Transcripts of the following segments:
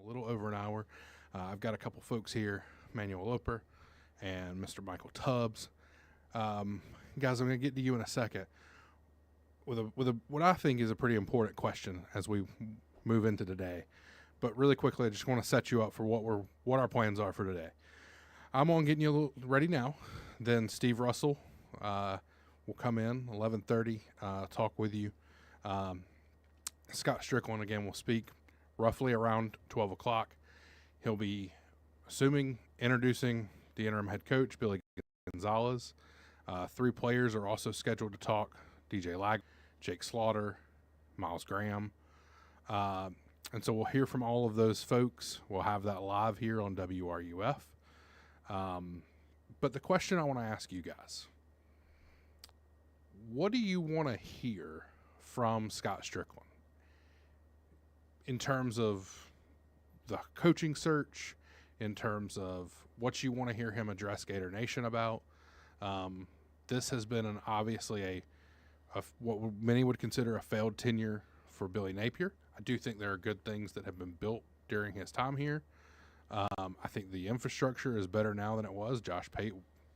a little over an hour. I've got a couple folks here, Manuel Loper and Mr. Michael Tubbs. Guys, I'm going to get to you in a second with what I think is a pretty important question as we move into today. But really quickly, I just want to set you up for what our plans are for today. I'm on getting you a little ready now. Then Steve Russell will come in 11:30, talk with you. Scott Stricklin again will speak roughly around 12 o'clock. He'll be introducing the interim head coach, Billy Gonzalez. 3 players are also scheduled to talk: DJ Lag, Jake Slaughter, Miles Graham. And so we'll hear from all of those folks. We'll have that live here on WRUF. But the question I want to ask you guys, what do you want to hear from Scott Stricklin in terms of the coaching search, in terms of what you want to hear him address Gator Nation about? This has been obviously what many would consider a failed tenure for Billy Napier. I do think there are good things that have been built during his time here. I think the infrastructure is better now than it was. Josh Pate,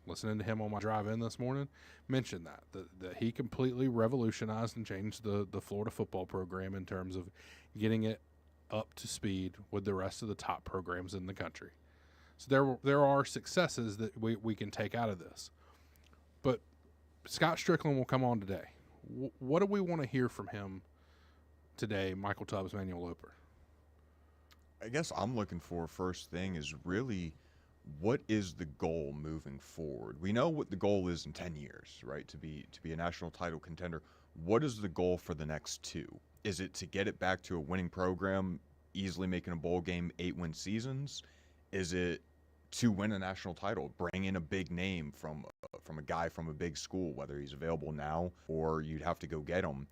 listening to him on my drive in this morning, mentioned that he completely revolutionized and changed the Florida football program in terms of getting it up to speed with the rest of the top programs in the country. So there are successes that we can take out of this. But Scott Stricklin will come on today. What do we want to hear from him today, Michael Tubbs, Manuel Loper? I guess I'm looking for first thing is really what is the goal moving forward? We know what the goal is in 10 years, right? To be a national title contender. What is the goal for the next 2? Is it to get it back to a winning program, easily making a bowl game, 8-win seasons? Is it to win a national title, bring in a big name from a guy from a big school, whether he's available now or you'd have to go get him,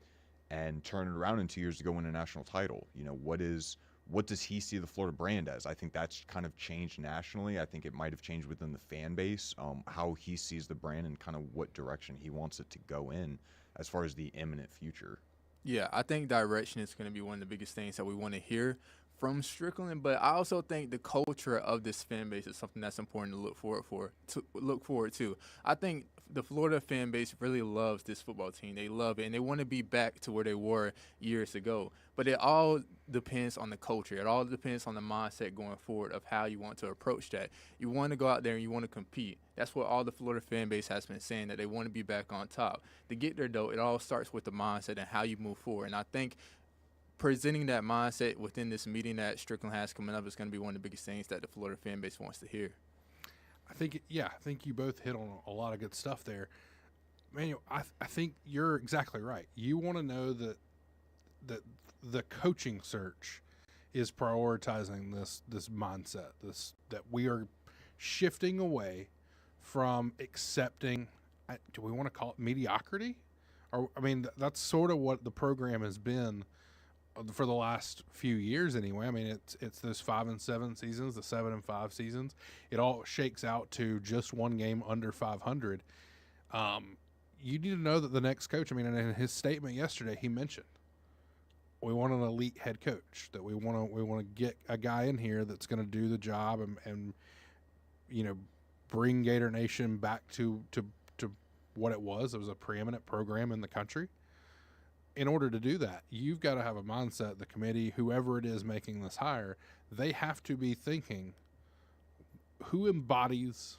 and turn it around in 2 years to go win a national title? You know, what does he see the Florida brand as? I think that's kind of changed nationally. I think it might have changed within the fan base, how he sees the brand and kind of what direction he wants it to go in as far as the imminent future. Yeah, I think direction is going to be one of the biggest things that we want to hear from Stricklin, but I also think the culture of this fan base is something that's important to look forward to. I think the Florida fan base really loves this football team. They love it, and they want to be back to where they were years ago. But it all depends on the culture. It all depends on the mindset going forward of how you want to approach that. You want to go out there and you want to compete. That's what all the Florida fan base has been saying, that they want to be back on top. To get there, though, it all starts with the mindset and how you move forward. And I think presenting that mindset within this meeting that Stricklin has coming up is going to be one of the biggest things that the Florida fan base wants to hear. I think you both hit on a lot of good stuff there. Manuel, I think you're exactly right. You want to know that the coaching search is prioritizing this mindset, that we are shifting away from accepting, do we want to call it mediocrity? Or, I mean, that's sort of what the program has been for the last few years anyway. I mean, it's those 5-7 seasons, the 7-5 seasons. It all shakes out to just one game under 500. You need to know that the next coach, I mean, in his statement yesterday, he mentioned we want an elite head coach, that we want to get a guy in here that's going to do the job and you know, bring Gator Nation back to what it was. It was a preeminent program in the country. In order to do that, you've got to have a mindset, the committee, whoever it is making this hire, they have to be thinking, who embodies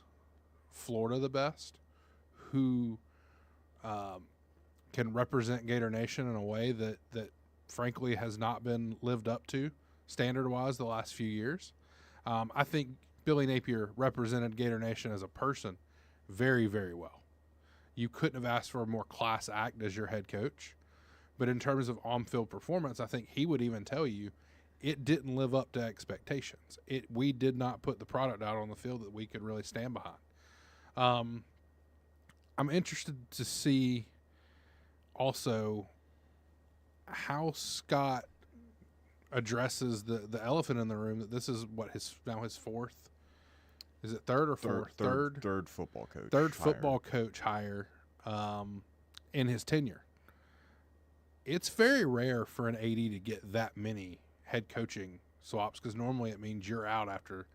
Florida the best, who can represent Gator Nation in a way that frankly has not been lived up to standard-wise the last few years. I think Billy Napier represented Gator Nation as a person very, very well. You couldn't have asked for a more class act as your head coach. But in terms of on-field performance, I think he would even tell you it didn't live up to expectations. We did not put the product out on the field that we could really stand behind. I'm interested to see also how Scott addresses the elephant in the room, that this is his fourth, is it third or fourth? Third football coach. Third football coach hire in his tenure. It's very rare for an AD to get that many head coaching swaps because normally it means you're out after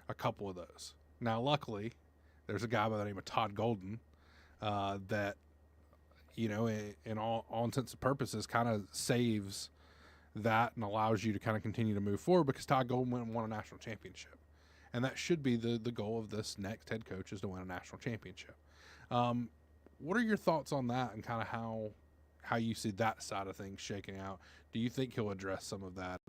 a couple of those. Now, luckily, there's a guy by the name of Todd Golden that, in all intents and purposes, kind of saves that and allows you to kind of continue to move forward because Todd Golden went and won a national championship. And that should be the goal of this next head coach is to win a national championship. What are your thoughts on that and kind of how you see that side of things shaking out? Do you think he'll address some of that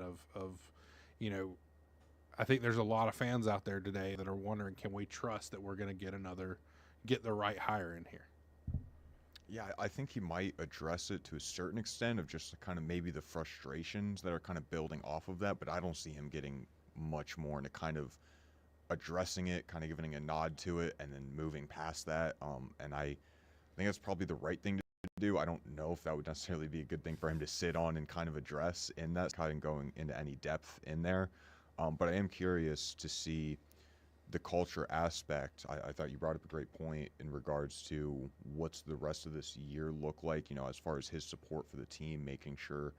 I think there's a lot of fans out there today that are wondering, can we trust that we're going to get the right hire in here? Yeah, I think he might address it to a certain extent of just kind of maybe the frustrations that are kind of building off of that, but I don't see him getting much more into kind of addressing it, kind of giving a nod to it, and then moving past that. And I think that's probably the right thing to do. I don't know if that would necessarily be a good thing for him to sit on and kind of address in that, kind of going into any depth in there. But I am curious to see the culture aspect. I thought you brought up a great point in regards to what's the rest of this year look like, as far as his support for the team, making sure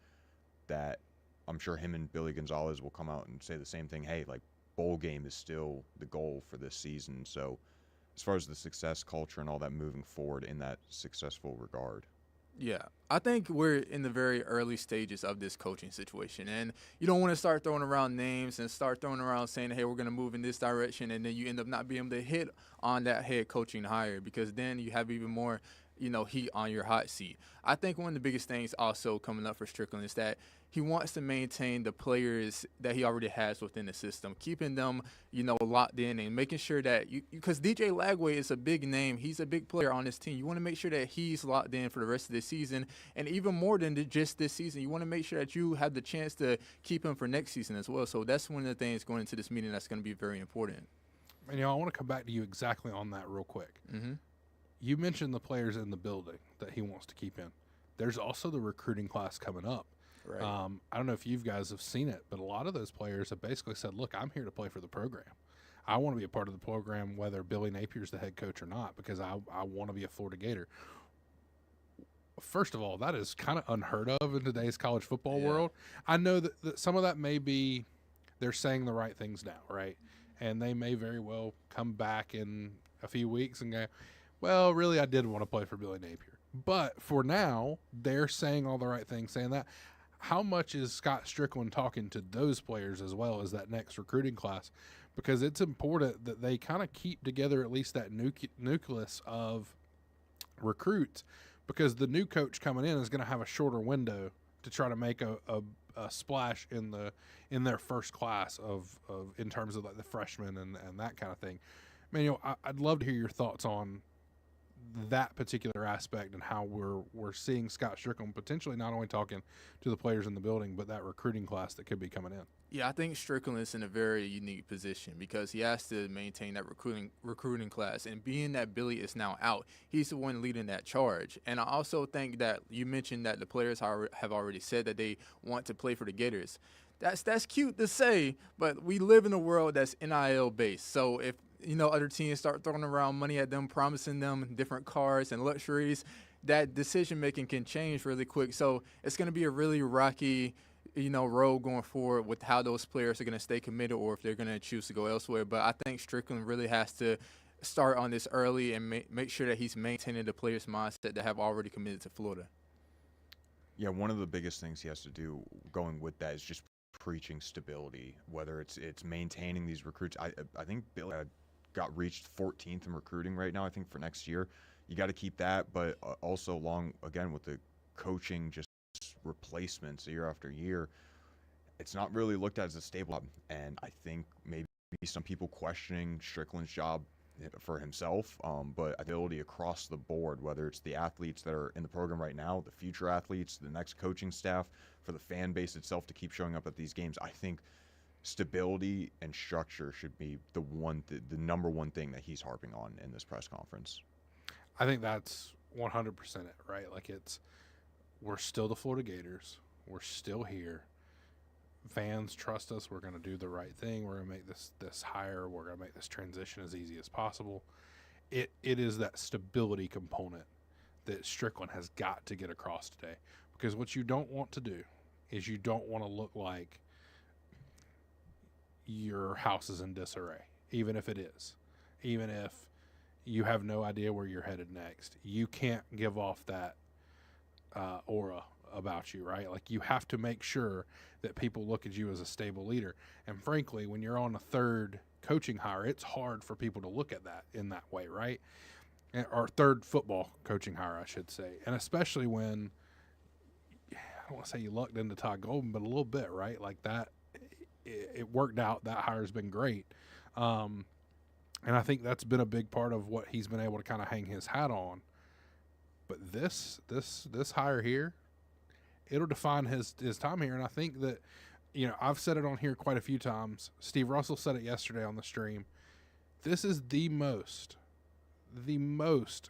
that I'm sure him and Billy Gonzalez will come out and say the same thing. Hey, like, bowl game is still the goal for this season. So as far as the success culture and all that moving forward in that successful regard. Yeah, I think we're in the very early stages of this coaching situation, and you don't want to start throwing around names and start throwing around saying, hey, we're going to move in this direction, and then you end up not being able to hit on that head coaching hire because then you have even more, heat on your hot seat. I think one of the biggest things also coming up for Stricklin is that he wants to maintain the players that he already has within the system, keeping them, locked in and making sure that because DJ Lagway is a big name. He's a big player on this team. You want to make sure that he's locked in for the rest of the season. And even more than just this season, you want to make sure that you have the chance to keep him for next season as well. So that's one of the things going into this meeting that's going to be very important. And, I want to come back to you exactly on that real quick. Mm-hmm. You mentioned the players in the building that he wants to keep in. There's also the recruiting class coming up. Right. I don't know if you guys have seen it, but a lot of those players have basically said, look, I'm here to play for the program. I want to be a part of the program whether Billy Napier's the head coach or not because I want to be a Florida Gator. First of all, that is kind of unheard of in today's college football world. I know that some of that may be they're saying the right things now, right? And they may very well come back in a few weeks and go, well, really, I did want to play for Billy Napier. But for now, they're saying all the right things, saying that. How much is Scott Stricklin talking to those players as well as that next recruiting class? Because it's important that they kind of keep together at least that nucleus of recruits because the new coach coming in is going to have a shorter window to try to make a splash in their first class of in terms of like the freshmen and that kind of thing. I'd love to hear your thoughts on that particular aspect and how we're seeing Scott Stricklin potentially not only talking to the players in the building, but that recruiting class that could be coming in. Yeah, I think Stricklin is in a very unique position because he has to maintain that recruiting class. And being that Billy is now out, he's the one leading that charge. And I also think that you mentioned that the players have already said that they want to play for the Gators. That's cute to say, but we live in a world that's NIL based. So if other teams start throwing around money at them, promising them different cars and luxuries, that decision-making can change really quick. So it's going to be a really rocky, road going forward with how those players are going to stay committed or if they're going to choose to go elsewhere. But I think Stricklin really has to start on this early and make sure that he's maintaining the players' mindset that have already committed to Florida. Yeah, one of the biggest things he has to do going with that is just preaching stability, whether it's maintaining these recruits. I think Billy got reached 14th in recruiting right now, I think, for next year. You got to keep that, but also along, again, with the coaching just replacements year after year, it's not really looked at as a stable job. And I think maybe some people questioning Stricklin's job for himself, but ability across the board, whether it's the athletes that are in the program right now, the future athletes, the next coaching staff, for the fan base itself to keep showing up at these games, I think stability and structure should be the number one thing that he's harping on in this press conference. I think that's 100% it, right? Like we're still the Florida Gators. We're still here. Fans trust us. We're going to do the right thing. We're going to make this hire. We're going to make this transition as easy as possible. It is that stability component that Stricklin has got to get across today. Because what you don't want to do is you don't want to look like your house is in disarray, even if it is, even if you have no idea where you're headed next. You can't give off that aura about you, right? Like, you have to make sure that people look at you as a stable leader. And frankly, when you're on a third coaching hire, it's hard for people to look at that in that way, right? Or third football coaching hire, I should say. And especially when, I don't want to say you lucked into Todd Golden, but a little bit, right? Like that, it worked out. That hire's been great. And I think that's been a big part of what he's been able to kind of hang his hat on. But this hire here, it'll define his time here. And I think that, you know, I've said it on here quite a few times. Steve Russell said it yesterday on the stream. This is the most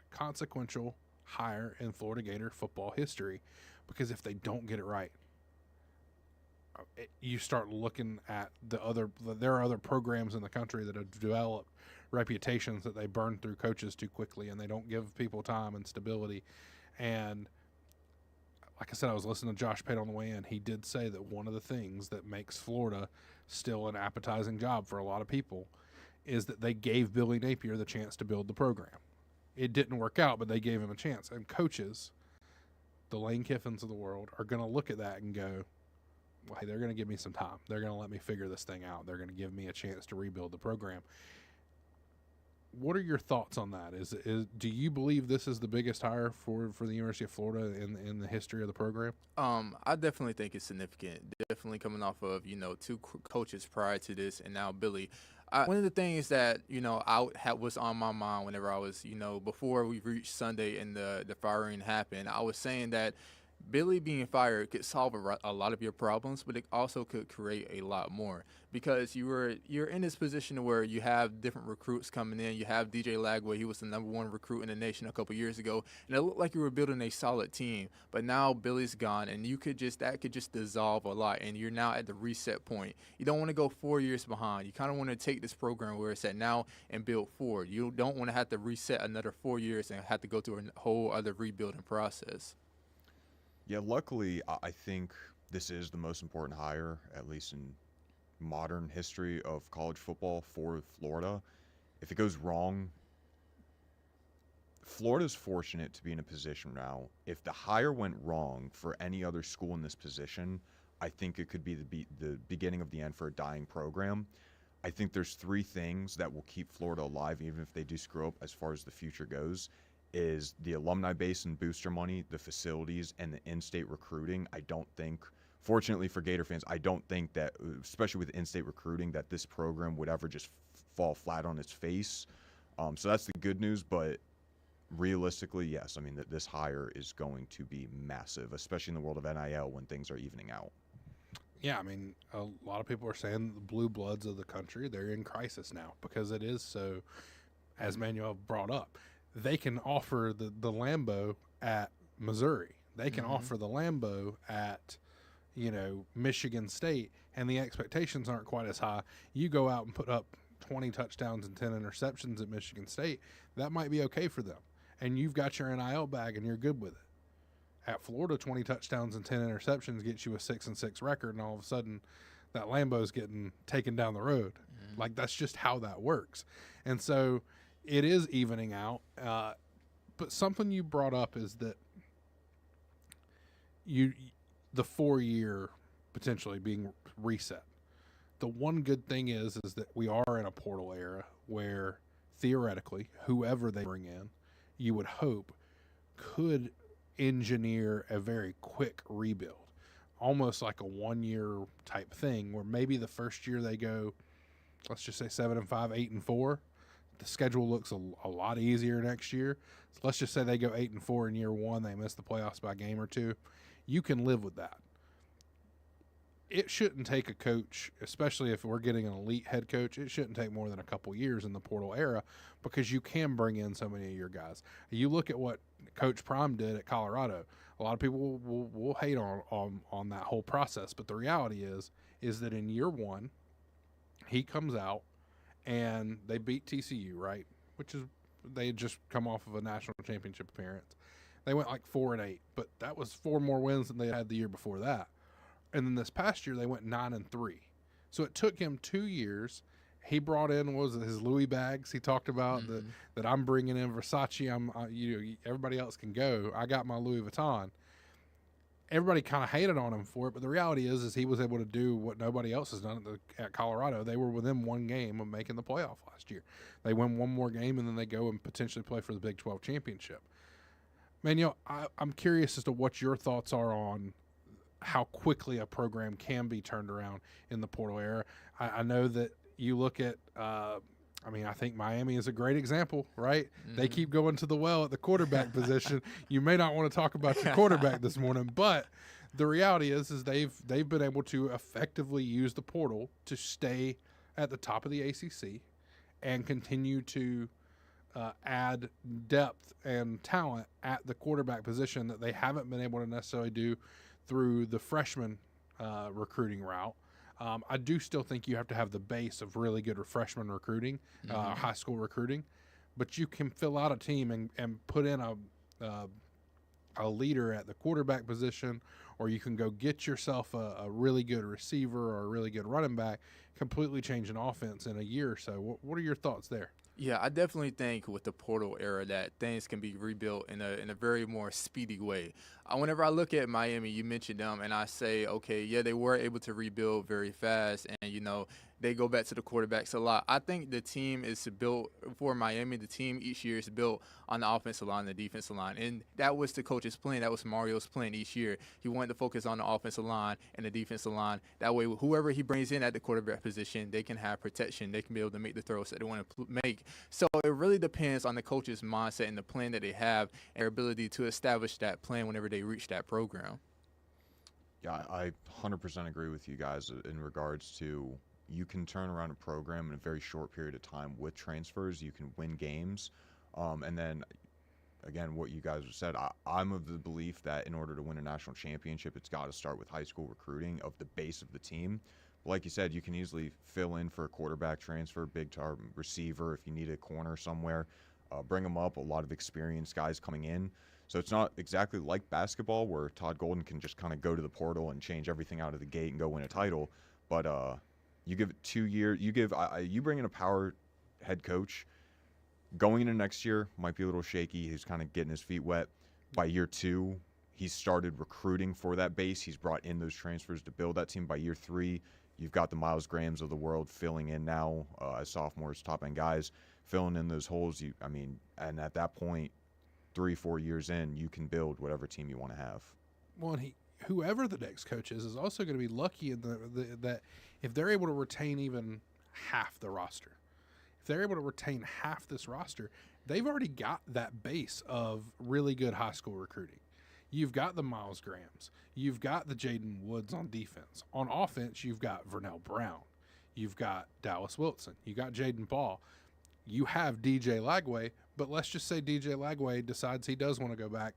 consequential hire in Florida Gator football history, because if they don't get it right, you start looking at there are other programs in the country that have developed reputations that they burn through coaches too quickly, and they don't give people time and stability. And like I said, I was listening to Josh Pate on the way in. He did say that one of the things that makes Florida still an appetizing job for a lot of people is that they gave Billy Napier the chance to build the program. It didn't work out, but they gave him a chance. And coaches, the Lane Kiffins of the world, are going to look at that and go, well, hey, they're going to give me some time. They're going to let me figure this thing out. They're going to give me a chance to rebuild the program. What are your thoughts on that? Do you believe this is the biggest hire for the University of Florida in the history of the program? I definitely think it's significant. Definitely coming off of, you know, two coaches prior to this, and now Billy. One of the things that, you know, was on my mind whenever I was, you know, before we reached Sunday and the firing happened, I was saying that Billy being fired could solve a lot of your problems, but it also could create a lot more, because you're in this position where you have different recruits coming in. You have DJ Lagway. He was the #1 recruit in the nation a couple years ago, and it looked like you were building a solid team. But now Billy's gone, and that could just dissolve a lot, and you're now at the reset point. You don't want to go 4 years behind. You kind of want to take this program where it's at now and build forward. You don't want to have to reset another 4 years and have to go through a whole other rebuilding process. Yeah, luckily, I think this is the most important hire, at least in modern history of college football, for Florida. If it goes wrong, Florida's fortunate to be in a position now. If the hire went wrong for any other school in this position, I think it could be the beginning of the end for a dying program. I think there's 3 things that will keep Florida alive, even if they do screw up as far as the future goes. Is the alumni base and booster money, the facilities, and the in-state recruiting. I don't think, fortunately for Gator fans, I don't think that, especially with in-state recruiting, that this program would ever just fall flat on its face. So that's the good news, but realistically, yes. I mean, that this hire is going to be massive, especially in the world of NIL when things are evening out. Yeah, I mean, a lot of people are saying the blue bloods of the country, they're in crisis now because it is so, as Manuel brought up, they can offer the Lambeau at Missouri. They can offer the Lambeau at, you know, Michigan State, and the expectations aren't quite as high. You go out and put up 20 touchdowns and 10 interceptions at Michigan State, that might be okay for them. And you've got your NIL bag and you're good with it. At Florida, 20 touchdowns and 10 interceptions gets you a 6-6 record, and all of a sudden that Lambeau's getting taken down the road. Like, that's just how that works. And so it is evening out. But something you brought up is that the 4-year potentially being reset. The one good thing is that we are in a portal era where theoretically whoever they bring in, you would hope, could engineer a very quick rebuild, almost like a 1-year type thing, where maybe the first year they go, let's just say 7-5, 8-4. The schedule looks a lot easier next year. So let's just say they go 8-4 in year 1. They miss the playoffs by a game or 2. You can live with that. It shouldn't take a coach, especially if we're getting an elite head coach, it shouldn't take more than a couple years in the portal era, because you can bring in so many of your guys. You look at what Coach Prime did at Colorado. A lot of people will hate on that whole process, but the reality is that in year 1, he comes out and they beat TCU, right? Which is, they had just come off of a national championship appearance. They went like 4-8, but that was 4 more wins than they had the year before that. And then this past year, they went 9-3. So it took him 2 years. He brought in his Louis bags. He talked about that I'm bringing in Versace. Everybody else can go. I got my Louis Vuitton. Everybody kind of hated on him for it, but the reality is he was able to do what nobody else has done at Colorado. They were within one game of making the playoff last year. They win one more game, and then they go and potentially play for the Big 12 championship. Man, I'm curious as to what your thoughts are on how quickly a program can be turned around in the portal era. I know that you look at I think Miami is a great example, right? Mm-hmm. They keep going to the well at the quarterback position. You may not want to talk about your quarterback this morning, but the reality is they've been able to effectively use the portal to stay at the top of the ACC and continue to add depth and talent at the quarterback position that they haven't been able to necessarily do through the freshman recruiting route. I do still think you have to have the base of really good freshman recruiting, high school recruiting, but you can fill out a team and put in a leader at the quarterback position, or you can go get yourself a really good receiver or a really good running back, completely change an offense in a year or so. What are your thoughts there? Yeah, I definitely think with the portal era that things can be rebuilt in a very more speedy way. Whenever I look at Miami, you mentioned them, and I say, okay, yeah, they were able to rebuild very fast, and, they go back to the quarterbacks a lot. I think the team is built for Miami. The team each year is built on the offensive line and the defensive line. And that was the coach's plan. That was Mario's plan each year. He wanted to focus on the offensive line and the defensive line. That way, whoever he brings in at the quarterback position, they can have protection. They can be able to make the throws that they want to make. So it really depends on the coach's mindset and the plan that they have and their ability to establish that plan whenever they reach that program. Yeah, I 100% agree with you guys in regards to you can turn around a program in a very short period of time with transfers. You can win games. And then, again, what you guys have said, I'm of the belief that in order to win a national championship, it's got to start with high school recruiting of the base of the team. But like you said, you can easily fill in for a quarterback transfer, big time receiver, if you need a corner somewhere. Bring them up, a lot of experienced guys coming in. So it's not exactly like basketball where Todd Golden can just kind of go to the portal and change everything out of the gate and go win a title. But you give it 2 years. You bring in a power head coach. Going into next year might be a little shaky. He's kind of getting his feet wet. By year 2, he's started recruiting for that base. He's brought in those transfers to build that team. By year 3, you've got the Miles Grahams of the world filling in now as sophomores, top-end guys, filling in those holes. And at that point, 3-4 years in, you can build whatever team you want to have. Well, and whoever the next coach is also going to be lucky in that if they're able to retain even half the roster, if they're able to retain half this roster, they've already got that base of really good high school recruiting. You've got the Miles Grahams. You've got the Jaden Woods on defense. On offense, you've got Vernell Brown. You've got Dallas Wilson. You got Jaden Paul. You have DJ Lagway, but let's just say DJ Lagway decides he does want to go back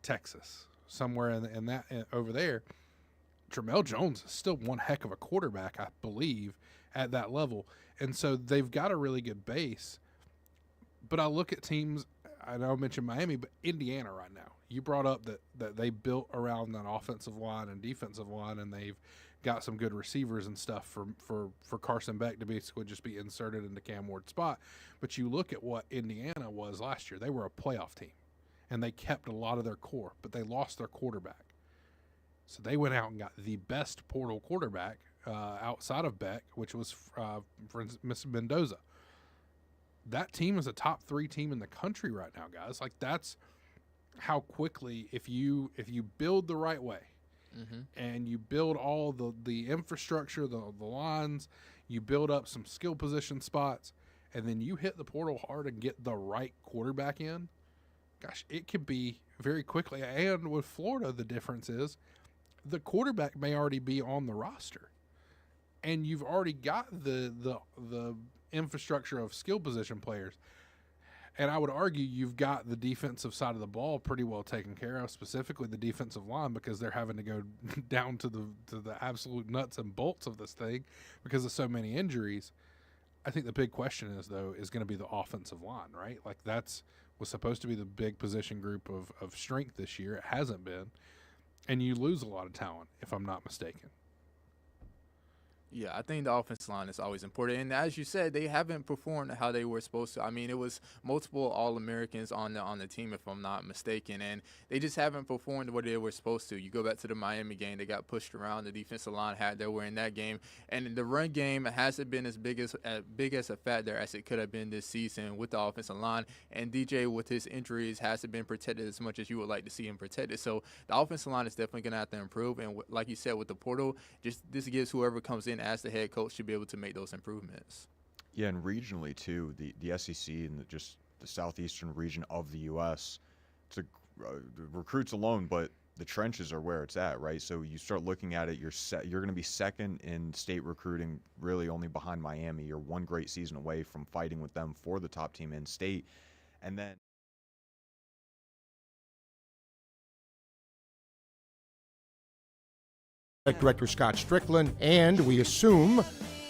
Texas, somewhere in that over there. Tramel Jones is still one heck of a quarterback, I believe, at that level. And so they've got a really good base. But I look at teams, I know I mentioned Miami, but Indiana right now. You brought up that they built around an offensive line and defensive line, and they've got some good receivers and stuff for Carson Beck to basically just be inserted into Cam Ward's spot. But you look at what Indiana was last year. They were a playoff team, and they kept a lot of their core, but they lost their quarterback. So they went out and got the best portal quarterback outside of Beck, which was, for instance, Mendoza. That team is a top 3 team in the country right now, guys. Like, that's how quickly, if you build the right way, and you build all the infrastructure, the lines, you build up some skill position spots, and then you hit the portal hard and get the right quarterback in, gosh, it could be very quickly. And with Florida, the difference is the quarterback may already be on the roster, and you've already got the infrastructure of skill position players. And I would argue you've got the defensive side of the ball pretty well taken care of, specifically the defensive line, because they're having to go down to the absolute nuts and bolts of this thing because of so many injuries. I think the big question is going to be the offensive line, right? Like, was supposed to be the big position group of strength this year. It hasn't been. And you lose a lot of talent, if I'm not mistaken. Yeah, I think the offensive line is always important. And as you said, they haven't performed how they were supposed to. I mean, it was multiple All-Americans on the team, if I'm not mistaken, and they just haven't performed what they were supposed to. You go back to the Miami game, they got pushed around. The defensive line had their way in that game. And the run game hasn't been as big as a factor as it could have been this season with the offensive line. And DJ, with his injuries, hasn't been protected as much as you would like to see him protected. So the offensive line is definitely going to have to improve. And like you said, with the portal, this gives whoever comes in as the head coach to be able to make those improvements. Yeah, and regionally too, the SEC and just the southeastern region of the U.S. The recruits alone, but the trenches are where it's at, right? So you start looking at it, you're going to be second in state recruiting, really only behind Miami. You're one great season away from fighting with them for the top team in state, and then. Director Scott Stricklin, and we assume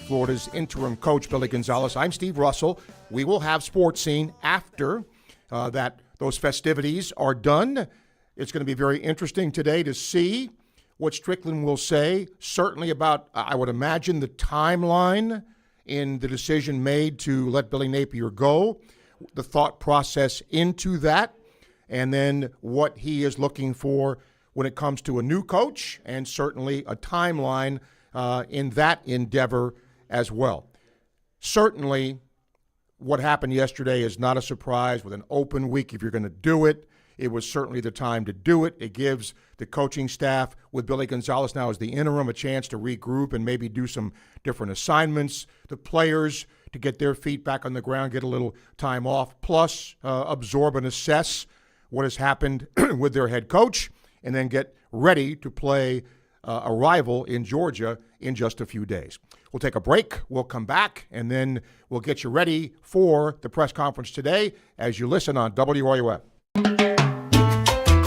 Florida's interim coach Billy Gonzalez. I'm Steve Russell. We will have Sports Scene after those festivities are done. It's going to be very interesting today to see what Stricklin will say, certainly about, I would imagine, the timeline in the decision made to let Billy Napier go, the thought process into that, and then what he is looking for when it comes to a new coach, and certainly a timeline in that endeavor as well. Certainly, what happened yesterday is not a surprise. With an open week, if you're going to do it, it was certainly the time to do it. It gives the coaching staff, with Billy Gonzalez now as the interim, a chance to regroup and maybe do some different assignments. The players to get their feet back on the ground, get a little time off, plus absorb and assess what has happened with their head coach, and then get ready to play a rival in Georgia in just a few days. We'll take a break. We'll come back, and then we'll get you ready for the press conference today as you listen on WRUF.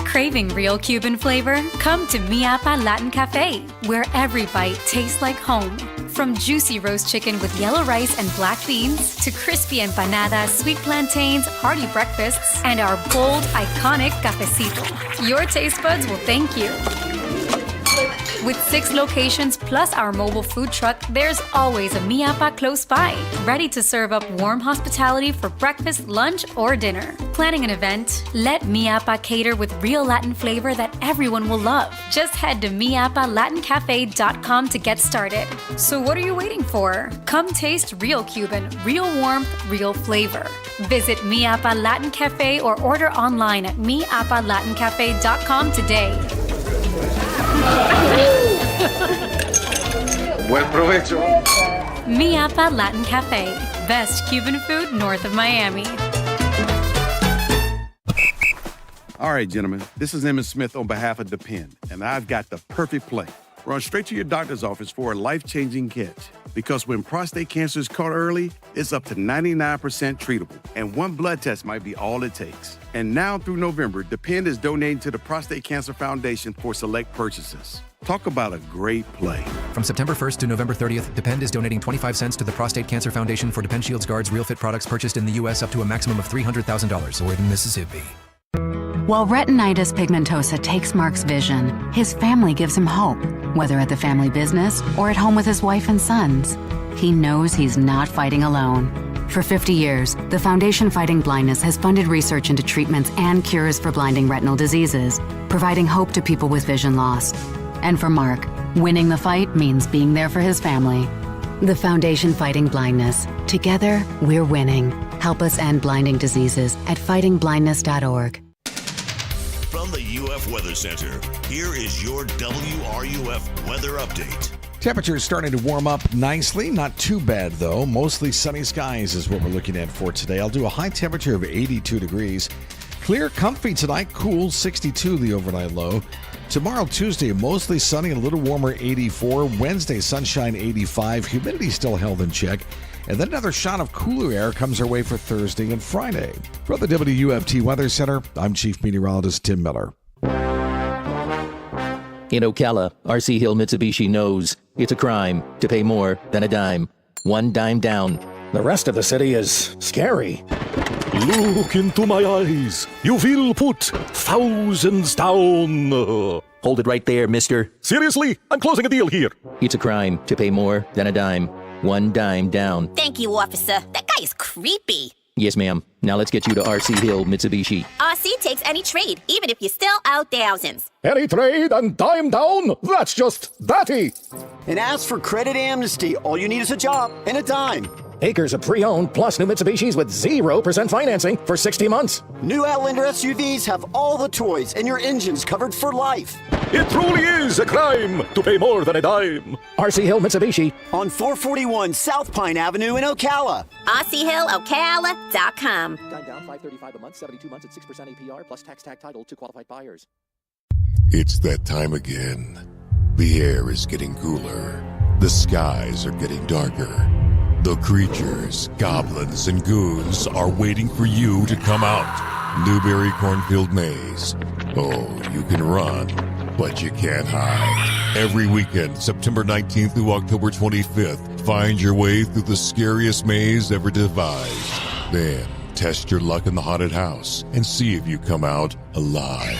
Craving real Cuban flavor? Come to Mi Apa Latin Cafe, where every bite tastes like home. From juicy roast chicken with yellow rice and black beans to crispy empanadas, sweet plantains, hearty breakfasts, and our bold, iconic cafecito. Your taste buds will thank you. With 6 locations plus our mobile food truck, there's always a Mi Apa close by, ready to serve up warm hospitality for breakfast, lunch, or dinner. Planning an event? Let Mi Apa cater with real Latin flavor that everyone will love. Just head to miapalatincafe.com to get started. So what are you waiting for? Come taste real Cuban, real warmth, real flavor. Visit Mi Apa Latin Cafe or order online at miapalatincafe.com today. Buen provecho. Mi Apa Latin Cafe, best Cuban food north of Miami. All right, gentlemen, this is Emmett Smith on behalf of Depend, and I've got the perfect play. Run straight to your doctor's office for a life-changing catch. Because when prostate cancer is caught early, it's up to 99% treatable, and one blood test might be all it takes. And now through November, Depend is donating to the Prostate Cancer Foundation for select purchases. Talk about a great play. From September 1st to November 30th, Depend is donating 25 cents to the Prostate Cancer Foundation for Depend Shields Guards Real Fit products purchased in the U.S. up to a maximum of $300,000 or in Mississippi. While retinitis pigmentosa takes Mark's vision, his family gives him hope, whether at the family business or at home with his wife and sons. He knows he's not fighting alone. For 50 years, the Foundation Fighting Blindness has funded research into treatments and cures for blinding retinal diseases, providing hope to people with vision loss. And for Mark, winning the fight means being there for his family. The Foundation Fighting Blindness. Together, we're winning. Help us end blinding diseases at fightingblindness.org. From the UF Weather Center, here is your WRUF weather update. Temperatures starting to warm up nicely. Not too bad, though. Mostly sunny skies is what we're looking at for today. I'll do a high temperature of 82 degrees. Clear, comfy tonight. Cool, 62 the overnight low. Tomorrow, Tuesday, mostly sunny and a little warmer, 84. Wednesday, sunshine, 85. Humidity still held in check. And then another shot of cooler air comes our way for Thursday and Friday. From the WFT Weather Center, I'm Chief Meteorologist Tim Miller. In Ocala, RC Hill Mitsubishi knows it's a crime to pay more than a dime. One dime down. The rest of the city is scary. Look into my eyes. You will put thousands down. Hold it right there, mister. Seriously? I'm closing a deal here. It's a crime to pay more than a dime. One dime down. Thank you, officer. That guy is creepy. Yes, ma'am. Now let's get you to RC Hill Mitsubishi. RC takes any trade, even if you still owe thousands. Any trade and dime down? That's just datty. And as for credit amnesty, all you need is a job and a dime. Acres of pre-owned plus new Mitsubishis with 0% financing for 60 months. New Outlander SUVs have all the toys and your engine's covered for life. It truly is a crime to pay more than a dime. RC Hill Mitsubishi. On 441 South Pine Avenue in Ocala. RCHillOcala.com. Dime down, $535 a month, 72 months at 6% APR, plus tax tag title to qualified buyers. It's that time again. The air is getting cooler. The skies are getting darker. The creatures, goblins, and goons are waiting for you to come out. Newberry Cornfield Maze. Oh, you can run, but you can't hide. Every weekend, September 19th through October 25th, find your way through the scariest maze ever devised. Then, test your luck in the haunted house and see if you come out alive.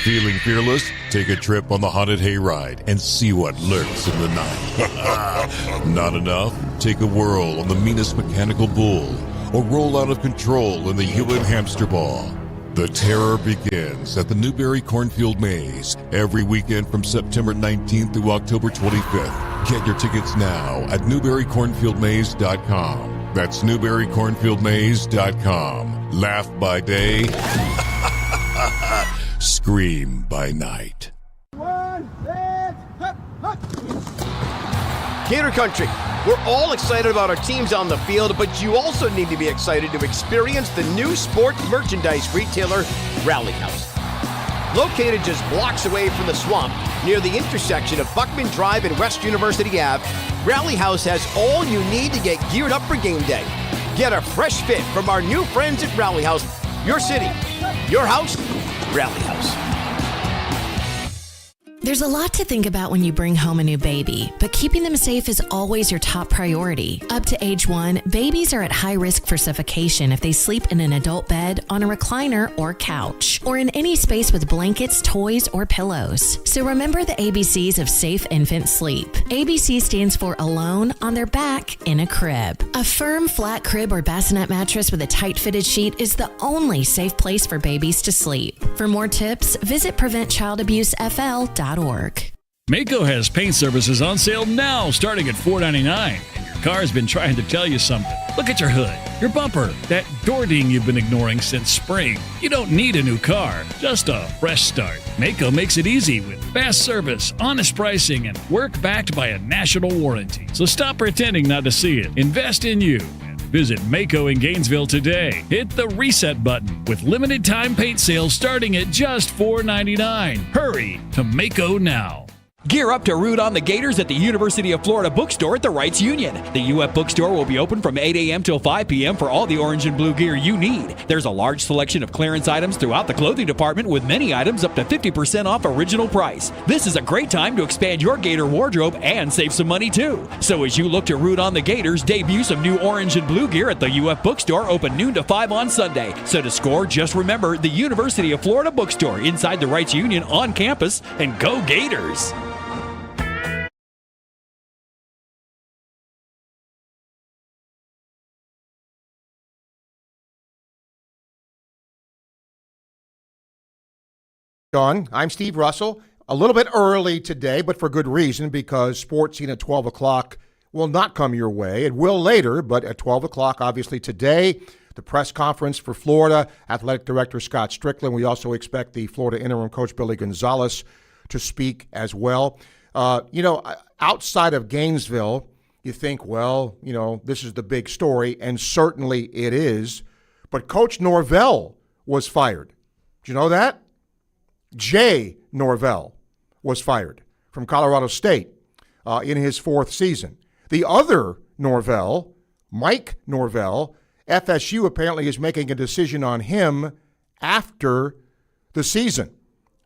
Feeling fearless? Take a trip on the haunted hayride and see what lurks in the night. Not enough? Take a whirl on the meanest mechanical bull or roll out of control in the human hamster ball. The terror begins at the Newberry Cornfield Maze every weekend from September 19th through October 25th. Get your tickets now at NewberryCornfieldMaze.com. That's NewberryCornfieldMaze.com. Laugh by day. Scream by night. Gator Country, we're all excited about our teams on the field, but you also need to be excited to experience the new sports merchandise retailer, Rally House. Located just blocks away from the swamp, near the intersection of Buckman Drive and West University Ave, Rally House has all you need to get geared up for game day. Get a fresh fit from our new friends at Rally House. Your city, your house, Rally House. There's a lot to think about when you bring home a new baby, but keeping them safe is always your top priority. Up to age 1, babies are at high risk for suffocation if they sleep in an adult bed, on a recliner or couch, or in any space with blankets, toys, or pillows. So remember the ABCs of safe infant sleep. ABC stands for alone, on their back, in a crib. A firm, flat crib or bassinet mattress with a tight-fitted sheet is the only safe place for babies to sleep. For more tips, visit PreventChildAbuseFL.org. Maaco has paint services on sale now, starting at $4.99. And your car's been trying to tell you something. Look at your hood, your bumper, that door ding you've been ignoring since spring. You don't need a new car, just a fresh start. Maaco makes it easy with fast service, honest pricing, and work backed by a national warranty. So stop pretending not to see it. Invest in you. Visit Maaco in Gainesville today. Hit the reset button with limited time paint sales starting at just $4.99. Hurry to Maaco now. Gear up to root on the Gators at the University of Florida bookstore at the Wrights Union. The UF bookstore will be open from 8 a.m. till 5 p.m. for all the orange and blue gear you need. There's a large selection of clearance items throughout the clothing department with many items up to 50% off original price. This is a great time to expand your Gator wardrobe and save some money too. So as you look to root on the Gators, debut some new orange and blue gear at the UF bookstore, open noon to 5 on Sunday. So to score, just remember the University of Florida bookstore inside the Wrights Union on campus, and go Gators! John, I'm Steve Russell. A little bit early today, but for good reason, because Sports Scene at 12 o'clock will not come your way. It will later, but at 12 o'clock, obviously today, the press conference for Florida Athletic Director Scott Stricklin. We also expect the Florida interim coach Billy Gonzalez to speak as well. Outside of Gainesville, you think, well, this is the big story, and certainly it is. But Coach Norvell was fired. Did you know that? Jay Norvell was fired from Colorado State in his 4th season. The other Norvell, Mike Norvell, FSU apparently is making a decision on him after the season.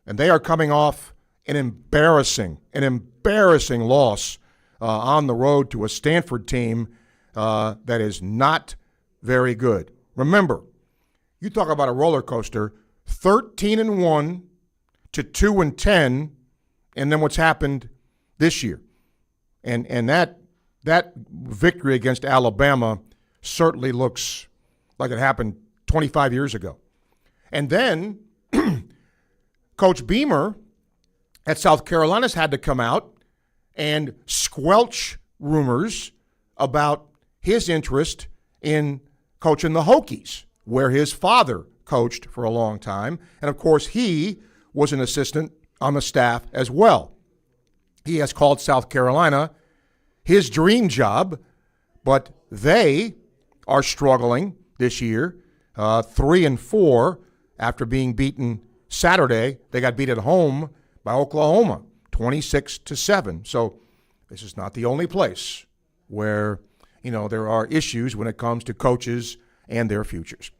And they are coming off an embarrassing loss on the road to a Stanford team that is not very good. Remember, you talk about a roller coaster, 13-1 to 2-10 and then what's happened this year. And that victory against Alabama certainly looks like it happened 25 years ago. And then Coach Beamer at South Carolina's had to come out and squelch rumors about his interest in coaching the Hokies, where his father coached for a long time. And, of course, he was an assistant on the staff as well. He has called South Carolina his dream job, but they are struggling this year, 3-4 after being beaten Saturday. They got beat at home by Oklahoma, 26-7. So this is not the only place where, there are issues when it comes to coaches and their futures.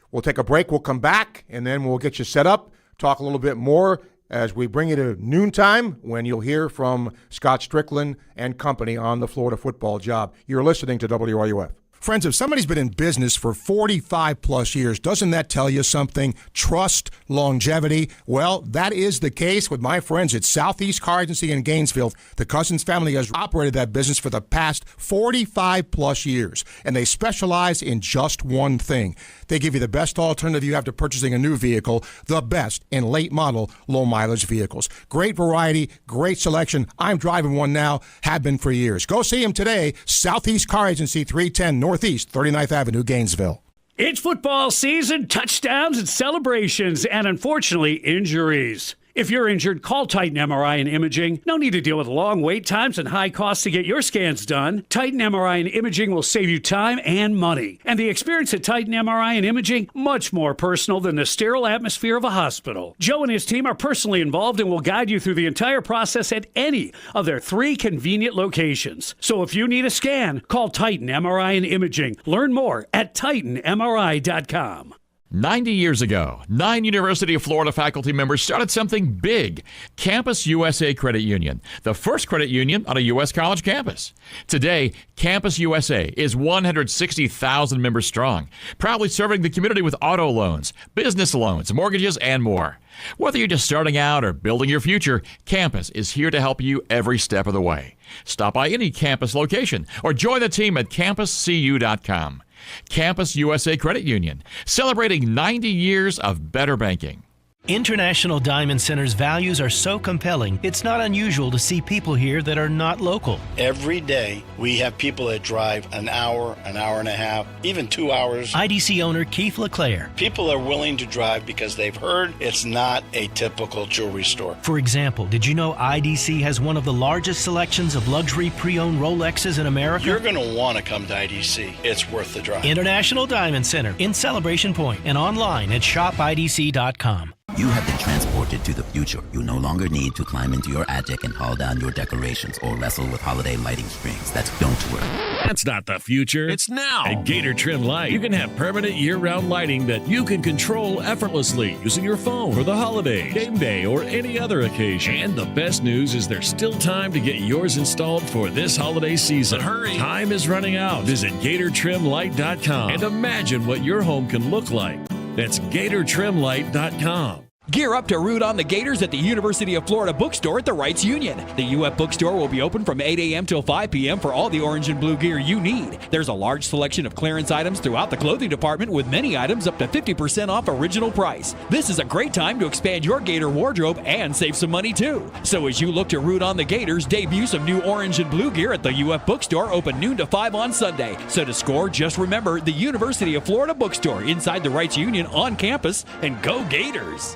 We'll take a break. We'll come back, and then we'll get you set up, talk a little bit more as we bring you to noontime when you'll hear from Scott Stricklin and company on the Florida football job. You're listening to WRUF. Friends, if somebody's been in business for 45 plus years, doesn't that tell you something? Trust, longevity. Well, that is the case with my friends at Southeast Car Agency in Gainesville. The Cousins family has operated that business for the past 45 plus years, and they specialize in just one thing. They give you the best alternative you have to purchasing a new vehicle, the best in late model, low mileage vehicles. Great variety, great selection. I'm driving one now, have been for years. Go see them today, Southeast Car Agency, 310 Northeast 39th Avenue, Gainesville. It's football season, touchdowns and celebrations, and unfortunately, injuries. If you're injured, call Titan MRI and Imaging. No need to deal with long wait times and high costs to get your scans done. Titan MRI and Imaging will save you time and money. And the experience at Titan MRI and Imaging, much more personal than the sterile atmosphere of a hospital. Joe and his team are personally involved and will guide you through the entire process at any of their 3 convenient locations. So if you need a scan, call Titan MRI and Imaging. Learn more at TitanMRI.com. 90 years ago, 9 University of Florida faculty members started something big, Campus USA Credit Union, the first credit union on a U.S. college campus. Today, Campus USA is 160,000 members strong, proudly serving the community with auto loans, business loans, mortgages, and more. Whether you're just starting out or building your future, Campus is here to help you every step of the way. Stop by any campus location or join the team at campuscu.com. Campus USA Credit Union, celebrating 90 years of better banking. International Diamond Center's values are so compelling, it's not unusual to see people here that are not local. Every day, we have people that drive an hour and a half, even 2 hours. IDC owner Keith LeClaire. People are willing to drive because they've heard it's not a typical jewelry store. For example, did you know IDC has one of the largest selections of luxury pre-owned Rolexes in America? You're going to want to come to IDC. It's worth the drive. International Diamond Center in Celebration Point and online at shopidc.com. You have been transported to the future. You no longer need to climb into your attic and haul down your decorations or wrestle with holiday lighting strings. That's don't worry. That's not the future. It's now. At Gator Trim Light, you can have permanent year-round lighting that you can control effortlessly using your phone for the holidays, game day, or any other occasion. And the best news is there's still time to get yours installed for this holiday season. But hurry. Time is running out. Visit GatorTrimLight.com and imagine what your home can look like. That's GatorTrimLight.com. Gear up to root on the Gators at the University of Florida Bookstore at the Wrights Union. The UF Bookstore will be open from 8 a.m. till 5 p.m. for all the orange and blue gear you need. There's a large selection of clearance items throughout the clothing department with many items up to 50% off original price. This is a great time to expand your Gator wardrobe and save some money too. So as you look to root on the Gators, debut some new orange and blue gear at the UF Bookstore, open noon to 5 on Sunday. So to score, just remember the University of Florida Bookstore inside the Wrights Union on campus, and go Gators!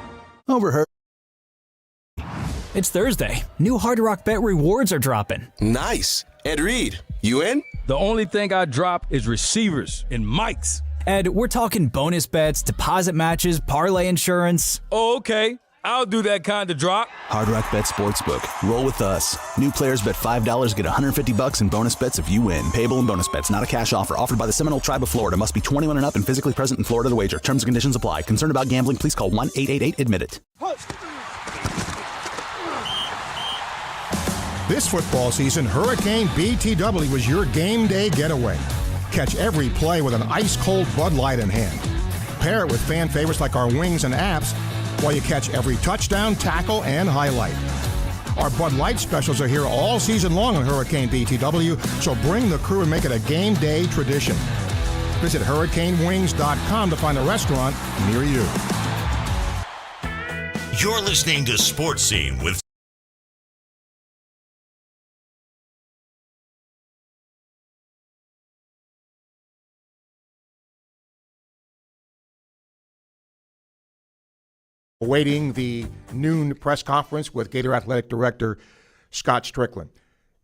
Overheard. It's Thursday. New Hard Rock Bet rewards are dropping. Nice. Ed Reed, you in? The only thing I drop is receivers and mics. Ed, we're talking bonus bets, deposit matches, parlay insurance. Oh, okay. I'll do that kind of drop. Hard Rock Bet Sportsbook. Roll with us. New players bet $5, get $150 in bonus bets if you win. Payable in bonus bets, not a cash offer. Offered by the Seminole Tribe of Florida. Must be 21 and up and physically present in Florida to wager. Terms and conditions apply. Concerned about gambling? Please call 1-888-ADMIT-IT. This football season, Hurricane BTW was your game day getaway. Catch every play with an ice-cold Bud Light in hand. Pair it with fan favorites like our wings and apps, while you catch every touchdown, tackle, and highlight. Our Bud Light specials are here all season long on Hurricane BTW, so bring the crew and make it a game day tradition. Visit hurricanewings.com to find a restaurant near you. You're listening to Sports Scene with awaiting the noon press conference with Gator Athletic Director Scott Stricklin.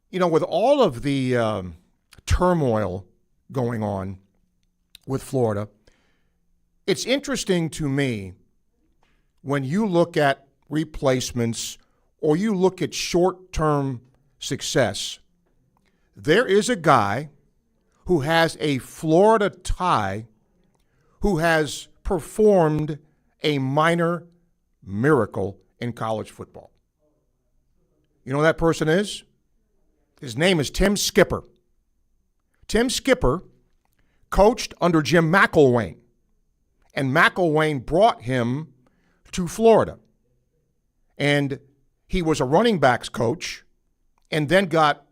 You know, with all of the turmoil going on with Florida, it's interesting to me when you look at replacements or you look at short-term success, there is a guy who has a Florida tie who has performed a minor miracle in college football. You know who that person is? His name is Tim Skipper. Tim Skipper coached under Jim McElwain, and McElwain brought him to Florida. And he was a running backs coach and then got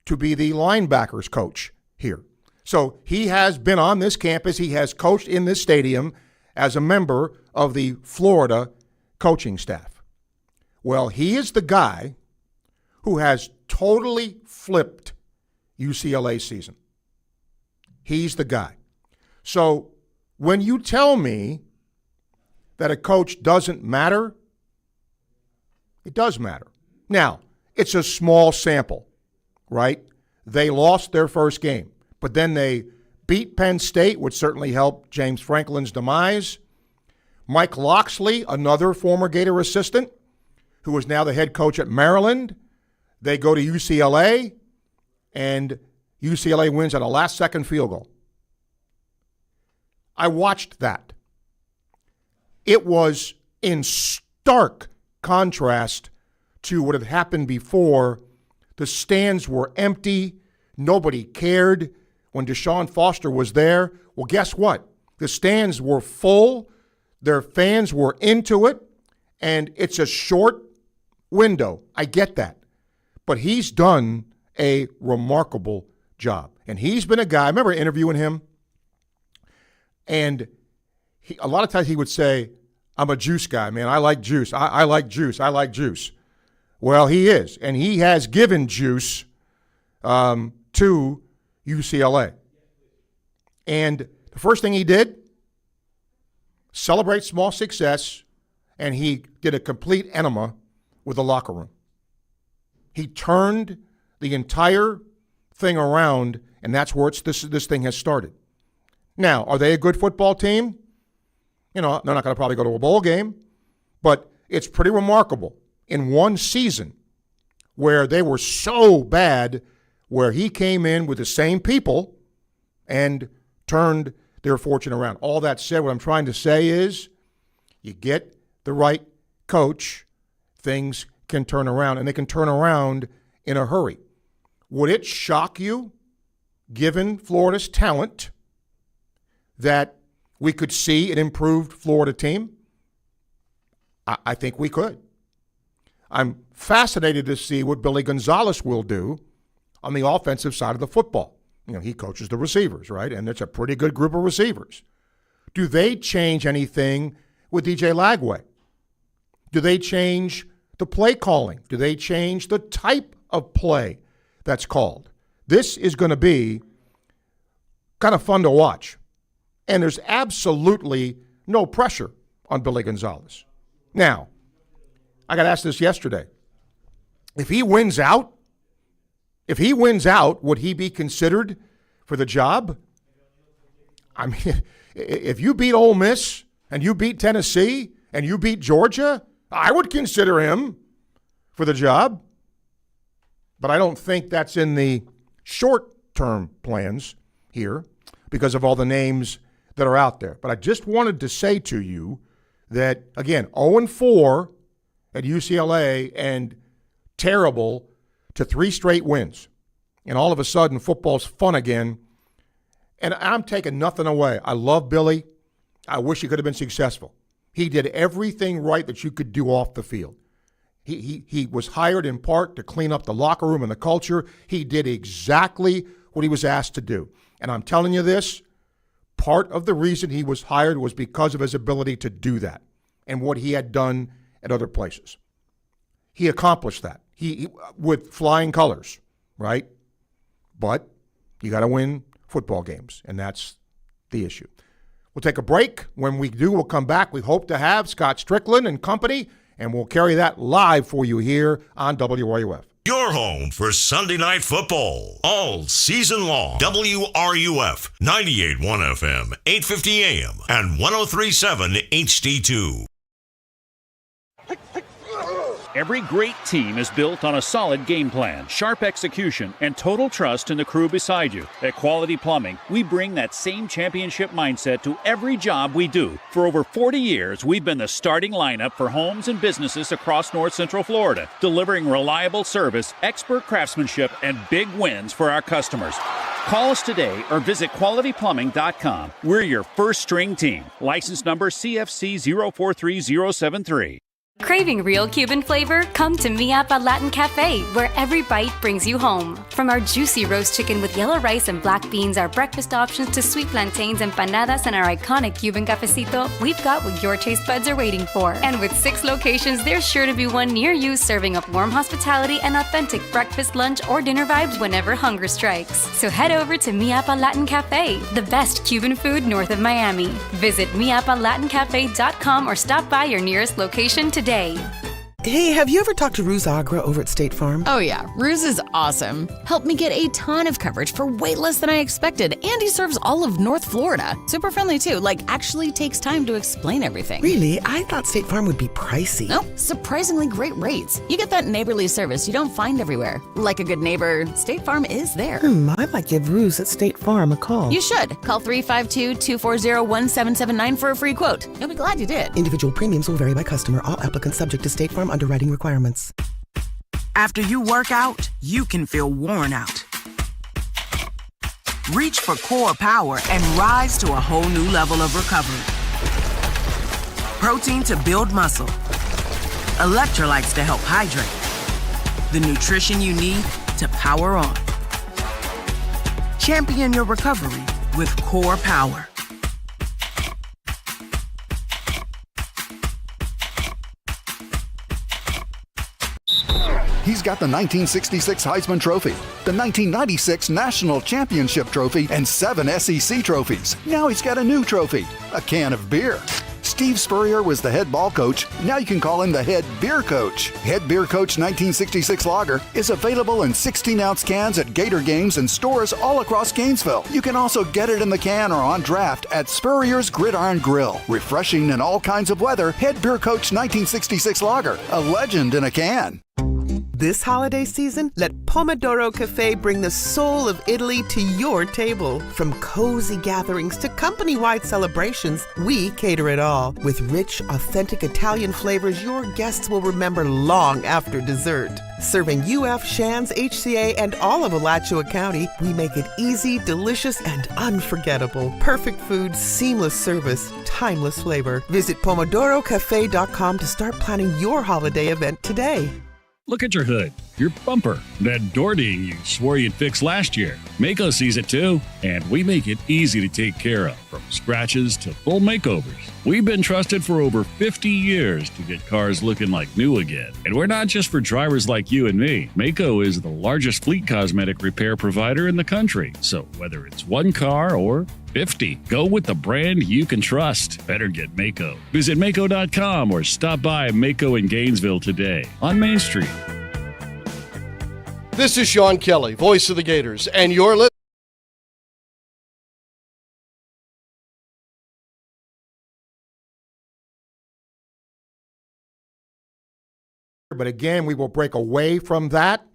to be the linebackers coach here. So he has been on this campus. He has coached in this stadium as a member of the Florida coaching staff. Well, he is the guy who has totally flipped UCLA's season. He's the guy. So when you tell me that a coach doesn't matter, it does matter. Now, it's a small sample, right? They lost their first game, but then they beat Penn State, which certainly helped James Franklin's demise. Mike Loxley, another former Gator assistant, who is now the head coach at Maryland. They go to UCLA, and UCLA wins on a last-second field goal. I watched that. It was in stark contrast to what had happened before. The stands were empty. Nobody cared when Deshaun Foster was there. Well, guess what? The stands were full. Their fans were into it, and it's a short window. I get that. But he's done a remarkable job. And he's been a guy, I remember interviewing him, and a lot of times he would say, I'm a juice guy, man. I like juice. I like juice. I like juice. Well, he is, and he has given juice to UCLA. And the first thing he did, celebrate small success, and he did a complete enema with the locker room. He turned the entire thing around, and that's where this thing has started. Now, are they a good football team? You know, they're not going to probably go to a bowl game, but it's pretty remarkable. In one season where they were so bad, where he came in with the same people and turned their fortune around. All that said, what I'm trying to say is you get the right coach, things can turn around, and they can turn around in a hurry. Would it shock you, given Florida's talent, that we could see an improved Florida team? I think we could. I'm fascinated to see what Billy Gonzalez will do on the offensive side of the football. You know, he coaches the receivers, right? And it's a pretty good group of receivers. Do they change anything with DJ Lagway? Do they change the play calling? Do they change the type of play that's called? This is going to be kind of fun to watch. And there's absolutely no pressure on Billy Gonzalez. Now, I got asked this yesterday. If he wins out, would he be considered for the job? I mean, if you beat Ole Miss and you beat Tennessee and you beat Georgia, I would consider him for the job. But I don't think that's in the short-term plans here because of all the names that are out there. But I just wanted to say to you that, again, 0-4 at UCLA and terrible to 3 straight wins. And all of a sudden, football's fun again. And I'm taking nothing away. I love Billy. I wish he could have been successful. He did everything right that you could do off the field. He was hired in part to clean up the locker room and the culture. He did exactly what he was asked to do. And I'm telling you this, part of the reason he was hired was because of his ability to do that and what he had done at other places. He accomplished that. He with flying colors, right? But you got to win football games, and that's the issue. We'll take a break. When we do, we'll come back. We hope to have Scott Stricklin and company, and we'll carry that live for you here on WRUF. Your home for Sunday Night Football all season long. WRUF 98.1 FM, 850 AM, and 103.7 HD2. Every great team is built on a solid game plan, sharp execution, and total trust in the crew beside you. At Quality Plumbing, we bring that same championship mindset to every job we do. For over 40 years, we've been the starting lineup for homes and businesses across North Central Florida, delivering reliable service, expert craftsmanship, and big wins for our customers. Call us today or visit qualityplumbing.com. We're your first string team. License number CFC 043073. Craving real Cuban flavor? Come to Mi Apa Latin Cafe, where every bite brings you home. From our juicy roast chicken with yellow rice and black beans, our breakfast options to sweet plantains, empanadas, and our iconic Cuban cafecito, we've got what your taste buds are waiting for. And with 6 locations, there's sure to be one near you serving up warm hospitality and authentic breakfast, lunch, or dinner vibes whenever hunger strikes. So head over to Mi Apa Latin Cafe, the best Cuban food north of Miami. Visit miapalatincafe.com or stop by your nearest location today. Hey, have you ever talked to Ruse Agra over at State Farm? Oh yeah, Ruse is awesome. Helped me get a ton of coverage for way less than I expected, and he serves all of North Florida. Super friendly too, actually takes time to explain everything. Really? I thought State Farm would be pricey. Nope, surprisingly great rates. You get that neighborly service you don't find everywhere. Like a good neighbor, State Farm is there. I might give Ruse at State Farm a call. You should. Call 352-240-1779 for a free quote. You'll be glad you did. Individual premiums will vary by customer. All applicants subject to State Farm underwriting requirements. After you work out, you can feel worn out. Reach for Core Power and rise to a whole new level of recovery. Protein to build muscle. Electrolytes to help hydrate. The nutrition you need to power on. Champion your recovery with Core Power. He's got the 1966 Heisman Trophy, the 1996 National Championship Trophy, and 7 SEC trophies. Now he's got a new trophy, a can of beer. Steve Spurrier was the head ball coach. Now you can call him the head beer coach. Head Beer Coach 1966 Lager is available in 16-ounce cans at Gator games and stores all across Gainesville. You can also get it in the can or on draft at Spurrier's Gridiron Grill. Refreshing in all kinds of weather, Head Beer Coach 1966 Lager, a legend in a can. This holiday season, let Pomodoro Cafe bring the soul of Italy to your table. From cozy gatherings to company-wide celebrations, we cater it all. With rich, authentic Italian flavors your guests will remember long after dessert. Serving UF, Shands, HCA, and all of Alachua County, we make it easy, delicious, and unforgettable. Perfect food, seamless service, timeless flavor. Visit PomodoroCafe.com to start planning your holiday event today. Look at your hood, your bumper, that door ding you swore you'd fix last year. Mako sees it too, and we make it easy to take care of, from scratches to full makeovers. We've been trusted for over 50 years to get cars looking like new again. And we're not just for drivers like you and me. Mako is the largest fleet cosmetic repair provider in the country. So whether it's one car or 50, go with the brand you can trust. Better get Mako. Visit Mako.com or stop by Mako in Gainesville today on Main Street. This is Sean Kelly, voice of the Gators, and you're listening. But again, we will break away from that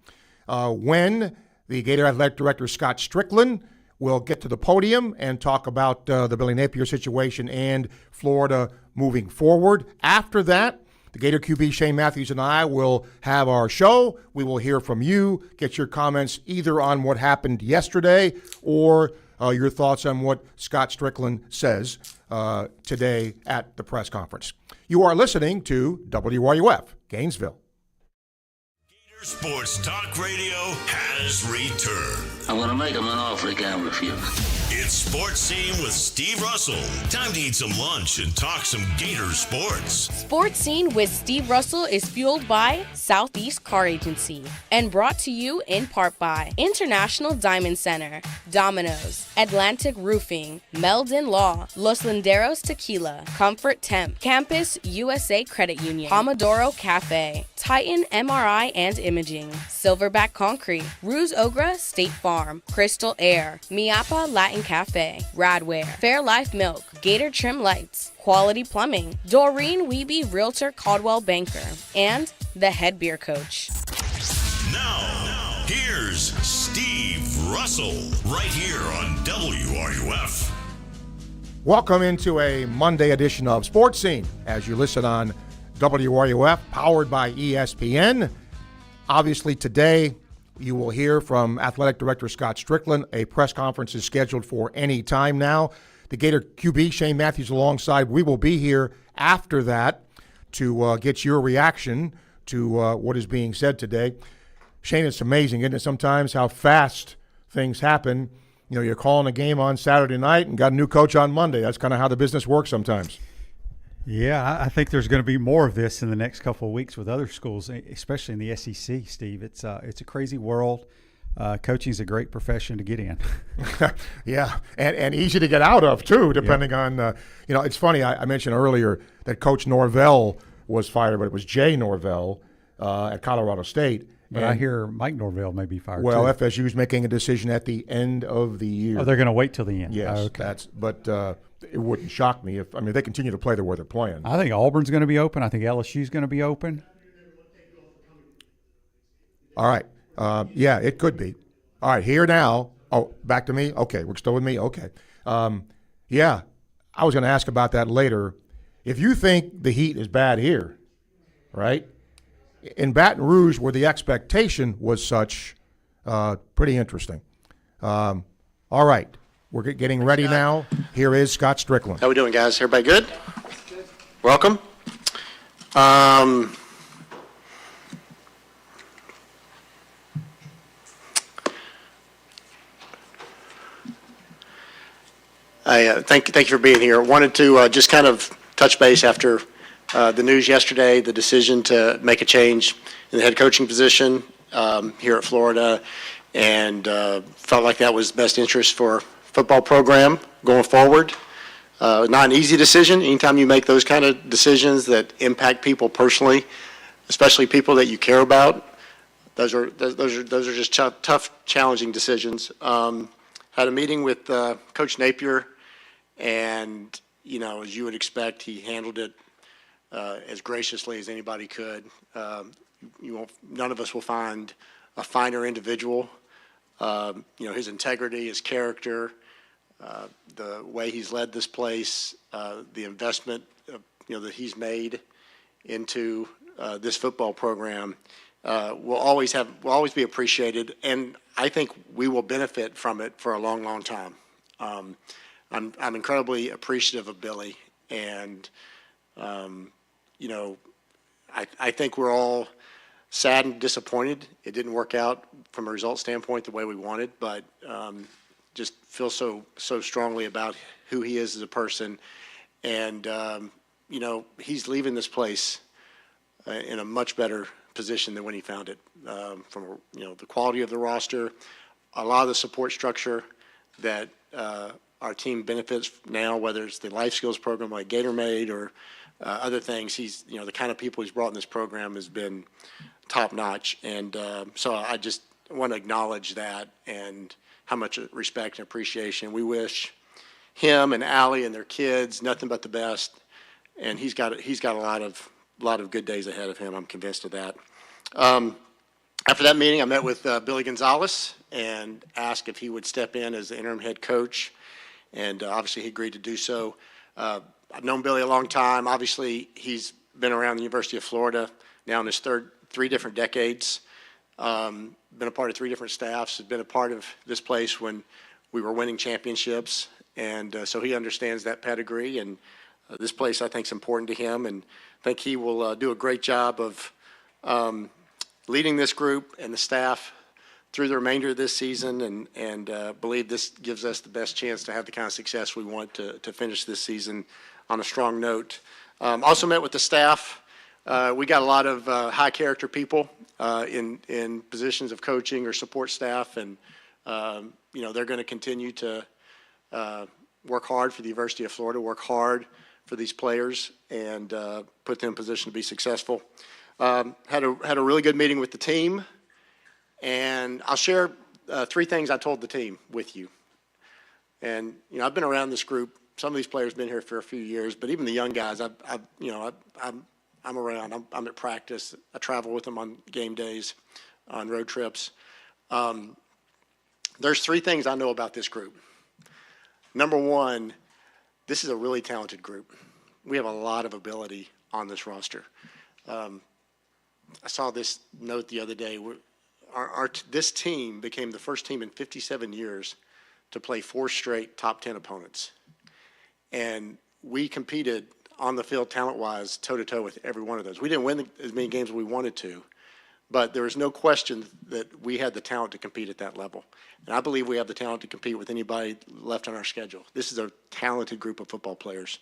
when the Gator Athletic Director, Scott Stricklin, will get to the podium and talk about the Billy Napier situation and Florida moving forward. After that, the Gator QB, Shane Matthews, and I will have our show. We will hear from you, get your comments either on what happened yesterday or your thoughts on what Scott Stricklin says today at the press conference. You are listening to WRUF, Gainesville. Sports Talk Radio has returned. I'm going to make him an offer he can't refuse. It's Sports Scene with Steve Russell. Time to eat some lunch and talk some Gator sports. Sports Scene with Steve Russell is fueled by Southeast Car Agency and brought to you in part by International Diamond Center, Domino's, Atlantic Roofing, Meldon Law, Los Linderos Tequila, Comfort Temp, Campus USA Credit Union, Pomodoro Cafe, Titan MRI and Imaging, Silverback Concrete, Ruse Ogra State Farm, Crystal Air, Miapa Latin Cafe, Radware, Fairlife Milk, Gator Trim Lights, Quality Plumbing, Doreen Wiebe Realtor Caldwell Banker, and the Head Beer Coach. Now, here's Steve Russell right here on WRUF. Welcome into a Monday edition of Sports Scene as you listen on WRUF, powered by ESPN. Obviously, today you will hear from Athletic Director Scott Stricklin. A press conference is scheduled for any time now. The Gator QB, Shane Matthews, alongside. We will be here after that to get your reaction to what is being said today. Shane, it's amazing, isn't it, sometimes how fast things happen. You know, you're calling a game on Saturday night and got a new coach on Monday. That's kind of how the business works sometimes. Yeah, I think there's going to be more of this in the next couple of weeks with other schools, especially in the SEC, Steve. It's a crazy world. Coaching is a great profession to get in. Yeah, and easy to get out of, too, depending on, it's funny, I mentioned earlier that Coach Norvell was fired, but it was Jay Norvell at Colorado State. But I hear Mike Norvell may be fired, well, too. FSU's making a decision at the end of the year. Oh, they're going to wait till the end? Yes, okay. But it wouldn't shock me if they continue to play the way they're playing. I think Auburn's going to be open. I think LSU's going to be open. All right. Yeah, it could be. All right, here now. Oh, back to me? Okay, we're still with me? Okay. Yeah, I was going to ask about that later. If you think the heat is bad here, right, in Baton Rouge where the expectation was such, pretty interesting. All right. We're getting ready now. Here is Scott Stricklin. How we doing, guys? Everybody good? Welcome. Thank you for being here. Wanted to just kind of touch base after the news yesterday, the decision to make a change in the head coaching position here at Florida, and felt like that was best interest for football program going forward. Not an easy decision. Anytime you make those kind of decisions that impact people personally, especially people that you care about, those are just tough, challenging decisions. Had a meeting with Coach Napier, and as you would expect, he handled it as graciously as anybody could. None of us will find a finer individual. His integrity, his character, the way he's led this place, the investment that he's made into this football program will always be appreciated, and I think we will benefit from it for a long, long time. I'm incredibly appreciative of Billy, and I think we're all sad and disappointed it didn't work out from a result standpoint the way we wanted, but just feel so strongly about who he is as a person, and he's leaving this place in a much better position than when he found it. From the quality of the roster, a lot of the support structure that our team benefits now, whether it's the life skills program like GatorMade or other things. He's the kind of people he's brought in this program has been top notch, and so I just want to acknowledge that and how much respect and appreciation. We wish him and Allie and their kids nothing but the best, and he's got a lot of good days ahead of him. I'm convinced of that. After that meeting, I met with Billy Gonzalez and asked if he would step in as the interim head coach, and obviously he agreed to do so. I've known Billy a long time. Obviously, he's been around the University of Florida now in his three different decades. Been a part of three different staffs. Has been a part of this place when we were winning championships, and so he understands that pedigree. And this place, I think, is important to him, and I think he will do a great job of leading this group and the staff through the remainder of this season, and believe this gives us the best chance to have the kind of success we want to finish this season on a strong note. Also met with the staff. We got a lot of high character people in positions of coaching or support staff, and they're going to continue to work hard for the University of Florida, work hard for these players, and put them in position to be successful. Had a really good meeting with the team, and I'll share 3 things I told the team with you. And I've been around this group. Some of these players have been here for a few years, but even the young guys, I'm around. I'm at practice. I travel with them on game days, on road trips. There's 3 things I know about this group. Number one, this is a really talented group. We have a lot of ability on this roster. I saw this note the other day. This team became the first team in 57 years to play 4 straight top 10 opponents. And we competed on the field talent-wise, toe-to-toe with every one of those. We didn't win as many games as we wanted to, but there was no question that we had the talent to compete at that level. And I believe we have the talent to compete with anybody left on our schedule. This is a talented group of football players,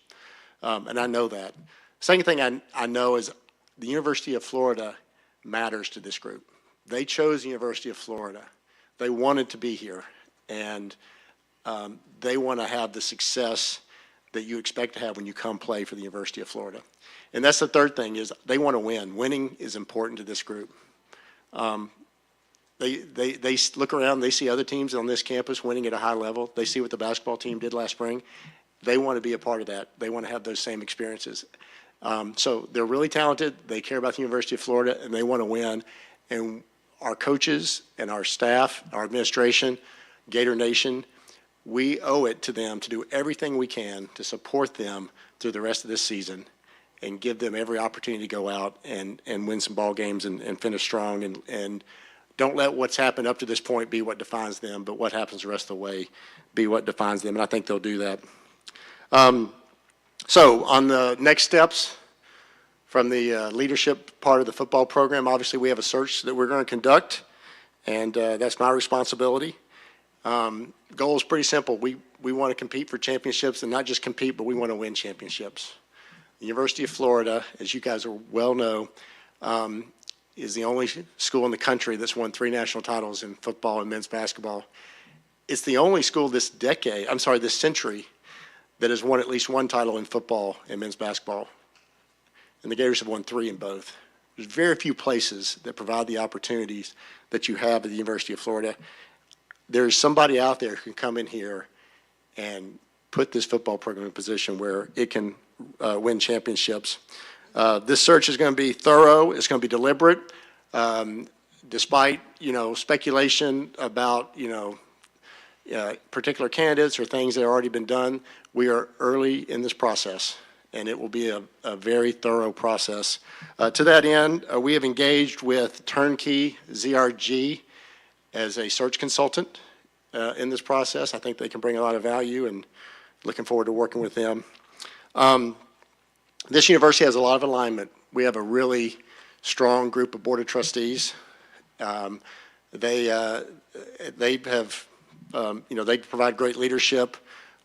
and I know that. Second thing I know is the University of Florida matters to this group. They chose the University of Florida. They wanted to be here, and they want to have the success that you expect to have when you come play for the University of Florida. And that's the third thing, is they want to win. Winning is important to this group. They look around, they see other teams on this campus winning at a high level. They see what the basketball team did last spring. They want to be a part of that. They want to have those same experiences. So they're really talented. They care about the University of Florida, and they want to win. And our coaches and our staff, our administration, Gator Nation, we owe it to them to do everything we can to support them through the rest of this season and give them every opportunity to go out and win some ball games and finish strong. And don't let what's happened up to this point be what defines them, but what happens the rest of the way be what defines them. And I think they'll do that. So on the next steps from the leadership part of the football program, obviously we have a search that we're going to conduct, and that's my responsibility. Goal is pretty simple. We want to compete for championships, and not just compete, but we want to win championships. The University of Florida, as you guys well know, is the only school in the country that's won 3 national titles in football and men's basketball. It's the only school this century, that has won at least 1 title in football and men's basketball. And the Gators have won 3 in both. There's very few places that provide the opportunities that you have at the University of Florida. There's somebody out there who can come in here and put this football program in a position where it can win championships. This search is going to be thorough. It's going to be deliberate. Despite, speculation about, particular candidates or things that have already been done, we are early in this process, and it will be a very thorough process. To that end, we have engaged with Turnkey ZRG as a search consultant in this process. I think they can bring a lot of value, and looking forward to working with them. This university has a lot of alignment. We have a really strong group of board of trustees. They have, they provide great leadership.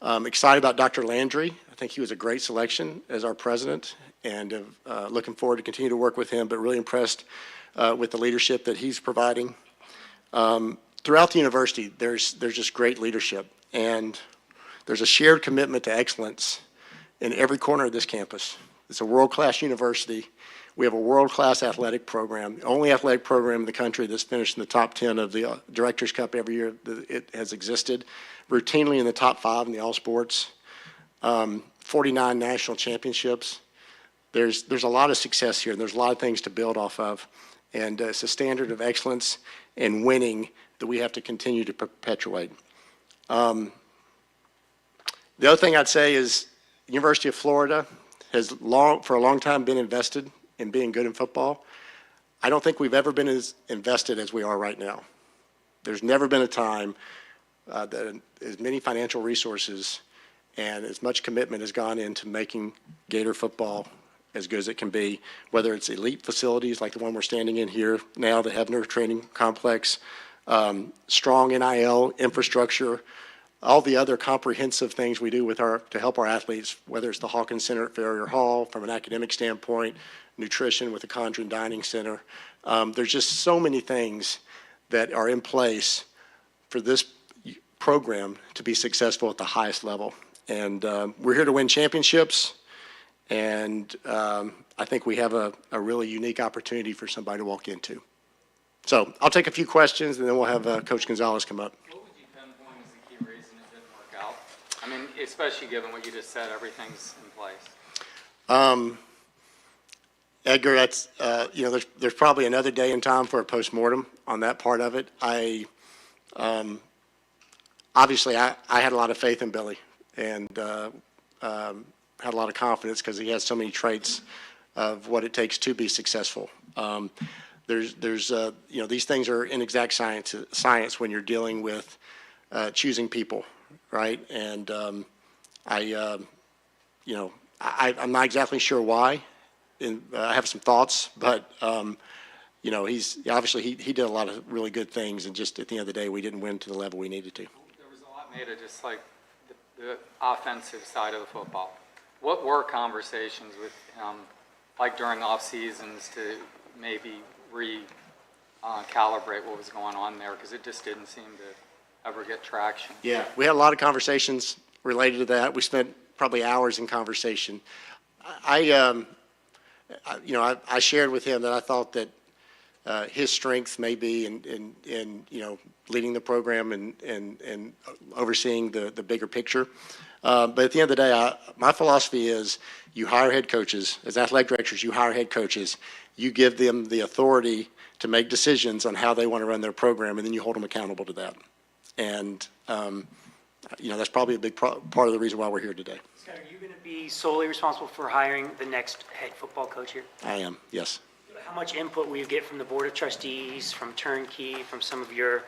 Excited about Dr. Landry. I think he was a great selection as our president, and looking forward to continue to work with him, but really impressed with the leadership that he's providing. Throughout the university, there's just great leadership, and there's a shared commitment to excellence in every corner of this campus. It's a world-class university. We have a world-class athletic program, the only athletic program in the country that's finished in the top 10 of the Directors' Cup every year that it has existed, routinely in the top 5 in the all sports, 49 national championships. There's a lot of success here, and there's a lot of things to build off of, and it's a standard of excellence and winning that we have to continue to perpetuate. The other thing I'd say is the University of Florida has for a long time been invested in being good in football. I don't think we've ever been as invested as we are right now. There's never been a time that as many financial resources and as much commitment has gone into making Gator football as good as it can be, whether it's elite facilities like the one we're standing in here now that have their training complex, strong NIL infrastructure, all the other comprehensive things we do with to help our athletes, whether it's the Hawkins Center at Farrier Hall from an academic standpoint, nutrition with the Condren Dining Center. There's just so many things that are in place for this program to be successful at the highest level. And we're here to win championships, and I think we have a really unique opportunity for somebody to walk into. So I'll take a few questions, and then we'll have Coach Gonzalez come up. What would you pinpoint as the key reason it didn't work out? I mean, especially given what you just said, everything's in place. Edgar, that's there's probably another day and time for a postmortem on that part of it. Obviously I had a lot of faith in Billy, and had a lot of confidence because he has so many traits of what it takes to be successful. There's these things are inexact science when you're dealing with choosing people, right? And I'm not exactly sure why. I have some thoughts, but he's obviously he did a lot of really good things, and just at the end of the day, we didn't win to the level we needed to. There was a lot made of just like the offensive side of the football. What were conversations with him, like during off seasons, to maybe calibrate what was going on there, because it just didn't seem to ever get traction? Yeah, we had a lot of conversations related to that. We spent probably hours in conversation. I shared with him that I thought that his strength may be in leading the program and overseeing the bigger picture. But at the end of the day, my philosophy is you hire head coaches. As athletic directors, you hire head coaches. You give them the authority to make decisions on how they want to run their program, and then you hold them accountable to that. And, that's probably a big part of the reason why we're here today. Scott, are you going to be solely responsible for hiring the next head football coach here? I am, yes. How much input will you get from the Board of Trustees, from Turnkey, from some of your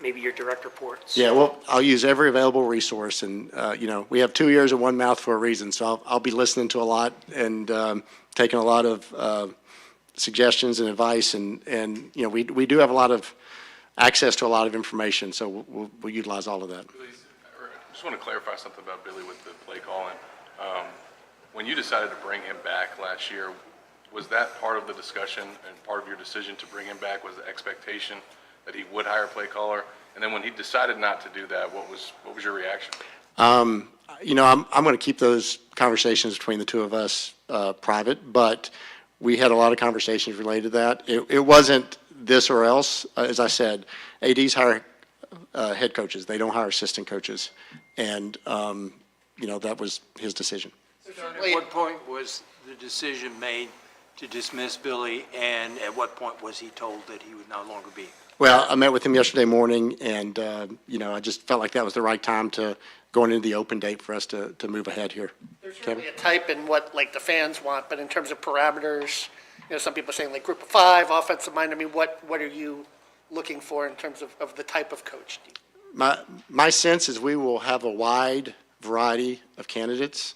maybe your direct reports? Yeah, well, I'll use every available resource, and we have 2 ears and one mouth for a reason. So I'll be listening to a lot and taking a lot of suggestions and advice, and we do have a lot of access to a lot of information, so we'll utilize all of that. I just want to clarify something about Billy with the play calling. When you decided to bring him back last year, was that part of the discussion and part of your decision to bring him back? Was the expectation that he would hire a play caller? And then when he decided not to do that, what was your reaction? I'm going to keep those conversations between the two of us private, but we had a lot of conversations related to that. It wasn't this or else. As I said, ADs hire head coaches. They don't hire assistant coaches. And, that was his decision. At what point was the decision made to dismiss Billy, and at what point was he told that he would no longer be? Well, I met with him yesterday morning, and, I just felt like that was the right time to going into the open date for us to move ahead here. There's really a type in what the fans want, but in terms of parameters, some people are saying group of five, offensive mind. I mean, what are you looking for in terms of the type of coach? My sense is we will have a wide variety of candidates.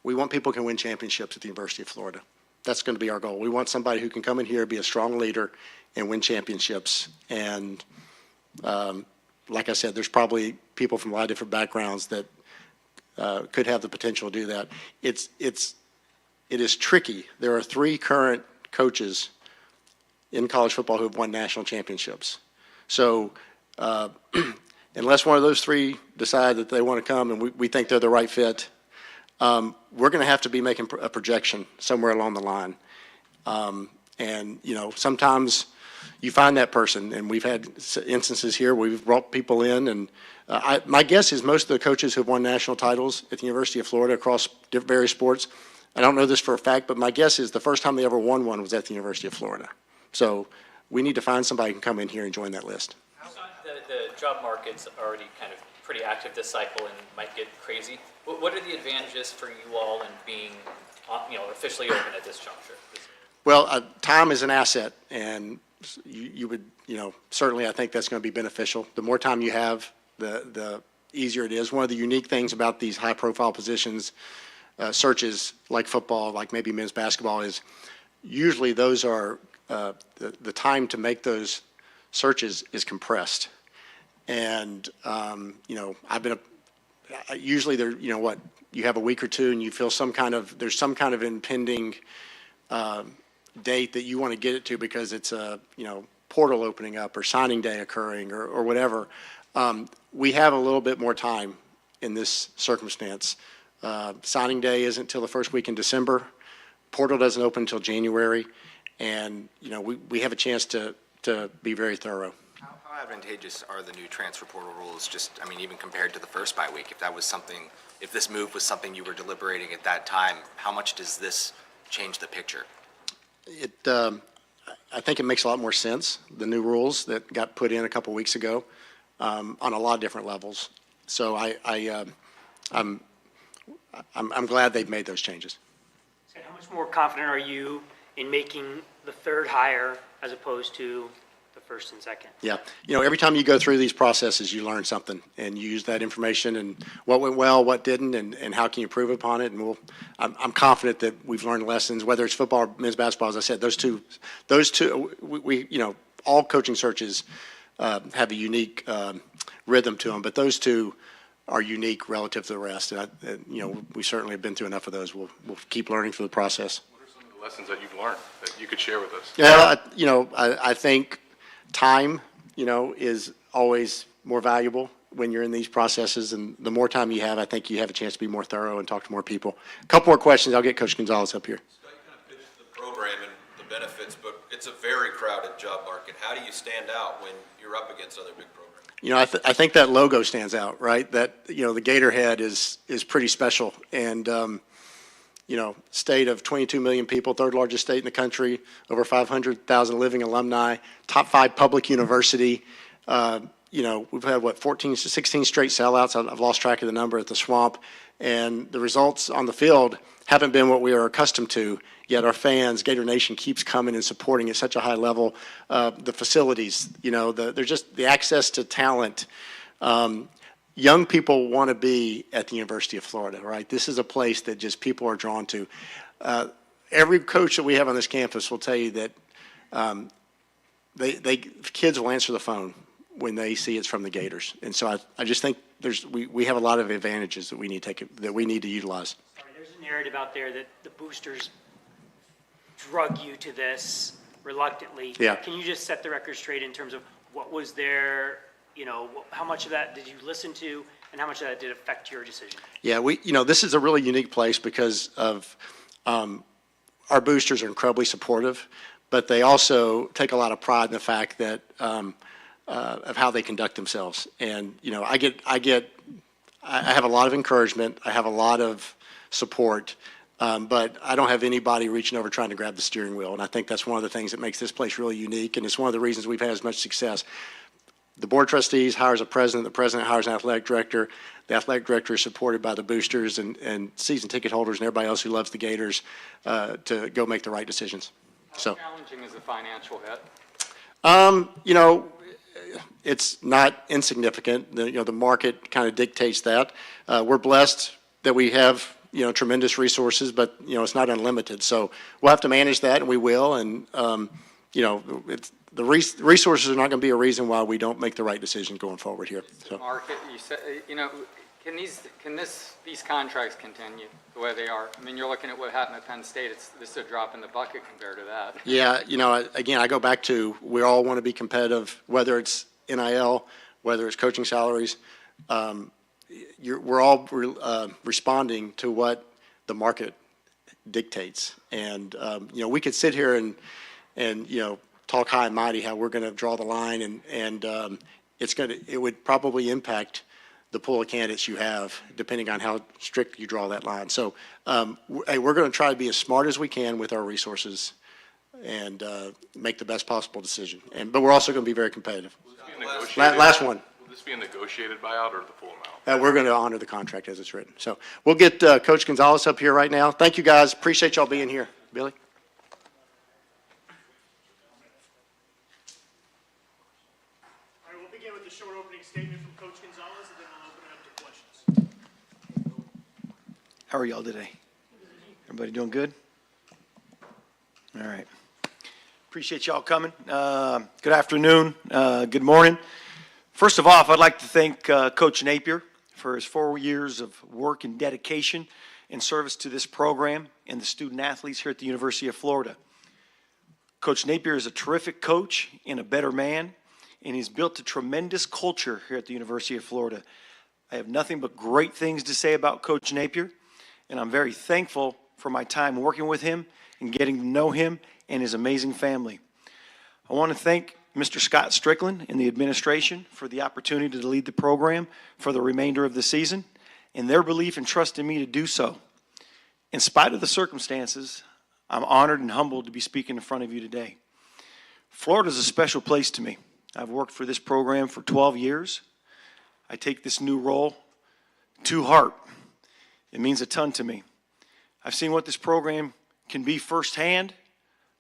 We want people who can win championships at the University of Florida. That's going to be our goal. We want somebody who can come in here, be a strong leader, and win championships. And like I said, there's probably people from a lot of different backgrounds that could have the potential to do that. It is tricky. There are 3 current coaches in college football who have won national championships. So unless one of those 3 decide that they want to come and we think they're the right fit, we're going to have to be making a projection somewhere along the line. And sometimes you find that person, and we've had instances here where we've brought people in, and my guess is most of the coaches who have won national titles at the University of Florida across various sports, I don't know this for a fact, but my guess is the first time they ever won one was at the University of Florida. So we need to find somebody who can come in here and join that list. The job market's already kind of pretty active this cycle and might get crazy. What are the advantages for you all in being, officially open at this juncture? Well, time is an asset, and you would, certainly I think that's going to be beneficial. The more time you have, the easier it is. One of the unique things about these high-profile positions searches like football, like maybe men's basketball, is usually those are the time to make those searches is compressed. And, I've been usually there, you have a week or two and you feel there's some kind of impending date that you want to get it to because it's a, portal opening up or signing day occurring or whatever. We have a little bit more time in this circumstance. Signing day isn't until the first week in December. Portal doesn't open until January. And, we have a chance to be very thorough. How advantageous are the new transfer portal rules, even compared to the first bye week? If this move was something you were deliberating at that time, how much does this change the picture? I think it makes a lot more sense, the new rules that got put in a couple weeks ago, on a lot of different levels. So I'm glad they've made those changes. So how much more confident are you in making the third hire as opposed to the first and second? Yeah, every time you go through these processes, you learn something, and you use that information and what went well, what didn't, and how can you improve upon it. And I'm confident that we've learned lessons, whether it's football or men's basketball. As I said, those two, all coaching searches have a unique rhythm to them, but those two are unique relative to the rest. And we certainly have been through enough of those. We'll keep learning through the process. What are some of the lessons that you've learned that you could share with us? Yeah, I think time, is always more valuable when you're in these processes, and the more time you have, I think you have a chance to be more thorough and talk to more people. A couple more questions. I'll get Coach Gonzalez up here. Scott, you kind of pitched the program and the benefits, but it's a very crowded job market. How do you stand out when you're up against other big programs? I think that logo stands out, right? That, the Gator head is pretty special. And, state of 22 million people, third largest state in the country, over 500,000 living alumni, top 5 public university. We've had, 14 to 16 straight sellouts. I've lost track of the number at the Swamp. And the results on the field haven't been what we are accustomed to, yet our fans, Gator Nation, keeps coming and supporting at such a high level. The facilities, there's just the access to talent. Young people want to be at the University of Florida, right? This is a place that just people are drawn to. Every coach that we have on this campus will tell you that kids will answer the phone when they see it's from the Gators. And so I just think we have a lot of advantages that we need to utilize. Sorry, there's a narrative out there that the boosters drug you to this reluctantly. Yeah. Can you just set the record straight in terms of what was there? How much of that did you listen to, and how much of that did affect your decision? Yeah, this is a really unique place because of our boosters are incredibly supportive, but they also take a lot of pride in the fact that of how they conduct themselves. And I have a lot of encouragement. I have a lot of support. But I don't have anybody reaching over trying to grab the steering wheel. And I think that's one of the things that makes this place really unique, and it's one of the reasons we've had as much success. The board of trustees hires a president. The president hires an athletic director. The athletic director is supported by the boosters and season ticket holders and everybody else who loves the Gators to go make the right decisions. How challenging is the financial hit? It's not insignificant. The market kind of dictates that. We're blessed that we have tremendous resources, but it's not unlimited. So we'll have to manage that, and we will. And the resources are not going to be a reason why we don't make the right decision going forward here. So. Market, you said, can these contracts continue the way they are? I mean, you're looking at what happened at Penn State. This is a drop in the bucket compared to that. Yeah, again, I go back to we all want to be competitive, whether it's NIL, whether it's coaching salaries. We're all responding to what the market dictates, and we could sit here and talk high and mighty how we're going to draw the line, and it would probably impact the pool of candidates you have depending on how strict you draw that line. So we're going to try to be as smart as we can with our resources and make the best possible decision. But we're also going to be very competitive. Last one. Will this be a negotiated buyout or the full amount? We're going to honor the contract as it's written. So we'll get Coach Gonzalez up here right now. Thank you, guys. Appreciate y'all being here. Billy? All right, we'll begin with a short opening statement from Coach Gonzalez, and then we'll open it up to questions. How are y'all today? Everybody doing good? All right. Appreciate y'all coming. Good afternoon. Good morning. First of all, I'd like to thank Coach Napier for his 4 years of work and dedication and service to this program and the student athletes here at the University of Florida. Coach Napier is a terrific coach and a better man, and he's built a tremendous culture here at the University of Florida. I have nothing but great things to say about Coach Napier, and I'm very thankful for my time working with him and getting to know him and his amazing family. I want to thank Mr. Scott Stricklin and the administration for the opportunity to lead the program for the remainder of the season and their belief and trust in me to do so. In spite of the circumstances, I'm honored and humbled to be speaking in front of you today. Florida is a special place to me. I've worked for this program for 12 years. I take this new role to heart. It means a ton to me. I've seen what this program can be firsthand.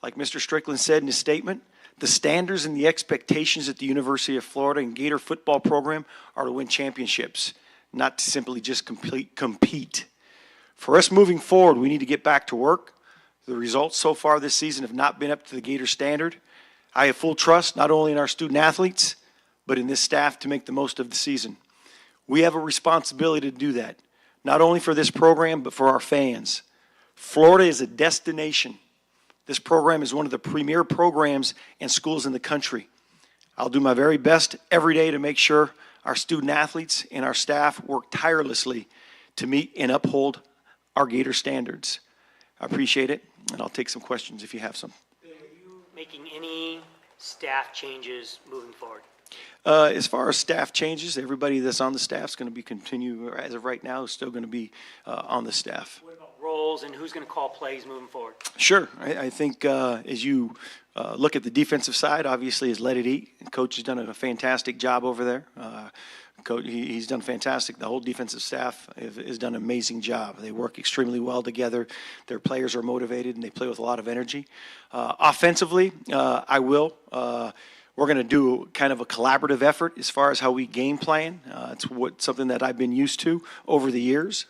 Like Mr. Stricklin said in his statement, the standards and the expectations at the University of Florida and Gator football program are to win championships, not to simply just compete. For us moving forward, we need to get back to work. The results so far this season have not been up to the Gator standard. I have full trust not only in our student athletes, but in this staff to make the most of the season. We have a responsibility to do that, not only for this program, but for our fans. Florida is a destination. This program is one of the premier programs and schools in the country. I'll do my very best every day to make sure our student athletes and our staff work tirelessly to meet and uphold our Gator standards. I appreciate it, and I'll take some questions if you have some. Are you making any staff changes moving forward? As far as staff changes, everybody that's on the staff is going to be continue, as of right now, is still going to be on the staff. What about roles and who's going to call plays moving forward? Sure. I think as you look at the defensive side, obviously is Let It Eat. Coach has done a fantastic job over there. Coach, he's done fantastic. The whole defensive staff has done an amazing job. They work extremely well together. Their players are motivated, and they play with a lot of energy. Offensively, we're going to do kind of a collaborative effort as far as how we game plan. It's something that I've been used to over the years.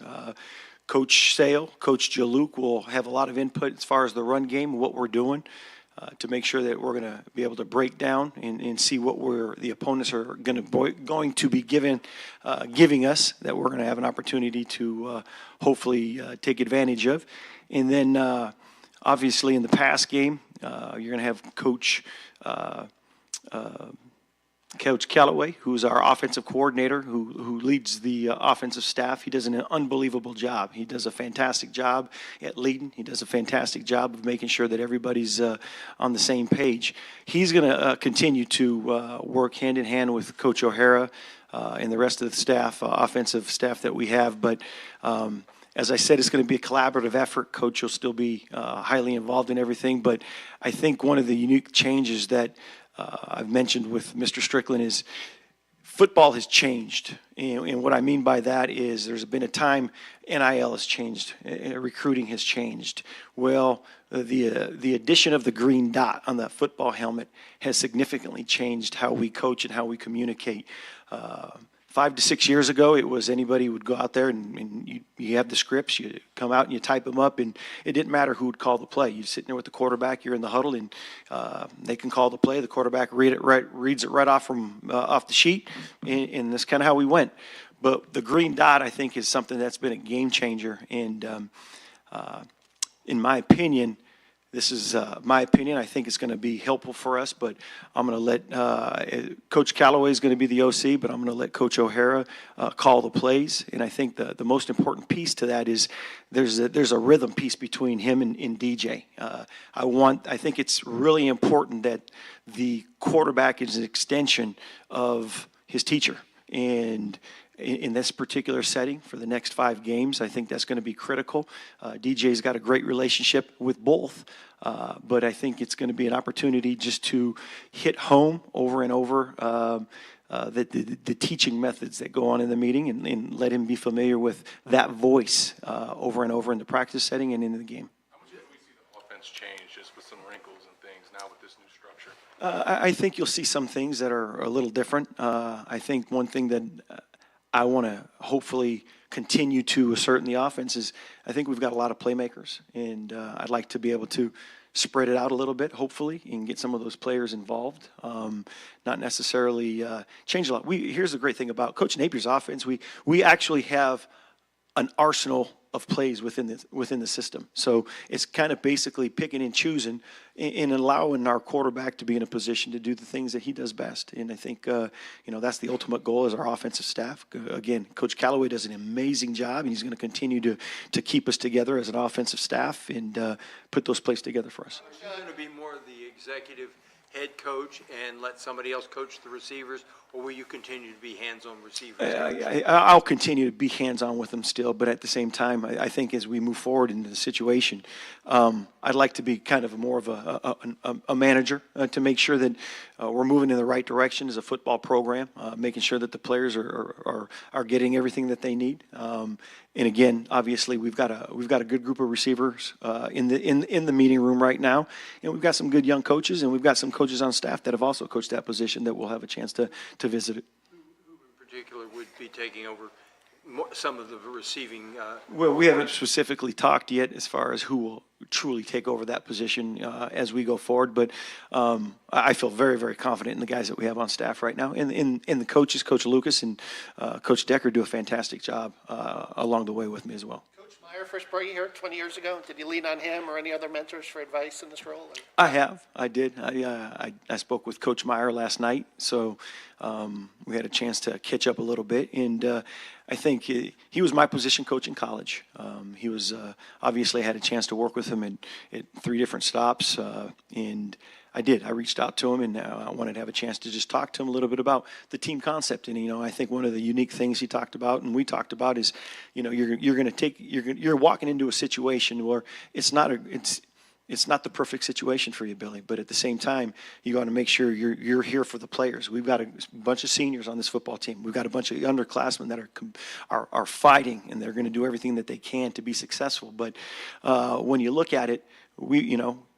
Coach Sale, Coach Jaluk will have a lot of input as far as the run game, what we're doing to make sure that we're going to be able to break down and see what the opponents are going to be giving us, that we're going to have an opportunity to hopefully take advantage of. And then obviously in the pass game, you're going to have Coach Callaway, who's our offensive coordinator, who leads the offensive staff. He does an unbelievable job. He does a fantastic job at leading. He does a fantastic job of making sure that everybody's on the same page. He's going to continue to work hand in hand with Coach O'Hara and the rest of the staff, offensive staff that we have. But as I said, it's going to be a collaborative effort. Coach will still be highly involved in everything. But I think one of the unique changes that I've mentioned with Mr. Stricklin is football has changed. And what I mean by that is there's been a time NIL has changed, recruiting has changed. Well, the addition of the green dot on the football helmet has significantly changed how we coach and how we communicate. 5 to 6 years ago, it was anybody would go out there and you have the scripts, you come out and you type them up, and it didn't matter who would call the play. You're sitting there with the quarterback, you're in the huddle, and they can call the play. The quarterback reads it right off off the sheet, and that's kind of how we went. But the green dot, I think, is something that's been a game changer, and in my opinion, this is my opinion. I think it's going to be helpful for us, but I'm going to let Coach Callaway is going to be the OC, but I'm going to let Coach O'Hara call the plays. And I think the most important piece to that is there's a rhythm piece between him and DJ. I think it's really important that the quarterback is an extension of his teacher. And in this particular setting for the next 5 games, I think that's going to be critical. DJ's got a great relationship with both, but I think it's going to be an opportunity just to hit home over and over the teaching methods that go on in the meeting and let him be familiar with that voice over and over in the practice setting and in the game. How much did we see the offense change just with some wrinkles and things now with this new structure? I think you'll see some things that are a little different. I think one thing that I want to hopefully continue to assert in the offense is I think we've got a lot of playmakers, and I'd like to be able to spread it out a little bit, hopefully, and get some of those players involved. Not necessarily change a lot. Here's the great thing about Coach Napier's offense. We actually have an arsenal of plays within the system. So it's kind of basically picking and choosing and allowing our quarterback to be in a position to do the things that he does best. And I think, that's the ultimate goal as our offensive staff. Again, Coach Callaway does an amazing job, and he's going to continue to keep us together as an offensive staff and put those plays together for us. Is he going to be more of the executive head coach and let somebody else coach the receivers, or will you continue to be hands-on receivers? I'll continue to be hands-on with them still, but at the same time, I think as we move forward into the situation, I'd like to be kind of more of a manager to make sure that we're moving in the right direction as a football program, making sure that the players are getting everything that they need. And again, obviously, we've got a good group of receivers in the meeting room right now, and we've got some good young coaches, and we've got some coaches on staff that have also coached that position that will have a chance to visit it. Who in particular would be taking over some of the receiving? Well, we haven't specifically talked yet as far as who will truly take over that position as we go forward, but I feel very, very confident in the guys that we have on staff right now. And the coaches, Coach Lucas and Coach Decker, do a fantastic job along the way with me as well. Coach Meyer first brought you here 20 years ago. Did you lean on him or any other mentors for advice in this role? I did. I spoke with Coach Meyer last night, so we had a chance to catch up a little bit, and I think he was my position coach in college. He was obviously had a chance to work with him at 3 different stops, and I did. I reached out to him, and I wanted to have a chance to just talk to him a little bit about the team concept. And I think one of the unique things he talked about, and we talked about, is you're walking into a situation where it's not the perfect situation for you, Billy, but at the same time, you got to make sure you're here for the players. We've got a bunch of seniors on this football team. We've got a bunch of underclassmen that are fighting, and they're going to do everything that they can to be successful. But when you look at it,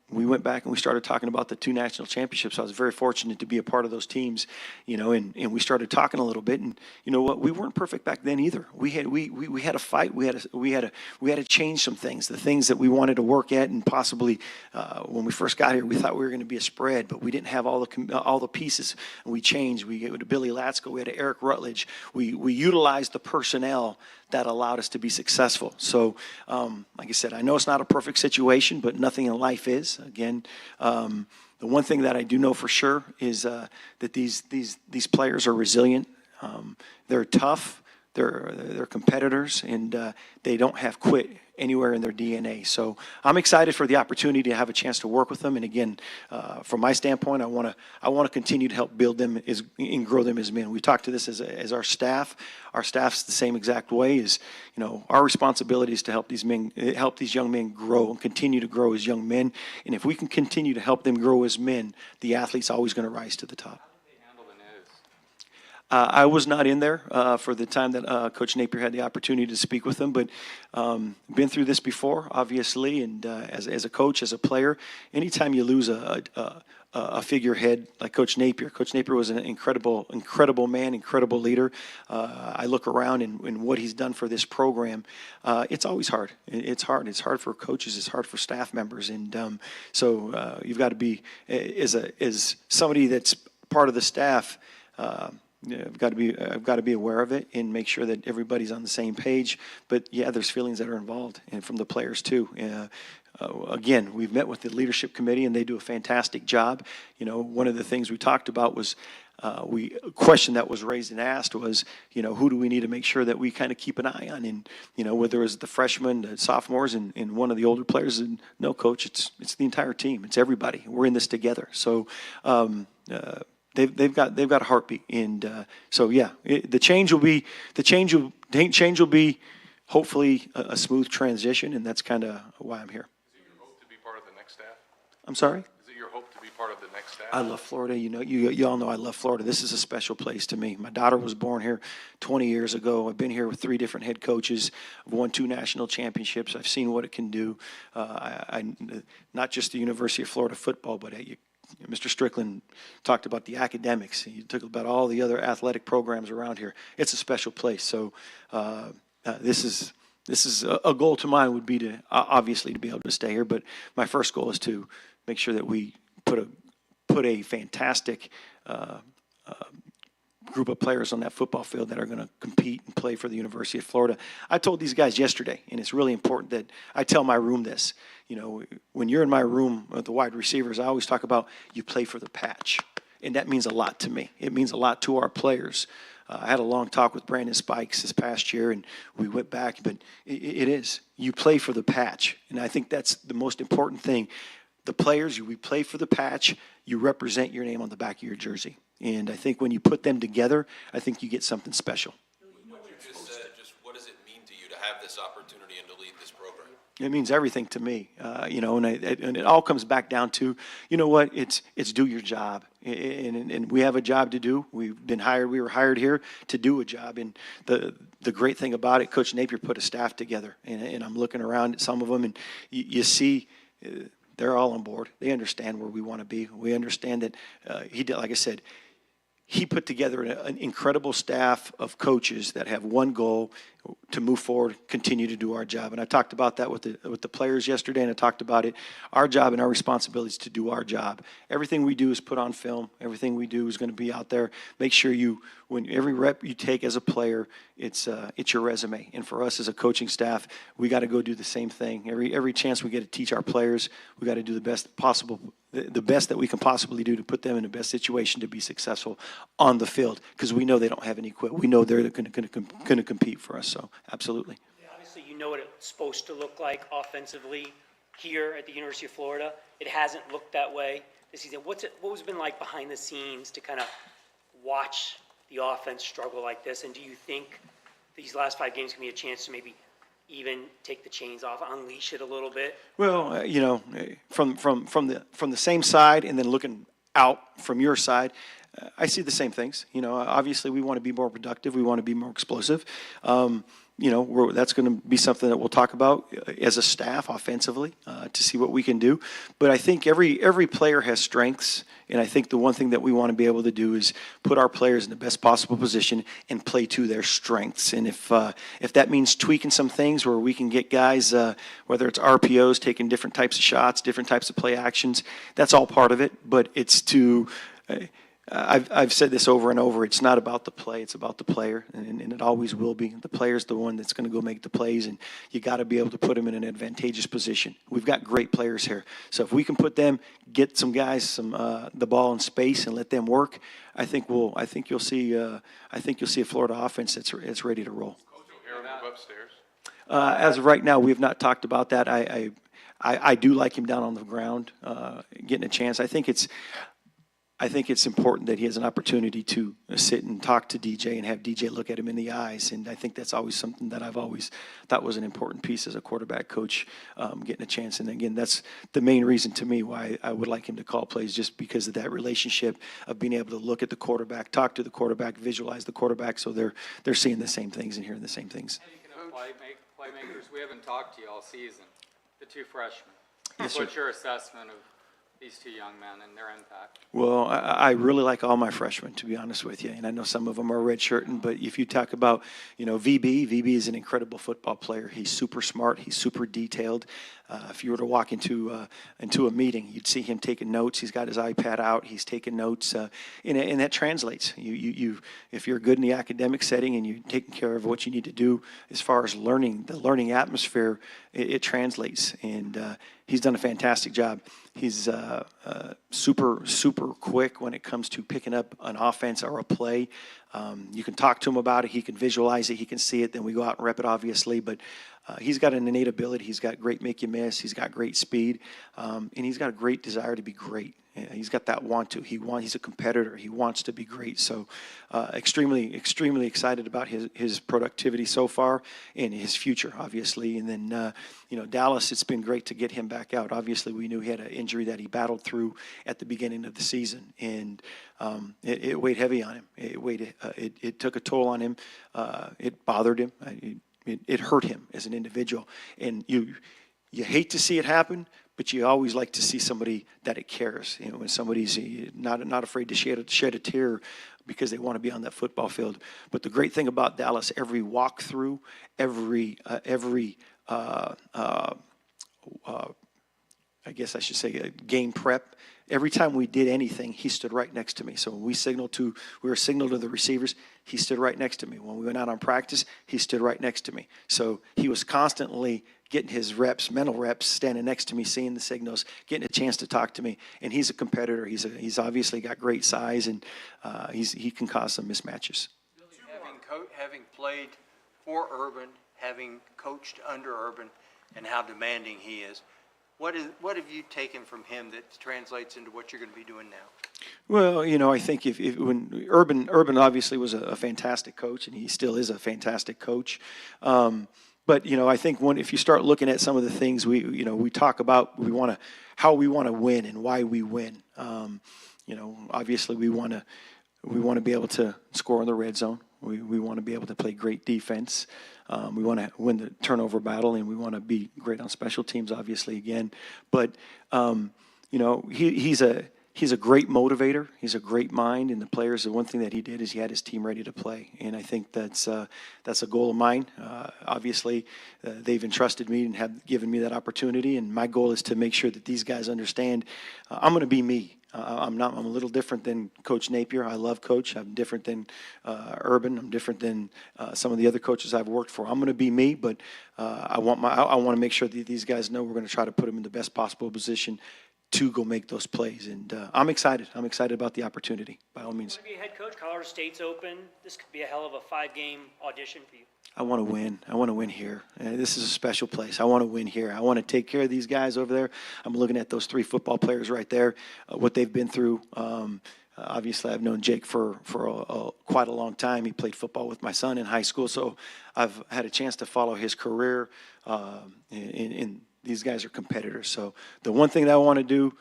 we went back and we started talking about the 2 national championships. I was very fortunate to be a part of those teams, and we started talking a little bit. And you know what? We weren't perfect back then either. We had a fight. We had to change some things. The things that we wanted to work at, and possibly when we first got here, we thought we were going to be a spread, but we didn't have all the pieces. And we changed. We had to Billy Latsko. We had to Eric Rutledge. We utilized the personnel that allowed us to be successful. So, like I said, I know it's not a perfect situation, but nothing in life is. Again, the one thing that I do know for sure is that these players are resilient. They're tough. They're competitors, and they don't have quit anywhere in their DNA. So I'm excited for the opportunity to have a chance to work with them. And again, from my standpoint, I want to continue to help build them and grow them as men. We talked to this as our staff. Our staff's the same exact way. Our responsibility is to help these young men grow and continue to grow as young men. And if we can continue to help them grow as men, the athlete's always going to rise to the top. I was not in there for the time that Coach Napier had the opportunity to speak with them, but been through this before, obviously, and as a coach, as a player, anytime you lose a figurehead like Coach Napier was an incredible man, incredible leader. I look around and what he's done for this program. It's always hard. It's hard. It's hard for coaches. It's hard for staff members, and so you've got to be as somebody that's part of the staff. I've got to be aware of it and make sure that everybody's on the same page. But yeah, there's feelings that are involved, and from the players too. Again, we've met with the leadership committee, and they do a fantastic job. One of the things we talked about was a question that was raised and asked was, who do we need to make sure that we kind of keep an eye on? And whether it was the freshmen, the sophomores, and one of the older players. And no, coach, it's the entire team. It's everybody. We're in this together. So. They've got a heartbeat, and so yeah, the change will be hopefully a smooth transition, and that's kind of why I'm here. Is it your hope to be part of the next staff? I'm sorry? Is it your hope to be part of the next staff? I love Florida. You all know I love Florida. This is a special place to me. My daughter was born here 20 years ago. I've been here with 3 different head coaches. I've won 2 national championships. I've seen what it can do. Not just the University of Florida football, but Mr. Stricklin talked about the academics. He talked about all the other athletic programs around here. It's a special place. So this is a goal to mine would be to obviously to be able to stay here, but my first goal is to make sure that we put a fantastic group of players on that football field that are going to compete and play for the University of Florida. I told these guys yesterday, and it's really important that I tell my room this. When you're in my room with the wide receivers, I always talk about you play for the patch, and that means a lot to me. It means a lot to our players. I had a long talk with Brandon Spikes this past year, and we went back, but it is. You play for the patch, and I think that's the most important thing. The players, we play for the patch, you represent your name on the back of your jersey. And I think when you put them together, I think you get something special. What you just said, just what does it mean to you to have this opportunity and to lead this program? It means everything to me, and it all comes back down to, it's do your job, and we have a job to do. We were hired here to do a job, and the great thing about it, Coach Napier put a staff together, and I'm looking around at some of them, and you see. They're all on board. They understand where we want to be. We understand that he did, like I said, he put together an incredible staff of coaches that have one goal to move forward, continue to do our job. And I talked about that with the players yesterday, and I talked about it. Our job and our responsibility is to do our job. Everything we do is put on film. Everything we do is going to be out there. Make sure when every rep you take as a player, it's your resume. And for us as a coaching staff, we got to go do the same thing. Every chance we get to teach our players, we got to do the best possible, the best that we can possibly do to put them in the best situation to be successful on the field, because we know they don't have any quit. We know they're going to compete for us. So absolutely. Yeah, obviously, you know what it's supposed to look like offensively here at the University of Florida. It hasn't looked that way this season. What has been like behind the scenes to kind of watch the offense struggle like this? And do you think these last 5 games can be a chance to maybe even take the chains off, unleash it a little bit? Well, from the same side, and then looking out from your side, I see the same things. Obviously we want to be more productive. We want to be more explosive. That's going to be something that we'll talk about as a staff offensively to see what we can do. But I think every player has strengths, and I think the one thing that we want to be able to do is put our players in the best possible position and play to their strengths. And if that means tweaking some things where we can get guys, whether it's RPOs, taking different types of shots, different types of play actions, that's all part of it. But it's to I've said this over and over. It's not about the play. It's about the player, and it always will be. The player's the one that's going to go make the plays, and you got to be able to put them in an advantageous position. We've got great players here, so if we can put them, get some guys the ball in space and let them work, I think you'll see a Florida offense that's ready to roll. Move upstairs. As of right now, we have not talked about that. I do like him down on the ground, getting a chance. I think it's important that he has an opportunity to sit and talk to DJ and have DJ look at him in the eyes. And I think that's always something that I've always thought was an important piece as a quarterback coach, getting a chance. And again, that's the main reason to me why I would like him to call plays, just because of that relationship of being able to look at the quarterback, talk to the quarterback, visualize the quarterback, so they're seeing the same things and hearing the same things. Playmakers, we haven't talked to you all season. The 2 freshmen. Yes, sir. What's your assessment of these 2 young men and their impact? Well, I really like all my freshmen, to be honest with you. And I know some of them are redshirting, but if you talk about, VB is an incredible football player. He's super smart. He's super detailed. If you were to walk into a meeting, you'd see him taking notes. He's got his iPad out. He's taking notes, and that translates. If you're good in the academic setting and you're taking care of what you need to do as far as learning, the learning atmosphere, it translates. And he's done a fantastic job. He's super, super quick when it comes to picking up an offense or a play. You can talk to him about it. He can visualize it. He can see it. Then we go out and rep it, obviously. But he's got an innate ability. He's got great make you miss. He's got great speed. And he's got a great desire to be great. He's got that want to. He's a competitor. He wants to be great. So extremely, extremely excited about his productivity so far and his future, obviously. And then, Dallas, it's been great to get him back out. Obviously, we knew he had an injury that he battled through at the beginning of the season. And it weighed heavy on him. It took a toll on him. It bothered him. It hurt him as an individual. And you hate to see it happen, but you always like to see somebody that it cares. You know, when somebody's not afraid to shed a tear because they want to be on that football field. But the great thing about Dallas, every walkthrough, every I guess I should say game prep. Every time we did anything, he stood right next to me. So when we were signaled to the receivers, he stood right next to me. When we went out on practice, he stood right next to me. So he was constantly getting his reps, mental reps, standing next to me, seeing the signals, getting a chance to talk to me. And he's a competitor. He's obviously got great size, and he can cause some mismatches. Having played for Urban, having coached under Urban, and how demanding he is, what have you taken from him that translates into what you're going to be doing now? Well, you know, I think when Urban obviously was a fantastic coach, and he still is a fantastic coach. But you know, I think if you start looking at some of the things we talk about, how we want to win and why we win. You know, obviously we want to be able to score in the red zone. We want to be able to play great defense. We want to win the turnover battle, and we want to be great on special teams, obviously, again. But, you know, he's a great motivator. He's a great mind, and the players, the one thing that he did is he had his team ready to play. And I think that's a goal of mine. Obviously, they've entrusted me and have given me that opportunity, and my goal is to make sure that these guys understand I'm going to be me. I'm a little different than Coach Napier. I love Coach. I'm different than Urban. I'm different than some of the other coaches I've worked for. I'm going to be me, but I want to make sure that these guys know we're going to try to put them in the best possible position to go make those plays. And I'm excited. I'm excited about the opportunity, by all means. You want to be a head coach? Colorado State's open. This could be a hell of a 5-game audition for you. I want to win. I want to win here. This is a special place. I want to win here. I want to take care of these guys over there. I'm looking at those 3 football players right there, what they've been through. Obviously, I've known Jake for quite a long time. He played football with my son in high school, so I've had a chance to follow his career. And these guys are competitors. So the one thing that I want to do,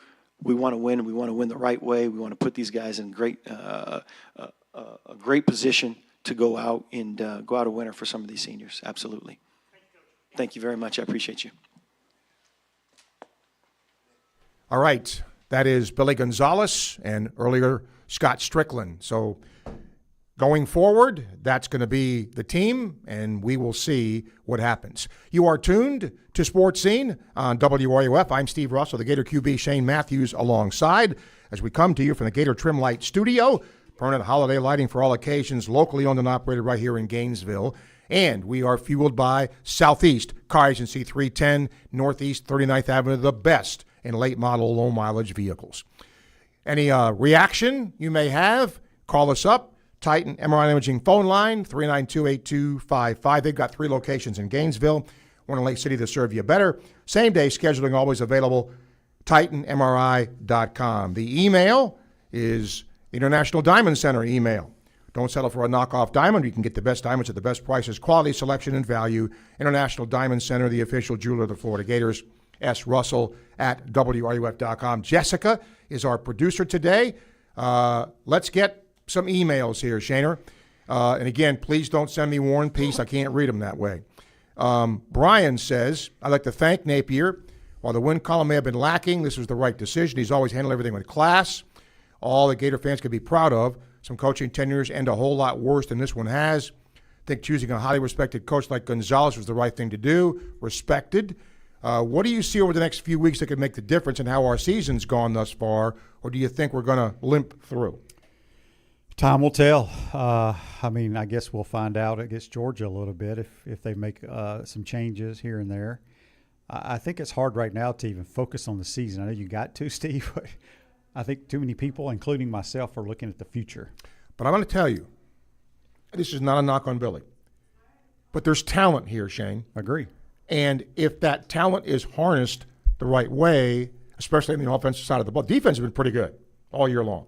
we want to win. We want to win the right way. We want to put these guys in a great position to go out a winner for some of these seniors. Absolutely. Thank you very much. I appreciate you. All right. That is Billy Gonzalez and earlier Scott Stricklin. So going forward, that's going to be the team, and we will see what happens. You are tuned to Sports Scene on WRUF. I'm Steve Russell, the Gator QB Shane Matthews alongside as we come to you from the Gator Trim Light Studio. Permanent holiday lighting for all occasions, locally owned and operated right here in Gainesville. And we are fueled by Southeast Car Agency 310 Northeast 39th Avenue, the best in late model, low mileage vehicles. Any reaction you may have, call us up. Titan MRI Imaging phone line, 392-8255. They've got 3 locations in Gainesville, one in Lake City to serve you better. Same-day scheduling always available, TitanMRI.com. The email is International Diamond Center email. Don't settle for a knockoff diamond. You can get the best diamonds at the best prices, quality, selection, and value. International Diamond Center, the official jeweler of the Florida Gators. S. Russell at WRUF.com. Jessica is our producer today. Let's get some emails here, Shaner. And again, please don't send me War and Peace. I can't read them that way. Brian says, I'd like to thank Napier. While the win column may have been lacking, this was the right decision. He's always handled everything with class. All the Gator fans could be proud of. Some coaching tenures end a whole lot worse than this one has. I think choosing a highly respected coach like Gonzalez was the right thing to do. Respected. What do you see over the next few weeks that could make the difference in how our season's gone thus far, or do you think we're going to limp through? Time will tell. I mean, I guess we'll find out against Georgia a little bit if they make some changes here and there. I think it's hard right now to even focus on the season. I know you got to, Steve, but I think too many people, including myself, are looking at the future. But I'm going to tell you, this is not a knock on Billy, but there's talent here, Shane. Agree. And if that talent is harnessed the right way, especially on the offensive side of the ball, defense has been pretty good all year long.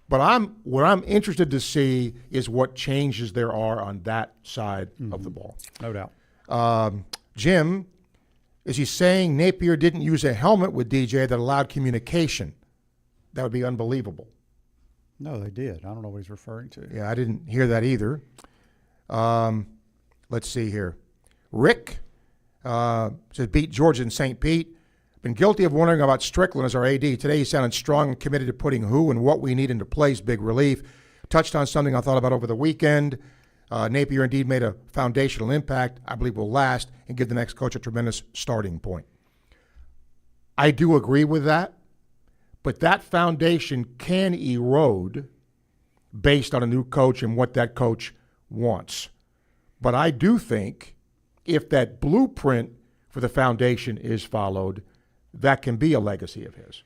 But what I'm interested to see is what changes there are on that side of the ball. No doubt. Jim, is he saying Napier didn't use a helmet with DJ that allowed communication? That would be unbelievable. No, they did. I don't know what he's referring to. Yeah, I didn't hear that either. Let's see here. Rick says beat Georgia and St. Pete. Been guilty of wondering about Stricklin as our AD. Today he sounded strong and committed to putting who and what we need into place. Big relief. Touched on something I thought about over the weekend. Napier indeed made a foundational impact, I believe will last, and give the next coach a tremendous starting point. I do agree with that, but that foundation can erode based on a new coach and what that coach wants. But I do think if that blueprint for the foundation is followed, that can be a legacy of his.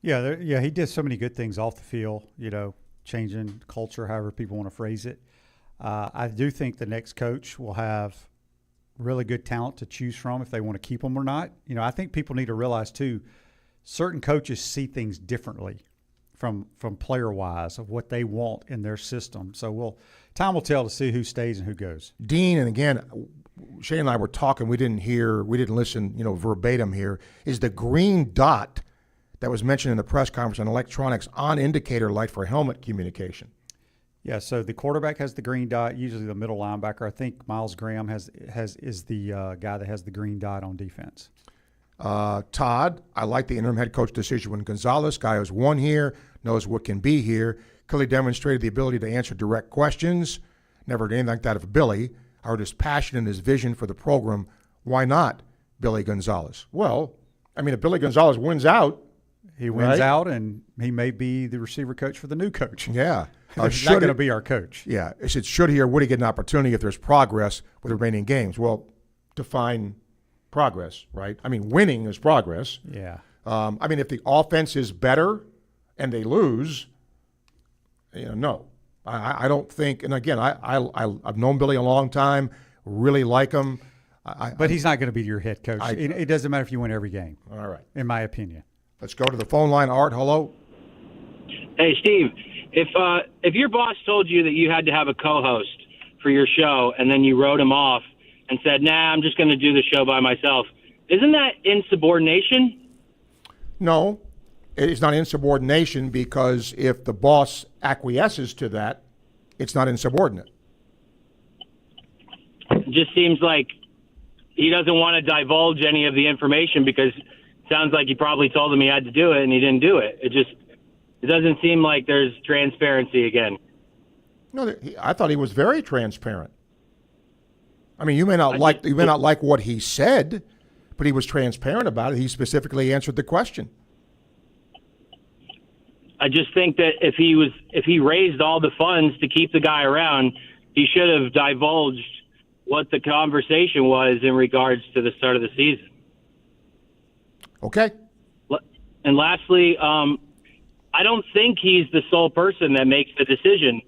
Yeah, he did so many good things off the field, changing culture, however people want to phrase it. I do think the next coach will have really good talent to choose from if they want to keep them or not. I think people need to realize, too, certain coaches see things differently from player-wise of what they want in their system. So time will tell to see who stays and who goes. Dean, and again, Shane and I were talking. We didn't listen, verbatim here. Is the green dot that was mentioned in the press conference on electronics on indicator light for helmet communication? Yeah, so the quarterback has the green dot, usually the middle linebacker. I think Miles Graham is the guy that has the green dot on defense. Todd, I like the interim head coach decision when Gonzalez, guy who's won here, knows what can be here, clearly demonstrated the ability to answer direct questions. Never heard anything like that of Billy. I heard his passion and his vision for the program. Why not Billy Gonzalez? Well, if Billy Gonzalez wins out, he wins out, and he may be the receiver coach for the new coach. Yeah. He's not going to be our coach. Yeah. I said, should he or would he get an opportunity if there's progress with the remaining games? Well, define progress, right? Winning is progress. Yeah. If the offense is better and they lose, no. I don't think, and again, I've known Billy a long time, really like him. But he's not going to be your head coach. It doesn't matter if you win every game. All right. In my opinion. Let's go to the phone line. Art, hello. Hey, Steve, if your boss told you that you had to have a co-host for your show and then you wrote him off and said, nah, I'm just going to do the show by myself, isn't that insubordination? No, it's not insubordination because if the boss acquiesces to that, it's not insubordinate. It just seems like he doesn't want to divulge any of the information because it sounds like he probably told him he had to do it and he didn't do it. It doesn't seem like there's transparency again. No, I thought he was very transparent. You may not like what he said, but he was transparent about it. He specifically answered the question. I just think that if he raised all the funds to keep the guy around, he should have divulged what the conversation was in regards to the start of the season. Okay. And lastly, I don't think he's the sole person that makes the decision.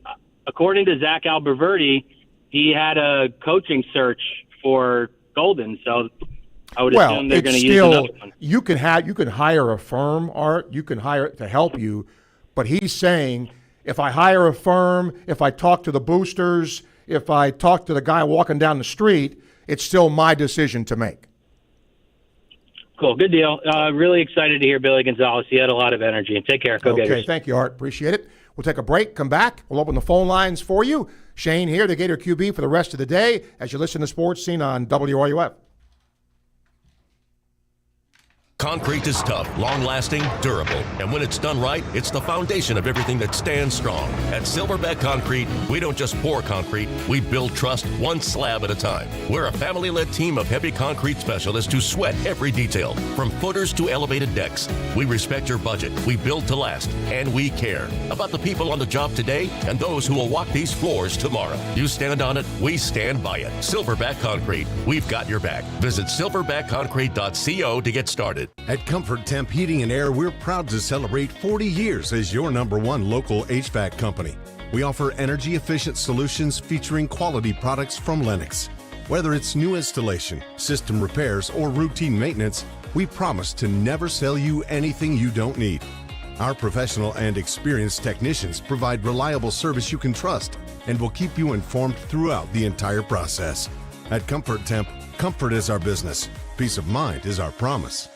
According to Zach Alberverdi, he had a coaching search for Golden, so I would assume they're going to use another one. You can hire a firm, Art. You can hire it to help you, but he's saying if I hire a firm, if I talk to the boosters, if I talk to the guy walking down the street, it's still my decision to make. Cool. Good deal. Really excited to hear Billy Gonzalez. He had a lot of energy. And take care. Go Gators. Okay, thank you, Art. Appreciate it. We'll take a break, come back. We'll open the phone lines for you. Shane here, the Gator QB for the rest of the day as you listen to Sports Scene on WRUF. Concrete is tough, long-lasting, durable. And when it's done right, it's the foundation of everything that stands strong. At Silverback Concrete, we don't just pour concrete, we build trust one slab at a time. We're a family-led team of heavy concrete specialists who sweat every detail, from footers to elevated decks. We respect your budget, we build to last, and we care about the people on the job today and those who will walk these floors tomorrow. You stand on it, we stand by it. Silverback Concrete, we've got your back. Visit silverbackconcrete.co to get started. At Comfort Temp Heating and Air, we're proud to celebrate 40 years as your #1 local HVAC company. We offer energy-efficient solutions featuring quality products from Lennox. Whether it's new installation, system repairs, or routine maintenance, we promise to never sell you anything you don't need. Our professional and experienced technicians provide reliable service you can trust and will keep you informed throughout the entire process. At Comfort Temp, comfort is our business. Peace of mind is our promise.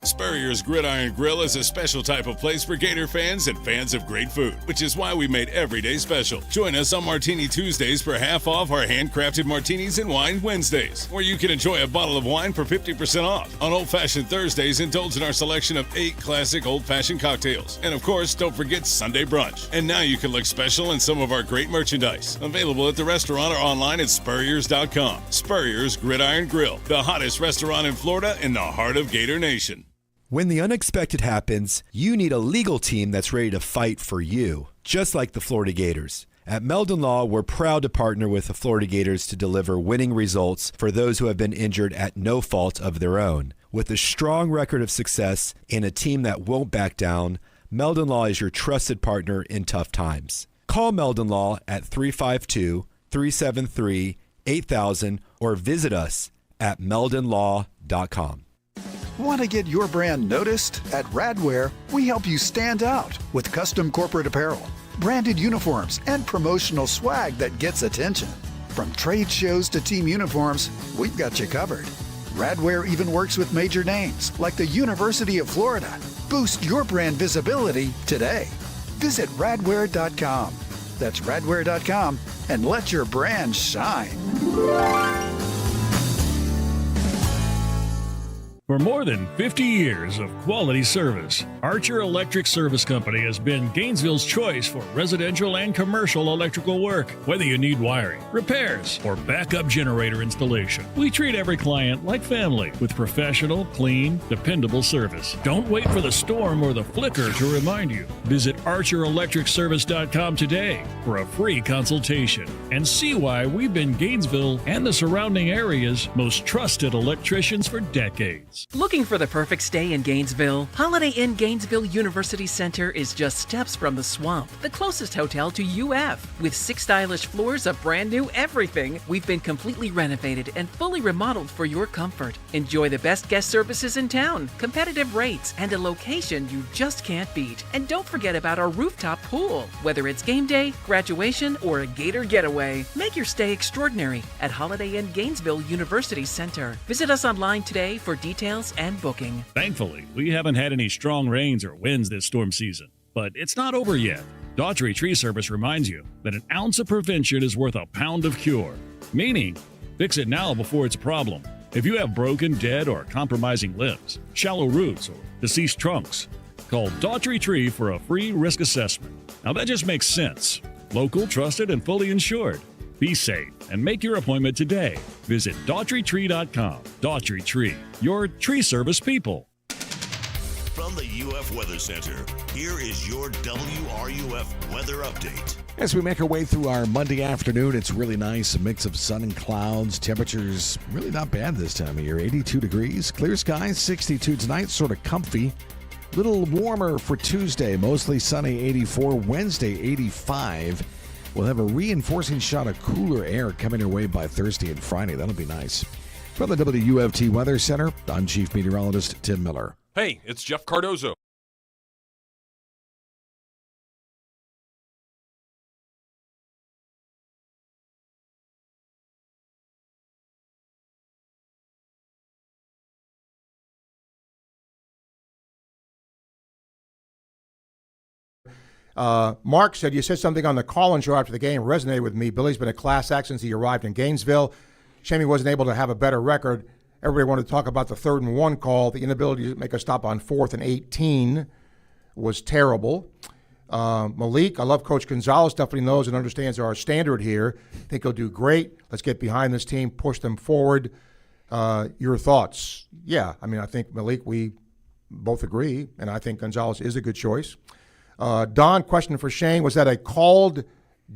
Spurrier's Gridiron Grill is a special type of place for Gator fans and fans of great food, which is why we made every day special. Join us on Martini Tuesdays for half off our handcrafted martinis and wine Wednesdays, where you can enjoy a bottle of wine for 50% off. On Old Fashioned Thursdays, indulge in our selection of 8 classic old-fashioned cocktails. And of course, don't forget Sunday brunch. And now you can look special in some of our great merchandise. Available at the restaurant or online at Spurriers.com. Spurrier's Gridiron Grill, the hottest restaurant in Florida in the heart of Gator Nation. When the unexpected happens, you need a legal team that's ready to fight for you, just like the Florida Gators. At Meldon Law, we're proud to partner with the Florida Gators to deliver winning results for those who have been injured at no fault of their own. With a strong record of success and a team that won't back down, Meldon Law is your trusted partner in tough times. Call Meldon Law at 352-373-8000 or visit us at meldonlaw.com. Want to get your brand noticed? At Radware, we help you stand out with custom corporate apparel, branded uniforms, and promotional swag that gets attention. From trade shows to team uniforms, we've got you covered. Radware even works with major names like the University of Florida. Boost your brand visibility today. Visit radware.com. That's radware.com and let your brand shine. For more than 50 years of quality service, Archer Electric Service Company has been Gainesville's choice for residential and commercial electrical work. Whether you need wiring, repairs, or backup generator installation, we treat every client like family with professional, clean, dependable service. Don't wait for the storm or the flicker to remind you. Visit ArcherElectricService.com today for a free consultation and see why we've been Gainesville and the surrounding area's most trusted electricians for decades. Looking for the perfect stay in Gainesville? Holiday Inn Gainesville University Center is just steps from the swamp, the closest hotel to UF. With 6 stylish floors of brand new everything, we've been completely renovated and fully remodeled for your comfort. Enjoy the best guest services in town, competitive rates, and a location you just can't beat. And don't forget about our rooftop pool. Whether it's game day, graduation, or a Gator getaway, make your stay extraordinary at Holiday Inn Gainesville University Center. Visit us online today for details and booking. Thankfully, we haven't had any strong rains or winds this storm season, but it's not over yet. Daughtry Tree Service reminds you that an ounce of prevention is worth a pound of cure, meaning fix it now before it's a problem. If you have broken, dead, or compromising limbs, shallow roots, or deceased trunks, call Daughtry Tree for a free risk assessment. Now that just makes sense. Local, trusted, and fully insured. Be safe and make your appointment today. Visit DaughtryTree.com. Daughtry Tree, your tree service people. From the UF Weather Center, here is your WRUF weather update. As we make our way through our Monday afternoon, it's really nice, a mix of sun and clouds. Temperatures really not bad this time of year, 82 degrees. Clear skies, 62 tonight, sort of comfy. Little warmer for Tuesday, mostly sunny, 84. Wednesday, 85. We'll have a reinforcing shot of cooler air coming our way by Thursday and Friday. That'll be nice. From the WUFT Weather Center, I'm Chief Meteorologist Tim Miller. Hey, it's Jeff Cardozo. Mark said, you said something on the call-in show after the game resonated with me. Billy's been a class act since he arrived in Gainesville. Shame he wasn't able to have a better record. Everybody wanted to talk about the 3rd and 1 call. The inability to make a stop on 4th and 18 was terrible. Malik, I love Coach Gonzalez. Definitely knows and understands our standard here. Think he'll do great. Let's get behind this team, push them forward. Your thoughts? Yeah, I mean, I think Malik, we both agree, and I think Gonzalez is a good choice. Don, question for Shane. Was that a called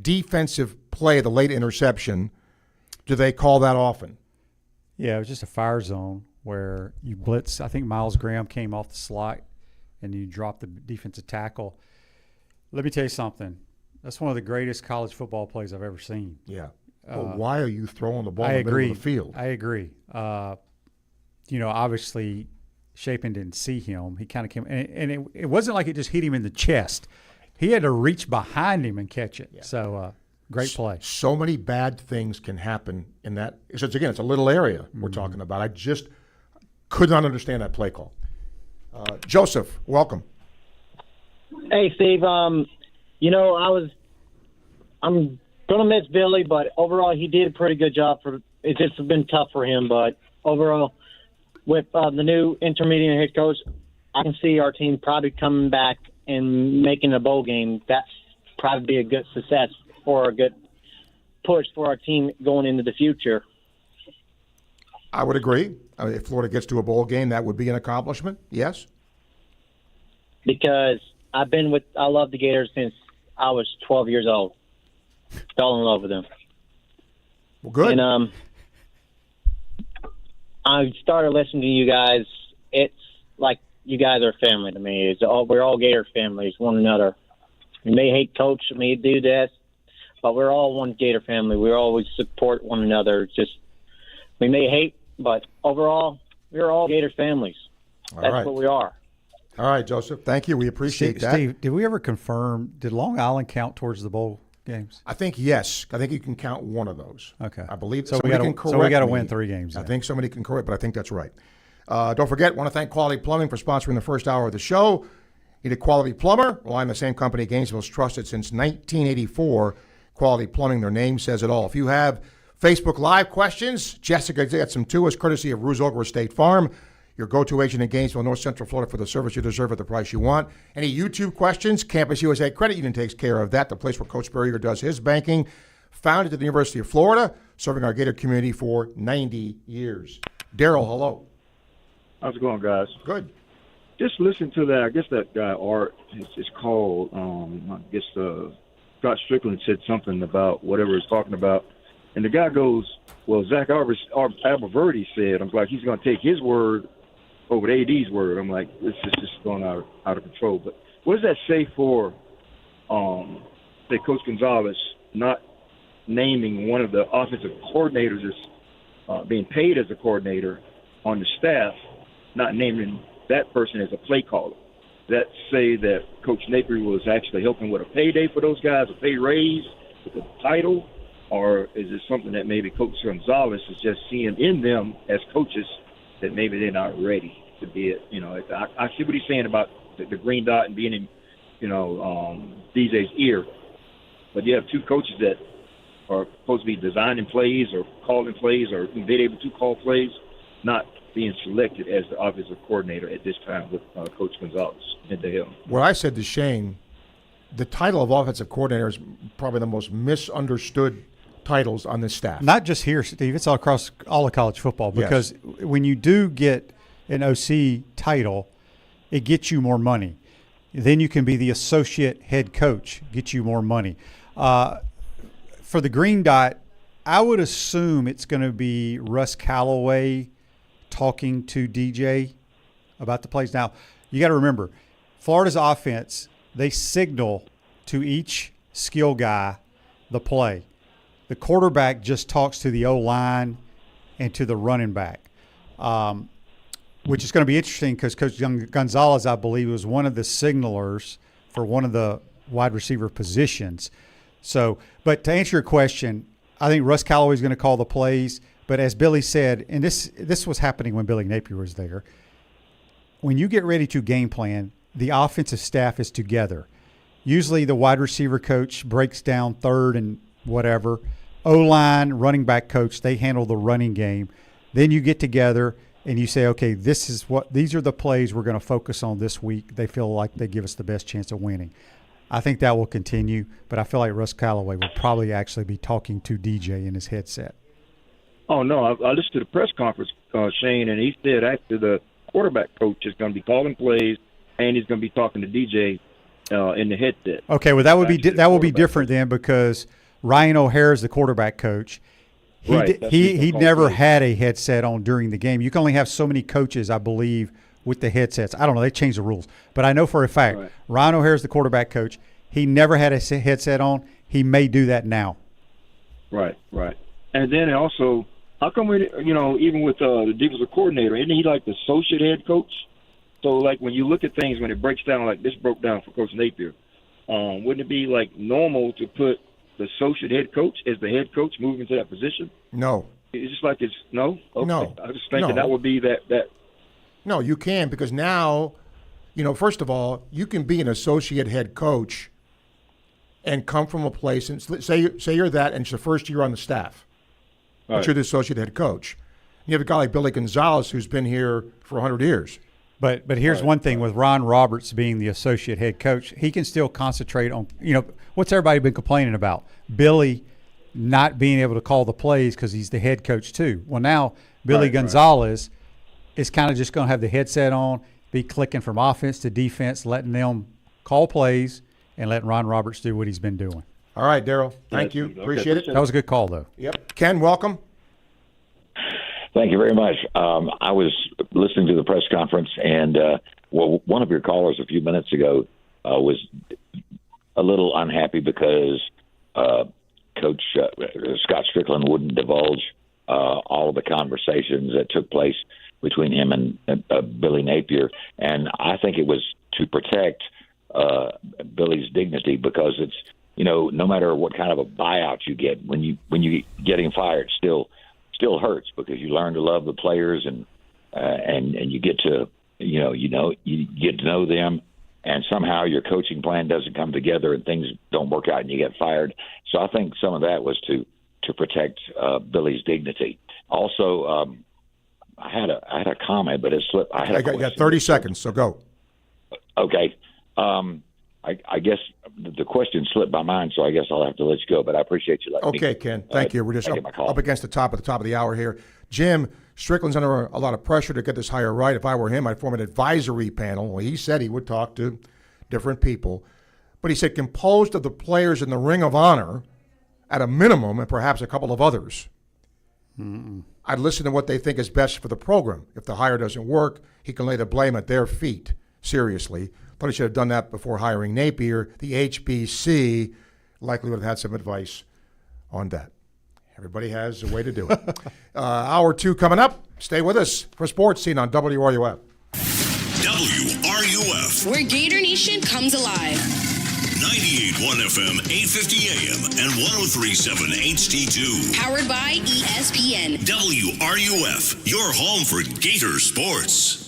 defensive play, the late interception? Do they call that often? Yeah, it was just a fire zone where you blitz. I think Miles Graham came off the slot, and you dropped the defensive tackle. Let me tell you something. That's one of the greatest college football plays I've ever seen. Yeah. Well, why are you throwing the ball in the middle of the field? I agree. Obviously – Chapin didn't see him. He kind of came, and it wasn't like it just hit him in the chest. He had to reach behind him and catch it. Yeah. So, great play. So many bad things can happen in that. So, it's a little area we're talking about. I just could not understand that play call. Joseph, welcome. Hey, Steve. I'm gonna miss Billy, but overall he did a pretty good job. It's just been tough for him, but overall, with the new intermediate head coach, I can see our team probably coming back and making a bowl game. That's probably be a good success or a good push for our team going into the future. I would agree. If Florida gets to a bowl game, that would be an accomplishment. Yes. Because I love the Gators since I was 12 years old. Fell in love with them. Well, good. And I started listening to you guys. It's like you guys are family to me. We're all Gator families, one another. We may hate coach, may do this, but we're all one Gator family. We always support one another. We may hate, but overall, we're all Gator families. That's what we are. All right, Joseph. Thank you. We appreciate that. Steve, did we ever confirm, did Long Island count towards the bowl games? I think yes. I think you can count one of those. Okay. I believe so. Somebody can correct So we got to me. win 3 games. I think somebody can correct, but I think that's right. Don't forget, want to thank Quality Plumbing for sponsoring the first hour of the show. Need a quality plumber? Rely on the same company Gainesville's trusted since 1984. Quality Plumbing, their name says it all. If you have Facebook Live questions, Jessica gets them to us, courtesy of Ruse Ogre State Farm, your go-to agent in Gainesville, North Central Florida, for the service you deserve at the price you want. Any YouTube questions, Campus USA Credit Union takes care of that, the place where Coach Spurrier does his banking. Founded at the University of Florida, serving our Gator community for 90 years. Daryl, hello. How's it going, guys? Good. Just listen to that. I guess that guy, Art, is called, Scott Stricklin said something about whatever he's talking about. And the guy goes, well, Zach Aberverdi said, I'm like, he's going to take his word over the AD's word. I'm like, this is just going out of control. But what does that say for, say, Coach Gonzalez not naming one of the offensive coordinators as being paid as a coordinator on the staff, not naming that person as a play caller? That say that Coach Napier was actually helping with a payday for those guys, a pay raise with a title? Or is it something that maybe Coach Gonzalez is just seeing in them as coaches that maybe they're not ready to be it? I see what he's saying about the green dot and being in, DJ's ear. But you have 2 coaches that are supposed to be designing plays or calling plays or being able to call plays, not being selected as the offensive coordinator at this time with Coach Gonzalez at the helm. What I said to Shane, the title of offensive coordinator is probably the most misunderstood titles on this staff. Not just here, Steve. It's all across all of college football because when you do get an OC title, it gets you more money. Then you can be the associate head coach, get you more money. For the green dot, I would assume it's going to be Russ Callaway talking to DJ about the plays. Now, you got to remember, Florida's offense, they signal to each skill guy the play. The quarterback just talks to the O-line and to the running back, which is going to be interesting because Coach Gonzalez, I believe, was one of the signalers for one of the wide receiver positions. So, but to answer your question, I think Russ Callaway is going to call the plays. But as Billy said, and this was happening when Billy Napier was there, when you get ready to game plan, the offensive staff is together. Usually the wide receiver coach breaks down third and whatever. O-line, running back coach, they handle the running game. Then you get together and you say, okay, these are the plays we're going to focus on this week. They feel like they give us the best chance of winning. I think that will continue, but I feel like Russ Callaway will probably actually be talking to DJ in his headset. Oh, no, I listened to the press conference, Shane, and he said actually the quarterback coach is going to be calling plays and he's going to be talking to DJ in the headset. Okay, well, that will be different then because Ryan O'Hare is the quarterback coach. He never had a headset on during the game. You can only have so many coaches, I believe, with the headsets. I don't know. They changed the rules. But I know for a fact, Ryan O'Hare is the quarterback coach. He never had a headset on. He may do that now. Right. And then also, how come even with the defensive coordinator, isn't he like the associate head coach? So, like, when you look at things, when it breaks down like this broke down for Coach Napier, wouldn't it be, like, normal to put the associate head coach as the head coach moving into that position? No. It's just like it's – no? Okay. No. I was thinking that would be that. No, you can because now first of all, you can be an associate head coach and come from a place, and say you're that, and it's the first year on the staff. But Right. you're the associate head coach. You have a guy like Billy Gonzalez who's been here for 100 years. But here's one thing with Ron Roberts being the associate head coach, he can still concentrate on, what's everybody been complaining about? Billy not being able to call the plays because he's the head coach too. Well, now Billy Gonzalez is kind of just going to have the headset on, be clicking from offense to defense, letting them call plays and letting Ron Roberts do what he's been doing. All right, Daryl. Thank you. Appreciate it. That was a good call, though. Yep. Ken, welcome. Thank you very much. I was listening to the press conference, and one of your callers a few minutes ago was a little unhappy because Coach Scott Stricklin wouldn't divulge all of the conversations that took place between him and Billy Napier. And I think it was to protect Billy's dignity, because it's, no matter what kind of a buyout you get, when you get him fired, still hurts, because you learn to love the players and you get to you get to know them, and somehow your coaching plan doesn't come together and things don't work out and you get fired. So I think some of that was to protect Billy's dignity. Also, I had a comment, but it slipped. I got 30 seconds, so go. Okay. I guess the question slipped my mind, so I guess I'll have to let you go. But I appreciate you letting me. Okay, Ken. Thank you. We're just up against the top of the hour here. Jim, Strickland's under a lot of pressure to get this hire right. If I were him, I'd form an advisory panel. Well, he said he would talk to different people. But he said composed of the players in the Ring of Honor at a minimum, and perhaps a couple of others. I'd listen to what they think is best for the program. If the hire doesn't work, he can lay the blame at their feet. Seriously. Thought he should have done that before hiring Napier. The HBC likely would have had some advice on that. Everybody has a way to do it. Hour 2 coming up. Stay with us for Sports Scene on WRUF. WRUF, where Gator Nation comes alive. 98.1 FM, 850 AM, and 103.7 HD2. Powered by ESPN. WRUF, your home for Gator sports.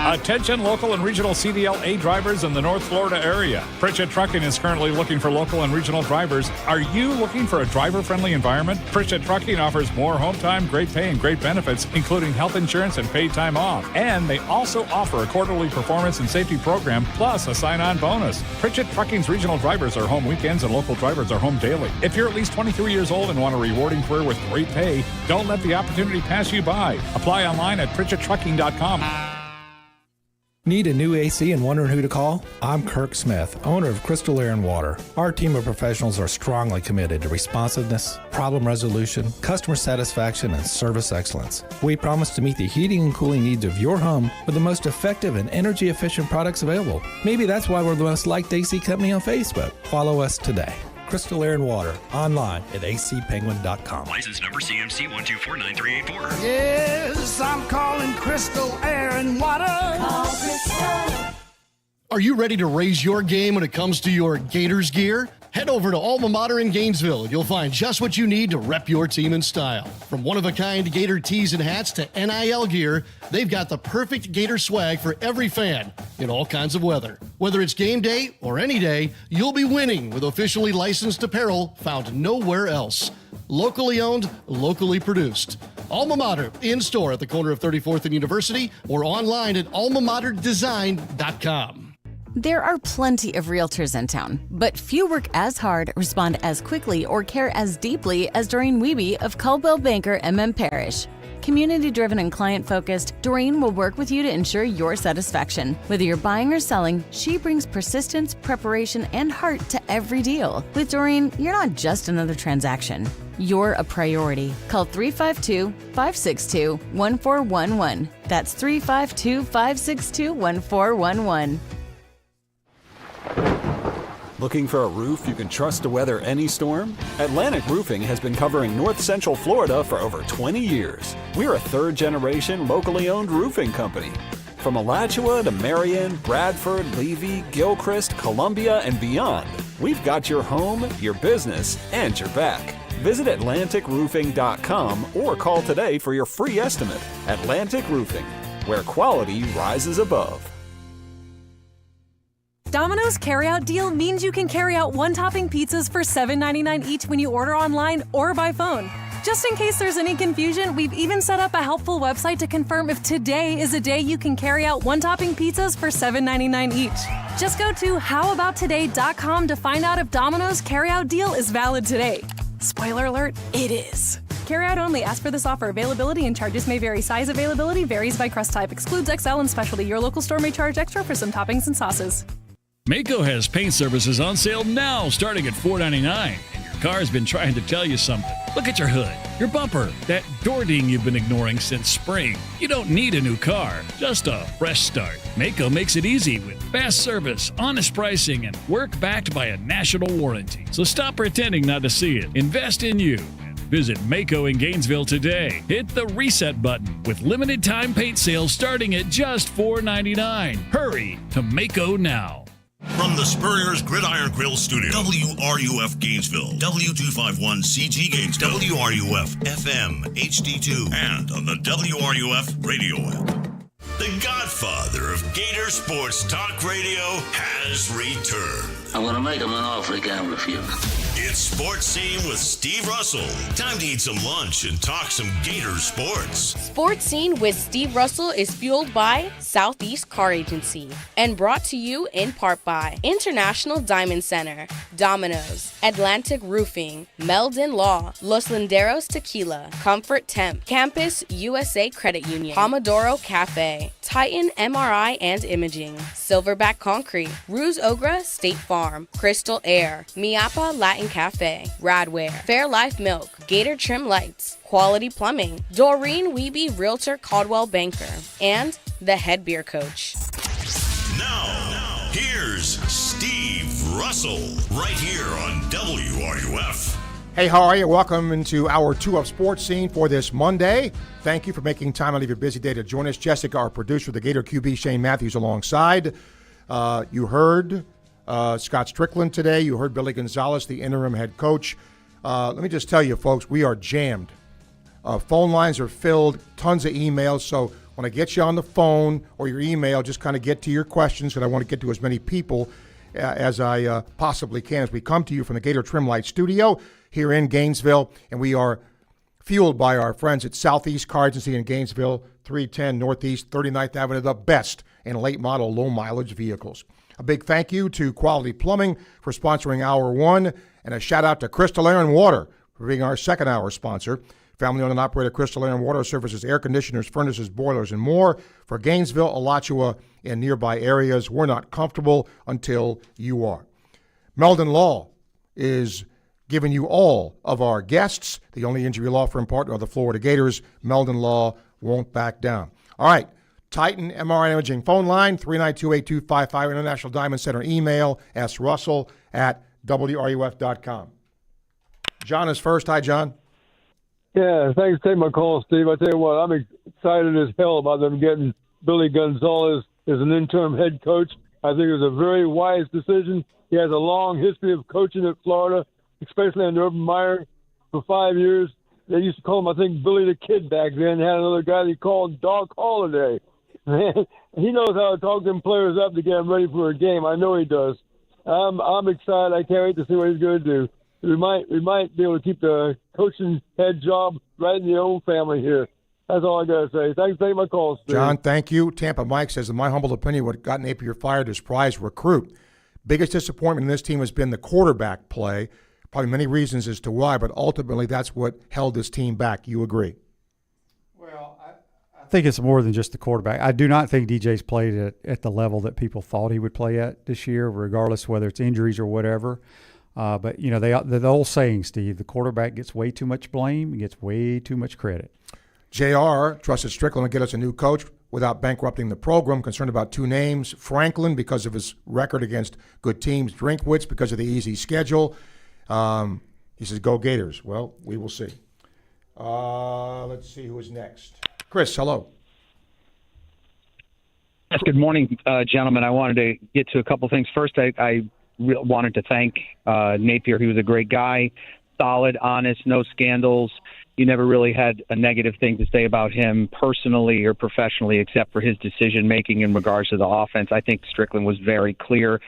Attention local and regional CDL-A drivers in the North Florida area. Pritchett Trucking is currently looking for local and regional drivers. Are you looking for a driver-friendly environment? Pritchett Trucking offers more home time, great pay, and great benefits, including health insurance and paid time off. And they also offer a quarterly performance and safety program, plus a sign-on bonus. Pritchett Trucking's regional drivers are home weekends and local drivers are home daily. If you're at least 23 years old and want a rewarding career with great pay, don't let the opportunity pass you by. Apply online at PritchettTrucking.com. Need a new AC and wondering who to call? I'm Kirk Smith, owner of Crystal Air and Water. Our team of professionals are strongly committed to responsiveness, problem resolution, customer satisfaction, and service excellence. We promise to meet the heating and cooling needs of your home with the most effective and energy-efficient products available. Maybe that's why we're the most liked AC company on Facebook. Follow us today. Crystal Air and Water, online at acpenguin.com. License number CMC 1249384. Yes, I'm calling Crystal Air and Water. Call Crystal. Are you ready to raise your game when it comes to your Gators gear? Head over to Alma Mater in Gainesville and you'll find just what you need to rep your team in style. From one-of-a-kind Gator tees and hats to NIL gear, they've got the perfect Gator swag for every fan in all kinds of weather. Whether it's game day or any day, you'll be winning with officially licensed apparel found nowhere else. Locally owned, locally produced. Alma Mater, in-store at the corner of 34th and University or online at almamaterdesign.com. There are plenty of realtors in town, but few work as hard, respond as quickly, or care as deeply as Doreen Wiebe of Caldwell Banker MM Parish. Community-driven and client-focused, Doreen will work with you to ensure your satisfaction. Whether you're buying or selling, she brings persistence, preparation, and heart to every deal. With Doreen, you're not just another transaction. You're a priority. Call 352-562-1411. That's 352-562-1411. Looking for a roof you can trust to weather any storm? Atlantic Roofing has been covering North Central Florida for over 20 years. We're a third-generation, locally owned roofing company. From Alachua to Marion, Bradford, Levy, Gilchrist, Columbia, and beyond, we've got your home, your business, and your back. Visit AtlanticRoofing.com or call today for your free estimate. Atlantic Roofing, where quality rises above. Domino's carryout deal means you can carry out one-topping pizzas for $7.99 each when you order online or by phone. Just in case there's any confusion, we've even set up a helpful website to confirm if today is a day you can carry out one-topping pizzas for $7.99 each. Just go to howaboutoday.com to find out if Domino's carryout deal is valid today. Spoiler alert, it is. Carryout only. Ask for this offer. Availability and charges may vary. Size availability varies by crust type. Excludes XL and specialty. Your local store may charge extra for some toppings and sauces. Mako has paint services on sale now, starting at $4.99. And your car's been trying to tell you something. Look at your hood, your bumper, that door ding you've been ignoring since spring. You don't need a new car, just a fresh start. Mako makes it easy with fast service, honest pricing, and work backed by a national warranty. So stop pretending not to see it. Invest in you. Visit Mako in Gainesville today. Hit the reset button with limited time paint sales starting at just $4.99. Hurry to Mako now. From the Spurrier's Gridiron Grill Studio, WRUF Gainesville, W251CG Gainesville, WRUF FM HD2, and on the WRUF radio app. The godfather of Gator Sports Talk Radio has returned. I'm going to make him an offer he can't refuse. It's Sports Scene with Steve Russell. Time to eat some lunch and talk some Gator sports. Sports Scene with Steve Russell is fueled by Southeast Car Agency and brought to you in part by International Diamond Center, Domino's, Atlantic Roofing, Meldon Law, Los Linderos Tequila, Comfort Temp, Campus USA Credit Union, Pomodoro Cafe, Titan MRI and Imaging, Silverback Concrete, Ruse Ogra State Farm, Crystal Air, Miapa Latin Cafe, Radware, Fairlife Milk, Gator Trim Lights, Quality Plumbing, Doreen Wiebe Realtor Caldwell Banker, and the Head Beer Coach. Now, here's Steve Russell, right here on WRUF. Hey, how are you? Welcome into Hour 2 of Sports Scene for this Monday. Thank you for making time out of your busy day to join us. Jessica, our producer, the Gator QB, Shane Matthews, alongside. You heard Scott Stricklin today. You heard Billy Gonzalez, the interim head coach. Let me just tell you, folks, we are jammed. Phone lines are filled, tons of emails. So when I get you on the phone or your email, just kind of get to your questions, because I want to get to as many people as I possibly can as we come to you from the Gator Trim Light Studio here in Gainesville. And we are fueled by our friends at Southeast Car Agency in Gainesville, 310 Northeast 39th Avenue, the best in late model, low mileage vehicles. A big thank you to Quality Plumbing for sponsoring Hour 1, and a shout out to Crystal Air and Water for being our second hour sponsor. Family owned and operated Crystal Air and Water services air conditioners, furnaces, boilers, and more for Gainesville, Alachua, and nearby areas. We're not comfortable until you are. Meldon Law is giving you all of our guests, the only injury law firm partner of the Florida Gators. Meldon Law won't back down. All right. Titan MRI Imaging phone line, 392-8255. International Diamond Center email, srussell@wruf.com. John is first. Hi, John. Yeah, thanks for taking my call, Steve. I tell you what, I'm excited as hell about them getting Billy Gonzalez as an interim head coach. I think it was a very wise decision. He has a long history of coaching at Florida, especially under Urban Meyer for 5 years. They used to call him, I think, Billy the Kid back then. Had another guy they called Doc Holliday. He knows how to talk them players up to get them ready for a game. I know he does. I'm excited. I can't wait to see what he's going to do. We might be able to keep the coaching head job right in the own family here. That's all I got to say. Thanks for taking my call, Steve. John, thank you. Tampa Mike says, in my humble opinion, what got Napier fired is prize recruit. Biggest disappointment in this team has been the quarterback play. Probably many reasons as to why, but ultimately that's what held this team back. You agree? Well, I think it's more than just the quarterback. I do not think DJ's played at the level that people thought he would play at this year, regardless whether it's injuries or whatever. But, you know, the old saying, Steve, the quarterback gets way too much blame and gets way too much credit. JR trusted Stricklin to get us a new coach without bankrupting the program. Concerned about two names, Franklin because of his record against good teams, Drinkwitz because of the easy schedule. He says, go Gators. Well, we will see. Let's see who is next. Chris, hello. Yes, good morning, gentlemen. I wanted to get to a couple things. First, I wanted to thank Napier. He was a great guy, solid, honest, no scandals. You never really had a negative thing to say about him personally or professionally, except for his decision-making in regards to the offense. I think Stricklin was very clear.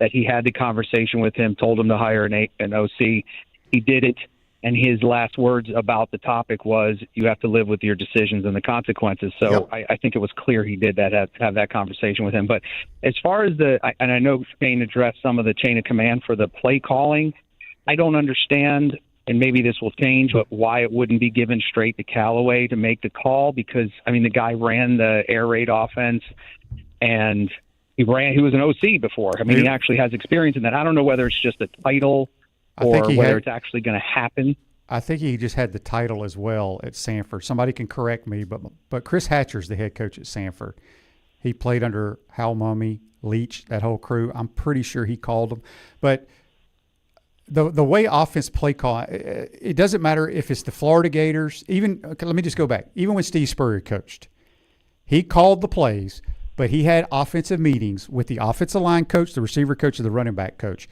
that he had the conversation with him, told him to hire an OC. He did it, and his last words about the topic was, you have to live with your decisions and the consequences. So I think it was clear he did that, have that conversation with him. But as far as and I know Shane addressed some of the chain of command for the play calling, I don't understand, and maybe this will change, but why it wouldn't be given straight to Callaway to make the call, because, I mean, the guy ran the air raid offense, and he was an OC before. I mean, he actually has experience in that. I don't know whether it's just a title or whether it's actually going to happen. I think he just had the title as well at Sanford. Somebody can correct me, but Chris Hatcher's the head coach at Sanford. He played under Hal Mumme, Leach, that whole crew. I'm pretty sure he called them. But the way offense play call, it doesn't matter if it's the Florida Gators. Let me just go back. Even when Steve Spurrier coached, he called the plays, but he had offensive meetings with the offensive line coach, the receiver coach, and the running back coach.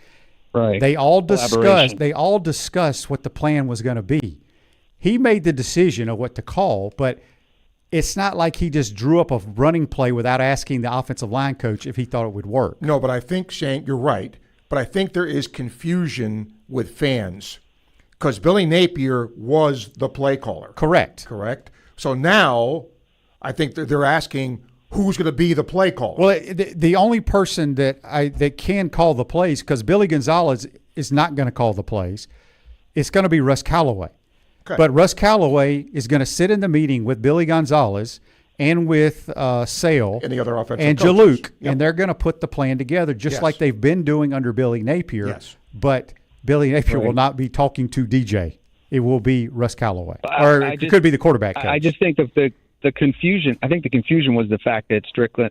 Right. They all discussed what the plan was going to be. He made the decision of what to call, but it's not like he just drew up a running play without asking the offensive line coach if he thought it would work. No, but I think, Shane, you're right. But I think there is confusion with fans because Billy Napier was the play caller. Correct. So now I think they're asking who's going to be the play caller. Well, the only person that can call the plays, because Billy Gonzalez is not going to call the plays, it's going to be Russ Callaway. Okay. But Russ Callaway is going to sit in the meeting with Billy Gonzalez and with Sale and the other offensive and coaches. Jaluk, Yep. and they're going to put the plan together just like they've been doing under Billy Napier. Yes. But Billy Napier will not be talking to DJ. It will be Russ Callaway. Or it could be the quarterback coach. I just think of the confusion. I think the confusion was the fact that Stricklin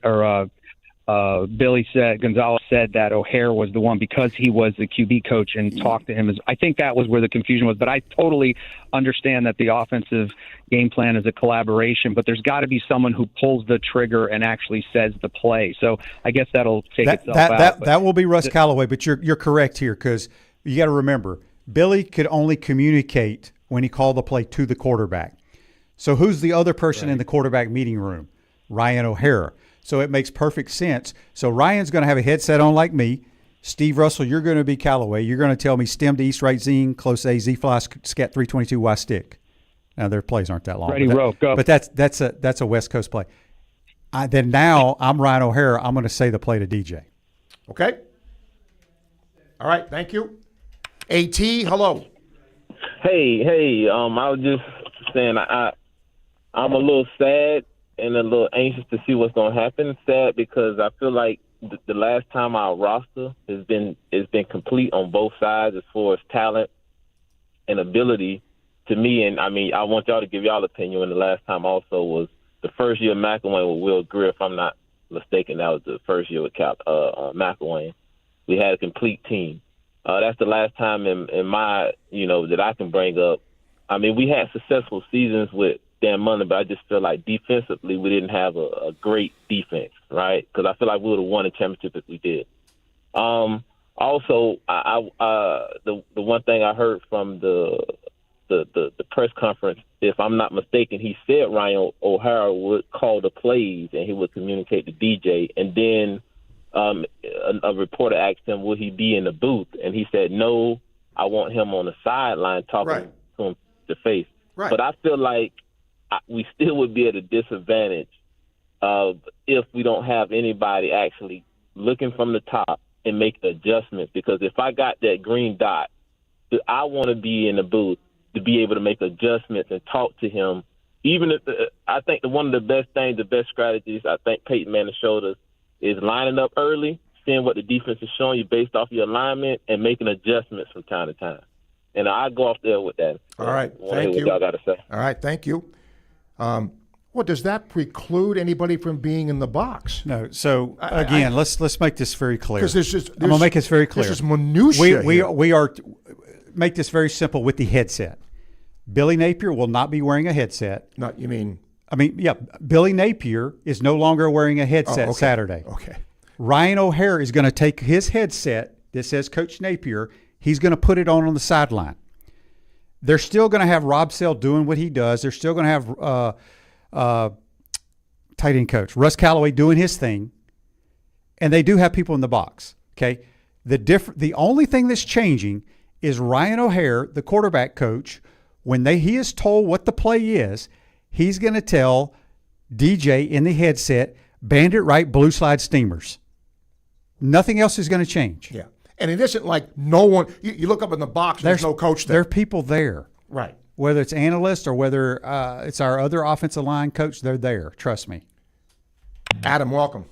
Gonzalez said that O'Hare was the one because he was the QB coach and talked to him. I think that was where the confusion was. But I totally understand that the offensive game plan is a collaboration, but there's got to be someone who pulls the trigger and actually says the play. So I guess that'll take itself out. That will be Russ Callaway, but you're correct here because you got to remember, Billy could only communicate when he called the play to the quarterback. So who's the other person in the quarterback meeting room? Ryan O'Hara. So it makes perfect sense. So Ryan's going to have a headset on like me. Steve Russell, you're going to be Callaway. You're going to tell me stem to east, right, zine, close A, Z, fly, scat 322, Y, stick. Now, their plays aren't that long. Ready, row, go. But that's a West Coast play. Then now I'm Ryan O'Hara. I'm going to say the play to DJ. Okay. All right. Thank you. AT, hello. Hey. I was just saying I'm a little sad and a little anxious to see what's going to happen. Sad because I feel like the last time our roster has been complete on both sides as far as talent and ability to me. And I mean, I want y'all to give y'all opinion. And the last time also was the first year McElwain with Will Greer, if I'm not mistaken. That was the first year with McElwain. We had a complete team. That's the last time in my, that I can bring up. I mean, we had successful seasons with Dan Mullen, but I just feel like defensively we didn't have a great defense, right? Because I feel like we would have won a championship if we did. Also, the one thing I heard from the press conference, if I'm not mistaken, he said Ryan O'Hara would call the plays and he would communicate to DJ. And then a reporter asked him, will he be in the booth? And he said, no, I want him on the sideline talking to him to face. Right. But I feel like we still would be at a disadvantage if we don't have anybody actually looking from the top and make adjustments. Because if I got that green dot, I want to be in the booth to be able to make adjustments and talk to him. Even if I think one of the best things, the best strategies I think Peyton Manning showed us is lining up early, seeing what the defense is showing you based off your alignment, and making adjustments from time to time. And I go off there with that. All right, thank you. What y'all got to say. All right, thank you. Well, does that preclude anybody from being in the box? No. So again, let's make this very clear. Because I'm gonna make this very clear. This is minutia. We are make this very simple with the headset. Billy Napier will not be wearing a headset. Billy Napier is no longer wearing a headset Saturday. Okay. Ryan O'Hara is going to take his headset that says Coach Napier. He's going to put it on the sideline. They're still going to have Rob Sale doing what he does. They're still going to have tight end coach Russ Callaway doing his thing. And they do have people in the box, okay? The only thing that's changing is Ryan O'Hare, the quarterback coach, when he is told what the play is, he's going to tell DJ in the headset, bandit right, blue slide steamers. Nothing else is going to change. Yeah. And it isn't like no one – you look up in the box, there's no coach there. There are people there. Right. Whether it's analysts or whether it's our other offensive line coach, they're there. Trust me. Adam, welcome.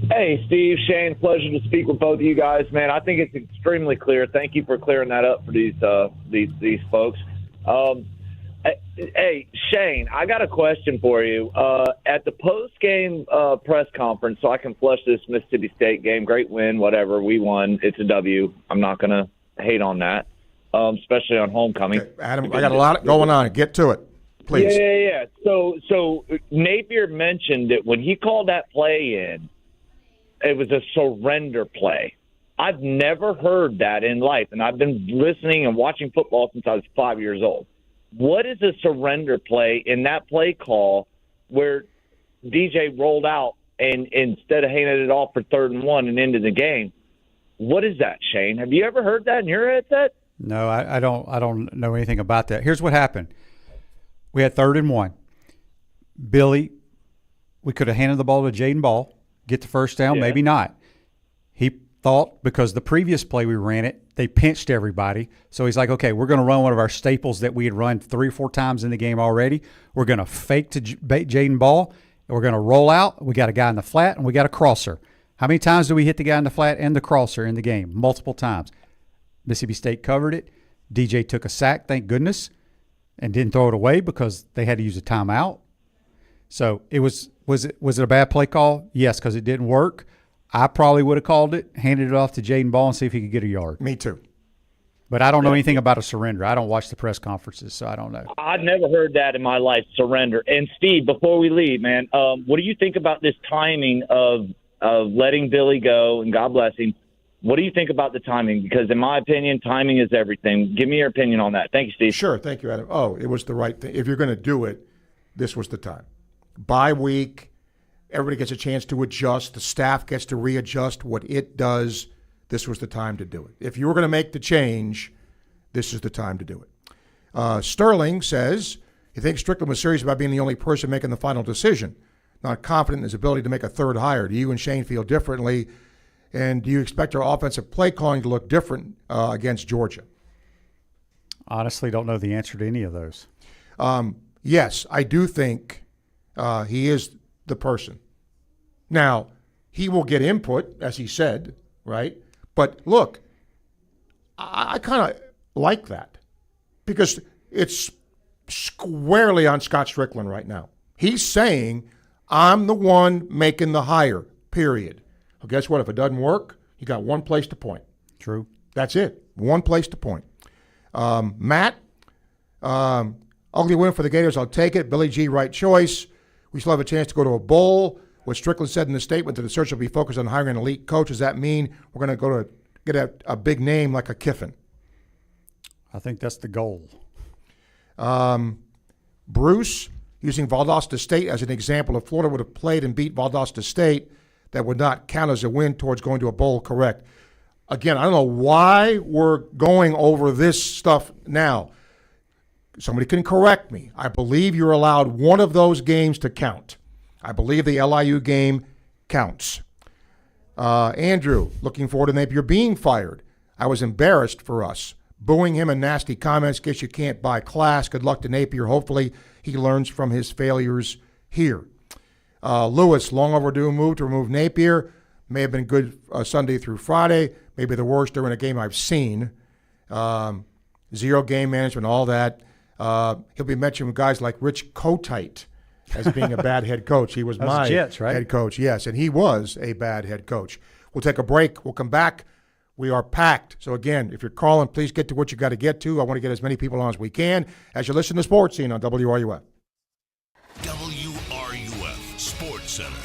Hey, Steve, Shane, pleasure to speak with both of you guys, man. I think it's extremely clear. Thank you for clearing that up for these folks. Hey, Shane, I got a question for you. At the post-game press conference, so I can flush this Mississippi State game, great win, whatever, we won. It's a W. I'm not going to hate on that, especially on homecoming. Okay, Adam, I got a lot going on. Get to it, please. Yeah. So Napier mentioned that when he called that play in, it was a surrender play. I've never heard that in life, and I've been listening and watching football since I was 5 years old. What is a surrender play in that play call where DJ rolled out and instead of handing it off for 3rd and 1 and into the game? What is that, Shane? Have you ever heard that in your headset? No, I don't know anything about that. Here's what happened. We had 3rd and 1. Billy, we could have handed the ball to Jaden Ball, get the first down, maybe not. He thought because the previous play we ran it, they pinched everybody. So he's like, okay, we're going to run one of our staples that we had run 3 or 4 times in the game already. We're going to fake to Jaden Ball, and we're going to roll out. We got a guy in the flat, and we got a crosser. How many times do we hit the guy in the flat and the crosser in the game? Multiple times. Mississippi State covered it. DJ took a sack, thank goodness, and didn't throw it away because they had to use a timeout. So it was it a bad play call? Yes, because it didn't work. I probably would have called it, handed it off to Jaden Ball and see if he could get a yard. Me too. But I don't know anything about a surrender. I don't watch the press conferences, so I don't know. I've never heard that in my life, surrender. And, Steve, before we leave, man, what do you think about this timing of letting Billy go, and God bless him? What do you think about the timing? Because in my opinion, timing is everything. Give me your opinion on that. Thank you, Steve. Sure. Thank you, Adam. Oh, it was the right thing. If you're going to do it, this was the time. Bye week. Everybody gets a chance to adjust. The staff gets to readjust what it does. This was the time to do it. If you were going to make the change, this is the time to do it. Sterling says, he thinks Stricklin was serious about being the only person making the final decision, not confident in his ability to make a third hire. Do you and Shane feel differently? And do you expect our offensive play calling to look different against Georgia? Honestly, don't know the answer to any of those. Yes, I do think he is the person. Now, he will get input, as he said, right? But look, I kind of like that because it's squarely on Scott Stricklin right now. He's saying, I'm the one making the hire, period. Well, guess what? If it doesn't work, you got one place to point. True. That's it. One place to point. Matt, ugly win for the Gators. I'll take it. Billy G, right choice. We still have a chance to go to a bowl. What Stricklin said in the statement that the search will be focused on hiring an elite coach. Does that mean we're going to go to get a big name like a Kiffin? I think that's the goal. Bruce, using Valdosta State as an example, if Florida would have played and beat Valdosta State, that would not count as a win towards going to a bowl, correct? Again, I don't know why we're going over this stuff now. Somebody can correct me. I believe you're allowed one of those games to count. I believe the LIU game counts. Andrew, looking forward to Napier being fired. I was embarrassed for us. Booing him and nasty comments, guess you can't buy class. Good luck to Napier. Hopefully he learns from his failures here. Lewis, long overdue move to remove Napier. May have been good Sunday through Friday. Maybe the worst during a game I've seen. Zero game management, all that. He'll be mentioned with guys like Rich Kotite as being a bad head coach. He was my Jets, right? head coach, yes, and he was a bad head coach. We'll take a break. We'll come back. We are packed. So, again, if you're calling, please get to what you got to get to. I want to get as many people on as we can as you listen to Sports Scene on WRUF. WRUF Sports Center.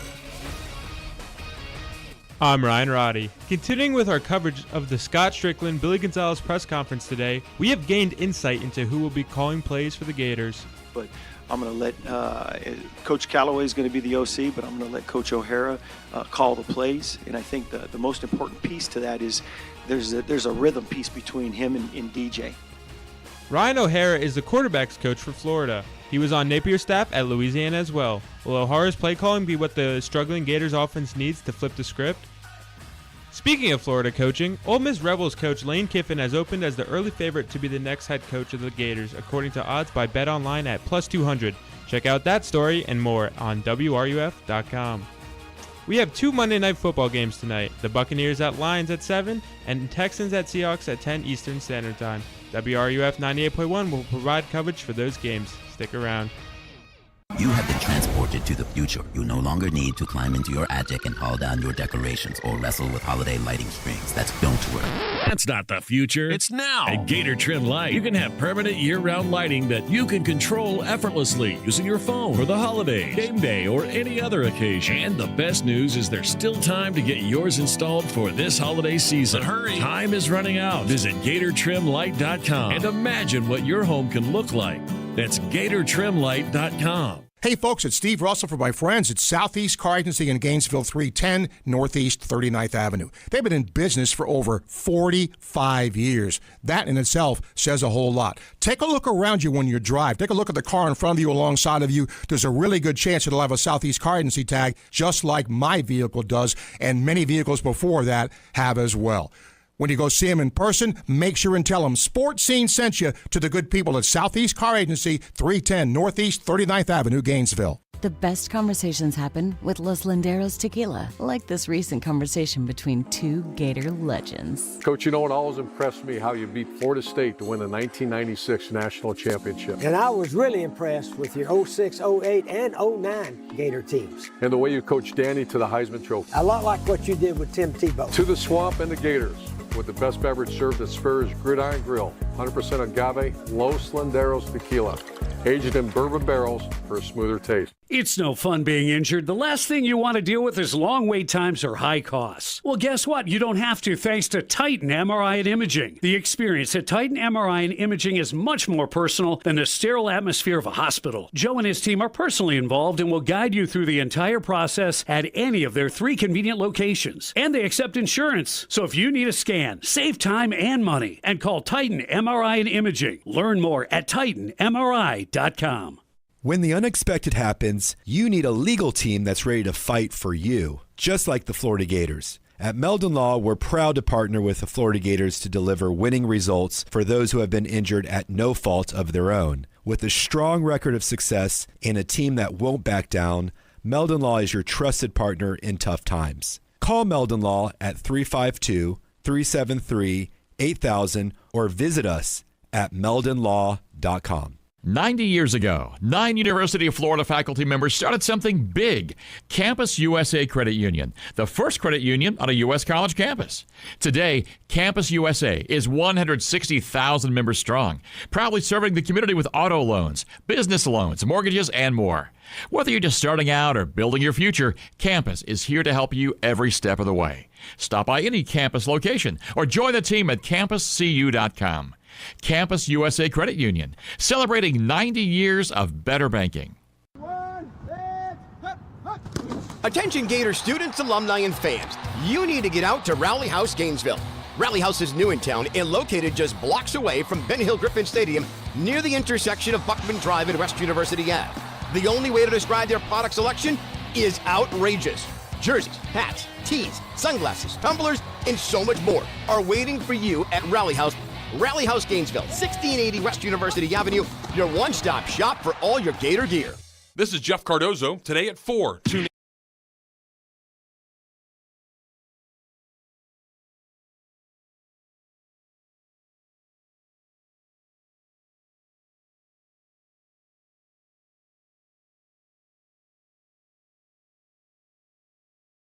I'm Ryan Roddy. Continuing with our coverage of the Scott Stricklin Billy Gonzalez press conference today, we have gained insight into who will be calling plays for the Gators. But I'm going to let Coach Callaway is going to be the OC, but I'm going to let Coach O'Hara call the plays. And I think the most important piece to that is there's a rhythm piece between him and DJ. Ryan O'Hara is the quarterback's coach for Florida. He was on Napier's staff at Louisiana as well. Will O'Hara's play calling be what the struggling Gators offense needs to flip the script? Speaking of Florida coaching, Ole Miss Rebels coach Lane Kiffin has opened as the early favorite to be the next head coach of the Gators, according to odds by BetOnline at +200. Check out that story and more on WRUF.com. We have 2 Monday Night Football games tonight. The Buccaneers at Lions at 7 and Texans at Seahawks at 10 Eastern Standard Time. WRUF 98.1 will provide coverage for those games. Stick around. You have been transported to the future. You no longer need to climb into your attic and haul down your decorations or wrestle with holiday lighting strings. That's don't work. That's not the future. It's now. At Gator Trim Light, you can have permanent year-round lighting that you can control effortlessly using your phone for the holidays, game day, or any other occasion. And the best news is there's still time to get yours installed for this holiday season. But hurry. Time is running out. Visit GatorTrimLight.com and imagine what your home can look like. That's GatorTrimLight.com. Hey folks, it's Steve Russell for my friends at Southeast Car Agency in Gainesville, 310 Northeast 39th Avenue. They've been in business for over 45 years. That in itself says a whole lot. Take a look around you when you drive. Take a look at the car in front of you, alongside of you. There's a really good chance it'll have a Southeast Car Agency tag, just like my vehicle does, and many vehicles before that have as well. When you go see them in person, make sure and tell them Sports Scene sent you to the good people at Southeast Car Agency, 310 Northeast 39th Avenue, Gainesville. The best conversations happen with Los Landeros tequila, like this recent conversation between 2 Gator legends. Coach, you know, it always impressed me how you beat Florida State to win the 1996 national championship. And I was really impressed with your 06, 08, and 09 Gator teams. And the way you coached Danny to the Heisman Trophy. A lot like what you did with Tim Tebow. To the Swamp and the Gators, with the best beverage served at Spur's Gridiron Grill. 100% agave, Los Landeros tequila. Aged in bourbon barrels for a smoother taste. It's no fun being injured. The last thing you want to deal with is long wait times or high costs. Well, guess what? You don't have to, thanks to Titan MRI and Imaging. The experience at Titan MRI and Imaging is much more personal than the sterile atmosphere of a hospital. Joe and his team are personally involved and will guide you through the entire process at any of their 3 convenient locations. And they accept insurance. So if you need a scan, save time and money and call Titan MRI and Imaging. Learn more at TitanMRI.com. When the unexpected happens, you need a legal team that's ready to fight for you, just like the Florida Gators. At Meldon Law, we're proud to partner with the Florida Gators to deliver winning results for those who have been injured at no fault of their own. With a strong record of success and a team that won't back down, Meldon Law is your trusted partner in tough times. Call Meldon Law at 352-373-8000 or visit us at meldonlaw.com. 90 years ago, 9 University of Florida faculty members started something big, Campus USA Credit Union, the first credit union on a U.S. college campus. Today, Campus USA is 160,000 members strong, proudly serving the community with auto loans, business loans, mortgages, and more. Whether you're just starting out or building your future, Campus is here to help you every step of the way. Stop by any campus location or join the team at campuscu.com. Campus USA Credit Union, celebrating 90 years of better banking. Attention Gator students, alumni, and fans. You need to get out to Rally House Gainesville. Rally House is new in town and located just blocks away from Ben Hill Griffin Stadium near the intersection of Buckman Drive and West University Ave. The only way to describe their product selection is outrageous. Jerseys, hats, tees, sunglasses, tumblers, and so much more are waiting for you at Rally House. Rally House Gainesville, 1680 West University Avenue, your one-stop shop for all your Gator gear. This is Jeff Cardozo, today at 4. Tune in.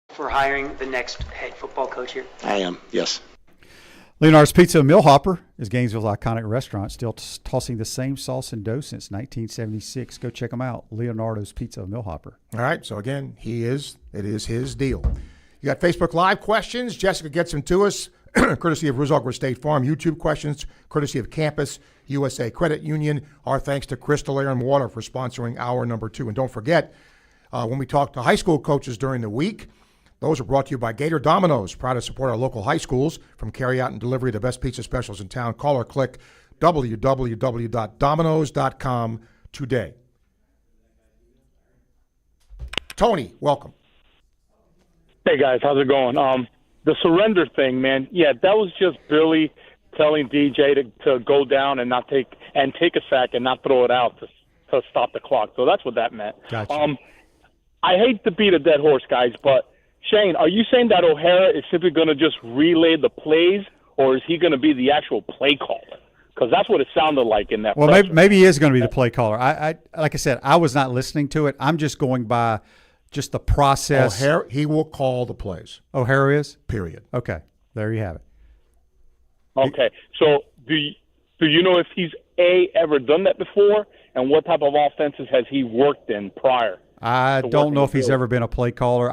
For hiring the next head football coach here? I am, yes. Leonardo's Pizza and Mill Hopper is Gainesville's iconic restaurant, still tossing the same sauce and dough since 1976. Go check them out, Leonardo's Pizza and Mill Hopper. All right, so again, it is his deal. You got Facebook Live questions. Jessica gets them to us courtesy of Rizal State Farm. YouTube questions, courtesy of Campus USA Credit Union. Our thanks to Crystal Air and Water for sponsoring hour number 2. And don't forget, when we talk to high school coaches during the week, those are brought to you by Gator Domino's, proud to support our local high schools. From carry out and delivery, the best pizza specials in town. Call or click www.domino's.com today. Tony, welcome. Hey guys, how's it going? The surrender thing, man. Yeah, that was just Billy telling DJ to go down and not take a sack and not throw it out to stop the clock. So that's what that meant. Gotcha. I hate to beat a dead horse, guys, but Shane, are you saying that O'Hara is simply going to just relay the plays, or is he going to be the actual play caller? Because that's what it sounded like in that. Well, maybe he is going to be the play caller. I like I said, I was not listening to it. I'm just going by just the process. O'Hara, he will call the plays. O'Hara is? Period. Okay, there you have it. Okay, so do you know if he's ever done that before, and what type of offenses has he worked in prior? I don't know if he's ever been a play caller.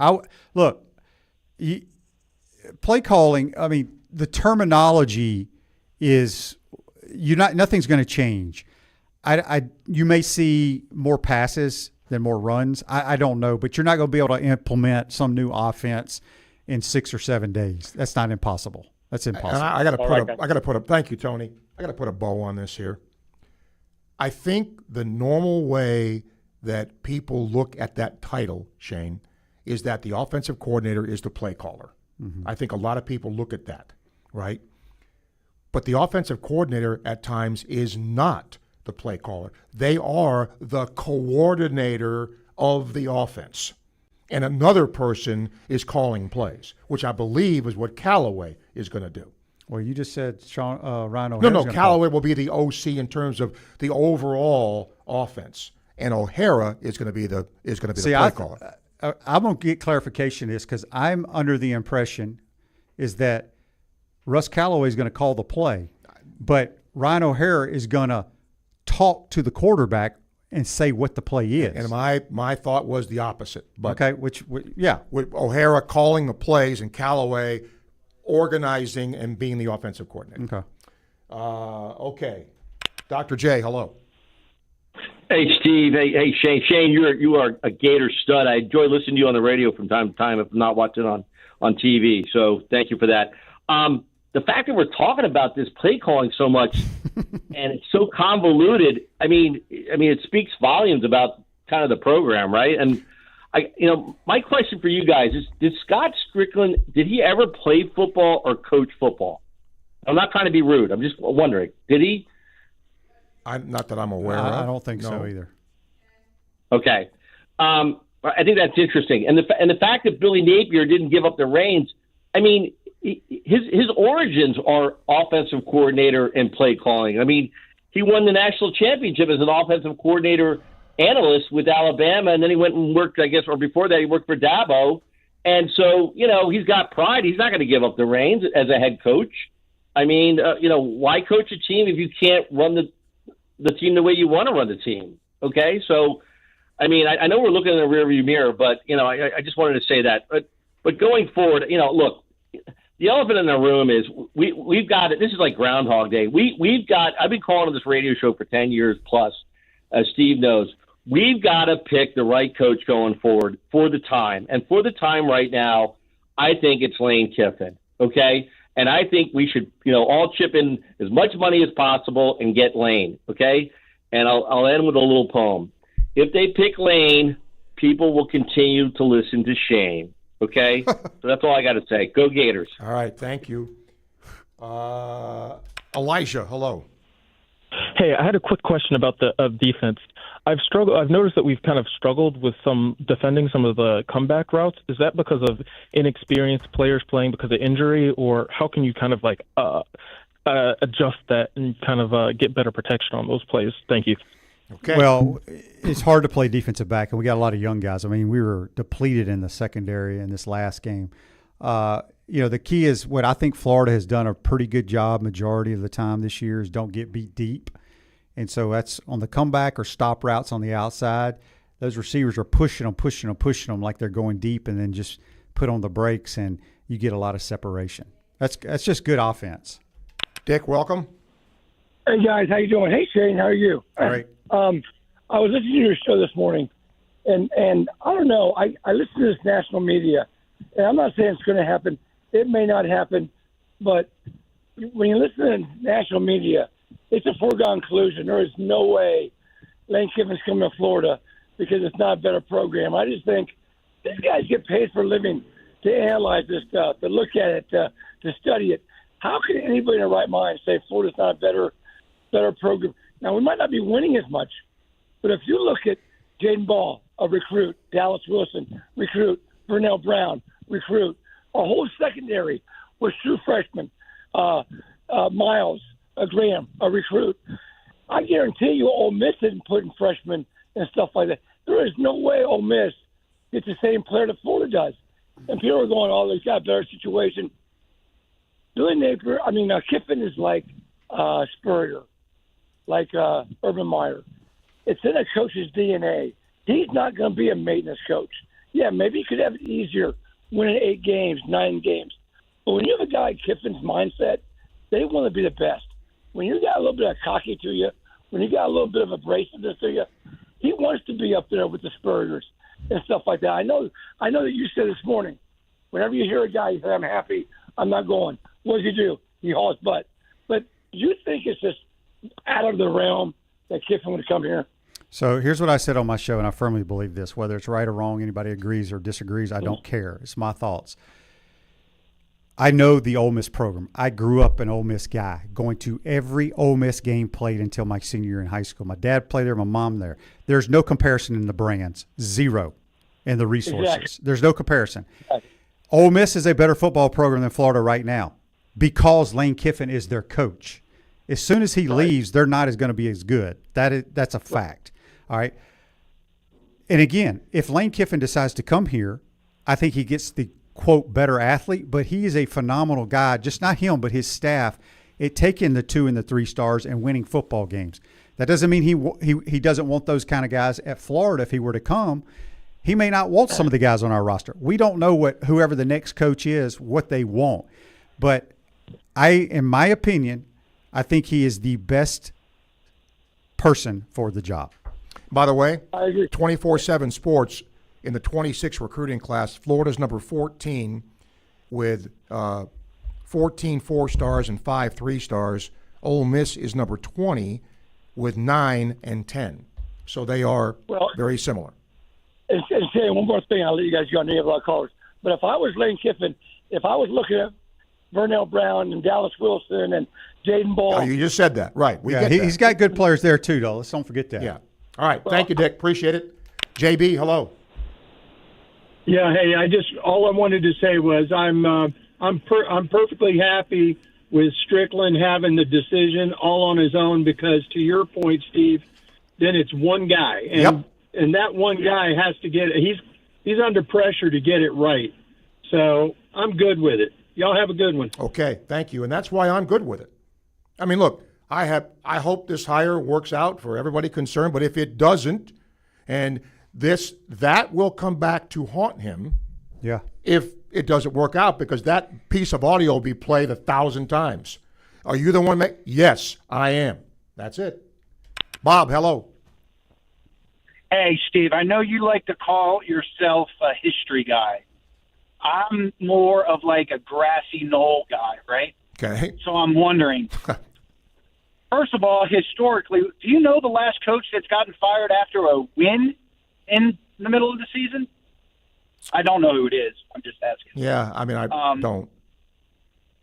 Play calling, I mean, the terminology is nothing's going to change. You may see more passes than more runs. I don't know, but you're not going to be able to implement some new offense in 6 or 7 days. That's not impossible. That's impossible. I got to put a thank you, Tony. I got to put a bow on this here. I think the normal way that people look at that title, Shane, is that the offensive coordinator is the play caller. Mm-hmm. I think a lot of people look at that, right? But the offensive coordinator at times is not the play caller. They are the coordinator of the offense. And another person is calling plays, which I believe is what Callaway is going to do. Well, you just said Ryan O'Hara. No, Callaway will be the OC in terms of the overall offense, and O'Hara is going to be the play caller. I'm going to get clarification of this because I'm under the impression is that Russ Callaway is going to call the play, but Ryan O'Hara is going to talk to the quarterback and say what the play is. And my thought was the opposite. But okay, with O'Hara calling the plays and Callaway organizing and being the offensive coordinator. Okay. Okay. Dr. J, hello. Hey, Steve. Hey, Shane. Shane, you are a Gator stud. I enjoy listening to you on the radio from time to time, if not watching on TV. So thank you for that. The fact that we're talking about this play calling so much and it's so convoluted, I mean, it speaks volumes about kind of the program, right? And my question for you guys is: did Scott Stricklin, did he ever play football or coach football? I'm not trying to be rude. I'm just wondering, did he? Not that I'm aware of. I don't think so either. Okay. I think that's interesting. And the fact that Billy Napier didn't give up the reins, I mean, his origins are offensive coordinator and play calling. I mean, he won the national championship as an offensive coordinator analyst with Alabama, and then he went and worked, I guess, or before that he worked for Dabo. And so, he's got pride. He's not going to give up the reins as a head coach. I mean, why coach a team if you can't run the team the way you want to run the team? Okay, so, I mean, I know we're looking in the rearview mirror, but, I just wanted to say that. But going forward, look, the elephant in the room is we've got it. This is like Groundhog Day. I've been calling this radio show for 10 years plus, as Steve knows. We've got to pick the right coach going forward for the time. And for the time right now, I think it's Lane Kiffin, okay? And I think we should, all chip in as much money as possible and get Lane, okay? And I'll end with a little poem. If they pick Lane, people will continue to listen to Shane, okay? So that's all I got to say. Go Gators. All right, thank you. Elijah, hello. Hey, I had a quick question about the defense. I've noticed that we've kind of struggled with defending some of the comeback routes. Is that because of inexperienced players playing because of injury, or how can you kind of adjust that and kind of get better protection on those plays? Thank you. Okay. Well, it's hard to play defensive back, and we got a lot of young guys. I mean, we were depleted in the secondary in this last game. The key is what I think Florida has done a pretty good job majority of the time this year is don't get beat deep. And so that's on the comeback or stop routes on the outside. Those receivers are pushing them like they're going deep, and then just put on the brakes, and you get a lot of separation. That's just good offense. Dick, welcome. Hey guys, how you doing? Hey Shane, how are you? Great. I was listening to your show this morning, and I don't know. I listened to this national media, and I'm not saying it's going to happen. It may not happen, but when you listen to national media, it's a foregone conclusion. There is no way Lane Kiffin's coming to Florida because it's not a better program. I just think these guys get paid for a living to analyze this stuff, to look at it, to study it. How can anybody in their right mind say Florida's not a better program? Now, we might not be winning as much, but if you look at Jaden Ball, a recruit, Dallas Wilson, recruit, Vernell Brown, recruit, our whole secondary was true freshmen, Miles, Graham, a recruit. I guarantee you Ole Miss didn't put in freshmen and stuff like that. There is no way Ole Miss gets the same player that Florida does. And people are going, oh, they've got a better situation. Billy Napier, Kiffin is like Spurrier, like Urban Meyer. It's in a coach's DNA. He's not going to be a maintenance coach. Yeah, maybe he could have it easier winning 8 games, 9 games. But when you have a guy like Kiffin's mindset, they want to be the best. When you got a little bit of cocky to you, when you got a little bit of abrasiveness to you, he wants to be up there with the Spurriers and stuff like that. I know that you said this morning, whenever you hear a guy, you say, I'm happy, I'm not going. What does he do? He hauls butt. But do you think it's just out of the realm that Kiffin would come here? So here's what I said on my show, and I firmly believe this. Whether it's right or wrong, anybody agrees or disagrees, I don't care. It's my thoughts. I know the Ole Miss program. I grew up an Ole Miss guy, going to every Ole Miss game played until my senior year in high school. My dad played there, my mom there. There's no comparison in the brands, zero, in the resources. Exactly. There's no comparison. Exactly. Ole Miss is a better football program than Florida right now because Lane Kiffin is their coach. As soon as he leaves, they're not going to be as good. That's a fact. All right. And again, if Lane Kiffin decides to come here, I think he gets the quote better athlete, but he is a phenomenal guy. Just not him, but his staff at taking the 2 and the 3 stars and winning football games. That doesn't mean he doesn't want those kind of guys at Florida. If he were to come, he may not want some of the guys on our roster. We don't know what whoever the next coach is, what they want. But in my opinion, I think he is the best person for the job. By the way, 24/7 Sports, in the 26 recruiting class, Florida's number 14 with 14 4 stars and 5 3 stars. Ole Miss is number 20 with 9 and 10. So they are very similar. And say one more thing, I'll let you guys go on the other callers. But if I was Lane Kiffin, if I was looking at Vernell Brown and Dallas Wilson and Jaden Ball. Oh, you just said that. Right. He's got good players there too, though. Let's don't forget that. Yeah. All right. Thank you, Dick. Appreciate it. JB, hello. Yeah, hey, all I wanted to say was I'm perfectly happy with Stricklin having the decision all on his own because, to your point, Steve, then it's one guy, and that one guy has to get it. He's under pressure to get it right. So I'm good with it. Y'all have a good one. Okay, thank you, and that's why I'm good with it. I mean, look, I hope this hire works out for everybody concerned, but if it doesn't, and that will come back to haunt him. Yeah. If it doesn't work out, because that piece of audio will be played 1,000 times. Are you the one Yes, I am. That's it. Bob, hello. Hey, Steve, I know you like to call yourself a history guy. I'm more of like a grassy knoll guy, right? Okay. So I'm wondering, first of all, historically, do you know the last coach that's gotten fired after a win in the middle of the season? I don't know who it is. I'm just asking. Yeah, I mean, I don't.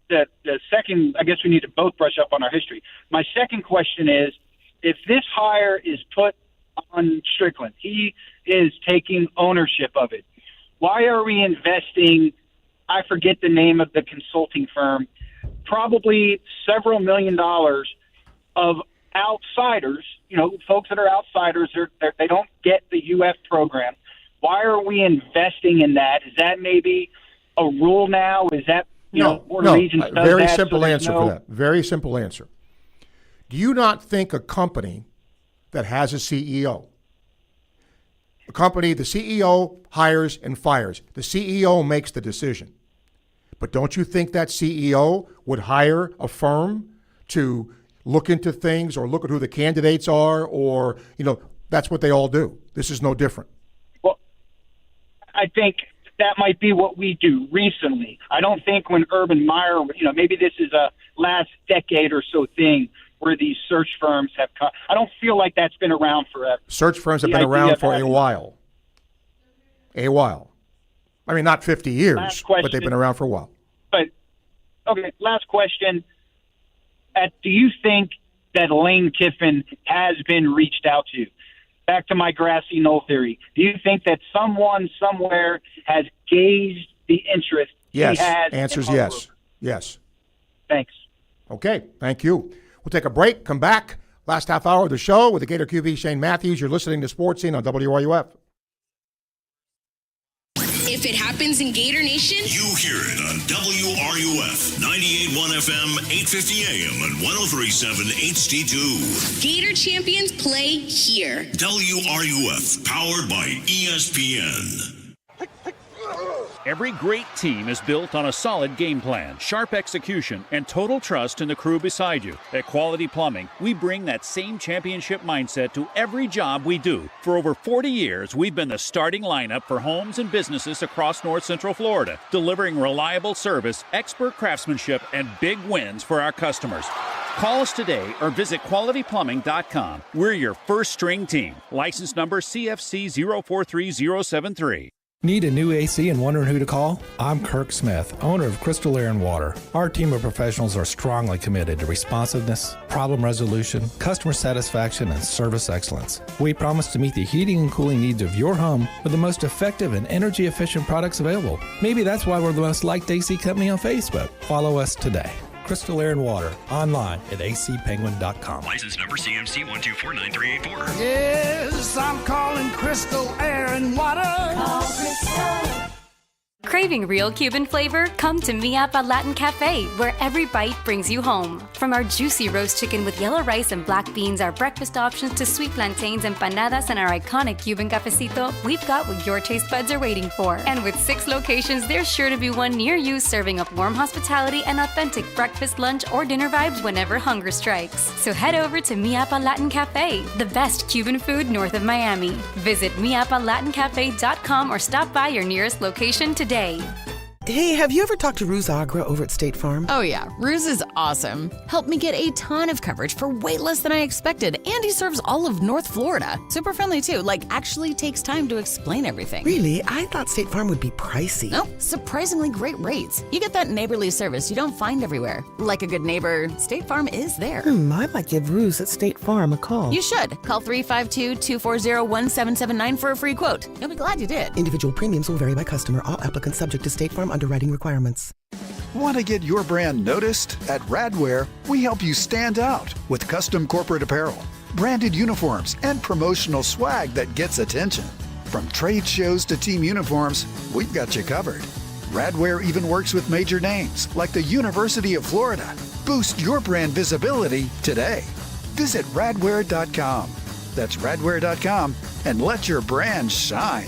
The second, I guess we need to both brush up on our history. My second question is, if this hire is put on Stricklin, he is taking ownership of it. Why are we investing, I forget the name of the consulting firm, probably several $1 million of outsiders, folks that are outsiders, they don't get the UF program. Why are we investing in that? Is that maybe a rule now? Is that, Board of Regents does very that, simple so answer for that. Very simple answer. Do you not think a company that has a CEO, the CEO hires and fires, the CEO makes the decision. But don't you think that CEO would hire a firm to look into things or look at who the candidates are, or, that's what they all do. This is no different. Well, I think that might be what we do recently. I don't think when Urban Meyer, maybe this is a last decade or so thing where these search firms have come. I don't feel like that's been around forever. Search firms have been around for a while. I mean, not 50 years, but they've been around for a while. But, okay, last question. Do you think that Lane Kiffin has been reached out to? Back to my grassy knoll theory. Do you think that someone somewhere has gauged the interest Yes. he has? Answer's in yes. Yes. Thanks. Okay, thank you. We'll take a break, come back. Last half hour of the show with the Gator QB Shane Matthews. You're listening to Sports Scene on WRUF. If it happens in Gator Nation, you hear it on WRUF 98.1 FM, 850 AM, and 103.7 HD2. Gator champions play here. WRUF, powered by ESPN. Every great team is built on a solid game plan, sharp execution, and total trust in the crew beside you. At Quality Plumbing, we bring that same championship mindset to every job we do. For over 40 years, we've been the starting lineup for homes and businesses across North Central Florida, delivering reliable service, expert craftsmanship, and big wins for our customers. Call us today or visit qualityplumbing.com. We're your first string team. License number CFC 043073. Need a new AC and wondering who to call? I'm Kirk Smith, owner of Crystal Air and Water. Our team of professionals are strongly committed to responsiveness, problem resolution, customer satisfaction, and service excellence. We promise to meet the heating and cooling needs of your home with the most effective and energy-efficient products available. Maybe that's why we're the most liked AC company on Facebook. Follow us today. Crystal Air and Water, online at acpenguin.com. License number CMC 1249384. Yes, I'm calling Crystal Air and Water. Call Crystal. Craving real Cuban flavor? Come to Mi Apa Latin Cafe, where every bite brings you home. From our juicy roast chicken with yellow rice and black beans, our breakfast options to sweet plantains, empanadas, and our iconic Cuban cafecito, we've got what your taste buds are waiting for. And with 6 locations, there's sure to be one near you serving up warm hospitality and authentic breakfast, lunch, or dinner vibes whenever hunger strikes. So head over to Mi Apa Latin Cafe, the best Cuban food north of Miami. Visit miapalatincafe.com or stop by your nearest location today. Hey, have you ever talked to Ruse Agra over at State Farm? Oh yeah, Ruse is awesome. Helped me get a ton of coverage for way less than I expected, and he serves all of North Florida. Super friendly too, actually takes time to explain everything. Really? I thought State Farm would be pricey. Nope, surprisingly great rates. You get that neighborly service you don't find everywhere. Like a good neighbor, State Farm is there. I might give Ruse at State Farm a call. You should. Call 352-240-1779 for a free quote. You'll be glad you did. Individual premiums will vary by customer. All applicants subject to State Farm underwriting requirements. Want to get your brand noticed? At Radware, we help you stand out with custom corporate apparel, branded uniforms, and promotional swag that gets attention. From trade shows to team uniforms, we've got you covered. Radware even works with major names like the University of Florida. Boost your brand visibility today. Visit radware.com. That's radware.com and let your brand shine.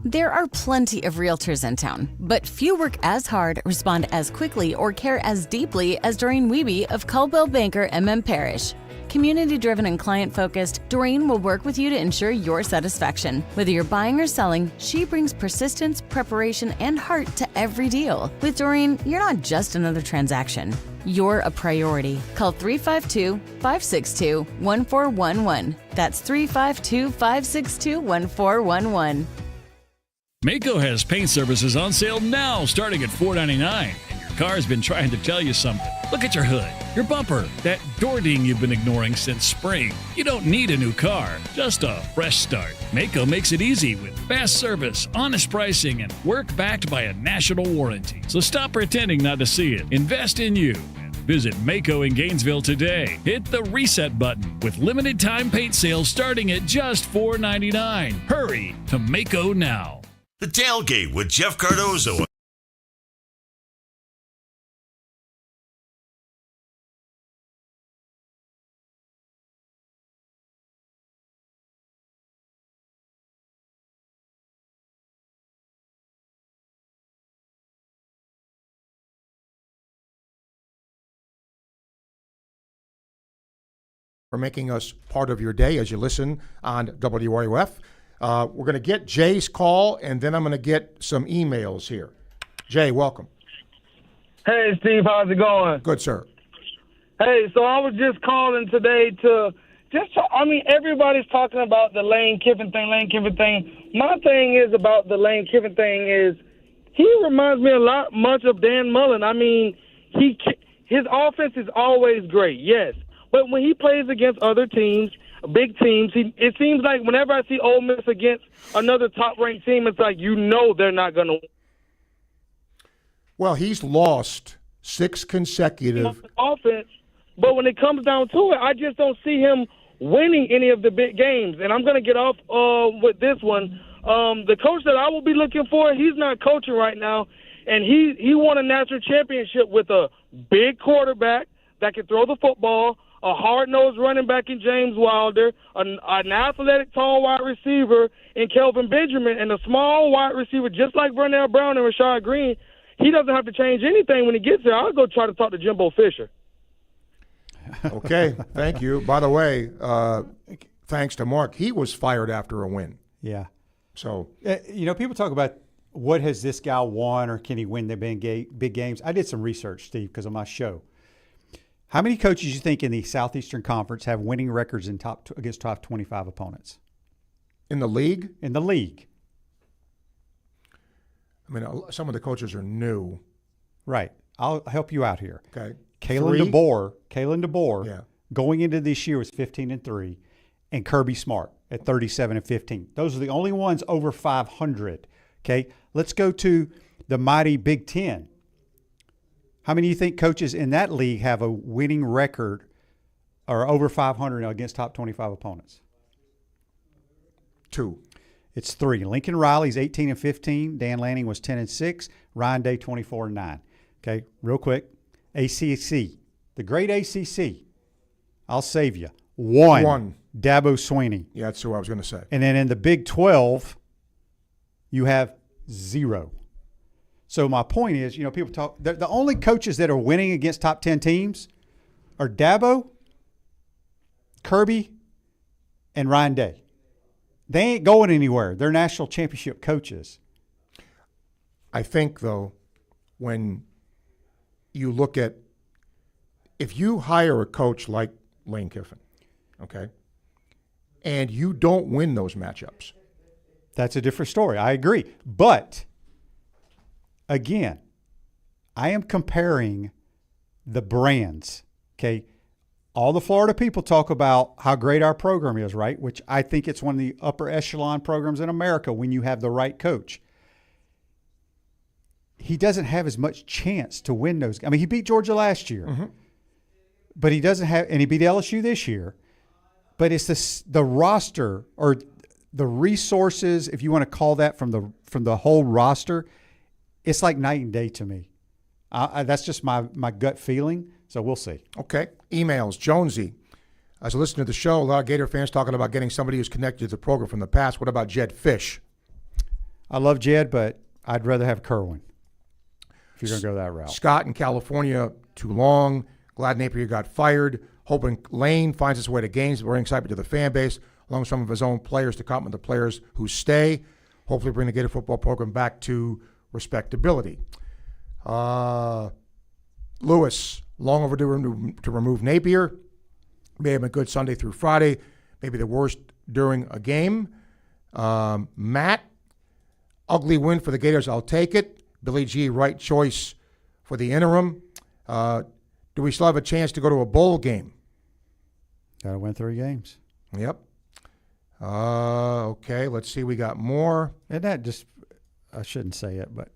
There are plenty of realtors in town, but few work as hard, respond as quickly, or care as deeply as Doreen Wiebe of Coldwell Banker Parish. Community-driven and client-focused, Doreen will work with you to ensure your satisfaction. Whether you're buying or selling, she brings persistence, preparation, and heart to every deal. With Doreen, you're not just another transaction. You're a priority. Call 352-562-1411. That's 352-562-1411. Maaco has paint services on sale now, starting at $4.99. And your car's been trying to tell you something. Look at your hood, your bumper, that door ding you've been ignoring since spring. You don't need a new car, just a fresh start. Maaco makes it easy with fast service, honest pricing, and work backed by a national warranty. So stop pretending not to see it. Invest in you. Visit Maaco in Gainesville today. Hit the reset button with limited time paint sales starting at just $4.99. Hurry to Maaco now. The Tailgate with Jeff Cardozo. for making us part of your day as you listen on WRUF. We're going to get Jay's call, and then I'm going to get some emails here. Jay, welcome. Hey, Steve, how's it going? Good, sir. Hey, so I was just calling today everybody's talking about the Lane Kiffin thing. My thing is about the Lane Kiffin thing is he reminds me much of Dan Mullen. I mean, his offense is always great, yes. But when he plays against other teams, big teams, it seems like whenever I see Ole Miss against another top-ranked team, it's like they're not going to win. Well, he's lost 6 consecutive offense, but when it comes down to it, I just don't see him winning any of the big games. And I'm going to get off with this one. The coach that I will be looking for, he's not coaching right now, and he won a national championship with a big quarterback that can throw the football, a hard-nosed running back in James Wilder, an athletic, tall wide receiver in Kelvin Benjamin, and a small wide receiver just like Vernell Brown and Rashad Green. He doesn't have to change anything when he gets there. I'll go try to talk to Jimbo Fisher. Okay, thank you. By the way, thanks to Mark, he was fired after a win. Yeah. So people talk about what has this guy won or can he win the big games. I did some research, Steve, because of my show. How many coaches you think in the Southeastern Conference have winning records in against top 25 opponents? In the league? In the league. I mean, some of the coaches are new. Right. I'll help you out here. Okay. Kalen DeBoer, going into this year was 15-3, and Kirby Smart at 37-15. Those are the only ones over 500. Okay. Let's go to the mighty Big Ten. How many do you think coaches in that league have a winning record or over 500 against top 25 opponents? 2. It's 3. Lincoln Riley's 18-15. Dan Lanning was 10-6. Ryan Day 24-9. Okay, real quick. ACC, the great ACC. I'll save you. 1. Dabo Swinney. Yeah, that's who I was going to say. And then in the Big 12, you have 0. So my point is, people talk. The only coaches that are winning against top 10 teams are Dabo, Kirby, and Ryan Day. They ain't going anywhere. They're national championship coaches. I think, though, when you look at if you hire a coach like Lane Kiffin, okay, and you don't win those matchups. That's a different story. I agree. But, again, I am comparing the brands, okay? All the Florida people talk about how great our program is, right? Which I think it's one of the upper echelon programs in America when you have the right coach. He doesn't have as much chance to win those. I mean, he beat Georgia last year, but he doesn't have, and he beat LSU this year. But it's the roster or the resources, if you want to call that from the whole roster. It's like night and day to me. That's just my gut feeling. So we'll see. Okay. Emails. Jonesy. As I listen to the show, a lot of Gator fans talking about getting somebody who's connected to the program from the past. What about Jed Fish? I love Jed, but I'd rather have Kerwin if you're going to go that route. Scott in California, too long. Glad Napier got fired. Hoping Lane finds his way to games. Bring excitement to the fan base, along with some of his own players to compliment the players who stay. Hopefully bring the Gator football program back to respectability. Lewis, long overdue to remove Napier. May have been good Sunday through Friday. Maybe the worst during a game. Matt, ugly win for the Gators. I'll take it. Billy G, right choice for the interim. Do we still have a chance to go to a bowl game? Got to win 3 games. Yep. Okay, let's see. We got more. And that just, I shouldn't say it, but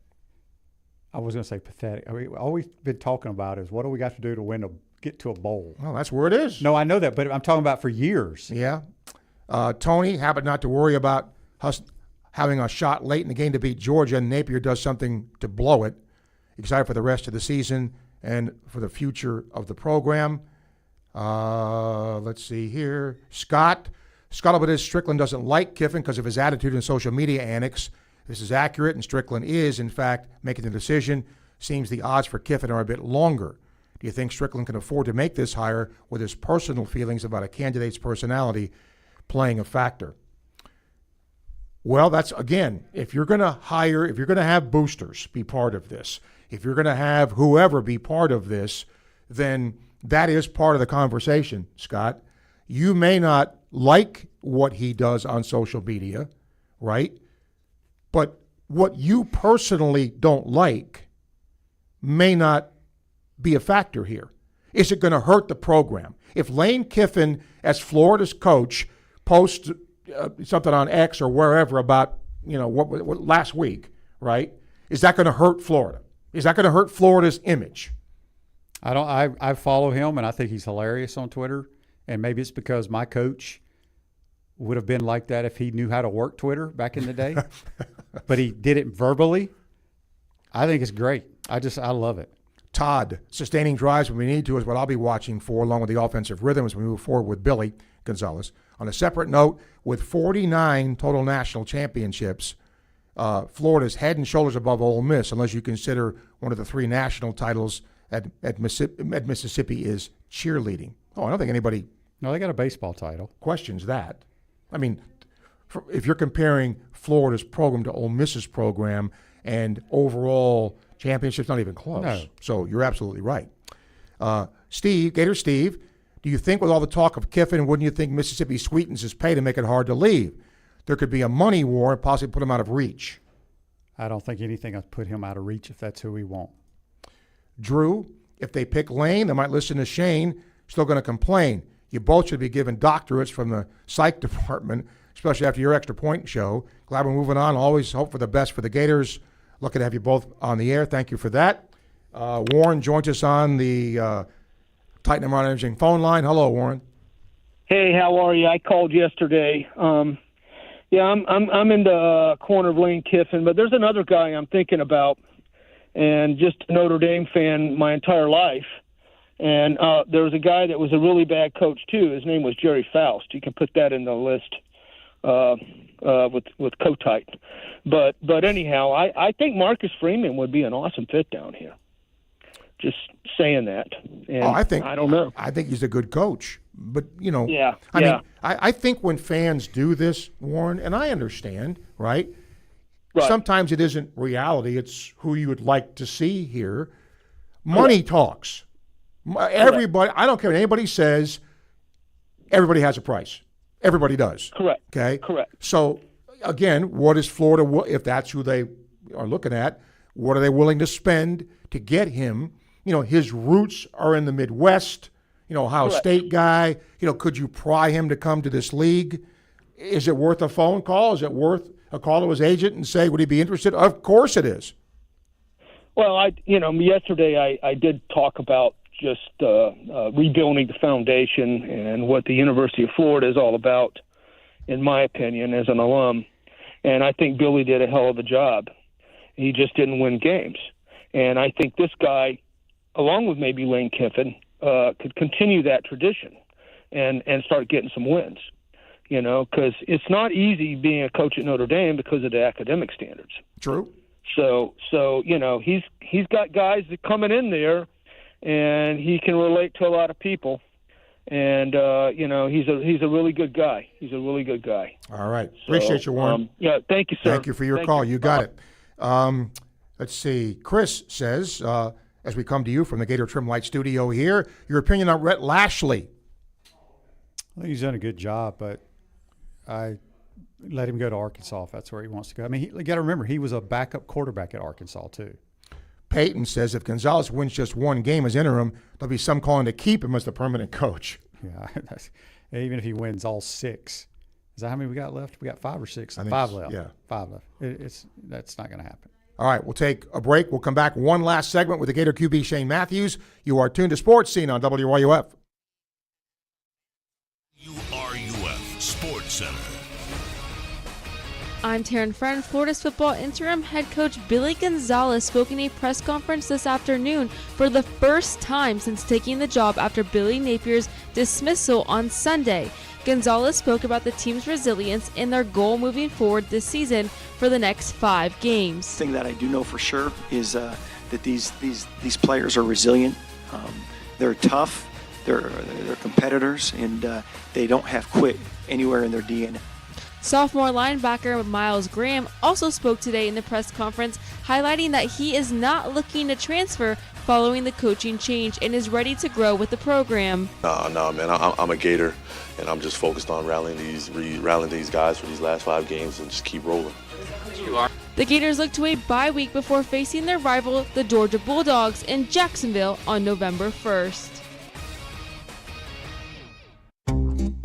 I was going to say pathetic. I mean, all we've been talking about is what do we got to do to get to a bowl? Well, that's where it is. No, I know that, but I'm talking about for years. Yeah. Tony, happen not to worry about us having a shot late in the game to beat Georgia, and Napier does something to blow it. Excited for the rest of the season and for the future of the program. Let's see here. Scott Stricklin doesn't like Kiffin because of his attitude in social media annex. This is accurate, and Stricklin is, in fact, making the decision. Seems the odds for Kiffin are a bit longer. Do you think Stricklin can afford to make this hire with his personal feelings about a candidate's personality playing a factor? Well, that's, again, if you're going to have boosters be part of this, if you're going to have whoever be part of this, then that is part of the conversation, Scott. You may not like what he does on social media, right? But what you personally don't like may not be a factor here. Is it going to hurt the program? If Lane Kiffin, as Florida's coach, posts something on X or wherever about, what last week, right? Is that going to hurt Florida? Is that going to hurt Florida's image? I follow him, and I think he's hilarious on Twitter. And maybe it's because my coach would have been like that if he knew how to work Twitter back in the day. But he did it verbally. I think it's great. I love it. Todd, sustaining drives when we need to is what I'll be watching for, along with the offensive rhythm as we move forward with Billy Gonzalez. On a separate note, with 49 total national championships, Florida's head and shoulders above Ole Miss, unless you consider one of the 3 national titles at Mississippi is cheerleading. Oh, I don't think anybody No, they got a baseball title. questions that. I mean, if you're comparing Florida's program to Ole Miss's program and overall championship's not even close. No. So you're absolutely right. Steve, Gator Steve, do you think with all the talk of Kiffin, wouldn't you think Mississippi sweetens his pay to make it hard to leave? There could be a money war and possibly put him out of reach. I don't think anything will put him out of reach if that's who we want. Drew, if they pick Lane, they might listen to Shane, still going to complain. You both should be given doctorates from the psych department, especially after your extra point show. Glad we're moving on. Always hope for the best for the Gators. Lucky to have you both on the air. Thank you for that. Warren joins us on the Titan and Modern Imaging phone line. Hello, Warren. Hey, how are you? I called yesterday. I'm in the corner of Lane Kiffin, but there's another guy I'm thinking about, and just a Notre Dame fan my entire life. And there was a guy that was a really bad coach too. His name was Jerry Faust. You can put that in the list with Kotite. But anyhow, I think Marcus Freeman would be an awesome fit down here. Just saying that. And I don't know. I think he's a good coach. But, Yeah. I mean, I think when fans do this, Warren, and I understand, right? Sometimes it isn't reality. It's who you would like to see here. Money talks. Everybody, I don't care what anybody says, everybody has a price. Everybody does. Correct. Okay? Correct. So, again, what is Florida, if that's who they are looking at, what are they willing to spend to get him? His roots are in the Midwest, Ohio State guy. Could you pry him to come to this league? Is it worth a phone call? Is it worth a call to his agent and say, would he be interested? Of course it is. Well, yesterday I did talk about just rebuilding the foundation and what the University of Florida is all about, in my opinion, as an alum. And I think Billy did a hell of a job. He just didn't win games. And I think this guy, along with maybe Lane Kiffin, could continue that tradition and start getting some wins, because it's not easy being a coach at Notre Dame because of the academic standards. True. So he's got guys that coming in there, and he can relate to a lot of people, and he's a really good guy. He's a really good guy. All right, appreciate you, Warren. Thank you, sir. Thank you for your call. You got it. Let's see. Chris says, as we come to you from the Gator Trim Light Studio here, your opinion on Rhett Lashley. I think he's done a good job, but I let him go to Arkansas if that's where he wants to go. I mean, you got to remember, he was a backup quarterback at Arkansas too. Peyton says if Gonzalez wins just one game as interim, there'll be some calling to keep him as the permanent coach. Yeah, even if he wins all 6. Is that how many we got left? We got 5 or 6. 5 left. Yeah. 5 left. That's not going to happen. All right, we'll take a break. We'll come back one last segment with the Gator QB Shane Matthews. You are tuned to Sports Scene on WRUF. WRUF Sports Center. I'm Taryn Friend. Florida's football interim head coach Billy Gonzalez spoke in a press conference this afternoon for the first time since taking the job after Billy Napier's dismissal on Sunday. Gonzalez spoke about the team's resilience and their goal moving forward this season for the next 5 games. The thing that I do know for sure is that these players are resilient. They're tough, they're competitors, and they don't have quit anywhere in their DNA. Sophomore linebacker Miles Graham also spoke today in the press conference, highlighting that he is not looking to transfer following the coaching change and is ready to grow with the program. No, man, I'm a Gator, and I'm just focused on rallying these guys for these last 5 games and just keep rolling. The Gators look to a bye week before facing their rival, the Georgia Bulldogs, in Jacksonville on November 1st.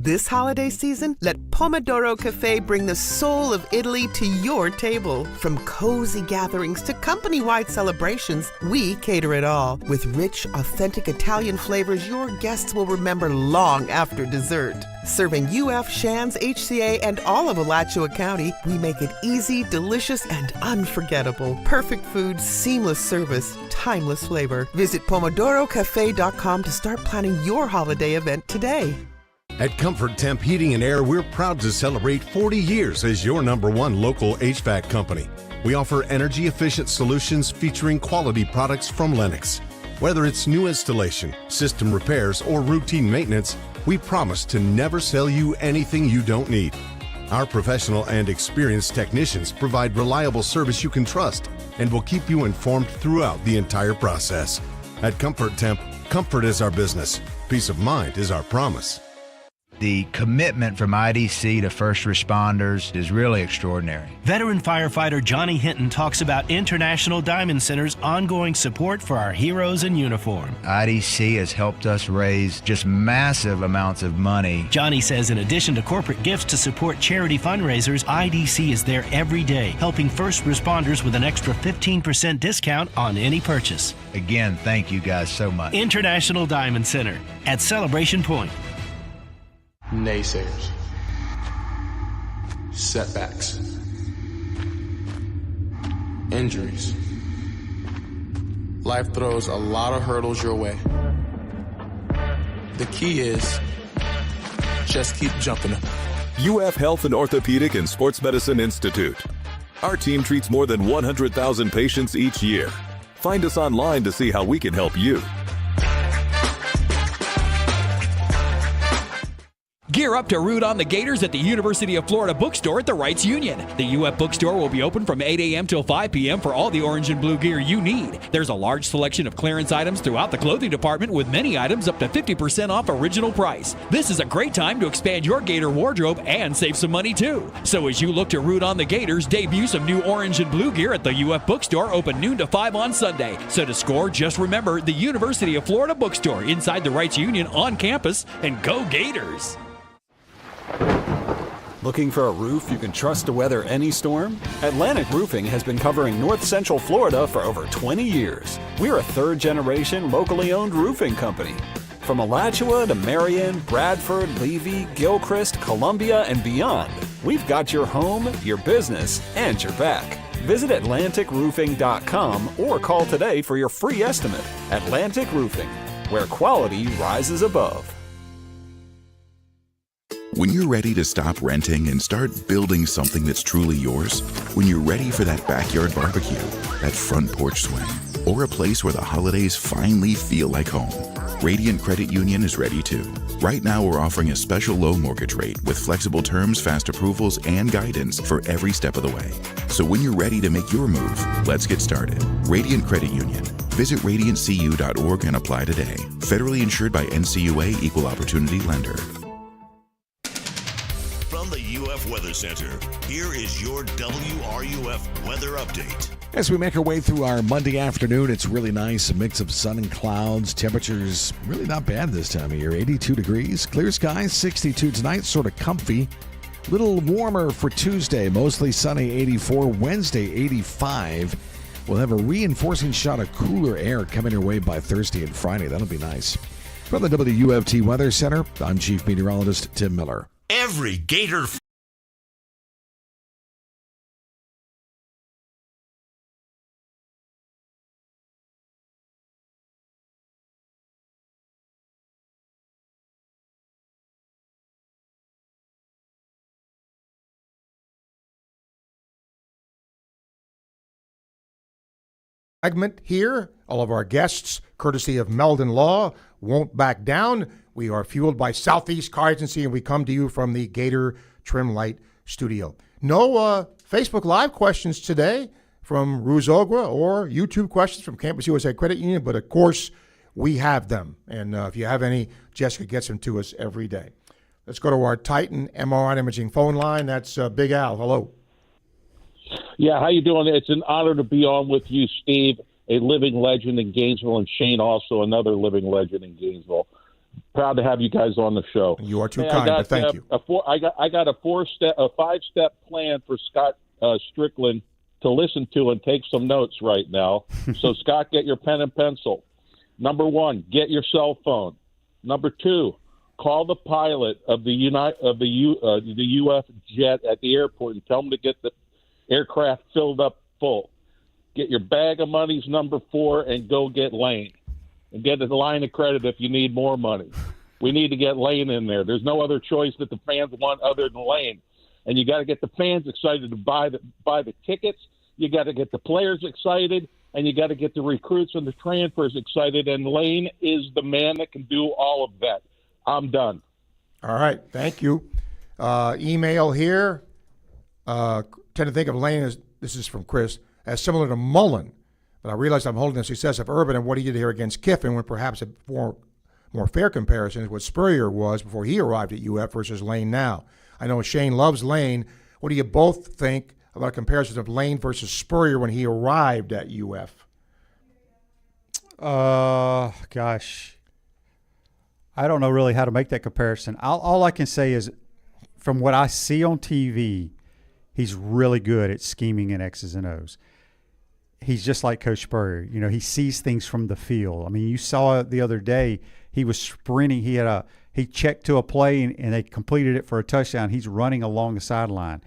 This holiday season, let Pomodoro Cafe bring the soul of Italy to your table. From cozy gatherings to company-wide celebrations, we cater it all. With rich, authentic Italian flavors your guests will remember long after dessert. Serving UF, Shands, HCA, and all of Alachua County, we make it easy, delicious, and unforgettable. Perfect food, seamless service, timeless flavor. Visit PomodoroCafe.com to start planning your holiday event today. At Comfort Temp Heating and Air, we're proud to celebrate 40 years as your #1 local HVAC company. We offer energy-efficient solutions featuring quality products from Lennox. Whether it's new installation, system repairs, or routine maintenance, we promise to never sell you anything you don't need. Our professional and experienced technicians provide reliable service you can trust and will keep you informed throughout the entire process. At Comfort Temp, comfort is our business. Peace of mind is our promise. The commitment from IDC to first responders is really extraordinary. Veteran firefighter Johnny Hinton talks about International Diamond Center's ongoing support for our heroes in uniform. IDC has helped us raise just massive amounts of money. Johnny says in addition to corporate gifts to support charity fundraisers, IDC is there every day, helping first responders with an extra 15% discount on any purchase. Again, thank you guys so much. International Diamond Center at Celebration Point. Naysayers, setbacks, injuries. Life throws a lot of hurdles your way. The key is just keep jumping them. UF Health and Orthopedic and Sports Medicine Institute. Our team treats more than 100,000 patients each year. Find us online to see how we can help you. Gear up to root on the Gators at the University of Florida bookstore at the Rights Union. The UF bookstore will be open from 8 a.m. till 5 p.m. for all the orange and blue gear you need. There's a large selection of clearance items throughout the clothing department with many items up to 50% off original price. This is a great time to expand your Gator wardrobe and save some money too. So as you look to root on the Gators, debut some new orange and blue gear at the UF bookstore, open noon to 5 on Sunday. So to score, just remember the University of Florida bookstore inside the Rights Union on campus, and go Gators! Looking for a roof you can trust to weather any storm? Atlantic Roofing has been covering North Central Florida for over 20 years. We're a third-generation, locally owned roofing company. From Alachua to Marion, Bradford, Levy, Gilchrist, Columbia, and beyond, we've got your home, your business, and your back. Visit AtlanticRoofing.com or call today for your free estimate. Atlantic Roofing, where quality rises above. When you're ready to stop renting and start building something that's truly yours, when you're ready for that backyard barbecue, that front porch swing, or a place where the holidays finally feel like home, Radiant Credit Union is ready too. Right now, we're offering a special low mortgage rate with flexible terms, fast approvals, and guidance for every step of the way. So when you're ready to make your move, let's get started. Radiant Credit Union. Visit radiantcu.org and apply today. Federally insured by NCUA Equal Opportunity Lender. From the UF Weather Center, here is your WRUF weather update. As we make our way through our Monday afternoon, it's really nice. A mix of sun and clouds. Temperatures really not bad this time of year. 82 degrees. Clear skies, 62 tonight. Sort of comfy. Little warmer for Tuesday. Mostly sunny, 84. Wednesday, 85. We'll have a reinforcing shot of cooler air coming your way by Thursday and Friday. That'll be nice. From the WFT Weather Center, I'm Chief Meteorologist Tim Miller. Every Gator Segment here. All of our guests, courtesy of Meldon Law, won't back down. We are fueled by Southeast Car Agency, and we come to you from the Gator Trim Light Studio. No Facebook Live questions today from Ruzogra or YouTube questions from Campus USA Credit Union, but of course we have them. And if you have any, Jessica gets them to us every day. Let's go to our Titan MRI imaging phone line. That's Big Al. Hello. Yeah, how you doing? It's an honor to be on with you, Steve, a living legend in Gainesville, and Shane, also another living legend in Gainesville. Proud to have you guys on the show. You are too kind, but thank you. I got a 5-step plan for Scott Stricklin to listen to and take some notes right now. So, Scott, get your pen and pencil. Number 1, get your cell phone. Number 2, call the pilot of the UF jet at the airport and tell them to get the aircraft filled up full. Get your bag of monies, number 4, and go get Lane. And get a line of credit if you need more money. We need to get Lane in there. There's no other choice that the fans want other than Lane. And you got to get the fans excited to buy the tickets. You got to get the players excited, and you got to get the recruits and the transfers excited. And Lane is the man that can do all of that. I'm done. All right, thank you. Email here. Tend to think of Lane as, this is from Chris, as similar to Mullen. But I realize I'm holding a successive Urban and what he did here against Kiffin, when perhaps a more fair comparison is what Spurrier was before he arrived at UF versus Lane now. I know Shane loves Lane. What do you both think about a comparison of Lane versus Spurrier when he arrived at UF? Gosh. I don't know really how to make that comparison. All I can say is, from what I see on TV, he's really good at scheming in X's and O's. He's just like Coach Spurrier. You know, he sees things from the field. I mean, you saw it the other day. He was sprinting. He checked to a play, and they completed it for a touchdown. He's running along the sideline.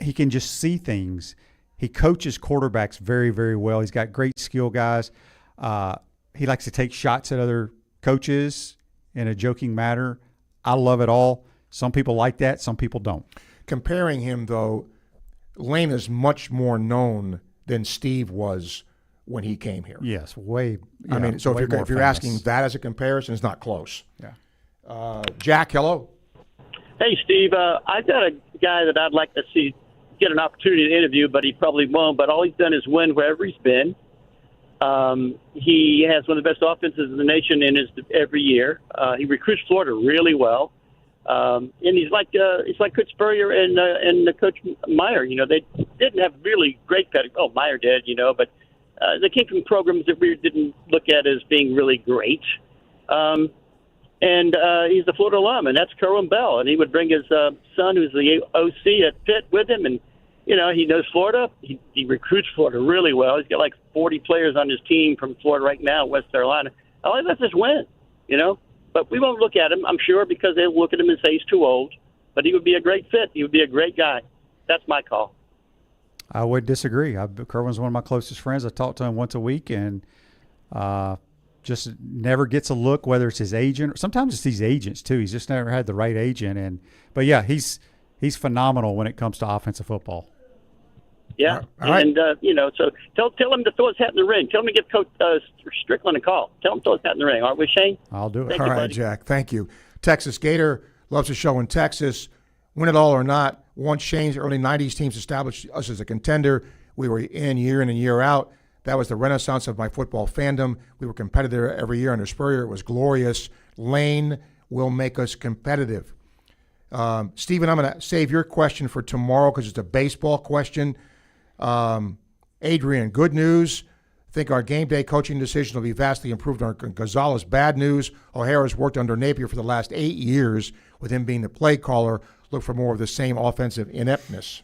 He can just see things. He coaches quarterbacks very, very well. He's got great skill guys. He likes to take shots at other coaches in a joking manner. I love it all. Some people like that. Some people don't. Comparing him, though, Lane is much more known than Steve was when he came here. Yes, way. I mean, so if you're asking that as a comparison, it's not close. Yeah. Jack, hello. Hey, Steve. I've got a guy that I'd like to see get an opportunity to interview, but he probably won't. But all he's done is win wherever he's been. He has one of the best offenses in the nation every year. He recruits Florida really well. And he's like Coach Spurrier and Coach Meyer. You know, they didn't have really great pedigree. Oh, Meyer did, you know, but they came from programs that we didn't look at as being really great. And he's a Florida alum, and that's Kerwin Bell. And he would bring his son, who's the OC at Pitt, with him. And, you know, he knows Florida. He recruits Florida really well. He's got like 40 players on his team from Florida right now, West Carolina. All he does is win, you know. But we won't look at him, I'm sure, because they'll look at him and say he's too old. But he would be a great fit. He would be a great guy. That's my call. I would disagree. Kerwin's one of my closest friends. I talk to him once a week, and just never gets a look, whether it's his agent or sometimes it's these agents too. He's just never had the right agent. But yeah, he's phenomenal when it comes to offensive football. Yeah, all right. And you know, so tell him to throw his hat in the ring. Tell him to give Coach Stricklin a call. Tell him to throw his hat in the ring. All right, with Shane? I'll do it. All right, Jack. Thank you. Texas Gator loves the show in Texas. Win it all or not. Once Shane's early '90s teams established us as a contender, we were in and year out. That was the renaissance of my football fandom. We were competitive every year under Spurrier. It was glorious. Lane will make us competitive. Stephen, I'm going to save your question for tomorrow because it's a baseball question. Adrian, good news. Think our game day coaching decision will be vastly improved on Gonzalez. Bad news. O'Hara's worked under Napier for the last 8 years with him being the play caller. Look for more of the same offensive ineptness.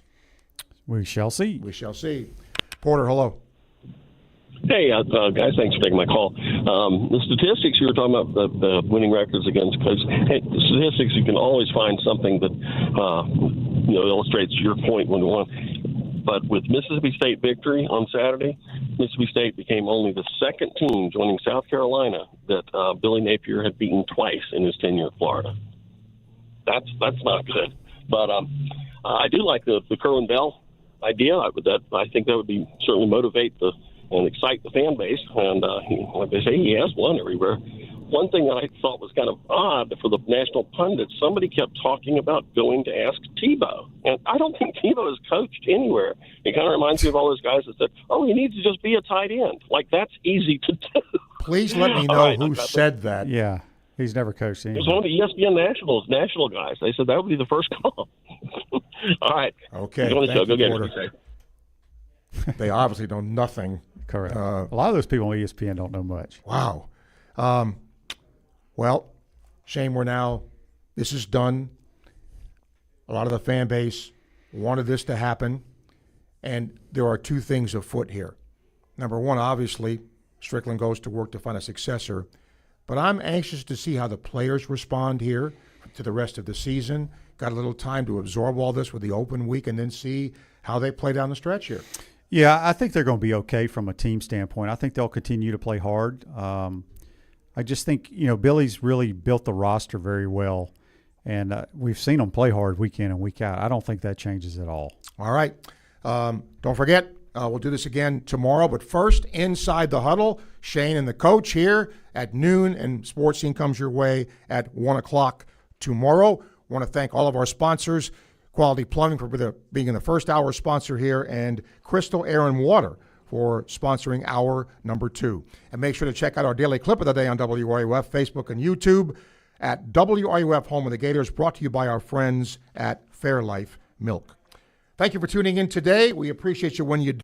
We shall see. We shall see. Porter, hello. Hey, guys, thanks for taking my call. The statistics you were talking about, the winning records against coaches. Hey, the statistics, you can always find something that illustrates your point when you want. But with Mississippi State victory on Saturday, Mississippi State became only the second team joining South Carolina that Billy Napier had beaten twice in his tenure at Florida. That's not good. But I do like the Kerwin Bell idea. I think that would be certainly motivate the and excite the fan base. And like they say, he has won everywhere. One thing that I thought was kind of odd for the national pundits, somebody kept talking about going to ask Tebow. And I don't think Tebow has coached anywhere. It kind of reminds me of all those guys that said, oh, he needs to just be a tight end. Like, that's easy to do. Please let me know who said that. Yeah, he's never coached It anywhere. was one of the ESPN national guys. They said that would be the first call. All right. Okay. Go on the show. Go get Porter. They obviously know nothing. Correct. A lot of those people on ESPN don't know much. Wow. Well, Shane, this is done. A lot of the fan base wanted this to happen, and there are two things afoot here. Number one, obviously, Stricklin goes to work to find a successor, but I'm anxious to see how the players respond here to the rest of the season. Got a little time to absorb all this with the open week and then see how they play down the stretch here. Yeah, I think they're going to be okay from a team standpoint. I think they'll continue to play hard. I just think, Billy's really built the roster very well, and we've seen them play hard week in and week out. I don't think that changes at all. All right. Don't forget, we'll do this again tomorrow, but first, Inside the Huddle, Shane and the coach here at noon, and Sports Scene comes your way at 1 o'clock tomorrow. I want to thank all of our sponsors, Quality Plumbing for being in the first hour sponsor here, and Crystal Air and Water for sponsoring hour number 2. And make sure to check out our daily clip of the day on WRUF, Facebook, and YouTube at WRUF Home of the Gators, brought to you by our friends at Fairlife Milk. Thank you for tuning in today. We appreciate you when you do.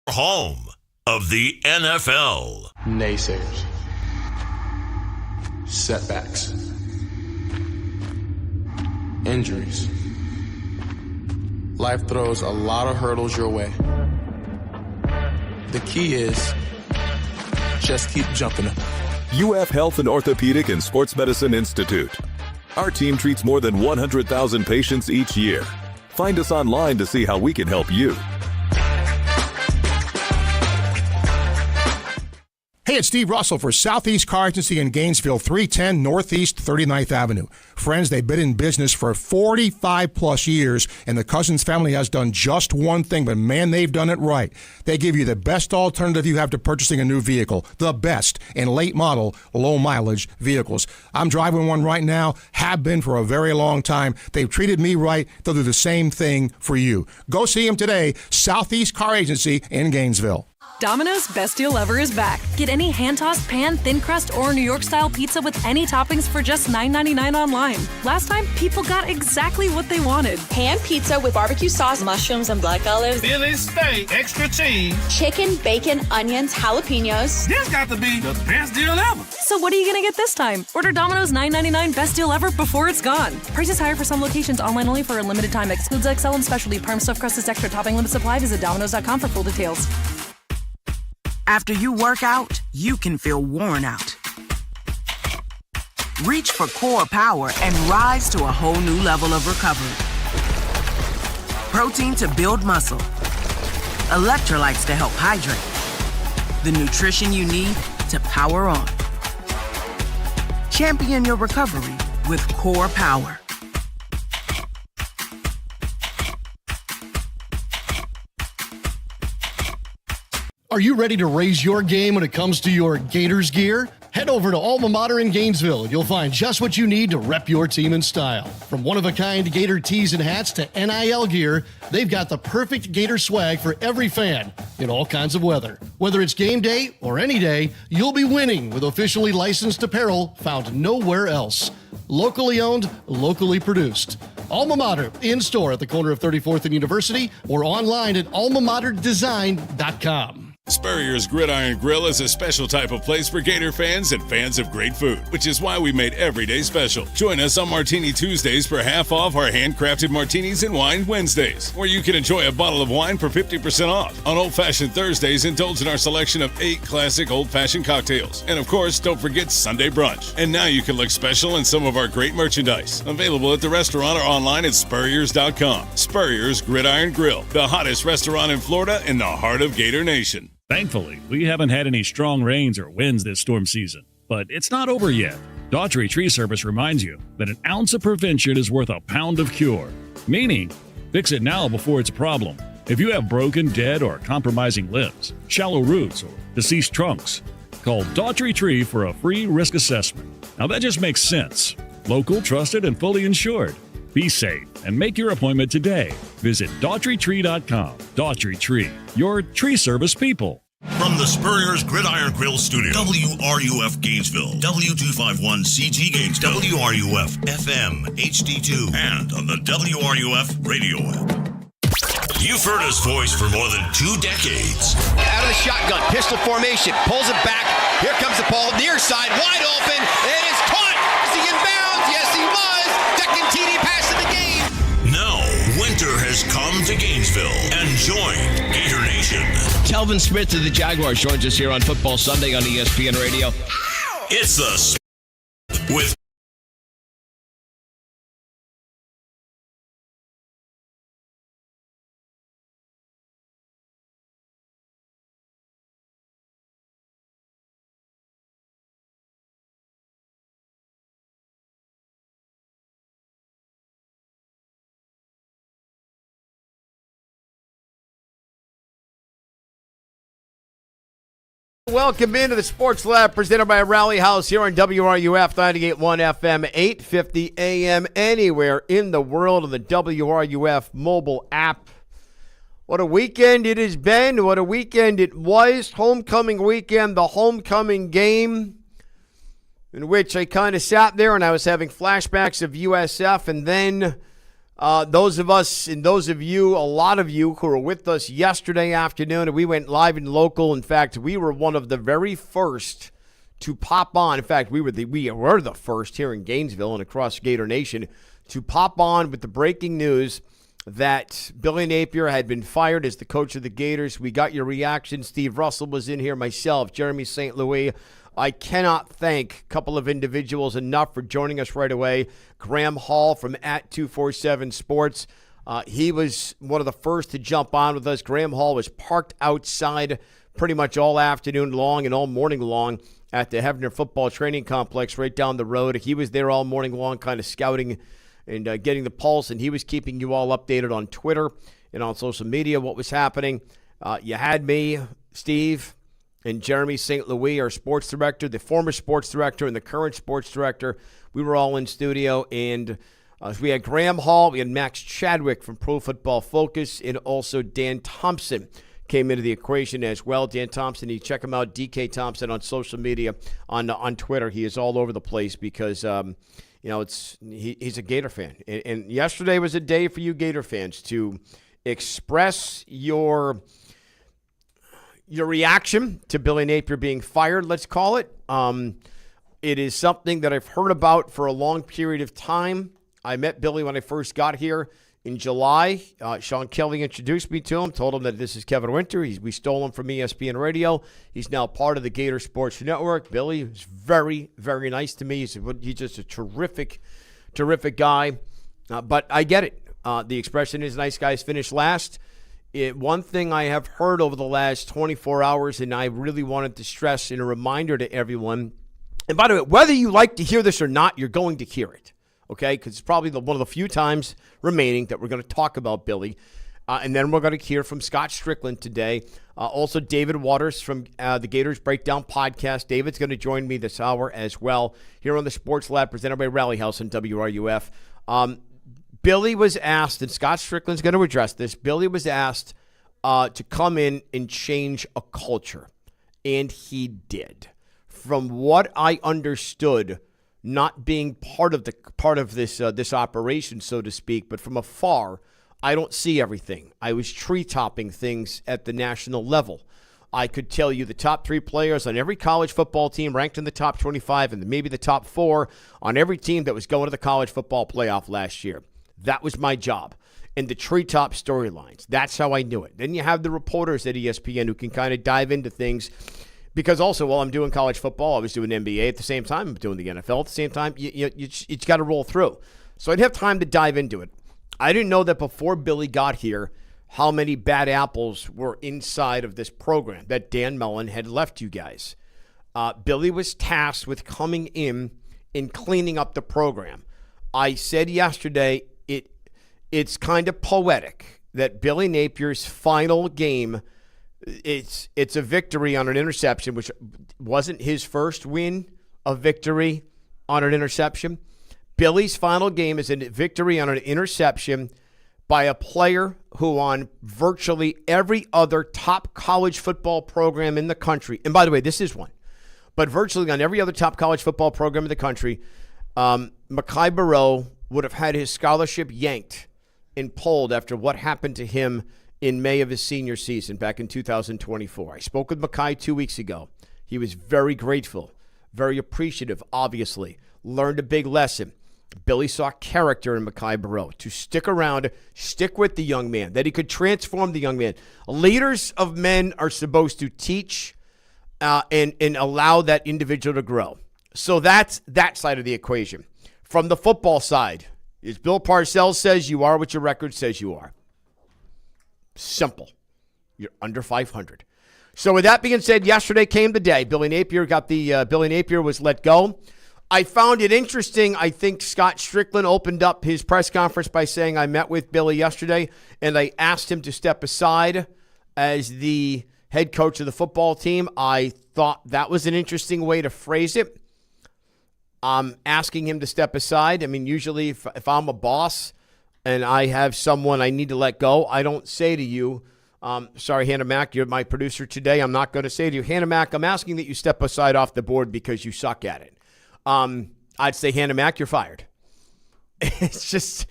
Home of the NFL. Naysayers. Setbacks. Injuries. Life throws a lot of hurdles your way. The key is just keep jumping them. UF Health and Orthopedic and Sports Medicine Institute. Our team treats more than 100,000 patients each year. Find us online to see how we can help you. Hey, it's Steve Russell for Southeast Car Agency in Gainesville, 310 Northeast 39th Avenue. Friends, they've been in business for 45-plus years, and the Cousins family has done just one thing, but man, they've done it right. They give you the best alternative you have to purchasing a new vehicle, the best in late-model, low-mileage vehicles. I'm driving one right now, have been for a very long time. They've treated me right. They'll do the same thing for you. Go see them today, Southeast Car Agency in Gainesville. Domino's Best Deal Ever is back. Get any hand-tossed pan, thin crust, or New York-style pizza with any toppings for just $9.99 online. Last time, people got exactly what they wanted. Pan pizza with barbecue sauce, mushrooms, and black olives. Philly steak, extra cheese. Chicken, bacon, onions, jalapenos. This got to be the best deal ever. So what are you going to get this time? Order Domino's $9.99 Best Deal Ever before it's gone. Prices higher for some locations, online only for a limited time. Excludes XL and specialty. Parm stuffed crust is extra. Topping limit supply. Visit Domino's.com for full details. After you work out, you can feel worn out. Reach for Core Power and rise to a whole new level of recovery. Protein to build muscle. Electrolytes to help hydrate. The nutrition you need to power on. Champion your recovery with Core Power. Are you ready to raise your game when it comes to your Gators gear? Head over to Alma Mater in Gainesville. You'll find just what you need to rep your team in style. From one-of-a-kind Gator tees and hats to NIL gear, they've got the perfect Gator swag for every fan. in all kinds of weather. Whether it's game day or any day, you'll be winning with officially licensed apparel found nowhere else. Locally owned, locally produced. Alma Mater, in-store at the corner of 34th and University or online at almamaterdesign.com. Spurrier's Gridiron Grill is a special type of place for Gator fans and fans of great food, which is why we made every day special. Join us on Martini Tuesdays for half off our handcrafted martinis and wine Wednesdays, where you can enjoy a bottle of wine for 50% off. On Old Fashioned Thursdays, indulge in our selection of 8 classic old-fashioned cocktails. And of course, don't forget Sunday brunch. And now you can look special in some of our great merchandise. Available at the restaurant or online at Spurriers.com. Spurrier's Gridiron Grill, the hottest restaurant in Florida in the heart of Gator Nation. Thankfully, we haven't had any strong rains or winds this storm season, but it's not over yet. Daughtry Tree Service reminds you that an ounce of prevention is worth a pound of cure, meaning fix it now before it's a problem. If you have broken, dead, or compromising limbs, shallow roots, or deceased trunks, call Daughtry Tree for a free risk assessment. Now that just makes sense. Local, trusted, and fully insured. Be safe and make your appointment today. Visit DaughtryTree.com. Daughtry Tree, your tree service people. From the Spurrier's Gridiron Grill Studio, WRUF Gainesville, W251CG Gainesville, WRUF FM HD2, and on the WRUF radio app. You've heard his voice for more than 2 decades. Out of the shotgun, pistol formation, pulls it back. Here comes the ball, near side, wide open, and it's caught. Is he in bounds? Yes, he was. Second TD pass of the game. Now, winter has come to Gainesville and joined Gator Nation. Telvin Smith of the Jaguars joins us here on Football Sunday on ESPN Radio. It's the with Welcome into the Sports Lab presented by Rally House here on WRUF 98.1 FM, 850 AM, anywhere in the world on the WRUF mobile app. What a weekend it has been. What a weekend it was. Homecoming weekend, the homecoming game in which I kind of sat there and I was having flashbacks of USF, and then those of us and those of you, a lot of you who were with us yesterday afternoon, and we went live and local. In fact, we were one of the very first to pop on. In fact, we were the first here in Gainesville and across Gator Nation to pop on with the breaking news that Billy Napier had been fired as the coach of the Gators. We got your reaction. Steve Russell was in here, myself, Jeremy St. Louis. I cannot thank a couple of individuals enough for joining us right away. Graham Hall from @247 Sports. He was one of the first to jump on with us. Graham Hall was parked outside pretty much all afternoon long and all morning long at the Hefner Football Training Complex right down the road. He was there all morning long kind of scouting and getting the pulse, and he was keeping you all updated on Twitter and on social media what was happening. You had me, Steve, and Jeremy St. Louis, our sports director, the former sports director and the current sports director. We were all in studio, and we had Graham Hall, we had Max Chadwick from Pro Football Focus, and also Dan Thompson came into the equation as well. Dan Thompson, you check him out, DK Thompson on social media, on Twitter. He is all over the place because he's a Gator fan. And yesterday was a day for you Gator fans to express your reaction to Billy Napier being fired, let's call it. It is something that I've heard about for a long period of time. I met Billy when I first got here in July. Sean Kelly introduced me to him, told him that this is Kevin Winter. We stole him from ESPN Radio. He's now part of the Gator Sports Network. Billy is very, very nice to me. He's just a terrific, terrific guy. But I get it. The expression is nice guys finish last. One thing I have heard over the last 24 hours, and I really wanted to stress in a reminder to everyone, and by the way, whether you like to hear this or not, you're going to hear it, okay? Because it's probably one of the few times remaining that we're going to talk about Billy. And then we're going to hear from Scott Stricklin today. Also, David Waters from the Gators Breakdown podcast. David's going to join me this hour as well here on the Sports Lab presented by Rally House and WRUF. Billy was asked, and Scott Stricklin's going to address this, Billy was asked to come in and change a culture, and he did. From what I understood, not being part of this operation, so to speak, but from afar, I don't see everything. I was tree-topping things at the national level. I could tell you the top 3 players on every college football team ranked in the top 25 and maybe the top 4 on every team that was going to the college football playoff last year. That was my job. And the treetop storylines, that's how I knew it. Then you have the reporters at ESPN who can kind of dive into things. Because also, while I'm doing college football, I was doing NBA at the same time. I'm doing the NFL at the same time. You got to roll through. So I'd have time to dive into it. I didn't know that before Billy got here how many bad apples were inside of this program that Dan Mullen had left you guys. Billy was tasked with coming in and cleaning up the program. I said yesterday it's kind of poetic that Billy Napier's final game, it's a victory on an interception, which wasn't his first win, a victory on an interception. Billy's final game is a victory on an interception by a player who on virtually every other top college football program in the country, and by the way, this is one, but virtually on every other top college football program in the country, Mekhi Barrow would have had his scholarship yanked and pulled after what happened to him in May of his senior season back in 2024. I spoke with Mekhi 2 weeks ago. He was very grateful, very appreciative, obviously. Learned a big lesson. Billy saw character in Mekhi Barrow to stick around, stick with the young man, that he could transform the young man. Leaders of men are supposed to teach and allow that individual to grow. So that's that side of the equation. From the football side, as Bill Parcells says, you are what your record says you are. Simple. You're under 500. So with that being said, yesterday came the day. Billy Napier was let go. I found it interesting. I think Scott Stricklin opened up his press conference by saying, I met with Billy yesterday, and I asked him to step aside as the head coach of the football team. I thought that was an interesting way to phrase it. Asking him to step aside. I mean, usually if I'm a boss and I have someone I need to let go, I don't say to you, sorry, Hannah Mack, you're my producer today. I'm not going to say to you, Hannah Mack, I'm asking that you step aside off the board because you suck at it. I'd say, Hannah Mack, you're fired. It's just,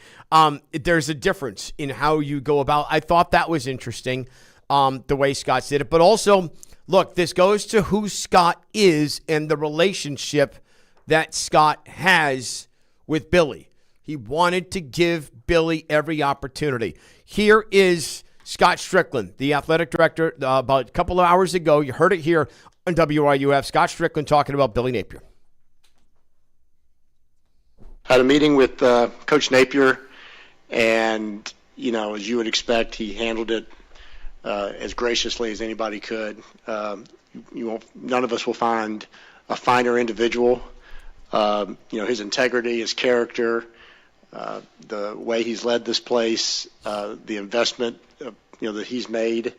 there's a difference in how you go about. I thought that was interesting, the way Scott did it. But also, look, this goes to who Scott is and the relationship that Scott has with Billy. He wanted to give Billy every opportunity. Here is Scott Stricklin, the athletic director, about a couple of hours ago. You heard it here on WRUF. Scott Stricklin talking about Billy Napier. Had a meeting with Coach Napier, and, you know, as you would expect, he handled it as graciously as anybody could. None of us will find a finer individual. His integrity, his character, the way he's led this place, the investment, that he's made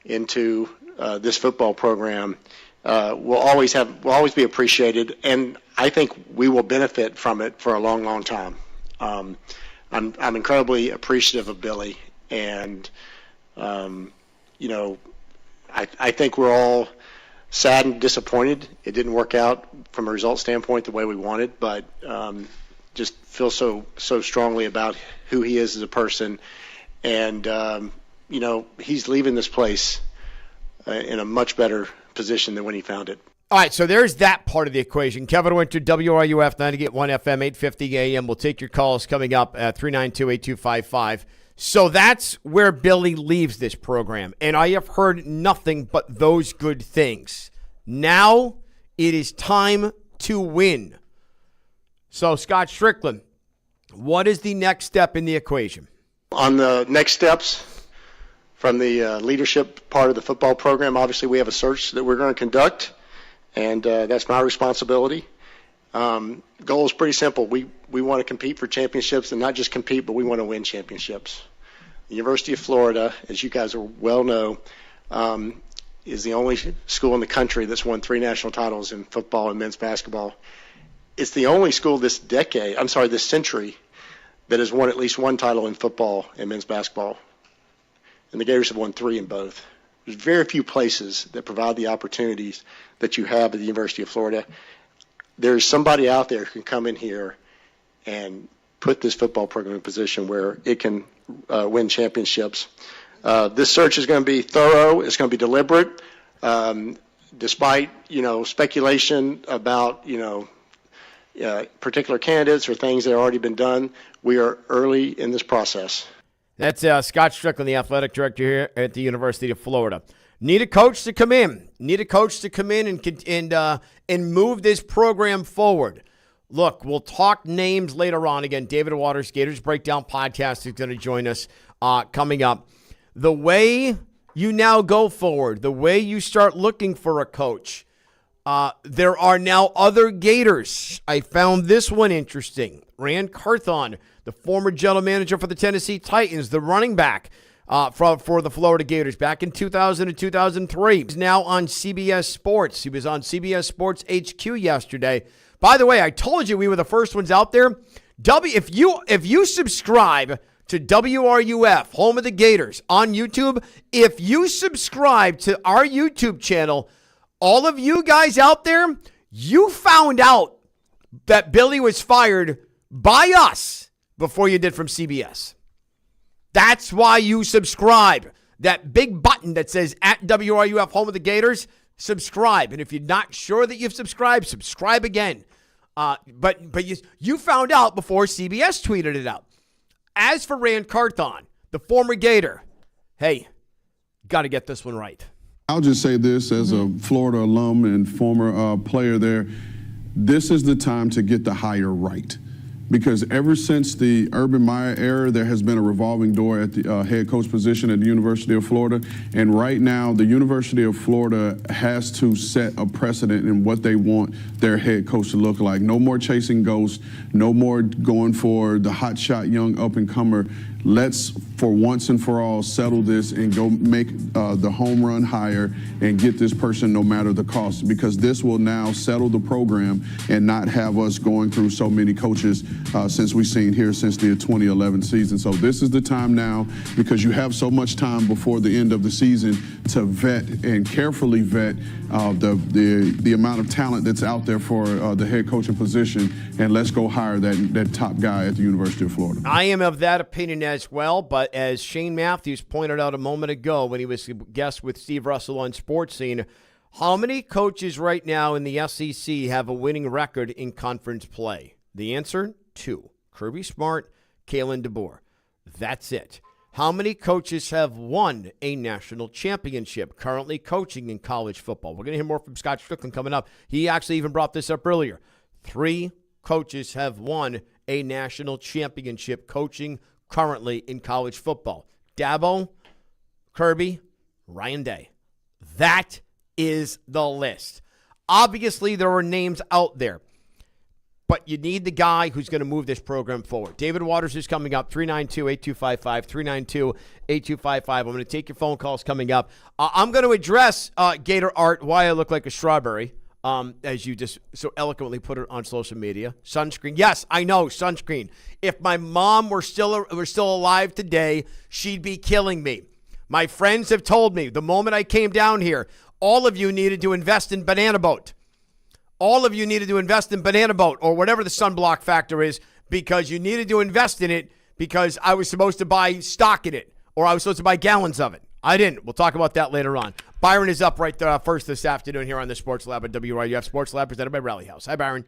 into this football program will always be appreciated, and I think we will benefit from it for a long, long time. I'm incredibly appreciative of Billy, and I think we're all sad and disappointed it didn't work out from a result standpoint the way we wanted, but just feel so strongly about who he is as a person, and he's leaving this place in a much better position than when he found it. All right, so there's that part of the equation. Kevin Winter, WRUF 98.1 FM, 850 AM. We'll take your calls coming up at 392-8255. So that's where Billy leaves this program, and I have heard nothing but those good things. Now it is time to win. So, Scott Stricklin, what is the next step in the equation? On the next steps from the leadership part of the football program, obviously we have a search that we're going to conduct, and that's my responsibility. Goal is pretty simple. We want to compete for championships, and not just compete, but we want to win championships. The University of Florida, as you guys well know, is the only school in the country that's won 3 national titles in football and men's basketball. It's the only school this century, that has won at least one title in football and men's basketball. and the Gators have won 3 in both. There's very few places that provide the opportunities that you have at the University of Florida. There's somebody out there who can come in here and put this football program in a position where it can win championships. This search is going to be thorough. It's going to be deliberate. Despite, speculation about, particular candidates or things that have already been done, we are early in this process. That's Scott Stricklin, the athletic director here at the University of Florida. Need a coach to come in. And move this program forward. Look, we'll talk names later on. Again, David Waters, Gators Breakdown Podcast, is going to join us coming up. The way you now go forward, the way you start looking for a coach, there are now other Gators. I found this one interesting. Rand Carthon, the former general manager for the Tennessee Titans, the running back for the Florida Gators back in 2000 and 2003. He's now on CBS Sports. He was on CBS Sports HQ yesterday. By the way, I told you we were the first ones out there. If you subscribe to WRUF, home of the Gators, on YouTube, if you subscribe to our YouTube channel, all of you guys out there, you found out that Billy was fired by us before you did from CBS. That's why you subscribe. That big button that says at WRUF, home of the Gators, subscribe. And if you're not sure that you've subscribed, subscribe again. But you found out before CBS tweeted it out. As for Rand Carthon, the former Gator, hey, got to get this one right. I'll just say this as a Florida alum and former player there. This is the time to get the hire right. Because ever since the Urban Meyer era, there has been a revolving door at the head coach position at the University of Florida. And right now, the University of Florida has to set a precedent in what they want their head coach to look like. No more chasing ghosts, no more going for the hotshot young up-and-comer. Let's, for once and for all, settle this and go make the home run hire and get this person no matter the cost, because this will now settle the program and not have us going through so many coaches since we've seen here since the 2011 season. So this is the time now, because you have so much time before the end of the season to vet and carefully vet the amount of talent that's out there for the head coaching position, and let's go hire that top guy at the University of Florida. I am of that opinion as well, but as Shane Matthews pointed out a moment ago when he was a guest with Steve Russell on Sports Scene, how many coaches right now in the SEC have a winning record in conference play? The answer, 2. Kirby Smart, Kalen DeBoer. That's it. How many coaches have won a national championship currently coaching in college football? We're going to hear more from Scott Stricklin coming up. He actually even brought this up earlier. 3 coaches have won a national championship coaching currently in college football. Dabo, Kirby, Ryan Day. That is the list. Obviously, there are names out there, but you need the guy who's going to move this program forward. David Waters is coming up, 392-8255, 392-8255. I'm going to take your phone calls coming up. I'm going to address Gator Art, why I look like a strawberry, as you just so eloquently put it on social media. Sunscreen. Yes, I know, sunscreen. If my mom were still alive today, she'd be killing me. My friends have told me the moment I came down here, all of you needed to invest in Banana Boat. All of you needed to invest in Banana Boat or whatever the sunblock factor is, because you needed to invest in it because I was supposed to buy stock in it, or I was supposed to buy gallons of it. I didn't. We'll talk about that later on. Byron is up right there first this afternoon here on the Sports Lab at WRUF Sports Lab, presented by Rally House. Hi, Byron.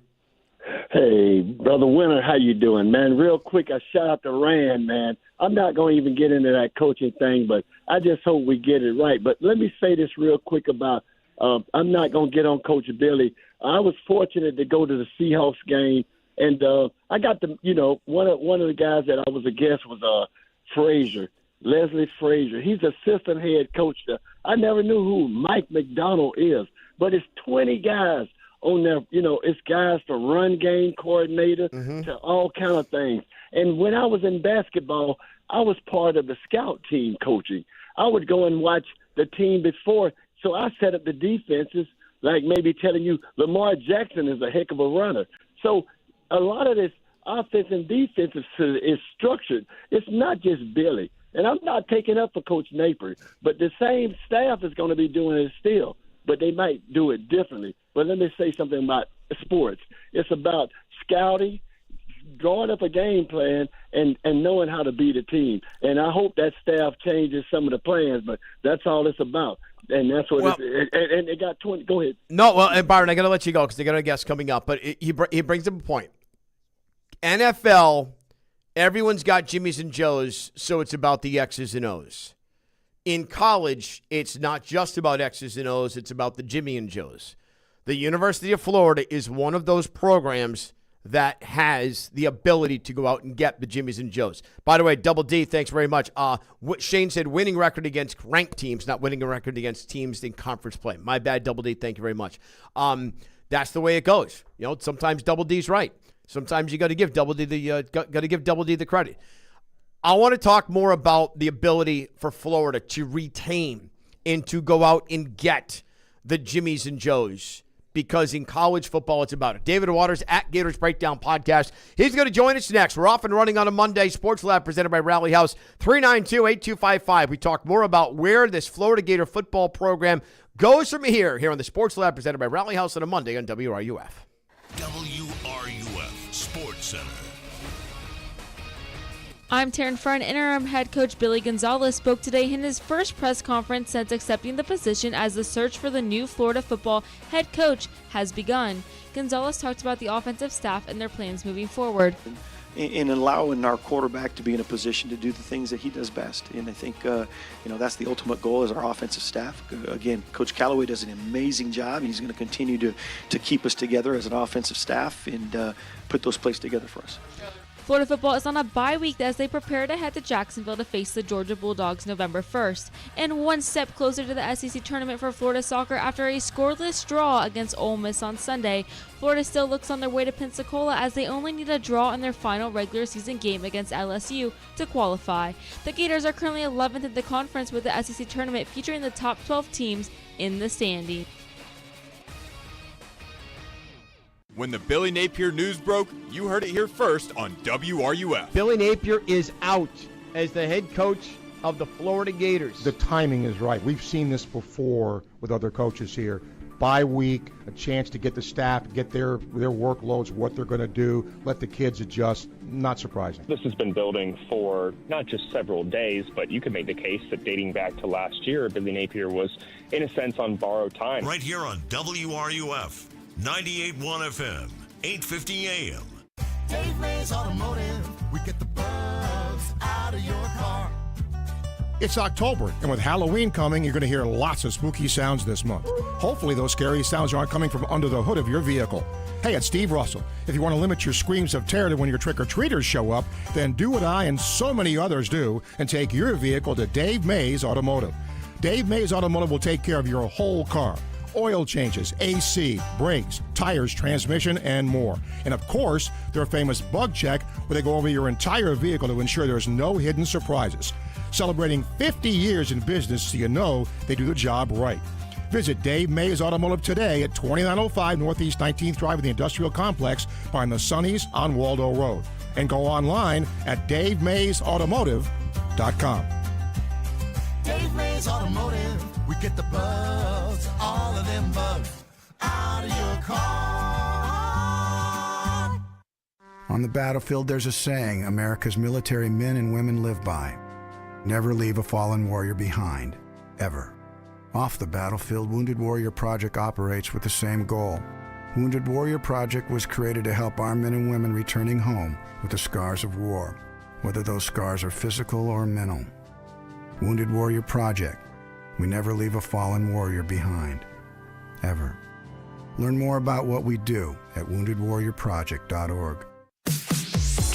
Hey, Brother Winter, how you doing, man? Real quick, I shout out to Rand, man. I'm not going to even get into that coaching thing, but I just hope we get it right. But let me say this real quick about I'm not going to get on Coach Billy. I was fortunate to go to the Seahawks game, and I got the, one of the guys that I was a guest was Frazier, Leslie Frazier. He's assistant head coach there. I never knew who Mike McDonald is, but it's 20 guys on there. It's guys to run game coordinator to all kind of things. And when I was in basketball, I was part of the scout team coaching. I would go and watch the team before, so I set up the defenses, like maybe telling you Lamar Jackson is a heck of a runner. So a lot of this offense and defense is structured. It's not just Billy. And I'm not taking up for Coach Napier, but the same staff is going to be doing it still, but they might do it differently. But let me say something about sports. It's about scouting, drawing up a game plan, and knowing how to beat a team. And I hope that staff changes some of the plans, but that's all it's about. And that's what and it got 20. Go ahead. No, well, and Byron, I got to let you go because they got a guest coming up. But he brings up a point. NFL, everyone's got Jimmys and Joes, so it's about the X's and O's. In college, it's not just about X's and O's, it's about the Jimmy and Joes. The University of Florida is one of those programs that has the ability to go out and get the Jimmys and Joes. By the way, Double D, thanks very much. Shane said winning record against ranked teams, not winning a record against teams in conference play. My bad, Double D, thank you very much. That's the way it goes. You know, sometimes Double D's right. Sometimes you got to give Double D the credit. I want to talk more about the ability for Florida to retain and to go out and get the Jimmys and Joes, because in college football, it's about it. David Waters at Gators Breakdown Podcast. He's going to join us next. We're off and running on a Monday. Sports Lab presented by Rally House, 392-8255. We talk more about where this Florida Gator football program goes from here on the Sports Lab presented by Rally House on a Monday on WRUF. WRUF Sports Center. I'm Taryn Front. Interim head coach Billy Gonzalez spoke today in his first press conference since accepting the position, as the search for the new Florida football head coach has begun. Gonzalez talked about the offensive staff and their plans moving forward. In allowing our quarterback to be in a position to do the things that he does best. And I think, that's the ultimate goal is our offensive staff. Again, Coach Callaway does an amazing job. He's going to continue to keep us together as an offensive staff and put those plays together for us. Florida football is on a bye week as they prepare to head to Jacksonville to face the Georgia Bulldogs November 1st. And one step closer to the SEC tournament for Florida soccer after a scoreless draw against Ole Miss on Sunday. Florida still looks on their way to Pensacola as they only need a draw in their final regular season game against LSU to qualify. The Gators are currently 11th in the conference, with the SEC tournament featuring the top 12 teams in the standings. When the Billy Napier news broke, you heard it here first on WRUF. Billy Napier is out as the head coach of the Florida Gators. The timing is right. We've seen this before with other coaches here. Bye week, a chance to get the staff, get their workloads, what they're going to do, let the kids adjust. Not surprising. This has been building for not just several days, but you could make the case that dating back to last year, Billy Napier was, in a sense, on borrowed time. Right here on WRUF. 98.1 FM, 850 AM. Dave Mays Automotive, we get the bugs out of your car. It's October, and with Halloween coming, you're going to hear lots of spooky sounds this month. Hopefully those scary sounds aren't coming from under the hood of your vehicle. Hey, it's Steve Russell. If you want to limit your screams of terror to when your trick-or-treaters show up, then do what I and so many others do and take your vehicle to Dave Mays Automotive. Dave Mays Automotive will take care of your whole car. Oil changes, AC, brakes, tires, transmission, and more. And of course, their famous bug check, where they go over your entire vehicle to ensure there's no hidden surprises. Celebrating 50 years in business, so you know they do the job right. Visit Dave Mays Automotive today at 2905 Northeast 19th Drive in the Industrial Complex behind the Sunnies on Waldo Road. And go online at DaveMaysAutomotive.com. Dave Mays Automotive. We get the bugs, all of them bugs, out of your car. On the battlefield, there's a saying America's military men and women live by. Never leave a fallen warrior behind, ever. Off the battlefield, Wounded Warrior Project operates with the same goal. Wounded Warrior Project was created to help our men and women returning home with the scars of war, whether those scars are physical or mental. Wounded Warrior Project. We never leave a fallen warrior behind, ever. Learn more about what we do at woundedwarriorproject.org.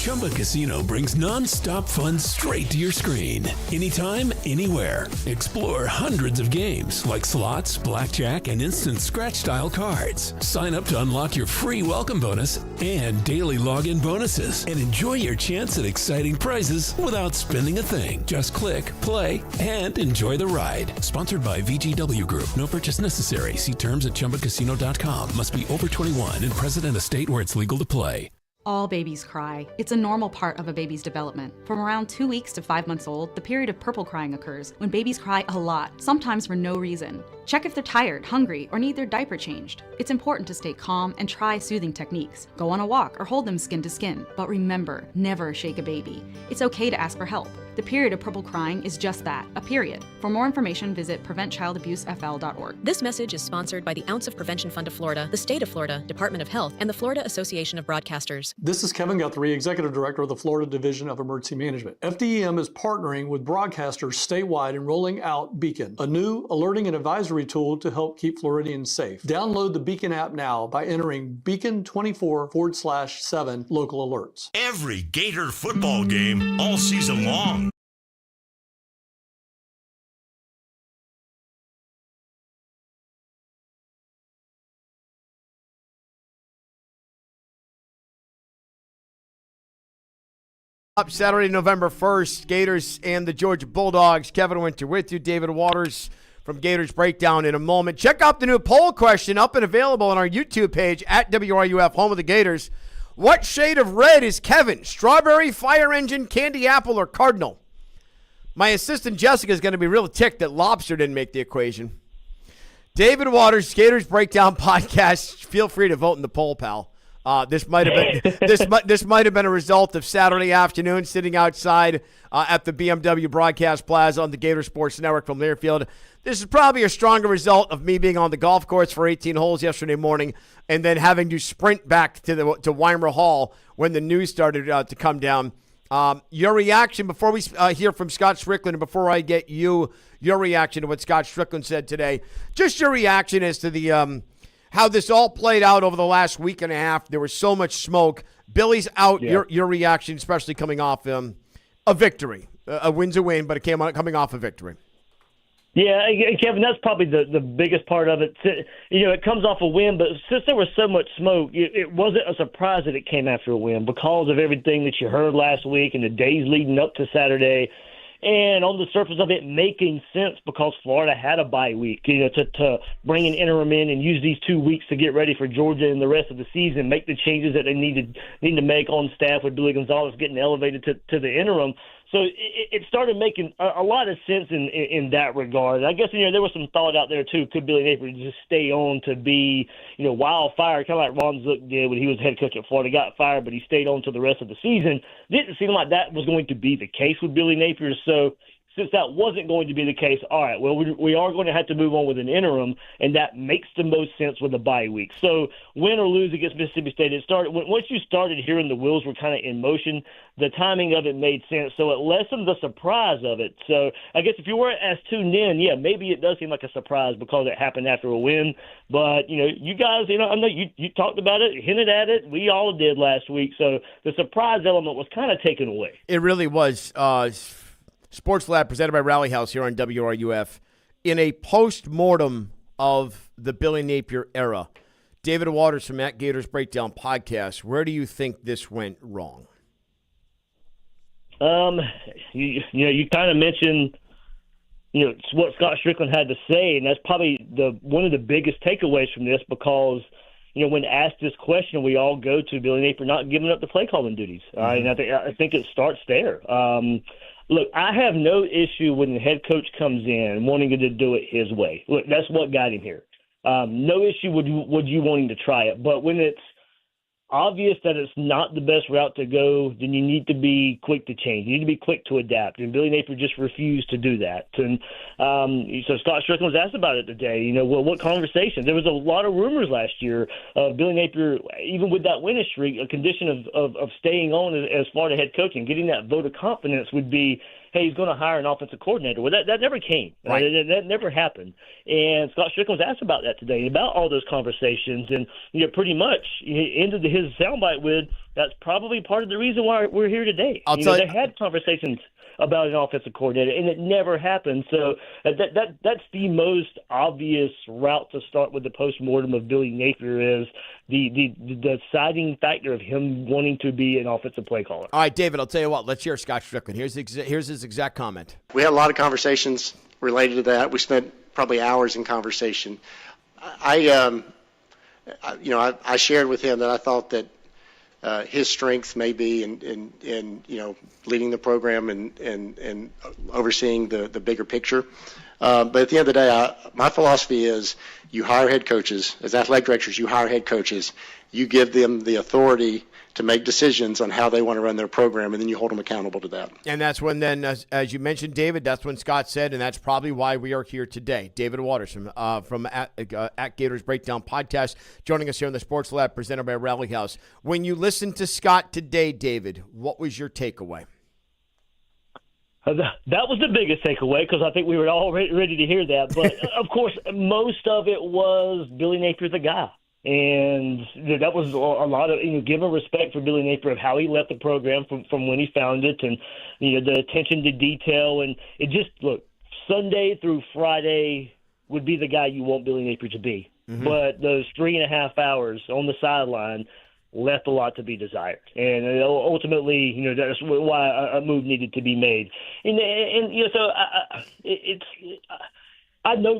Chumba Casino brings non-stop fun straight to your screen. Anytime, anywhere. Explore hundreds of games like slots, blackjack, and instant scratch-style cards. Sign up to unlock your free welcome bonus and daily login bonuses. And enjoy your chance at exciting prizes without spending a thing. Just click, play, and enjoy the ride. Sponsored by VGW Group. No purchase necessary. See terms at ChumbaCasino.com. Must be over 21 and present in a state where it's legal to play. All babies cry. It's a normal part of a baby's development. From around 2 weeks to 5 months old, the period of purple crying occurs when babies cry a lot, sometimes for no reason. Check if they're tired, hungry, or need their diaper changed. It's important to stay calm and try soothing techniques. Go on a walk or hold them skin to skin. But remember, never shake a baby. It's okay to ask for help. The period of purple crying is just that, a period. For more information, visit preventchildabusefl.org. This message is sponsored by the Ounce of Prevention Fund of Florida, the State of Florida, Department of Health, and the Florida Association of Broadcasters. This is Kevin Guthrie, Executive Director of the Florida Division of Emergency Management. FDEM is partnering with broadcasters statewide and rolling out Beacon, a new alerting and advisory tool to help keep Floridians safe. Download the Beacon app now by entering Beacon24/7 local alerts. Every Gator football game all season long. Up Saturday, November 1st, Gators and the Georgia Bulldogs. Kevin Winter with you. David Waters from Gators Breakdown in a moment. Check out the new poll question up and available on our YouTube page at WRUF, home of the Gators. What shade of red is Kevin? Strawberry, fire engine, candy apple, or cardinal? My assistant Jessica is going to be real ticked that lobster didn't make the equation. David Waters, Gators Breakdown podcast. Feel free to vote in the poll, pal. This might have been this might have been a result of Saturday afternoon sitting outside at the BMW Broadcast Plaza on the Gator Sports Network from Learfield. This is probably a stronger result of me being on the golf course for 18 holes yesterday morning and then having to sprint back to Weimer Hall when the news started to come down. Your reaction before we hear from Scott Stricklin and before I get your reaction to what Scott Stricklin said today, just your reaction as to the how this all played out over the last week and a half. There was so much smoke. Billy's out. Yeah. Your reaction, especially coming off a victory. A win's a win, but coming off a victory. Yeah, Kevin, that's probably the biggest part of it. You know, it comes off a win, but since there was so much smoke, it wasn't a surprise that it came after a win because of everything that you heard last week and the days leading up to Saturday. And on the surface of it making sense because Florida had a bye week, you know, to bring an interim in and use these 2 weeks to get ready for Georgia and the rest of the season, make the changes that they need to make on staff with Billy Gonzalez getting elevated to the interim. So it started making a lot of sense in that regard. I guess, you know, there was some thought out there, too. Could Billy Napier just stay on to be, you know, wildfire, kind of like Ron Zook did when he was head coach at Florida, got fired, but he stayed on to the rest of the season. Didn't seem like that was going to be the case with Billy Napier. So since that wasn't going to be the case, all right, well, we are going to have to move on with an interim, and that makes the most sense with the bye week. So win or lose against Mississippi State, it started once you started hearing the wheels were kind of in motion, the timing of it made sense, so it lessened the surprise of it. So I guess if you weren't as tuned in, yeah, maybe it does seem like a surprise because it happened after a win. But, you know, you guys, you know, I know you talked about it, hinted at it. We all did last week. So the surprise element was kind of taken away. It really was. Sports Lab presented by Rally House here on WRUF. In a post-mortem of the Billy Napier era, David Waters from Matt Gators Breakdown podcast, where do you think this went wrong? You kind of mentioned, you know, what Scott Stricklin had to say, and that's probably one of the biggest takeaways from this because, you know, when asked this question, we all go to Billy Napier not giving up the play calling duties. And I think it starts there. Look, I have no issue when the head coach comes in wanting to do it his way. Look, that's what got him here. No issue with you wanting to try it. But when it's obvious that it's not the best route to go, then you need to be quick to change. You need to be quick to adapt. And Billy Napier just refused to do that. And so Scott Stricklin was asked about it today. You know, what conversation? There was a lot of rumors last year of Billy Napier, even with that winning streak, a condition of staying on as Florida head coach and getting that vote of confidence would be, hey, he's going to hire an offensive coordinator. Well, that never came. Right. That never happened. And Scott Stricklin was asked about that today, about all those conversations. And, you know, pretty much he ended his soundbite with, that's probably part of the reason why we're here today. They had conversations about an offensive coordinator, and it never happened. So that's the most obvious route to start with the postmortem of Billy Napier is the deciding factor of him wanting to be an offensive play caller. All right, David, I'll tell you what. Let's hear Scott Stricklin. Here's his exact comment. We had a lot of conversations related to that. We spent probably hours in conversation. I shared with him that I thought that his strength may be in leading the program and overseeing the bigger picture. But at the end of the day, my philosophy is you hire head coaches. As athletic directors, you hire head coaches. You give them the authority to make decisions on how they want to run their program, and then you hold them accountable to that. And that's when then, as you mentioned, David, that's when Scott said, and that's probably why we are here today. David Waters from at Gators Breakdown Podcast, joining us here in the Sports Lab presented by Rally House. When you listened to Scott today, David, what was your takeaway? That was the biggest takeaway because I think we were all ready to hear that. But, of course, most of it was Billy Napier the guy. And that was a lot of, giving respect for Billy Napier of how he left the program from when he found it and, the attention to detail. And it just, look, Sunday through Friday would be the guy you want Billy Napier to be. Mm-hmm. But those 3.5 hours on the sideline left a lot to be desired. And ultimately, that's why a move needed to be made.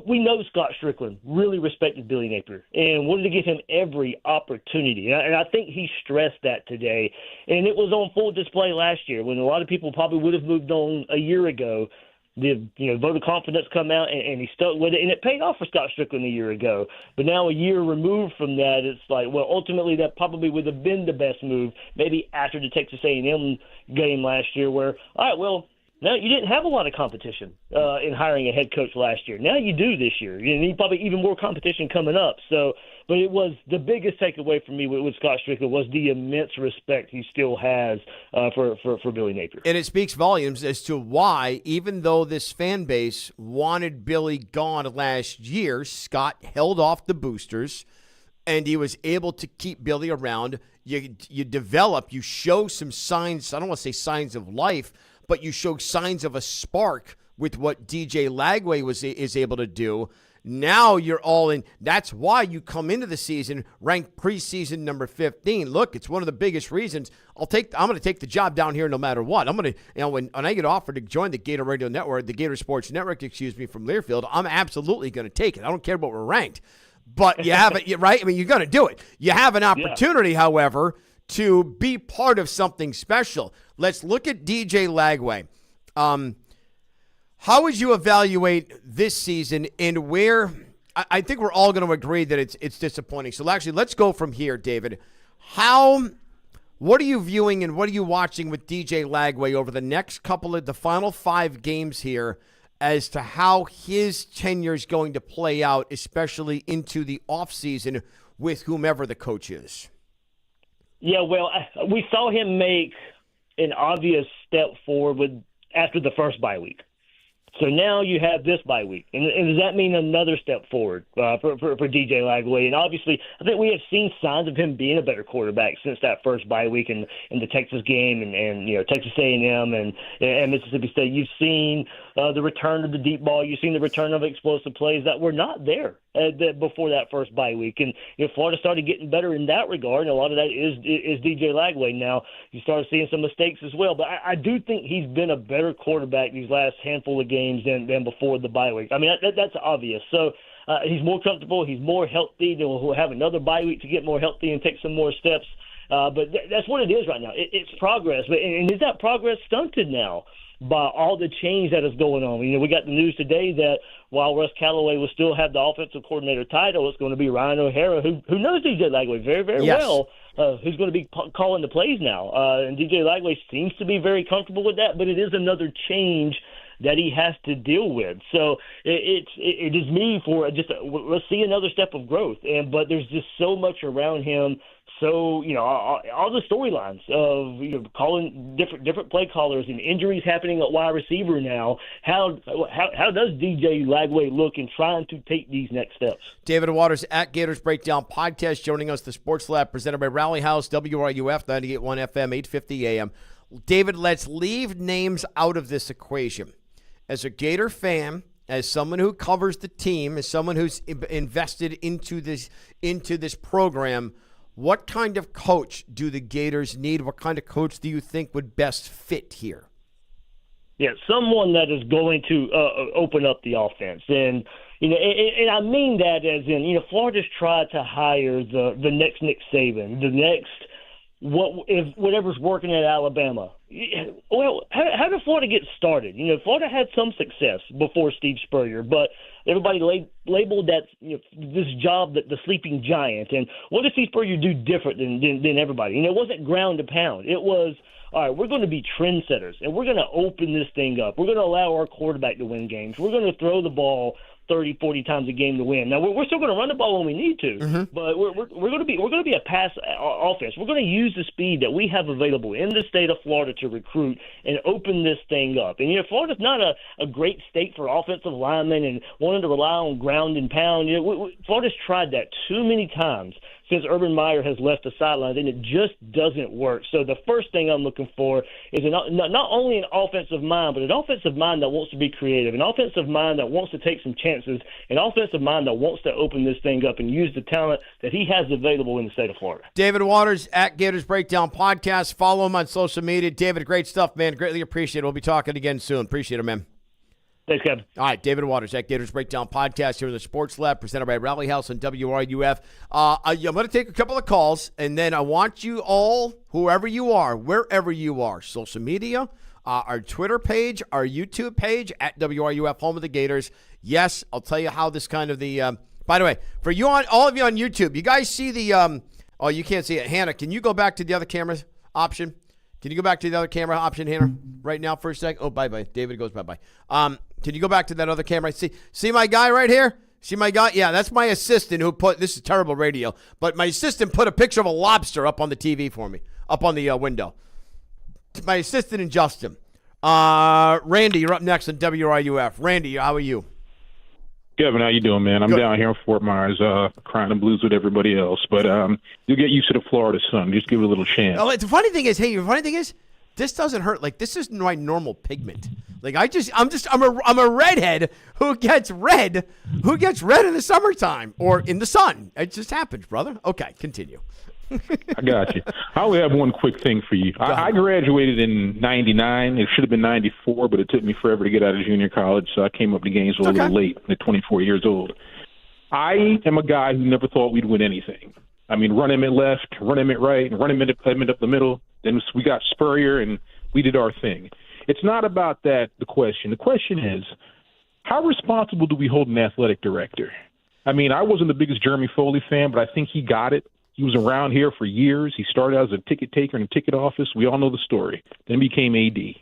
We know Scott Stricklin really respected Billy Napier and wanted to give him every opportunity. And I think he stressed that today. And it was on full display last year when a lot of people probably would have moved on a year ago. The vote of confidence come out, and he stuck with it. And it paid off for Scott Stricklin a year ago. But now a year removed from that, it's like, well, ultimately that probably would have been the best move maybe after the Texas A&M game last year where, all right, well, now, you didn't have a lot of competition in hiring a head coach last year. Now you do this year. You need probably even more competition coming up. So, but it was the biggest takeaway for me with Scott Stricklin was the immense respect he still has for Billy Napier. And it speaks volumes as to why, even though this fan base wanted Billy gone last year, Scott held off the boosters, and he was able to keep Billy around. You develop, you show some signs, I don't want to say signs of life, but you show signs of a spark with what DJ Lagway is able to do. Now you're all in. That's why you come into the season ranked preseason number 15. Look, it's one of the biggest reasons. I'm going to take the job down here no matter what. I'm going to, when I get offered to join the Gator Radio Network, the Gator Sports Network, from Learfield, I'm absolutely going to take it. I don't care about we're ranked, but you have it right. I mean, you're going to do it. You have an opportunity, however, to be part of something special. Let's look at DJ Lagway. How would you evaluate this season and where I think we're all going to agree that it's disappointing. So actually, let's go from here, David. What are you viewing and what are you watching with DJ Lagway over the next the final 5 games here as to how his tenure is going to play out, especially into the offseason with whomever the coach is? Yeah, well, we saw him make an obvious step forward after the first bye week. So now you have this bye week. And does that mean another step forward for DJ Lagway? And obviously, I think we have seen signs of him being a better quarterback since that first bye week in the Texas game and Texas A&M and Mississippi State. You've seen the return of the deep ball. You've seen the return of explosive plays that were not there before that first bye week. And Florida started getting better in that regard, and a lot of that is DJ Lagway. Now, you started seeing some mistakes as well. But I do think he's been a better quarterback these last handful of games than before the bye week. I mean, that's obvious. So he's more comfortable. He's more healthy. Then we'll have another bye week to get more healthy and take some more steps. But that's what it is right now. It's progress. And is that progress stunted now by all the change that is going on? We got the news today that while Russ Callaway will still have the offensive coordinator title, it's going to be Ryan O'Hara, who knows DJ Lagway very, very well, who's going to be calling the plays now. And DJ Lagway seems to be very comfortable with that, but it is another change that he has to deal with. So it is me for let's see another step of growth. But there's just so much around him. So, all the storylines of calling different play callers and injuries happening at wide receiver now. How does DJ Lagway look in trying to take these next steps? David Waters at Gators Breakdown Podcast joining us, the Sports Lab presented by Rally House, WRUF 98.1 FM, 850 AM. David, let's leave names out of this equation. As a Gator fan, as someone who covers the team, as someone who's invested into this program, what kind of coach do the Gators need? What kind of coach do you think would best fit here? Yeah, someone that is going to open up the offense. And I mean that as in, Florida's tried to hire the next Nick Saban, the next whatever's working at Alabama. Well, how did Florida get started? Florida had some success before Steve Spurrier, but everybody labeled that this job the sleeping giant. And what did Steve Spurrier do different than everybody? It wasn't ground to pound. It was, all right, we're going to be trendsetters, and we're going to open this thing up. We're going to allow our quarterback to win games. We're going to throw the ball 30, 40 times a game to win. Now we're still going to run the ball when we need to, but we're going to be a pass offense. We're going to use the speed that we have available in the state of Florida to recruit and open this thing up. And Florida's not a great state for offensive linemen and wanting to rely on ground and pound. Florida's tried that too many times since Urban Meyer has left the sidelines, and it just doesn't work. So the first thing I'm looking for is not only an offensive mind, but an offensive mind that wants to be creative, an offensive mind that wants to take some chances, an offensive mind that wants to open this thing up and use the talent that he has available in the state of Florida. David Waters at Gators Breakdown Podcast. Follow him on social media. David, great stuff, man. Greatly appreciate it. We'll be talking again soon. Appreciate it, man. Thanks, Kevin. All right, David Waters at Gators Breakdown Podcast here in the Sports Lab, presented by Rally House and WRUF. I'm going to take a couple of calls, and then I want you all, whoever you are, wherever you are, social media, our Twitter page, our YouTube page, at WRUF, home of the Gators. Yes, I'll tell you how this kind of the by the way, for you all of you on YouTube, you guys see the oh, you can't see it. Hannah, can you go back to the other camera option? Can you go back to the other camera option, Hannah, right now for a sec? Oh, bye-bye. David goes bye-bye. Can you go back to that other camera? See my guy right here? See my guy? Yeah, that's my assistant who put, this is terrible radio, but my assistant put a picture of a lobster up on the TV for me, up on the window. My assistant and Justin. Randy, you're up next on WRUF. Randy, how are you? Kevin, how you doing, man? I'm down here in Fort Myers, crying the blues with everybody else. But you'll get used to the Florida sun. Just give it a little chance. Oh, the funny thing is, this doesn't hurt. Like, this is my normal pigment. Like, I'm a redhead who gets red in the summertime or in the sun. It just happens, brother. Okay, continue. I got you. I only have one quick thing for you. I graduated in 99. It should have been 94, but it took me forever to get out of junior college, so I came up to Gainesville a little late at 24 years old. I am a guy who never thought we'd win anything. I mean, run him at left, run him at right, and run him up the middle. Then we got Spurrier, and we did our thing. It's not about that, the question. The question is, how responsible do we hold an athletic director? I mean, I wasn't the biggest Jeremy Foley fan, but I think he got it. He was around here for years. He started out as a ticket taker in a ticket office. We all know the story. Then he became AD.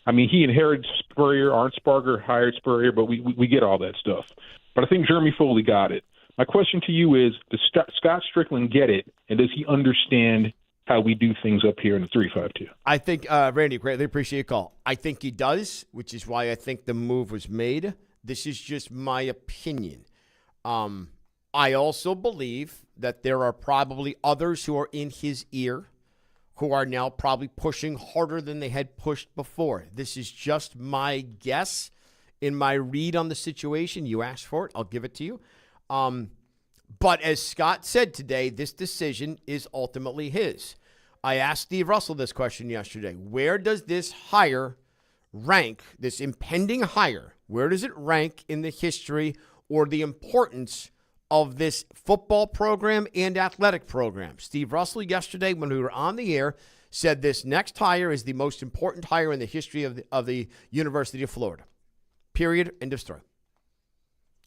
I mean, he inherited Spurrier. Arndt Sparger hired Spurrier, but we get all that stuff. But I think Jeremy Foley got it. My question to you is, does Scott Stricklin get it, and does he understand how we do things up here in the 352? I think, Randy, greatly appreciate your call. I think he does, which is why I think the move was made. This is just my opinion. I also believe that there are probably others who are in his ear who are now probably pushing harder than they had pushed before. This is just my guess in my read on the situation. You asked for it. I'll give it to you. But as Scott said today, this decision is ultimately his. I asked Steve Russell this question yesterday. Where does this hire rank, this impending hire, where does it rank in the history or the importance of this football program and athletic program? Steve Russell yesterday, when we were on the air, said this next hire is the most important hire in the history of the University of Florida. Period. End of story.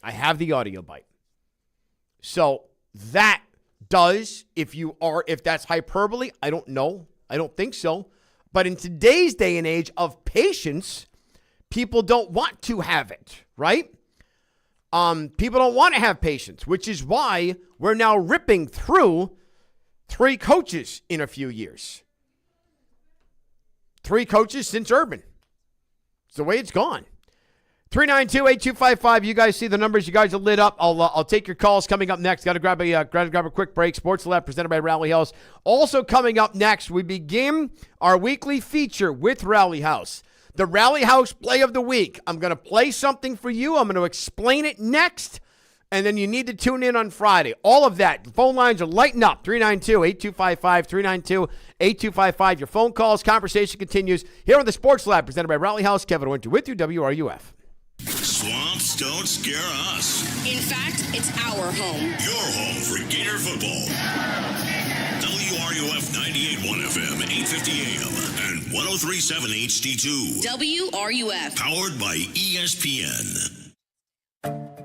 I have the audio bite. So that does, if that's hyperbole, I don't know. I don't think so. But in today's day and age of patience, people don't want to have it, right? People don't want to have patience, which is why we're now ripping through 3 coaches in a few years. 3 coaches since Urban. It's the way it's gone. 392-8255. You guys see the numbers. You guys are lit up. I'll take your calls coming up next. Got to grab a quick break. Sports Lab presented by Rally House. Also coming up next, we begin our weekly feature with Rally House. The Rally House Play of the Week. I'm going to play something for you. I'm going to explain it next, and then you need to tune in on Friday. All of that. The phone lines are lighting up. 392-8255, 392-8255. Your phone calls, conversation continues here on the Sports Lab presented by Rally House. Kevin Winter with you, WRUF. Swamps don't scare us. In fact, it's our home. Your home for Gator football. WRUF 98.1 FM, 850 AM, and 103.7 HD2. WRUF. Powered by ESPN.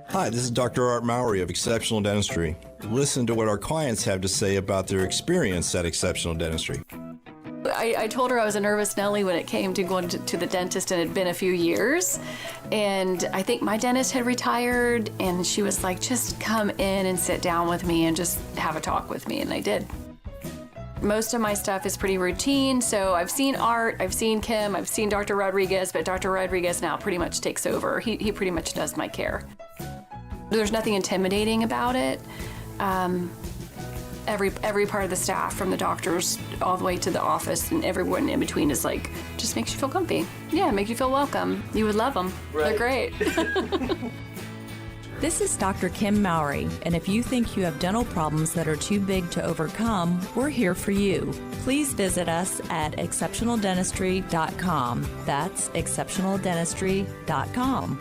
Hi, this is Dr. Art Mowry of Exceptional Dentistry. Listen to what our clients have to say about their experience at Exceptional Dentistry. I told her I was a nervous Nelly when it came to going to the dentist, and it had been a few years. And I think my dentist had retired, and she was like, just come in and sit down with me and just have a talk with me, and I did. Most of my stuff is pretty routine, so I've seen Art, I've seen Kim, I've seen Dr. Rodriguez, but Dr. Rodriguez now pretty much takes over. He pretty much does my care. There's nothing intimidating about it. Every part of the staff, from the doctors all the way to the office and everyone in between, is like, just makes you feel comfy. Yeah, makes you feel welcome. You would love them. Right. They're great. This is Dr. Kim Mowry, and if you think you have dental problems that are too big to overcome, we're here for you. Please visit us at exceptionaldentistry.com. That's exceptionaldentistry.com.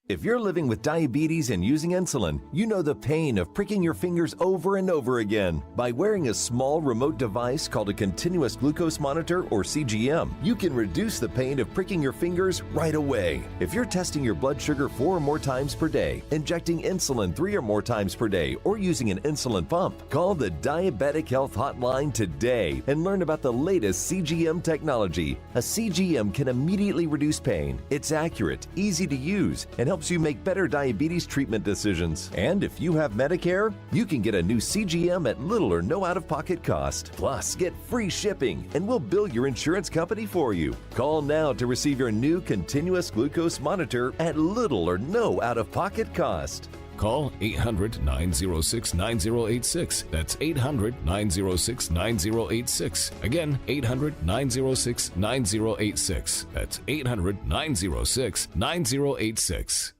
If you're living with diabetes and using insulin, you know the pain of pricking your fingers over and over again. By wearing a small remote device called a continuous glucose monitor, or CGM, you can reduce the pain of pricking your fingers right away. If you're testing your blood sugar 4 or more times per day, injecting insulin 3 or more times per day, or using an insulin pump, call the Diabetic Health Hotline today and learn about the latest CGM technology. A CGM can immediately reduce pain. It's accurate, easy to use, and helps you make better diabetes treatment decisions. And if you have Medicare, you can get a new CGM at little or no out-of-pocket cost. Plus, get free shipping, and we'll bill your insurance company for you. Call now to receive your new continuous glucose monitor at little or no out-of-pocket cost. Call 800-906-9086. That's 800-906-9086. Again, 800-906-9086. That's 800-906-9086.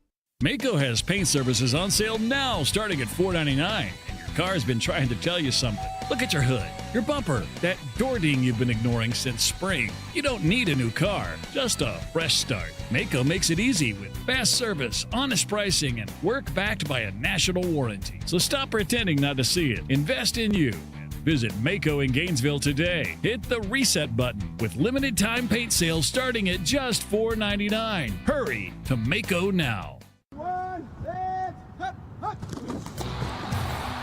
Maaco has paint services on sale now, starting at $4.99. And your car's been trying to tell you something. Look at your hood, your bumper, that door ding you've been ignoring since spring. You don't need a new car, just a fresh start. Maaco makes it easy with fast service, honest pricing, and work backed by a national warranty. So stop pretending not to see it. Invest in you. Visit Maaco in Gainesville today. Hit the reset button with limited time paint sales starting at just $4.99. Hurry to Maaco now.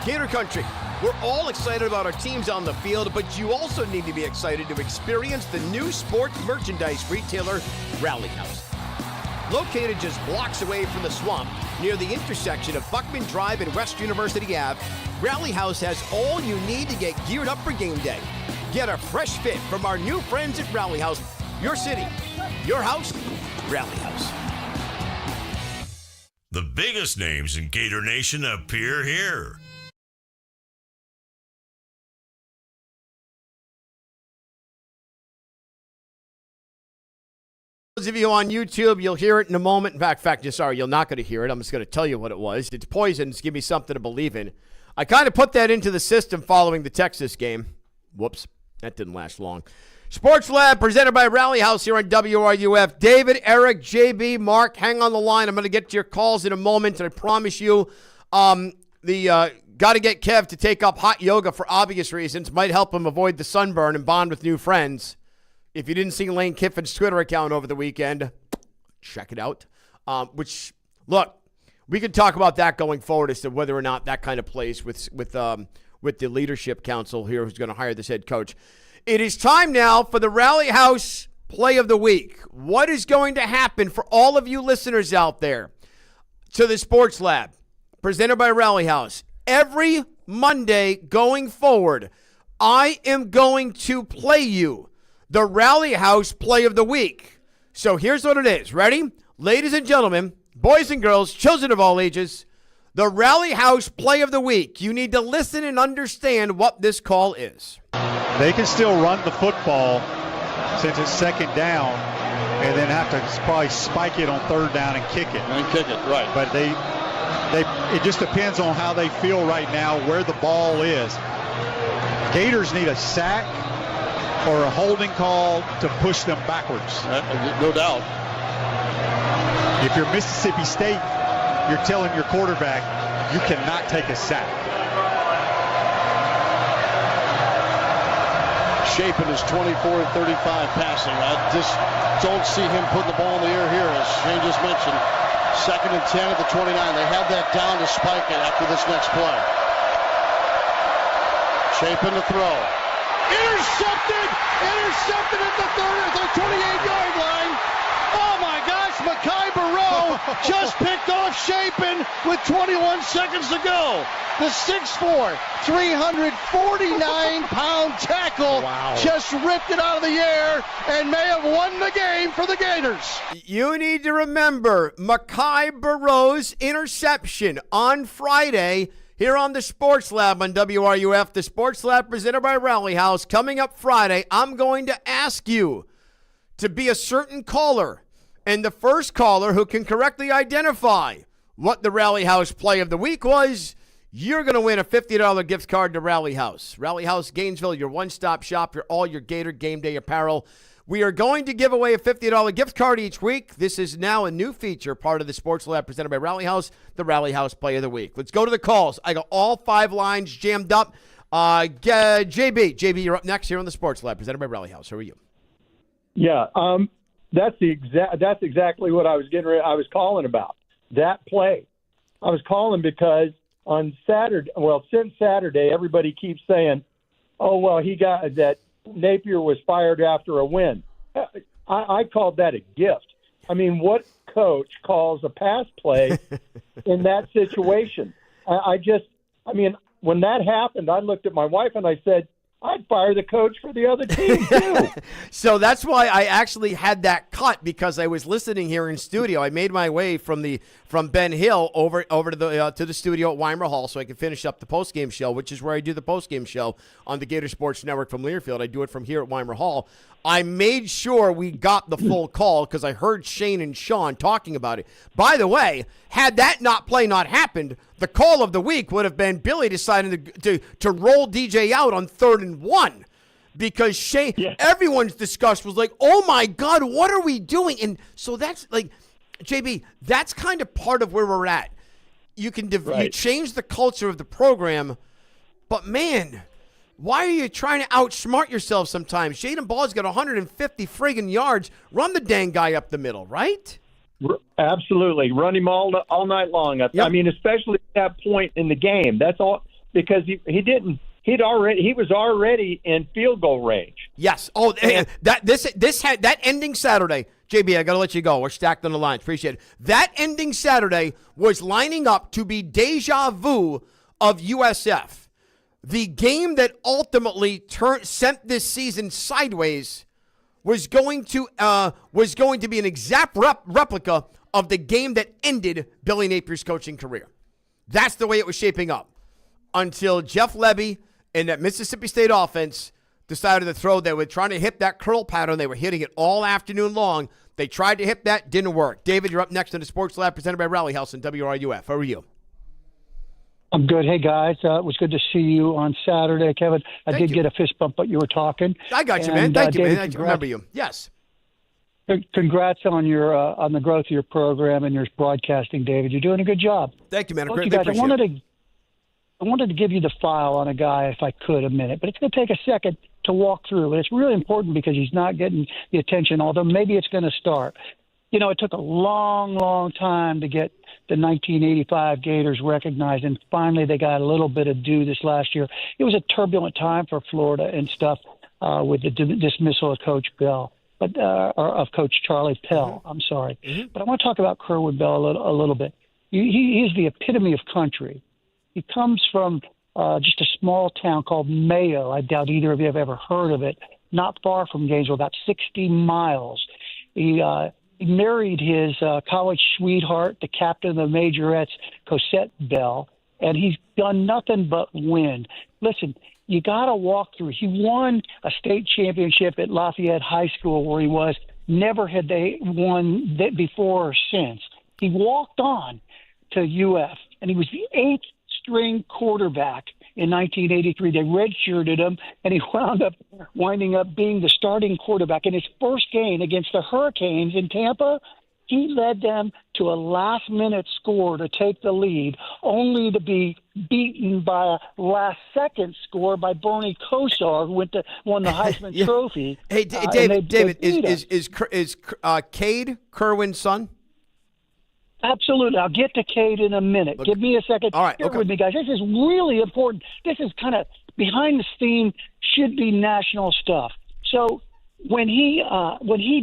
Gator Country, we're all excited about our teams on the field, but you also need to be excited to experience the new sports merchandise retailer, Rally House. Located just blocks away from the swamp, near the intersection of Buckman Drive and West University Ave, Rally House has all you need to get geared up for game day. Get a fresh fit from our new friends at Rally House. Your city, your house, Rally House. The biggest names in Gator Nation appear here. Those of you on YouTube, you'll hear it in a moment. In fact, you're not going to hear it. I'm just going to tell you what it was. It's Poisons. Give me something to believe in. I kind of put that into the system following the Texas game. Whoops, that didn't last long. Sports Lab presented by Rally House here on WRUF. David, Eric, JB, Mark, hang on the line. I'm going to get to your calls in a moment, and I promise you got to get Kev to take up hot yoga for obvious reasons. Might help him avoid the sunburn and bond with new friends. If you didn't see Lane Kiffin's Twitter account over the weekend, check it out. Look, we could talk about that going forward as to whether or not that kind of plays with the leadership council here who's going to hire this head coach. It is time now for the Rally House Play of the Week. What is going to happen for all of you listeners out there to the Sports Lab presented by Rally House? Every Monday going forward, I am going to play you the Rally House Play of the Week. So here's what it is. Ready? Ladies and gentlemen, boys and girls, children of all ages, the Rally House Play of the Week. You need to listen and understand what this call is. They can still run the football since it's second down and then have to probably spike it on third down and kick it. Right. But it just depends on how they feel right now, where the ball is. Gators need a sack or a holding call to push them backwards. No doubt. If you're Mississippi State, you're telling your quarterback you cannot take a sack. Shaping is 24 and 35 passing. I just don't see him putting the ball in the air here, as Shane just mentioned. 2nd and 10 at the 29. They have that down to spike it after this next play. Shaping the throw. Intercepted! Intercepted at the 28-yard line. Oh my gosh, Mekhi Barrow just picked off Shapin with 21 seconds to go. The 6'4", 349-pound tackle just ripped it out of the air and may have won the game for the Gators. You need to remember Mekhi Barrow's interception on Friday here on the Sports Lab on WRUF. The Sports Lab presented by Rally House. Coming up Friday, I'm going to ask you to be a certain caller, and the first caller who can correctly identify what the Rally House play of the week was, you're going to win a $50 gift card to Rally House. Rally House Gainesville, your one-stop shop for all your Gator game day apparel. We are going to give away a $50 gift card each week. This is now a new feature, part of the Sports Lab presented by Rally House, the Rally House play of the week. Let's go to the calls. I got all 5 lines jammed up. JB, you're up next here on the Sports Lab presented by Rally House. How are you? Yeah, that's exactly what I was I was calling about. That play. I was calling because on Saturday, since Saturday, everybody keeps saying, "Oh, well, he got that Napier was fired after a win." I called that a gift. I mean, what coach calls a pass play in that situation? When that happened, I looked at my wife and I said, I'd fire the coach for the other team, too. So that's why I actually had that cut, because I was listening here in studio. I made my way from Ben Hill over to the studio at Weimer Hall so I could finish up the postgame show, which is where I do the postgame show on the Gator Sports Network from Learfield. I do it from here at Weimer Hall. I made sure we got the full call because I heard Shane and Sean talking about it. By the way, had that not happened, the call of the week would have been Billy deciding to roll DJ out on 3rd and 1 because Shane, everyone's disgust was like, oh my God, what are we doing? And so that's like, JB, that's kind of part of where we're at. You can you change the culture of the program, but man, why are you trying to outsmart yourself sometimes? Jaden Ball's got 150 friggin' yards. Run the dang guy up the middle, right? Absolutely. Run him all night long. Yep. I mean, especially at that point in the game. That's all because he was already in field goal range. Yes. Oh, that ending Saturday, JB, I got to let you go. We're stacked on the lines. Appreciate it. That ending Saturday was lining up to be deja vu of USF. The game that ultimately sent this season sideways was going to be an exact replica of the game that ended Billy Napier's coaching career. That's the way it was shaping up until Jeff Lebby and that Mississippi State offense decided to throw. They were trying to hit that curl pattern. They were hitting it all afternoon long. They tried to hit that, didn't work. David, you're up next on the Sports Lab presented by Rally House and WRUF. How are you? I'm good. Hey, guys. It was good to see you on Saturday, Kevin. I did get a fist bump, but you were talking. I got you, man. Thank you, man. I remember you. Yes. Congrats on your on the growth of your program and your broadcasting, David. You're doing a good job. Thank you, man. Look, you guys, I wanted to give you the file on a guy, if I could, a minute, but it's going to take a second to walk through. And it's really important because he's not getting the attention, although maybe it's going to start. You know, it took a long, long time to get the 1985 Gators recognized, and finally they got a little bit of due this last year. It was a turbulent time for Florida and stuff with the dismissal of Coach Bell, or of Coach Charlie Pell. I'm sorry. Mm-hmm. But I want to talk about Kerwood Bell a little bit. He is the epitome of country. He comes from just a small town called Mayo. I doubt either of you have ever heard of it. Not far from Gainesville, about 60 miles. He married his college sweetheart, the captain of the Majorettes, Cosette Bell, and he's done nothing but win. Listen, you got to walk through. He won a state championship at Lafayette High School where he was. Never had they won that before or since. He walked on to UF, and he was the 8th-string quarterback in 1983. They redshirted him, and he winding up being the starting quarterback. In his first game against the Hurricanes in Tampa, He led them to a last-minute score to take the lead, only to be beaten by a last-second score by Bernie Kosar, who won the Heisman Trophy. Hey, David, is Cade Kerwin's son? Absolutely. I'll get to Cade in a minute. Give me a second. All right. Bear with me, guys. This is really important. This is kind of behind the scene, should be national stuff. So when he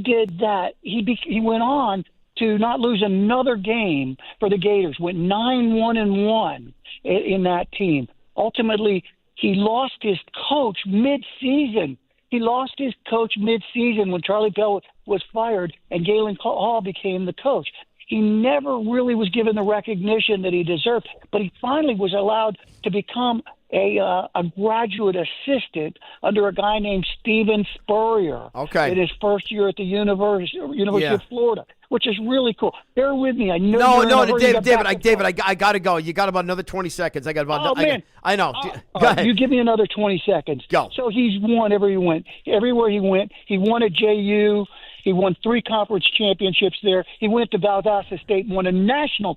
did that, he went on to not lose another game for the Gators. Went 9-1-1 in that team. Ultimately, he lost his coach mid-season. He lost his coach mid-season when Charlie Bell was fired and Galen Hall became the coach. He never really was given the recognition that he deserved, but he finally was allowed to become a graduate assistant under a guy named Steven Spurrier. Okay. In his first year at the University of Florida, which is really cool. Bear with me. I know. David, I got to go. You got about another 20 seconds. I got about. I know. Go ahead. You give me another 20 seconds. Go. So he's won everywhere he went. He won at JU. He won 3 conference championships there. He went to Valdosta State and won a national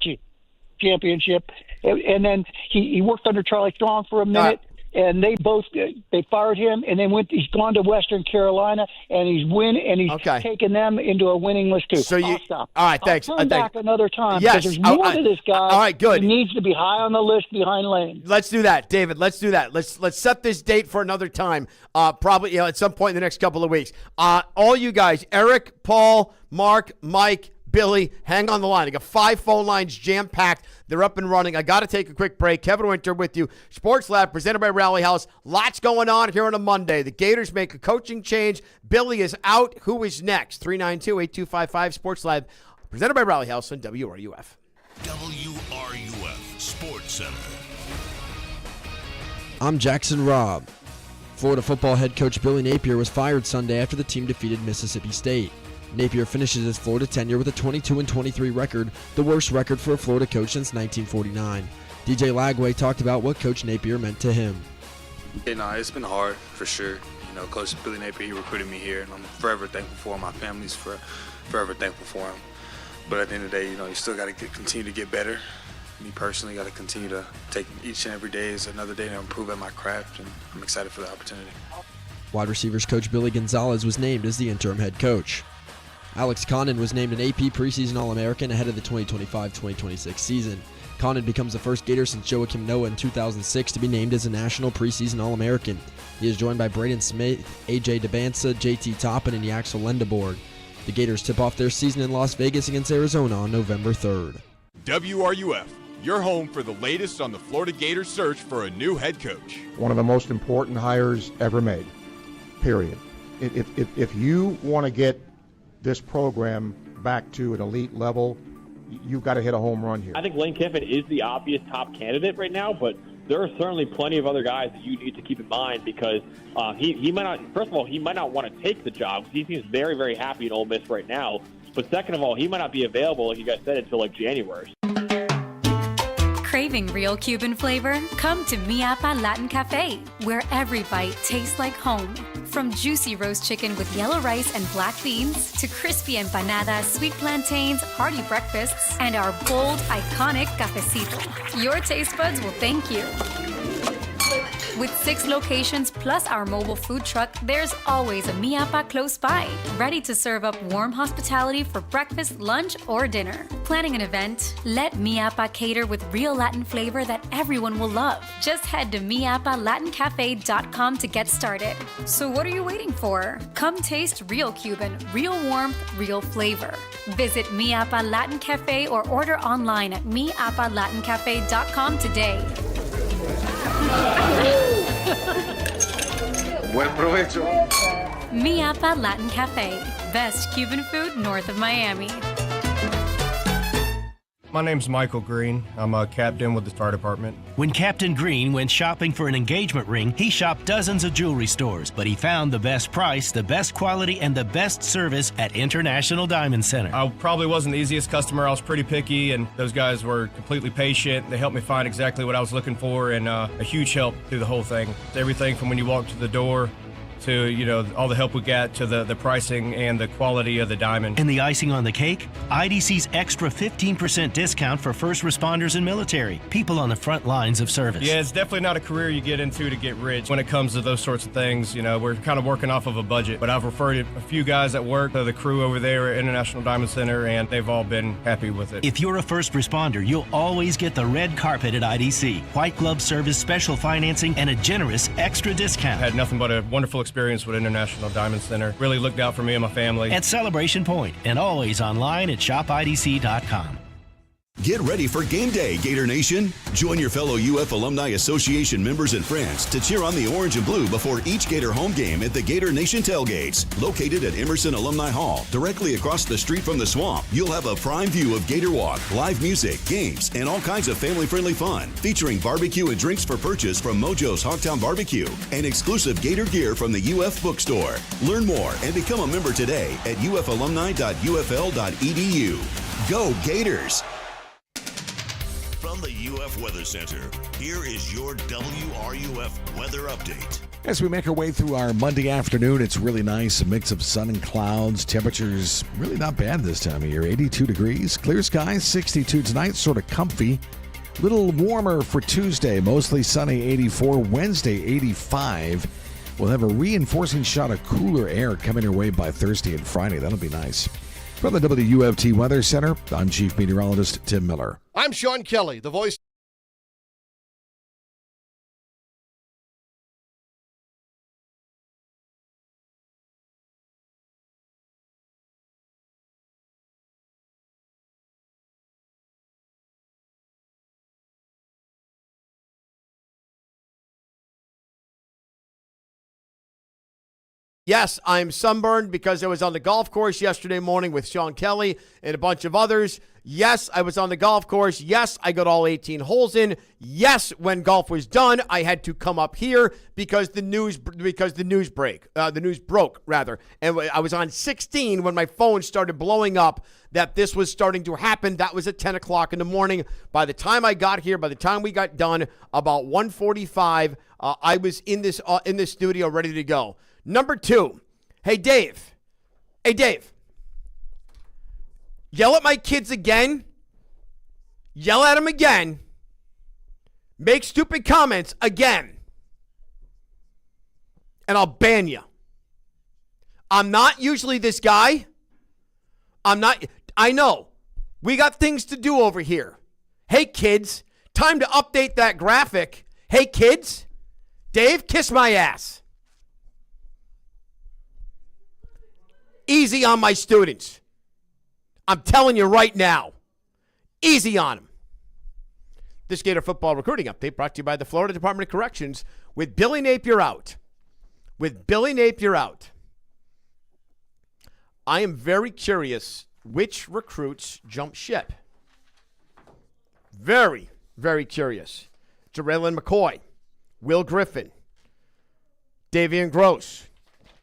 championship. And then he worked under Charlie Strong for a minute. And they fired him, and then he's gone to Western Carolina, and he's taken them into a winning list too. So stop. All right, thanks. I'll come back another time. Yes, because there's more to this guy. All right, good. He needs to be high on the list behind Lane. Let's do that, David. Let's do that. Let's set this date for another time. Probably at some point in the next couple of weeks. All you guys, Eric, Paul, Mark, Mike, Billy, hang on the line. I got 5 phone lines jam-packed. They're up and running. I got to take a quick break. Kevin Winter with you. Sports Lab presented by Rally House. Lots going on here on a Monday. The Gators make a coaching change. Billy is out. Who is next? 392-8255 Sports Lab presented by Rally House on WRUF. WRUF Sports Center. I'm Jackson Robb. Florida football head coach Billy Napier was fired Sunday after the team defeated Mississippi State. Napier finishes his Florida tenure with a 22-23 record, the worst record for a Florida coach since 1949. DJ Lagway talked about what Coach Napier meant to him. Yeah, it's been hard for sure. Coach Billy Napier, he recruited me here, and I'm forever thankful for him. My family's forever thankful for him. But at the end of the day, you still got to continue to get better. Me personally, got to continue to take each and every day as another day to improve at my craft, and I'm excited for the opportunity. Wide receivers coach Billy Gonzalez was named as the interim head coach. Alex Condon was named an AP preseason All-American ahead of the 2025-2026 season. Condon becomes the first Gator since Joakim Noah in 2006 to be named as a national preseason All-American. He is joined by Braden Smith, AJ DeBansa, JT Toppin, and Yaxel Lendeborg. The Gators tip off their season in Las Vegas against Arizona on November 3rd. WRUF, your home for the latest on the Florida Gators search for a new head coach. One of the most important hires ever made, period. If you want to get this program back to an elite level, you've got to hit a home run here. I think Lane Kiffin is the obvious top candidate right now, but there are certainly plenty of other guys that you need to keep in mind because he might not, first of all, he might not want to take the job because he seems very, very happy in Ole Miss right now. But second of all, he might not be available, like you guys said, until January. Craving real Cuban flavor? Come to Miapa Latin Cafe, where every bite tastes like home. From juicy roast chicken with yellow rice and black beans, to crispy empanadas, sweet plantains, hearty breakfasts, and our bold, iconic cafecito. Your taste buds will thank you. With 6 locations plus our mobile food truck, there's always a Miapa close by, ready to serve up warm hospitality for breakfast, lunch, or dinner. Planning an event? Let Miapa cater with real Latin flavor that everyone will love. Just head to miapalatincafe.com to get started. So what are you waiting for? Come taste real Cuban, real warmth, real flavor. Visit Miapa Latin Cafe or order online at miapalatincafe.com today. Buen provecho. Miapa Latin Cafe. Best Cuban food north of Miami. My name's Michael Green. I'm a captain with the fire department. When Captain Green went shopping for an engagement ring, he shopped dozens of jewelry stores, but he found the best price, the best quality, and the best service at International Diamond Center. I probably wasn't the easiest customer. I was pretty picky, and those guys were completely patient. They helped me find exactly what I was looking for, and a huge help through the whole thing. Everything from when you walk to the door to, you know, all the help we got, to the pricing and the quality of the diamond. And the icing on the cake? IDC's extra 15% discount for first responders and military, people on the front lines of service. Yeah, it's definitely not a career you get into to get rich. When it comes to those sorts of things, you know, we're kind of working off of a budget. But I've referred a few guys at work to the crew over there at International Diamond Center, and they've all been happy with it. If you're a first responder, you'll always get the red carpet at IDC, white glove service, special financing, and a generous extra discount. I had nothing but a wonderful experience with International Diamond Center. Really looked out for me and my family. At Celebration Point, and always online at shopidc.com. Get ready for game day, Gator Nation. Join your fellow UF Alumni Association members and friends to cheer on the orange and blue before each Gator home game at the Gator Nation Tailgates. Located at Emerson Alumni Hall, directly across the street from the swamp, you'll have a prime view of Gator Walk, live music, games, and all kinds of family-friendly fun, featuring barbecue and drinks for purchase from Mojo's Hogtown Barbecue and exclusive Gator gear from the UF Bookstore. Learn more and become a member today at ufalumni.ufl.edu. Go Gators! From the UF Weather Center, here is your WRUF weather update. As we make our way through our Monday afternoon, it's really nice, a mix of sun and clouds. Temperatures really not bad this time of year, 82 degrees. Clear skies, 62 tonight, sort of comfy. Little warmer for Tuesday, mostly sunny, 84. Wednesday, 85. We'll have a reinforcing shot of cooler air coming our way by Thursday and Friday. That'll be nice. From the WUFT Weather Center, I'm Chief Meteorologist Tim Miller. I'm Sean Kelly, the voice. Yes, I'm sunburned because I was on the golf course yesterday morning with Sean Kelly and a bunch of others. Yes, I was on the golf course. Yes, I got all 18 holes in. Yes, when golf was done, I had to come up here because the news broke, and I was on 16 when my phone started blowing up that this was starting to happen. That was at 10 o'clock in the morning. By the time I got here, by the time we got done, about 1:45, I was in this studio ready to go. Number two, hey, Dave. Yell at my kids again. Yell at them again. Make stupid comments again. And I'll ban you. I'm not usually this guy. I know. We got things to do over here. Hey, kids, time to update that graphic. Hey, kids. Dave, kiss my ass. Easy on my students. I'm telling you right now. Easy on them. This Gator football recruiting update brought to you by the Florida Department of Corrections with Billy Napier out. I am very curious which recruits jump ship. Very, very curious. Jaraylin McCoy, Will Griffin, Davian Gross.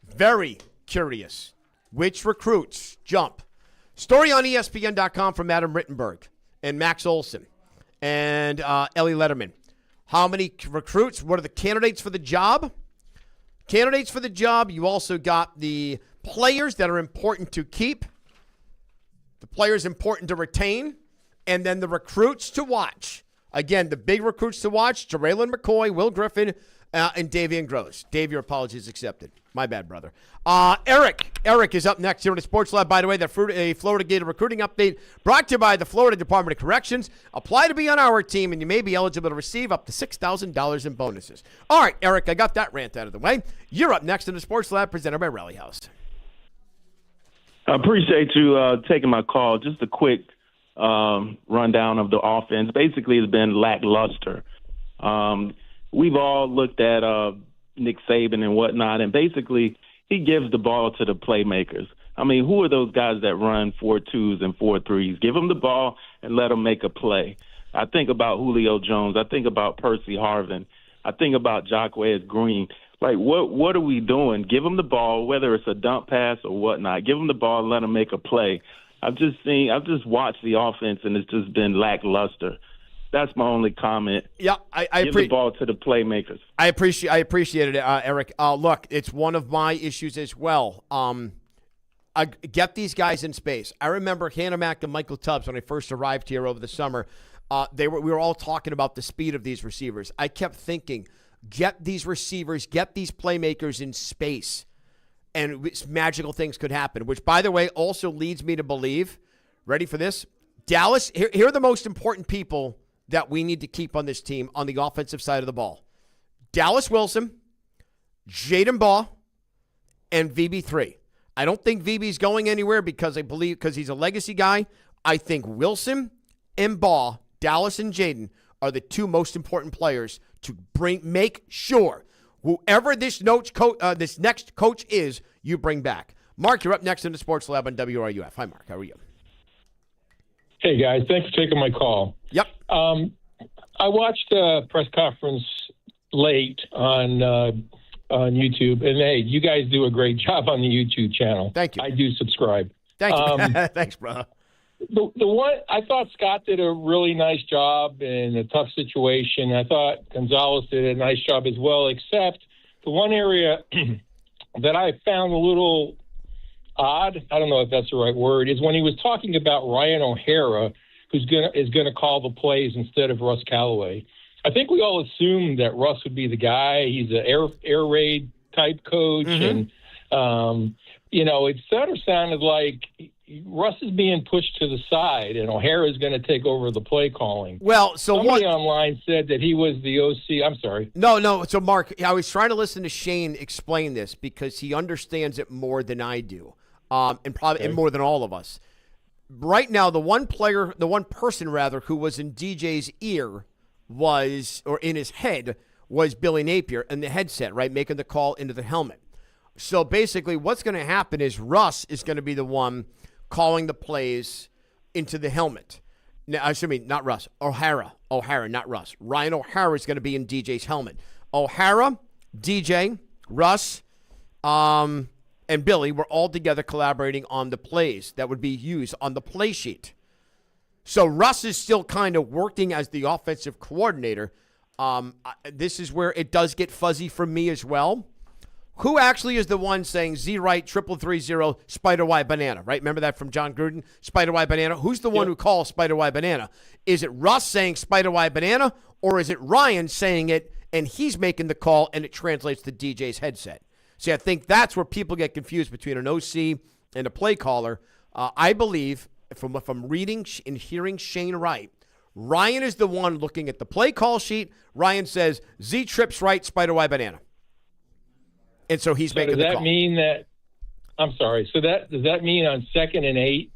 Very curious. Which recruits jump? Story on ESPN.com from Adam Rittenberg and Max Olson and Ellie Letterman. How many recruits? What are the candidates for the job? You also got the players that are important to keep, the players important to retain, and then the recruits to watch. Again, the big recruits to watch, Jaraylin McCoy, Will Griffin, and Davian Gross. Dave, your apologies accepted. My bad, brother. Eric is up next here in the Sports Lab. By the way, a Florida Gator recruiting update brought to you by the Florida Department of Corrections. Apply to be on our team, and you may be eligible to receive up to $6,000 in bonuses. All right, Eric, I got that rant out of the way. You're up next in the Sports Lab, presented by Rally House. I appreciate you taking my call. Just a quick rundown of the offense. Basically, it's been lackluster. We've all looked at Nick Saban and whatnot, and basically he gives the ball to the playmakers. I mean, who are those guys that run 4.2s and 4.3s? Give them the ball and let them make a play. I think about Julio Jones. I think about Percy Harvin. I think about Jacquez Green. Like, what are we doing? Give them the ball, whether it's a dump pass or whatnot. Give them the ball and let them make a play. I've just watched the offense, and it's just been lackluster. That's my only comment. Yeah, I give the ball to the playmakers. I appreciate it, Eric. Look, it's one of my issues as well. Get these guys in space. I remember Hannah Mack and Michael Tubbs when I first arrived here over the summer. We were all talking about the speed of these receivers. I kept thinking, get these receivers, get these playmakers in space, and magical things could happen, which, by the way, also leads me to believe, ready for this? Dallas, here are the most important people that we need to keep on this team on the offensive side of the ball. Dallas Wilson, Jaden Baugh, and VB3. I don't think VB's going anywhere because he's a legacy guy. I think Wilson and Baugh, Dallas and Jaden, are the two most important players to make sure whoever this next coach is, you bring back. Mark, you're up next in the Sports Lab on WRUF. Hi, Mark. How are you? Hey, guys. Thanks for taking my call. Yep. I watched the press conference late on YouTube, and hey, you guys do a great job on the YouTube channel. Thank you. I do subscribe. Thank you. Thanks, bro. The one I thought Scott did a really nice job in a tough situation. I thought Gonzalez did a nice job as well, except the one area that I found a little odd, I don't know if that's the right word, is when he was talking about Ryan O'Hara, who's is gonna call the plays instead of Russ Callaway. I think we all assumed that Russ would be the guy. He's an air raid type coach, and it sort of sounded like Russ is being pushed to the side, and O'Hara is going to take over the play calling. Well, so somebody online said that he was the OC. I'm sorry. No. So, Mark, I was trying to listen to Shane explain this because he understands it more than I do, and probably and more than all of us. Right now, the one person who was in DJ's ear in his head was Billy Napier in the headset, right, making the call into the helmet. So basically, what's going to happen is Russ is going to be the one calling the plays into the helmet. Now, not Russ. O'Hara, not Russ. Ryan O'Hara is going to be in DJ's helmet. O'Hara, DJ, Russ, and Billy were all together collaborating on the plays that would be used on the play sheet. So Russ is still kind of working as the offensive coordinator. This is where it does get fuzzy for me as well. Who actually is the one saying Z right 3330 Spider Y banana, right? Remember that from John Gruden, Spider Y banana? Who's the one who calls Spider Y banana? Is it Russ saying Spider Y banana, or is it Ryan saying it and he's making the call and it translates to DJ's headset? See, I think that's where people get confused between an OC and a play caller. I believe, from reading and hearing Shane right, Ryan is the one looking at the play call sheet. Ryan says Z trips right, Spider Y banana. And so he's making the call. Does that mean that – I'm sorry. So does that mean on 2nd and 8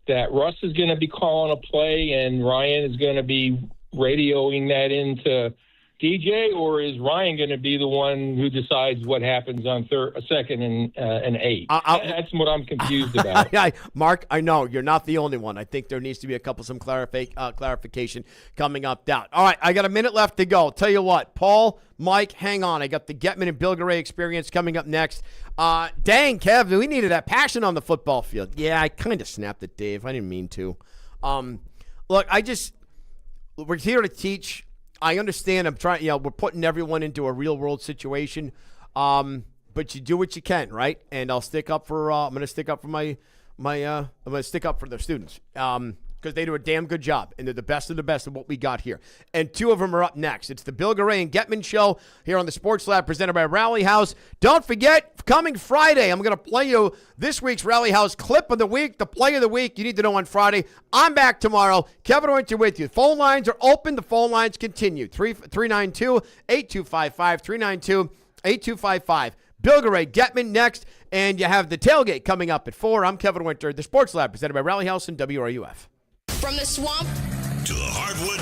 that Russ is going to be calling a play and Ryan is going to be radioing that into DJ, or is Ryan going to be the one who decides what happens on 2nd and 8? That's what I'm confused about. Mark, I know you're not the only one. I think there needs to be some clarification coming up down. All right, I got a minute left to go. Tell you what, Paul, Mike, hang on. I got the Getman and Bilgeray experience coming up next. Dang, Kev, we needed that passion on the football field. Yeah, I kind of snapped it, Dave. I didn't mean to. Look, we're here to teach. I understand. I'm trying. We're putting everyone into a real world situation, but you do what you can, right? And I'll stick up for. I'm going to stick up for I'm going to stick up for the students because they do a damn good job, and they're the best of the best of what we got here. And two of them are up next. It's the Bill Garay and Getman Show here on the Sports Lab, presented by Rally House. Don't forget, coming Friday, I'm going to play you this week's Rally House clip of the week, the play of the week. You need to know on Friday. I'm back tomorrow. Kevin Winter with you. Phone lines are open. The phone lines continue. 392-8255, 392-8255. Bill Garay, Getman next, and you have the tailgate coming up at 4. I'm Kevin Winter, the Sports Lab, presented by Rally House and WRUF. From the swamp to the hardwood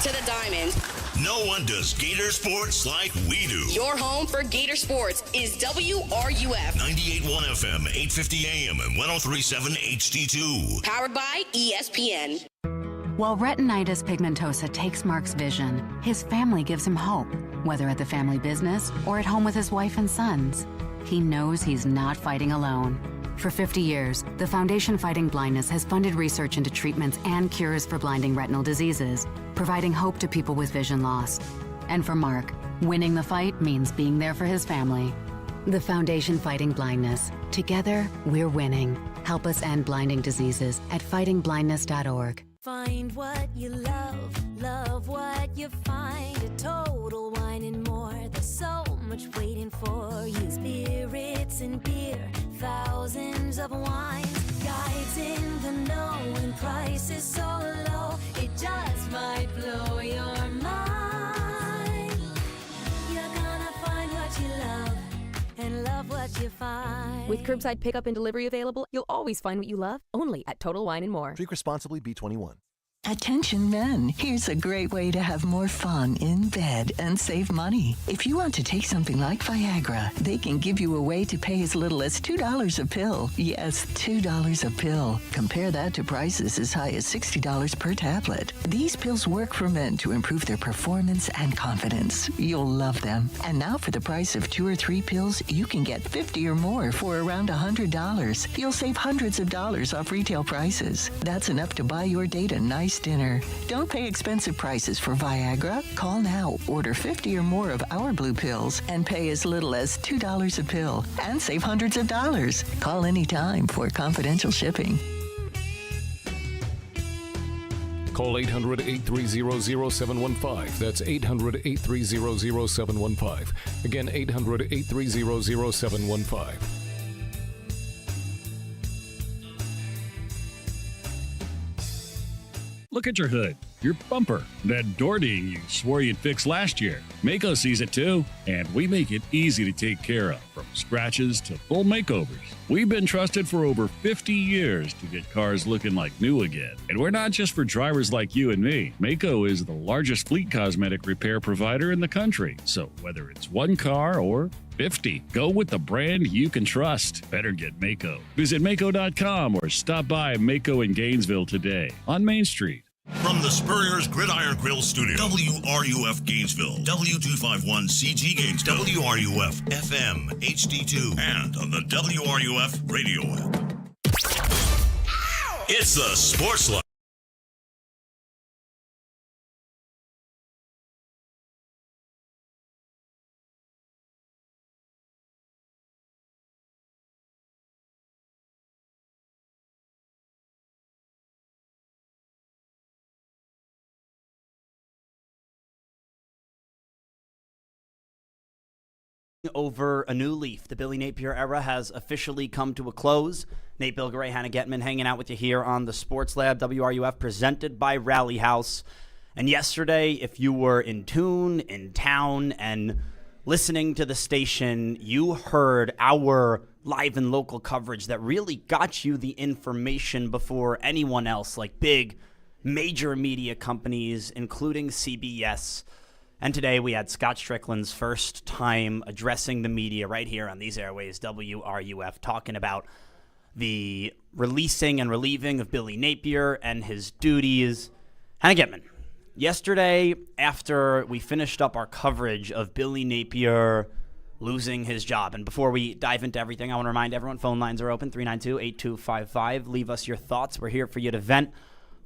to the diamond, no one does Gator sports like we do. Your home for Gator sports is WRUF 98.1 FM, 850 AM, and 103.7 HD2. Powered by ESPN. While retinitis pigmentosa takes Mark's vision, his family gives him hope, whether at the family business or at home with his wife and sons. He knows he's not fighting alone. For 50 years, the Foundation Fighting Blindness has funded research into treatments and cures for blinding retinal diseases, providing hope to people with vision loss. And for Mark, winning the fight means being there for his family. The Foundation Fighting Blindness. Together, we're winning. Help us end blinding diseases at fightingblindness.org. Find what you love, love what you find. A Total Wine and More. There's so much waiting for you. Spirits and beer, thousands of wines. Guides in the know and prices so low. It just might blow your mind. You're gonna find what you love and love what you find. With curbside pickup and delivery available, you'll always find what you love, only at Total Wine and More. Drink responsibly, B21. Attention men, here's a great way to have more fun in bed and save money. If you want to take something like Viagra, they can give you a way to pay as little as $2 a pill. Yes, $2 a pill. Compare that to prices as high as $60 per tablet. These pills work for men to improve their performance and confidence. You'll love them. And now for the price of 2 or 3 pills, you can get 50 or more for around $100. You'll save hundreds of dollars off retail prices. That's enough to buy your date a nice dinner. Don't pay expensive prices for Viagra. Call now, order 50 or more of our blue pills, and pay as little as $2 a pill and save hundreds of dollars. Call anytime for confidential shipping. Call 800-830-0715. That's 800-830-0715. Again, 800-830-0715. Look at your hood, your bumper, that door ding you swore you'd fix last year. Mako sees it too, and we make it easy to take care of, from scratches to full makeovers. We've been trusted for over 50 years to get cars looking like new again. And we're not just for drivers like you and me. Mako is the largest fleet cosmetic repair provider in the country. So whether it's one car or 50, go with the brand you can trust. Better get Mako. Visit Mako.com or stop by Mako in Gainesville today on Main Street. From the Spurrier's Gridiron Grill Studio, WRUF Gainesville, W251CG Gainesville, WRUF FM HD2, and on the WRUF radio app. It's the Sports Line. Over a new leaf. The Billy Napier era has officially come to a close. Nate Bilgeray, Hannah Getman hanging out with you here on the Sports Lab, WRUF, presented by Rally House. And yesterday, if you were in tune, in town, and listening to the station, you heard our live and local coverage that really got you the information before anyone else, like big, major media companies, including CBS. And today we had Scott Stricklin's first time addressing the media right here on these airways, WRUF, talking about the releasing and relieving of Billy Napier and his duties. Hannah Getman, yesterday after we finished up our coverage of Billy Napier losing his job, and before we dive into everything, I want to remind everyone, phone lines are open, 392-8255. Leave us your thoughts. We're here for you to vent.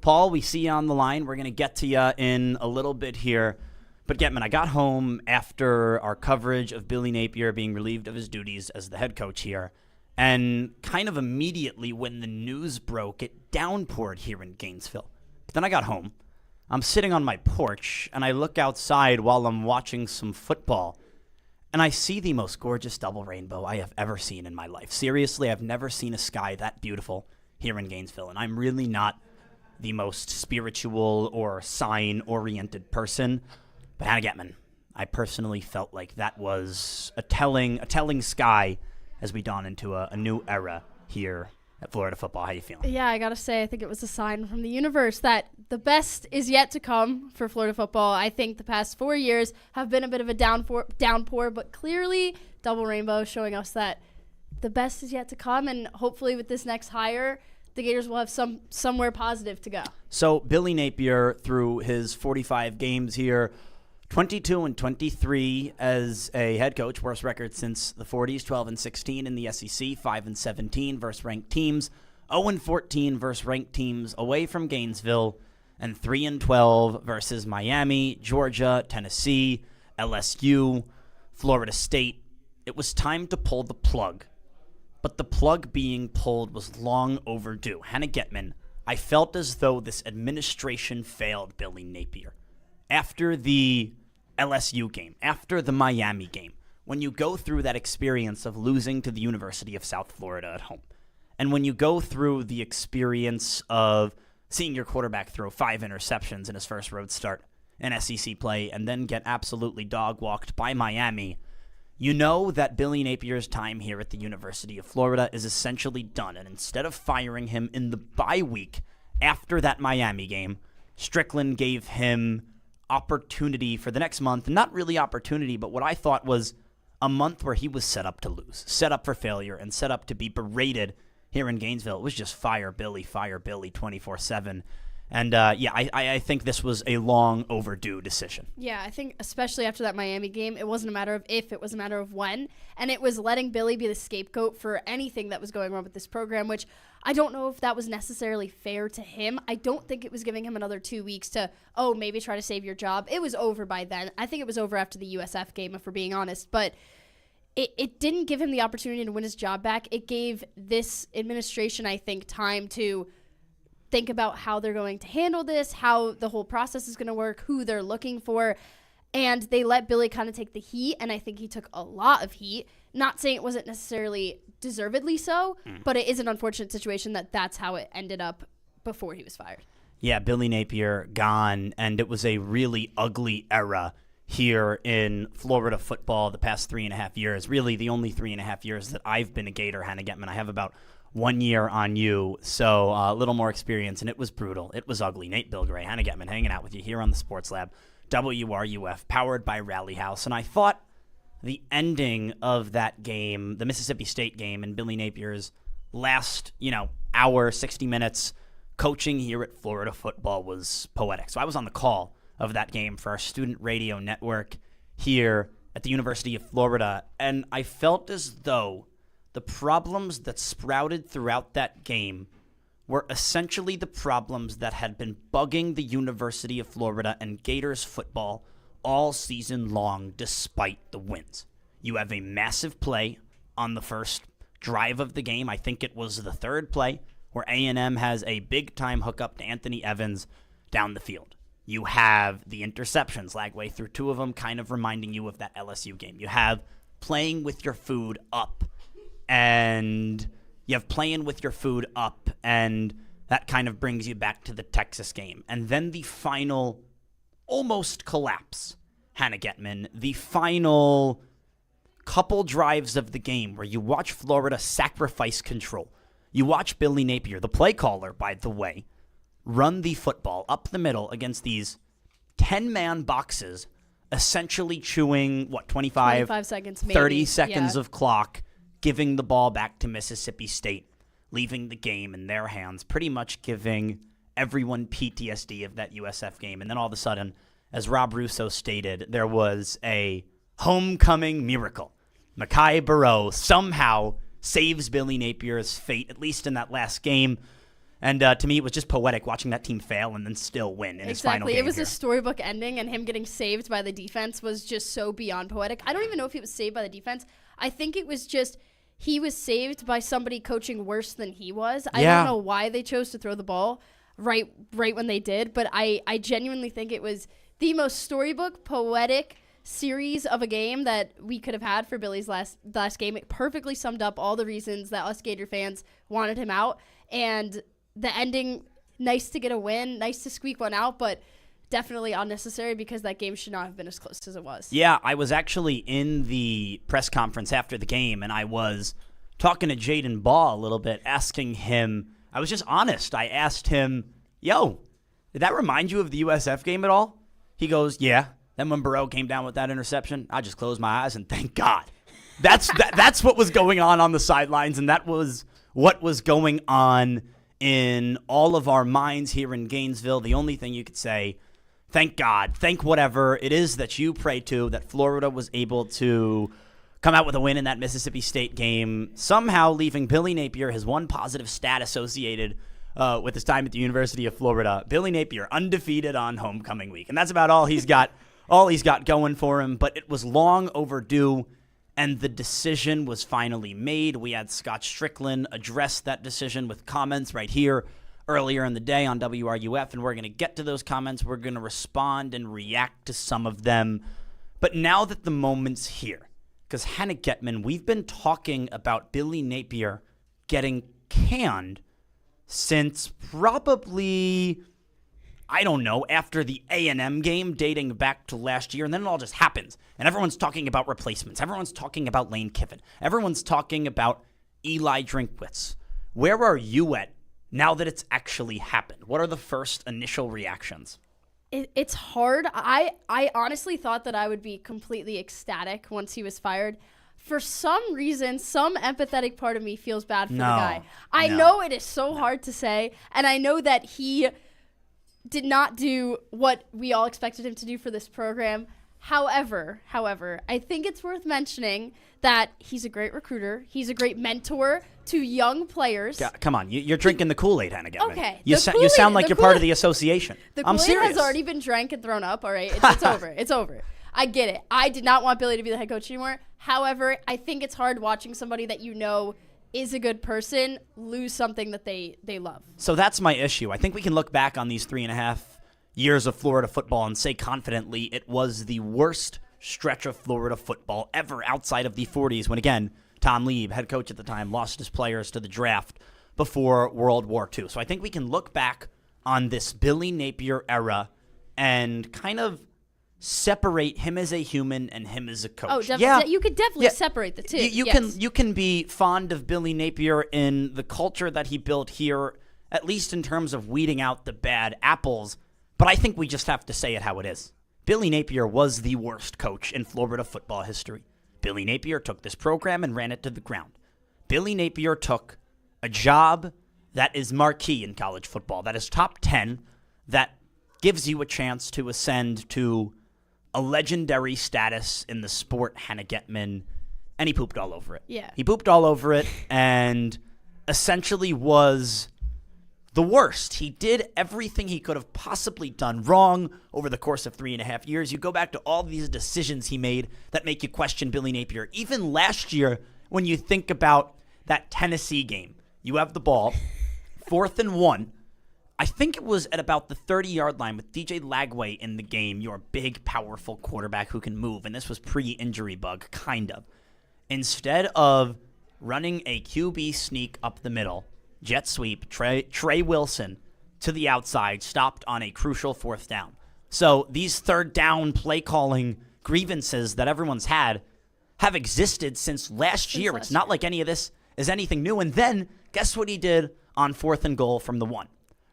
Paul, we see you on the line. We're going to get to you in a little bit here. But Getman, I got home after our coverage of Billy Napier being relieved of his duties as the head coach here, and kind of immediately when the news broke, it downpoured here in Gainesville. But then I got home. I'm sitting on my porch, and I look outside while I'm watching some football, and I see the most gorgeous double rainbow I have ever seen in my life. Seriously, I've never seen a sky that beautiful here in Gainesville, and I'm really not the most spiritual or sign-oriented person. But Hannah Getman, I personally felt like that was a telling sky as we dawn into a new era here at Florida football. How you feeling? Yeah, I got to say, I think it was a sign from the universe that the best is yet to come for Florida football. I think the past 4 years have been a bit of a downpour, but clearly double rainbow showing us that the best is yet to come, and hopefully with this next hire, the Gators will have somewhere positive to go. So Billy Napier, through his 45 games here, 22-23 as a head coach, worst record since the 40s, 12-16 in the SEC, 5-17 versus ranked teams, 0-14 versus ranked teams away from Gainesville, and 3-12 versus Miami, Georgia, Tennessee, LSU, Florida State. It was time to pull the plug. But the plug being pulled was long overdue. Hannah Getman, I felt as though this administration failed Billy Napier. After the LSU game, after the Miami game, when you go through that experience of losing to the University of South Florida at home, and when you go through the experience of seeing your quarterback throw 5 interceptions in his first road start in SEC play and then get absolutely dog-walked by Miami, you know that Billy Napier's time here at the University of Florida is essentially done. And instead of firing him in the bye week after that Miami game, Stricklin gave him opportunity for the next month. Not really opportunity, but what I thought was a month where he was set up to lose, set up for failure, and set up to be berated here in Gainesville. It was just fire Billy 24/7. And, I think this was a long overdue decision. Yeah, I think especially after that Miami game, it wasn't a matter of if, it was a matter of when. And it was letting Billy be the scapegoat for anything that was going wrong with this program, which I don't know if that was necessarily fair to him. I don't think it was giving him another 2 weeks to, maybe try to save your job. It was over by then. I think it was over after the USF game, if we're being honest. But it didn't give him the opportunity to win his job back. It gave this administration, I think, time to think about how they're going to handle this, how the whole process is going to work, who they're looking for. And they let Billy kind of take the heat, and I think he took a lot of heat. Not saying it wasn't necessarily deservedly so, but it is an unfortunate situation that that's how it ended up before he was fired. Yeah, Billy Napier gone, and it was a really ugly era here in Florida football the past 3.5 years. Really the only 3.5 years that I've been a Gator, Hannah Getman. I have about 1 year on you, so a little more experience, and it was brutal. It was ugly. Nate Bilgray, Hannah Getman, hanging out with you here on the Sports Lab, WRUF, powered by Rally House. And I thought the ending of that game, the Mississippi State game, and Billy Napier's last, hour, 60 minutes coaching here at Florida football was poetic. So I was on the call of that game for our student radio network here at the University of Florida, and I felt as though the problems that sprouted throughout that game were essentially the problems that had been bugging the University of Florida and Gators football all season long despite the wins. You have a massive play on the first drive of the game. I think it was the third play where A&M has a big-time hookup to Anthony Evans down the field. You have the interceptions, Lagway threw 2 of them, kind of reminding you of that LSU game. You have playing with your food up. And you have playing with your food up, and that kind of brings you back to the Texas game. And then the final almost collapse, Hannah Getman, the final couple drives of the game where you watch Florida sacrifice control. You watch Billy Napier, the play caller, by the way, run the football up the middle against these 10-man boxes, essentially chewing, 25 seconds, maybe. 30 seconds of clock, giving the ball back to Mississippi State, leaving the game in their hands, pretty much giving everyone PTSD of that USF game. And then all of a sudden, as Rob Russo stated, there was a homecoming miracle. Mekhi Burrow somehow saves Billy Napier's fate, at least in that last game. And to me, it was just poetic watching that team fail and then still win in his final game. Exactly. It was here. a storybook ending, and him getting saved by the defense was just so beyond poetic. I don't even know if he was saved by the defense. I think it was just he was saved by somebody coaching worse than he was. I don't know why they chose to throw the ball right when they did, but I genuinely think it was the most storybook, poetic series of a game that we could have had for Billy's last game. It perfectly summed up all the reasons that us Gator fans wanted him out, and the ending, nice to get a win, nice to squeak one out, but definitely unnecessary because that game should not have been as close as it was. Yeah, I was actually in the press conference after the game, and I was talking to Jaden Ball a little bit, asking him, I was just honest. I asked him, did that remind you of the USF game at all? He goes, yeah. Then when Burrow came down with that interception, I just closed my eyes and thank God. That's what was going on the sidelines, and that was what was going on in all of our minds here in Gainesville. The only thing you could say thank God, thank whatever it is that you pray to, that Florida was able to come out with a win in that Mississippi State game, somehow leaving Billy Napier his one positive stat associated with his time at the University of Florida. Billy Napier undefeated on homecoming week, and that's about all he's got. All he's got going for him. But it was long overdue, and the decision was finally made. We had Scott Stricklin address that decision with comments right here earlier in the day on WRUF, and we're going to get to those comments. We're going to respond and react to some of them. But now that the moment's here, because Hannah Getman, we've been talking about Billy Napier getting canned since probably, I don't know, after the A&M game dating back to last year, and then it all just happens. And everyone's talking about replacements. Everyone's talking about Lane Kiffin. Everyone's talking about Eli Drinkwitz. Where are you at now that it's actually happened? What are the first initial reactions? It's hard. I honestly thought that I would be completely ecstatic once he was fired. For some reason, some empathetic part of me feels bad for the guy. I know it is so hard to say, and I know that he did not do what we all expected him to do for this program. However, I think it's worth mentioning that he's a great recruiter. He's a great mentor to young players. Yeah, come on, you're drinking the Kool-Aid, Hannah Getman. Okay. You sound like you're part of the association. The I'm Kool-Aid serious. has already been drank and thrown up, all right? It's over. It's over. I get it. I did not want Billy to be the head coach anymore. However, I think it's hard watching somebody that you know is a good person lose something that they love. So that's my issue. I think we can look back on these 3.5 years of Florida football and say confidently it was the worst stretch of Florida football ever outside of the 40s when, again, Tom Lieb, head coach at the time, lost his players to the draft before World War II. So I think we can look back on this Billy Napier era and kind of separate him as a human and him as a coach. Oh, you could definitely separate the two. You can be fond of Billy Napier in the culture that he built here, at least in terms of weeding out the bad apples, but I think we just have to say it how it is. Billy Napier was the worst coach in Florida football history. Billy Napier took this program and ran it to the ground. Billy Napier took a job that is marquee in college football, that is top 10, that gives you a chance to ascend to a legendary status in the sport, Hannah Getman, and he pooped all over it. Yeah. He pooped all over it and essentially was the worst. He did everything he could have possibly done wrong over the course of 3.5 years. You go back to all these decisions he made that make you question Billy Napier. Even last year, when you think about that Tennessee game, you have the ball, 4th and 1. I think it was at about the 30-yard line with DJ Lagway in the game, your big, powerful quarterback who can move, and this was pre-injury bug, kind of. Instead of running a QB sneak up the middle, jet sweep, Trey Wilson to the outside, stopped on a crucial 4th down. So these third down play calling grievances that everyone's had have existed since last year. It's not like any of this is anything new. And then guess what he did on 4th and goal from the 1?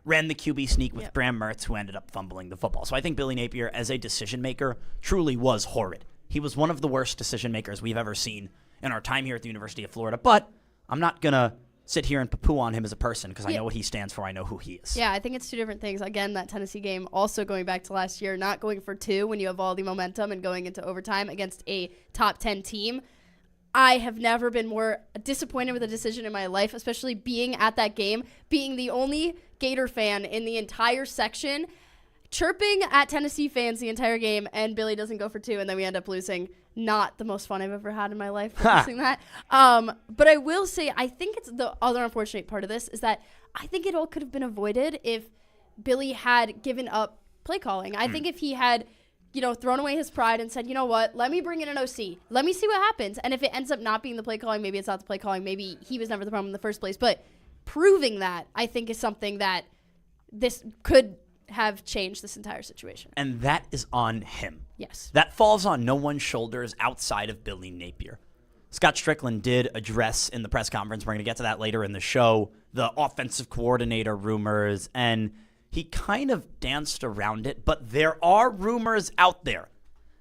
Ran the QB sneak with Bram Mertz, who ended up fumbling the football. So I think Billy Napier, as a decision maker, truly was horrid. He was one of the worst decision makers we've ever seen in our time here at the University of Florida. But I'm not going to sit here and poo-poo on him as a person because I know what he stands for. I know who he is. Yeah, I think it's two different things. Again, that Tennessee game, also going back to last year, not going for 2 when you have all the momentum and going into overtime against a top 10 team. I have never been more disappointed with a decision in my life, especially being at that game, being the only Gator fan in the entire section, chirping at Tennessee fans the entire game, and Billy doesn't go for 2, and then we end up losing. Not the most fun I've ever had in my life witnessing that. But I will say, I think it's the other unfortunate part of this is that I think it all could have been avoided if Billy had given up play calling. I think if he had, thrown away his pride and said, you know what, let me bring in an OC. Let me see what happens. And if it ends up not being the play calling, maybe it's not the play calling. Maybe he was never the problem in the first place. But proving that, I think, is something that this could have changed this entire situation. And that is on him. Yes. That falls on no one's shoulders outside of Billy Napier. Scott Stricklin did address in the press conference, we're going to get to that later in the show, the offensive coordinator rumors, and he kind of danced around it, but there are rumors out there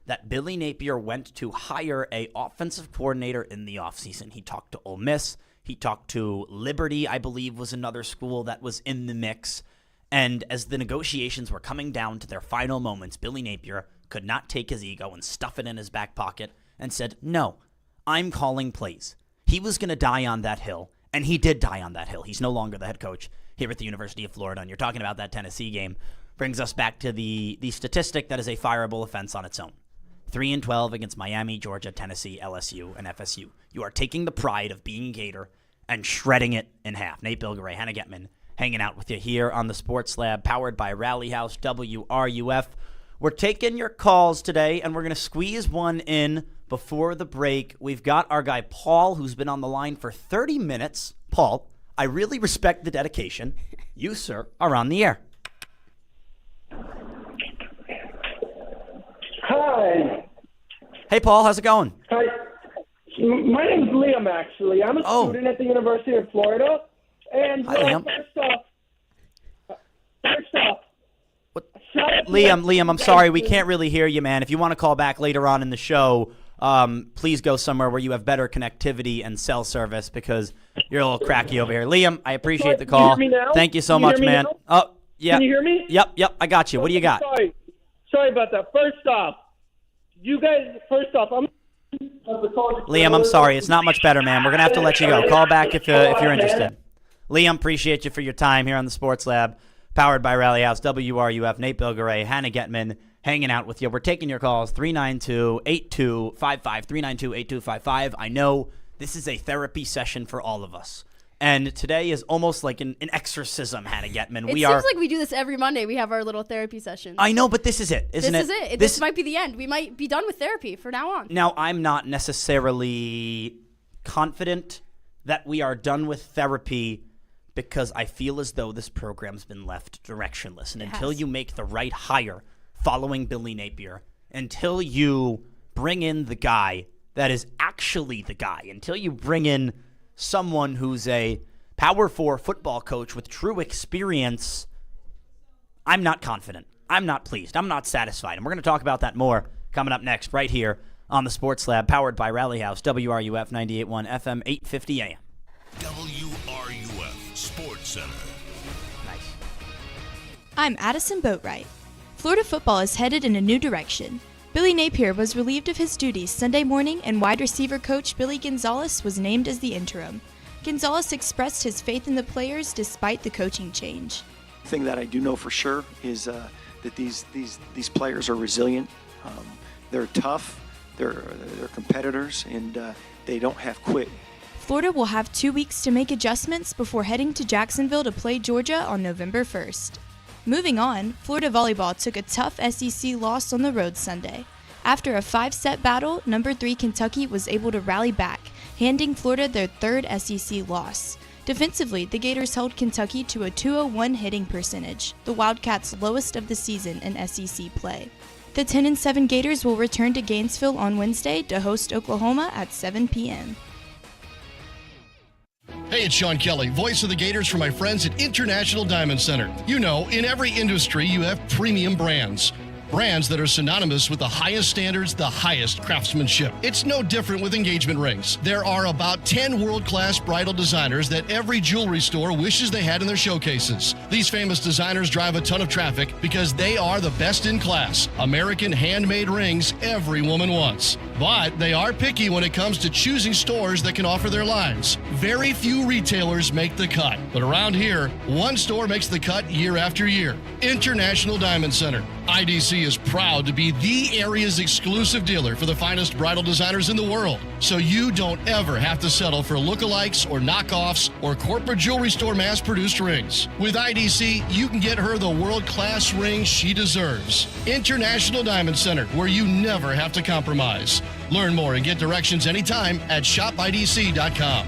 that Billy Napier went to hire a offensive coordinator in the offseason. He talked to Ole Miss. He talked to Liberty, I believe, was another school that was in the mix. And as the negotiations were coming down to their final moments, Billy Napier could not take his ego and stuff it in his back pocket and said, no, I'm calling plays. He was going to die on that hill, and he did die on that hill. He's no longer the head coach here at the University of Florida, and you're talking about that Tennessee game. Brings us back to the statistic that is a fireable offense on its own. 3-12 against Miami, Georgia, Tennessee, LSU, and FSU. You are taking the pride of being Gator and shredding it in half. Nate Bilgeray, Hannah Getman, hanging out with you here on the Sports Lab, powered by Rally House, WRUF. We're taking your calls today, and we're going to squeeze one in before the break. We've got our guy Paul, who's been on the line for 30 minutes. Paul, I really respect the dedication. You, sir, are on the air. Hi. Hey, Paul, how's it going? Hi. My name's Liam, actually. I'm a student at the University of Florida. And Hi, Liam. First off, Liam, I'm sorry. We can't really hear you, man. If you want to call back later on in the show, please go somewhere where you have better connectivity and cell service because you're a little cracky over here. Liam, I appreciate the call. Can you hear me now? Thank you so much, man. Now? Oh, yeah. Can you hear me? Yep, I got you. What do you got? Sorry about that. First off, I'm Liam, I'm sorry. It's not much better, man. We're going to have to let you go. Call back if you're interested. Liam, appreciate you for your time here on the Sports Lab, powered by Rally House, WRUF, Nate Bilgeray, Hannah Getman, hanging out with you. We're taking your calls, 392-8255, 392-8255. I know this is a therapy session for all of us. And today is almost like an exorcism, Hannah Getman. It seems like we do this every Monday. We have our little therapy sessions. I know, but this is it, isn't it? This is it. This might be the end. We might be done with therapy for now on. Now, I'm not necessarily confident that we are done with therapy because I feel as though this program's been left directionless. And until you make the right hire following Billy Napier, until you bring in the guy that is actually the guy, until you bring in someone who's a Power 4 football coach with true experience, I'm not confident. I'm not pleased. I'm not satisfied. And we're going to talk about that more coming up next right here on the Sports Lab, powered by Rally House, WRUF 98.1 FM, 850 AM. WRUF Sports Center. Nice. I'm Addison Boatwright. Florida football is headed in a new direction. Billy Napier was relieved of his duties Sunday morning, and wide receiver coach Billy Gonzalez was named as the interim. Gonzalez expressed his faith in the players despite the coaching change. The thing that I do know for sure is that these players are resilient. They're tough. They're competitors, and they don't have quit. Florida will have 2 weeks to make adjustments before heading to Jacksonville to play Georgia on November 1st. Moving on, Florida volleyball took a tough SEC loss on the road Sunday. After a 5-set battle, number 3 Kentucky was able to rally back, handing Florida their third SEC loss. Defensively, the Gators held Kentucky to a .201 hitting percentage, the Wildcats' lowest of the season in SEC play. The 10-7 Gators will return to Gainesville on Wednesday to host Oklahoma at 7 p.m. Hey, it's Sean Kelly, voice of the Gators for my friends at International Diamond Center. You know, in every industry, you have premium brands. Brands that are synonymous with the highest standards, the highest craftsmanship. It's no different with engagement rings. There are about 10 world-class bridal designers that every jewelry store wishes they had in their showcases. These famous designers drive a ton of traffic because they are the best in class. American handmade rings every woman wants. But they are picky when it comes to choosing stores that can offer their lines. Very few retailers make the cut. But around here, one store makes the cut year after year. International Diamond Center. IDC is proud to be the area's exclusive dealer for the finest bridal designers in the world. So you don't ever have to settle for lookalikes or knockoffs or corporate jewelry store mass-produced rings. With IDC, you can get her the world-class ring she deserves. International Diamond Center, where you never have to compromise. Learn more and get directions anytime at shopidc.com.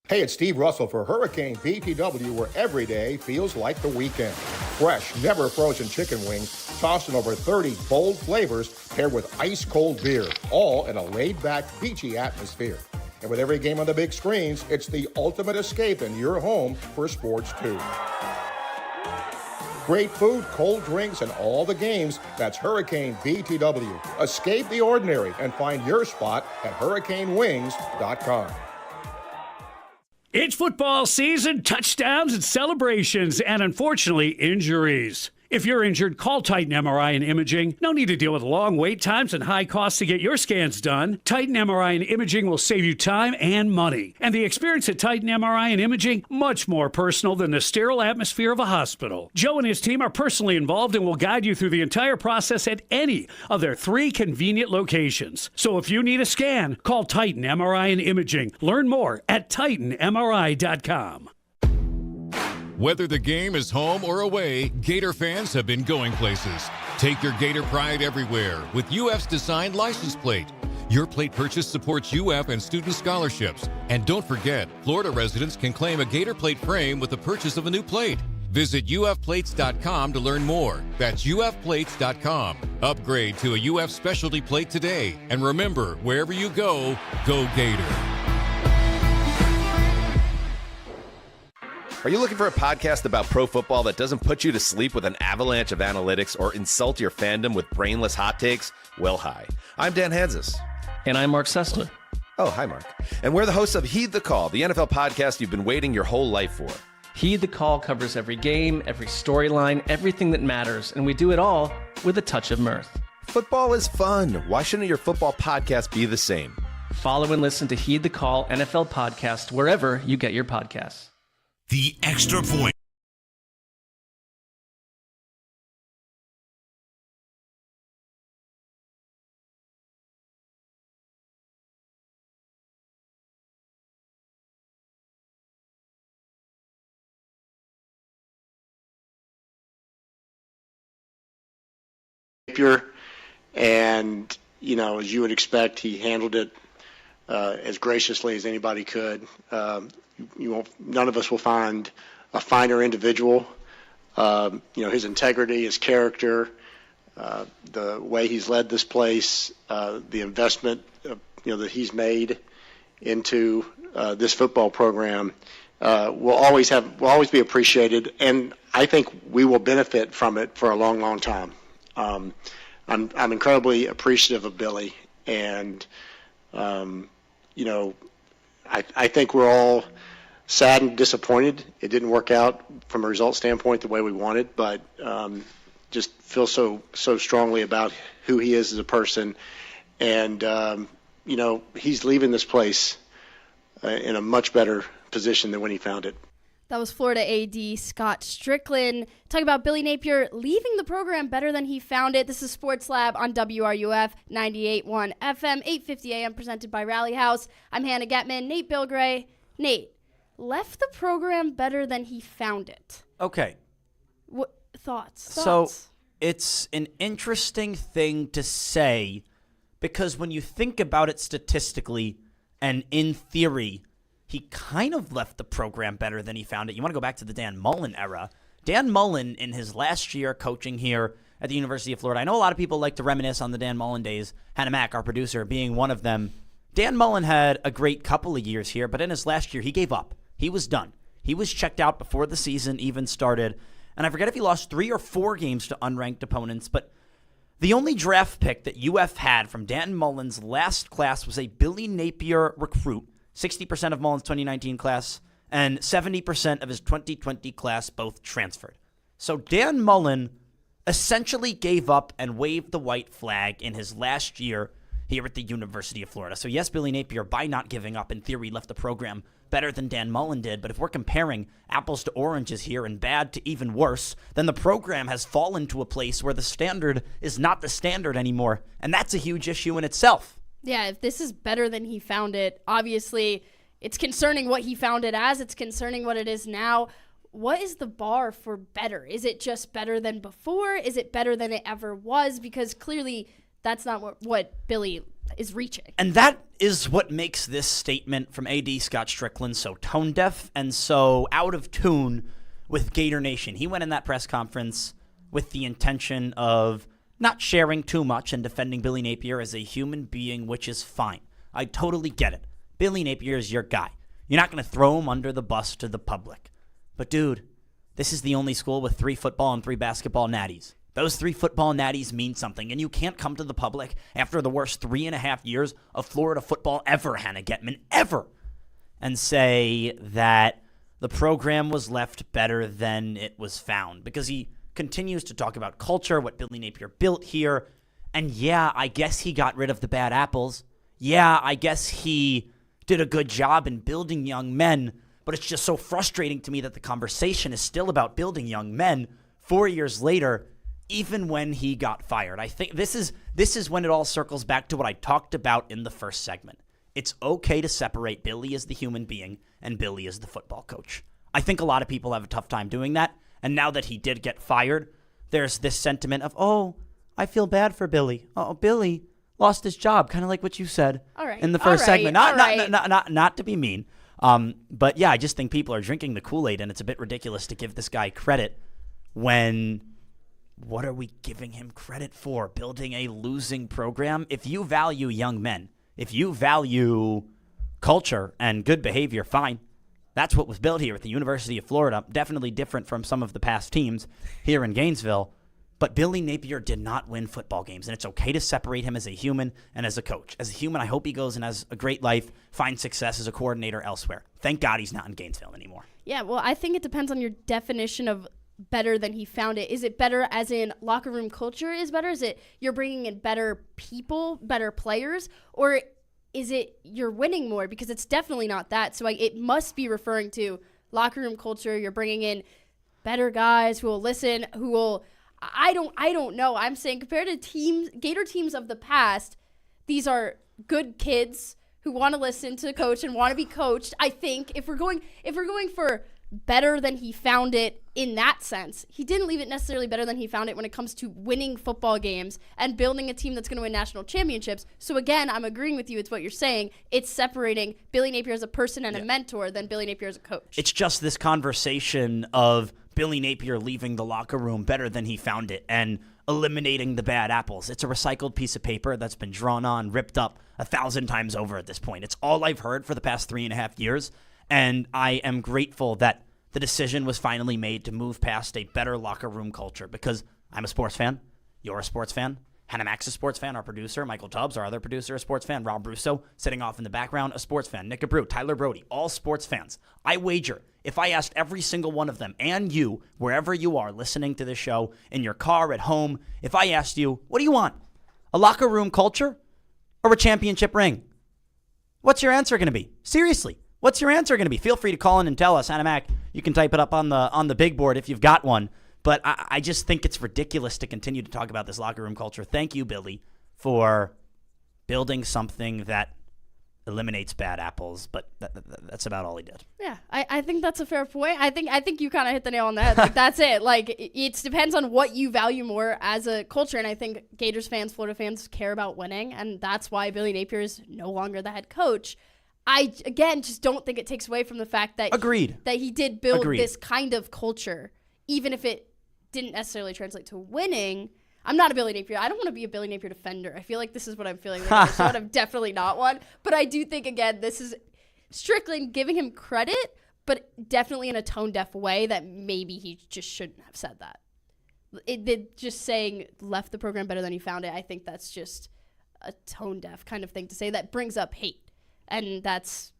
Hey, it's Steve Russell for Hurricane BTW, where every day feels like the weekend. Fresh, never frozen chicken wings, tossed in over 30 bold flavors, paired with ice-cold beer, all in a laid-back, beachy atmosphere. And with every game on the big screens, it's the ultimate escape in your home for sports, too. Great food, cold drinks, and all the games. That's Hurricane BTW. Escape the ordinary and find your spot at hurricanewings.com. It's football season, touchdowns and celebrations, and unfortunately, injuries. If you're injured, call Titan MRI and Imaging. No need to deal with long wait times and high costs to get your scans done. Titan MRI and Imaging will save you time and money. And the experience at Titan MRI and Imaging, much more personal than the sterile atmosphere of a hospital. Joe and his team are personally involved and will guide you through the entire process at any of their 3 convenient locations. So if you need a scan, call Titan MRI and Imaging. Learn more at TitanMRI.com. Whether the game is home or away, Gator fans have been going places. Take your Gator pride everywhere with UF's Design license plate. Your plate purchase supports UF and student scholarships. And don't forget, Florida residents can claim a Gator plate frame with the purchase of a new plate. Visit ufplates.com to learn more. That's ufplates.com. Upgrade to a UF specialty plate today. And remember, wherever you go, go Gator. Are you looking for a podcast about pro football that doesn't put you to sleep with an avalanche of analytics or insult your fandom with brainless hot takes? Well, hi. I'm Dan Hansis. And I'm Mark Sessler. Oh, hi, Mark. And we're the hosts of Heed the Call, the NFL podcast you've been waiting your whole life for. Heed the Call covers every game, every storyline, everything that matters, and we do it all with a touch of mirth. Football is fun. Why shouldn't your football podcast be the same? Follow and listen to Heed the Call NFL podcast wherever you get your podcasts. The Extra Point. Napier, and as you would expect, he handled it as graciously as anybody could. None of us will find a finer individual. His integrity, his character, the way he's led this place, the investment that he's made into this football program will always be appreciated, and I think we will benefit from it for a long, long time. I'm incredibly appreciative of Billy, and I think we're all sad and disappointed it didn't work out from a result standpoint the way we wanted, but just feel so strongly about who he is as a person, and he's leaving this place in a much better position than when he found it. That was Florida AD Scott Stricklin talking about Billy Napier leaving the program better than he found it. This is Sports Lab on WRUF 98.1 FM, 8:50 a.m. presented by Rally House. I'm Hannah Getman. Nate Bilgray. Nate, left the program better than he found it. Okay. What thoughts? So it's an interesting thing to say because when you think about it statistically and in theory, he kind of left the program better than he found it. You want to go back to the Dan Mullen era. Dan Mullen, in his last year coaching here at the University of Florida, I know a lot of people like to reminisce on the Dan Mullen days, Hannah Mack, our producer, being one of them. Dan Mullen had a great couple of years here, but in his last year, he gave up. He was done. He was checked out before the season even started. And I forget if he lost 3 or 4 games to unranked opponents, but the only draft pick that UF had from Dan Mullen's last class was a Billy Napier recruit. 60% of Mullen's 2019 class and 70% of his 2020 class both transferred. So Dan Mullen essentially gave up and waved the white flag in his last year here at the University of Florida. So yes, Billy Napier, by not giving up, in theory, left the program better than Dan Mullen did. But if we're comparing apples to oranges here and bad to even worse, then the program has fallen to a place where the standard is not the standard anymore. And that's a huge issue in itself. Yeah, if this is better than he found it, obviously it's concerning what he found it as. It's concerning what it is now. What is the bar for better? Is it just better than before? Is it better than it ever was? Because clearly that's not what Billy is reaching. And that is what makes this statement from AD Scott Stricklin so tone deaf and so out of tune with Gator Nation. He went in that press conference with the intention of not sharing too much and defending Billy Napier as a human being, which is fine. I totally get it. Billy Napier is your guy. You're not going to throw him under the bus to the public. But dude, this is the only school with 3 football and 3 basketball natties. Those 3 football natties mean something, and you can't come to the public after the worst 3.5 years of Florida football ever, Hannah Getman, ever, and say that the program was left better than it was found, because he continues to talk about culture, what Billy Napier built here. And yeah, I guess he got rid of the bad apples. Yeah, I guess he did a good job in building young men, but it's just so frustrating to me that the conversation is still about building young men 4 years later, even when he got fired. I think this is when it all circles back to what I talked about in the first segment. It's okay to separate Billy as the human being and Billy as the football coach. I think a lot of people have a tough time doing that, and now that he did get fired, there's this sentiment of, oh, I feel bad for Billy. Oh, Billy lost his job, kind of like what you said in the first segment. Not to be mean, but yeah, I just think people are drinking the Kool-Aid, and it's a bit ridiculous to give this guy credit when what are we giving him credit for? Building a losing program? If you value young men, if you value culture and good behavior, fine. That's what was built here at the University of Florida. Definitely different from some of the past teams here in Gainesville. But Billy Napier did not win football games, and it's okay to separate him as a human and as a coach. As a human, I hope he goes and has a great life, finds success as a coordinator elsewhere. Thank God he's not in Gainesville anymore. Yeah, well, I think it depends on your definition of better than he found it. Is it better as in locker room culture is better? Is it you're bringing in better people, better players? Or is it you're winning more? Because it's definitely not that. So it must be referring to locker room culture. You're bringing in better guys who will listen, who will... I don't know. I'm saying compared to Gator teams of the past, these are good kids who want to listen to the coach and want to be coached. I think if we're going for better than he found it in that sense, he didn't leave it necessarily better than he found it when it comes to winning football games and building a team that's going to win national championships. So again, I'm agreeing with you. It's what you're saying. It's separating Billy Napier as a person and a mentor than Billy Napier as a coach. It's just this conversation of Billy Napier leaving the locker room better than he found it and eliminating the bad apples. It's a recycled piece of paper that's been drawn on, ripped up 1,000 times over at this point. It's all I've heard for the past 3.5 years, and I am grateful that the decision was finally made to move past a better locker room culture, because I'm a sports fan, you're a sports fan, Hannah Mack's a sports fan, our producer, Michael Tubbs, our other producer, a sports fan, Rob Russo, sitting off in the background, a sports fan, Nick Abreu, Tyler Brody, all sports fans. I wager if I asked every single one of them, and you, wherever you are listening to this show, in your car, at home, if I asked you, what do you want? A locker room culture or a championship ring? What's your answer going to be? Seriously, what's your answer going to be? Feel free to call in and tell us. Hannah Mack, you can type it up on the big board if you've got one. But I just think it's ridiculous to continue to talk about this locker room culture. Thank you, Billy, for building something that eliminates bad apples, but that's about all he did. Yeah, I think that's a fair point. I think you kind of hit the nail on the head. Like, that's it. Like, it depends on what you value more as a culture, and I think Gators fans, Florida fans care about winning, and that's why Billy Napier is no longer the head coach. I, again, just don't think it takes away from the fact that he did build this kind of culture, even if it didn't necessarily translate to winning. I'm not a Billy Napier. I don't want to be a Billy Napier defender. I feel like this is what I'm feeling like. So I'm definitely not one. But I do think, again, this is Stricklin giving him credit, but definitely in a tone-deaf way that maybe he just shouldn't have said that. Just saying left the program better than he found it, I think that's just a tone-deaf kind of thing to say that brings up hate. And that's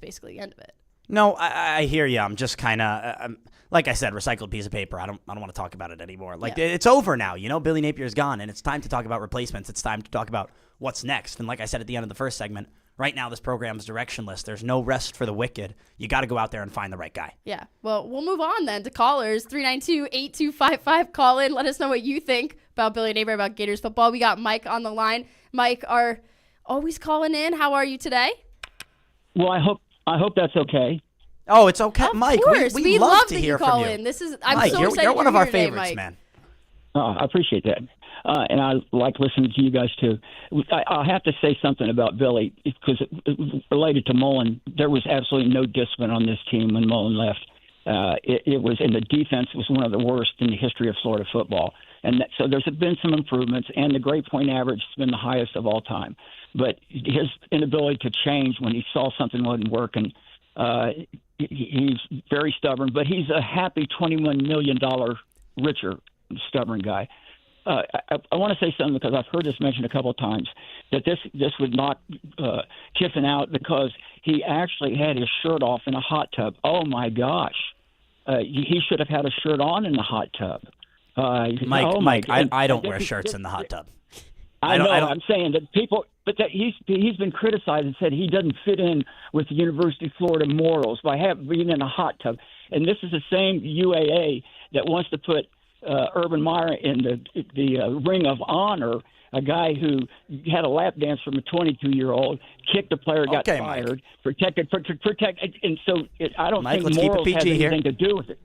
basically the end of it. No, I hear you. I'm just kind of, like I said, recycled piece of paper. I don't want to talk about it anymore. Like, it's over now. You know, Billy Napier's gone, and it's time to talk about replacements. It's time to talk about what's next. And like I said at the end of the first segment, right now this program's directionless. There's no rest for the wicked. You got to go out there and find the right guy. Yeah. Well, we'll move on then to callers. 392-8255. Call in. Let us know what you think about Billy Napier, about Gators football. We got Mike on the line. Mike, are always calling in. How are you today? Well, I hope that's okay. Oh, it's okay, Mike. We love to hear from you. In. This is I'm Mike, so you're excited one of our today, favorites, Mike. man. I appreciate that. And I like listening to you guys, too. I'll have to say something about Billy, because related to Mullen, there was absolutely no discipline on this team when Mullen left. It was, and the defense was one of the worst in the history of Florida football. And so there's been some improvements, and the grade point average has been the highest of all time. But his inability to change when he saw something wasn't working, he's very stubborn. But he's a happy $21 million richer, stubborn guy. I want to say something because I've heard this mentioned a couple of times, that this would knock Kiffin out because he actually had his shirt off in a hot tub. Oh, my gosh. He should have had a shirt on in the hot tub. Mike, I don't wear shirts in the hot tub. I know. I'm saying that people, but that he's been criticized and said he doesn't fit in with the University of Florida morals by being in a hot tub. And this is the same UAA that wants to put Urban Meyer in the Ring of Honor, a guy who had a lap dance from a 22-year-old, kicked a player, got fired, Mike. protected, and so I don't Mike, think morals have anything here. to do with it.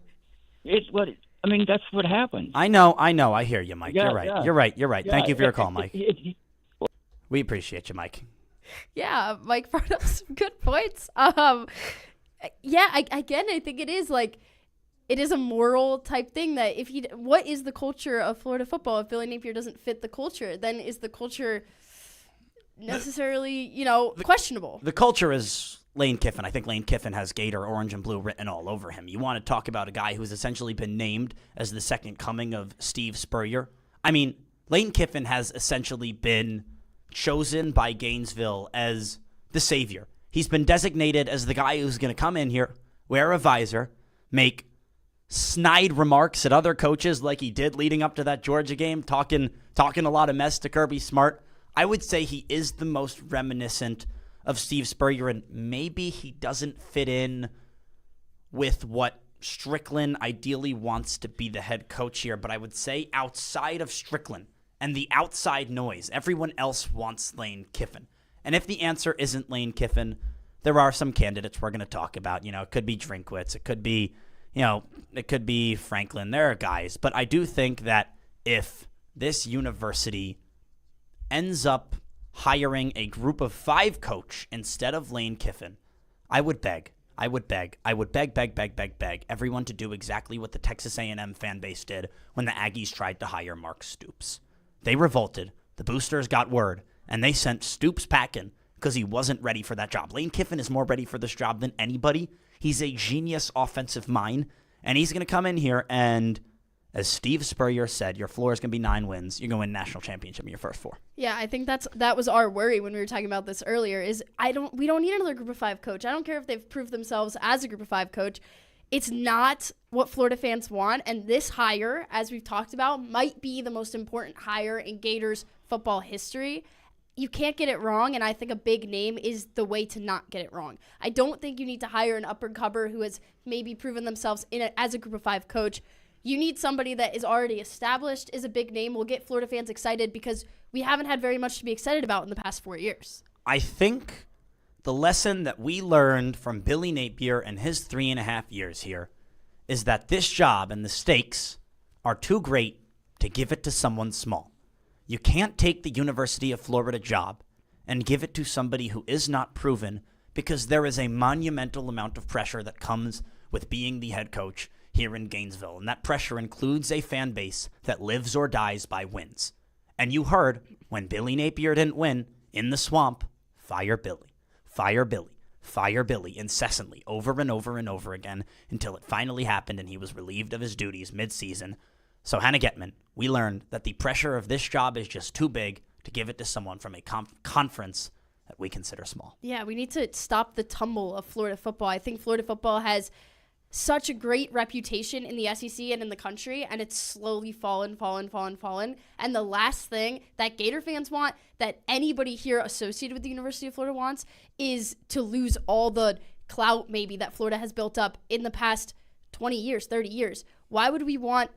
That's what happened. I know. I hear you, Mike. You're right. Yeah. You're right. Yeah, Thank you for your call, Mike. We appreciate you, Mike. Yeah, Mike brought up some good points. I think it is like, it is a moral type thing that what is the culture of Florida football? If Billy Napier doesn't fit the culture, then is the culture necessarily, questionable? The culture is Lane Kiffin. I think Lane Kiffin has Gator orange and blue written all over him. You want to talk about a guy who's essentially been named as the second coming of Steve Spurrier? I mean, Lane Kiffin has essentially been chosen by Gainesville as the savior. He's been designated as the guy who's going to come in here, wear a visor, make snide remarks at other coaches like he did leading up to that Georgia game, talking a lot of mess to Kirby Smart. I would say he is the most reminiscent of Steve Spurrier, and maybe he doesn't fit in with what Stricklin ideally wants to be the head coach here, but I would say outside of Stricklin and the outside noise, everyone else wants Lane Kiffin. And if the answer isn't Lane Kiffin, there are some candidates we're going to talk about. It could be Drinkwitz. It could be, it could be Franklin. There are guys. But I do think that if this university ends up hiring a group of 5 coach instead of Lane Kiffin, I would beg everyone to do exactly what the Texas A&M fan base did when the Aggies tried to hire Mark Stoops. They revolted. The boosters got word, and they sent Stoops packing because he wasn't ready for that job. Lane Kiffin is more ready for this job than anybody. He's a genius offensive mind, and he's going to come in here and, as Steve Spurrier said, your floor is going to be 9 wins. You're going to win national championship in your first 4. Yeah, I think that was our worry when we were talking about this earlier, is we don't need another group of 5 coach. I don't care if they've proved themselves as a group of 5 coach. It's not what Florida fans want, and this hire, as we've talked about, might be the most important hire in Gators football history. You can't get it wrong, and I think a big name is the way to not get it wrong. I don't think you need to hire an up-and-comer who has maybe proven themselves as a group of 5 coach. You need somebody that is already established, is a big name, will get Florida fans excited, because we haven't had very much to be excited about in the past 4 years. I think the lesson that we learned from Billy Napier and his 3.5 years here is that this job and the stakes are too great to give it to someone small. You can't take the University of Florida job and give it to somebody who is not proven, because there is a monumental amount of pressure that comes with being the head coach here in Gainesville. And that pressure includes a fan base that lives or dies by wins. And you heard when Billy Napier didn't win in the swamp, fire Billy. Fire Billy. Fire Billy incessantly over and over and over again until it finally happened and he was relieved of his duties mid-season. So Hannah Getman, we learned that the pressure of this job is just too big to give it to someone from a conference that we consider small. Yeah, we need to stop the tumble of Florida football. I think Florida football has such a great reputation in the SEC and in the country, and it's slowly fallen. And the last thing that Gator fans want, that anybody here associated with the University of Florida wants, is to lose all the clout maybe that Florida has built up in the past 20 years, 30 years. Why would we want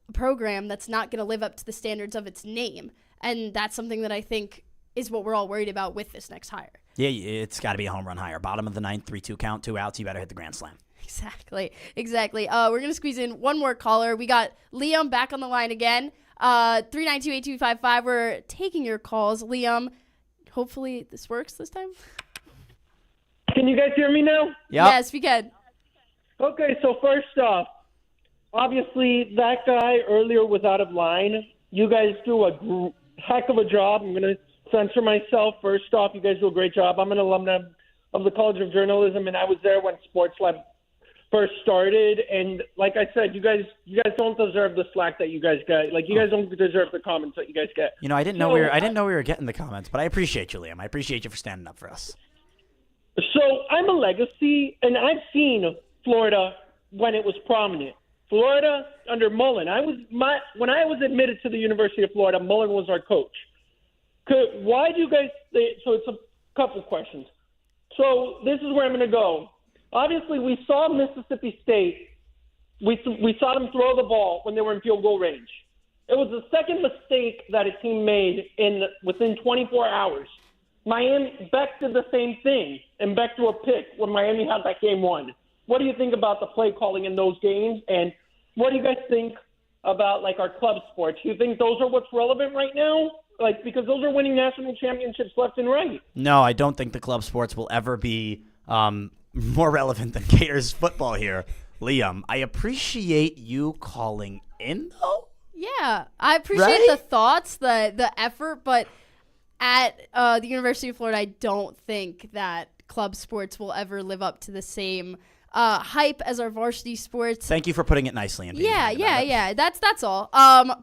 a program that's not going to live up to the standards of its name? And that's something that I think is what we're all worried about with this next hire. Yeah, it's got to be a home run hire. Bottom of the 9th, 3-2 count, 2 outs. You better hit the grand slam. Exactly. We're going to squeeze in one more caller. We got Liam back on the line again. 392-8255. We're taking your calls. Liam, hopefully this works this time. Can you guys hear me now? Yep. Yes, we can. Okay, so first off, obviously that guy earlier was out of line. You guys do a heck of a job. I'm going to censor myself. First off, you guys do a great job. I'm an alumni of the College of Journalism, and I was there when Sports Lab first started. And like I said, you guys don't deserve the slack that you guys get. Like, you guys don't deserve the comments that you guys get. You know, I didn't know we were getting the comments, but I appreciate you, Liam. I appreciate you for standing up for us. So I'm a legacy, and I've seen Florida when it was prominent. Florida under Mullen. When I was admitted to the University of Florida, Mullen was our coach. Why do you guys? So it's a couple questions. So this is where I'm going to go. Obviously, we saw Mississippi State. We saw them throw the ball when they were in field goal range. It was the second mistake that a team made within 24 hours. Beck did the same thing, and Beck threw a pick when Miami had that game won. What do you think about the play calling in those games, and what do you guys think about our club sports? Do you think those are what's relevant right now? Because those are winning national championships left and right. No, I don't think the club sports will ever be more relevant than Gators football here. Liam, I appreciate you calling in, though. Yeah, I appreciate the thoughts, the effort, but at the University of Florida, I don't think that club sports will ever live up to the same hype as our varsity sports. Thank you for putting it nicely. And Yeah. That's all.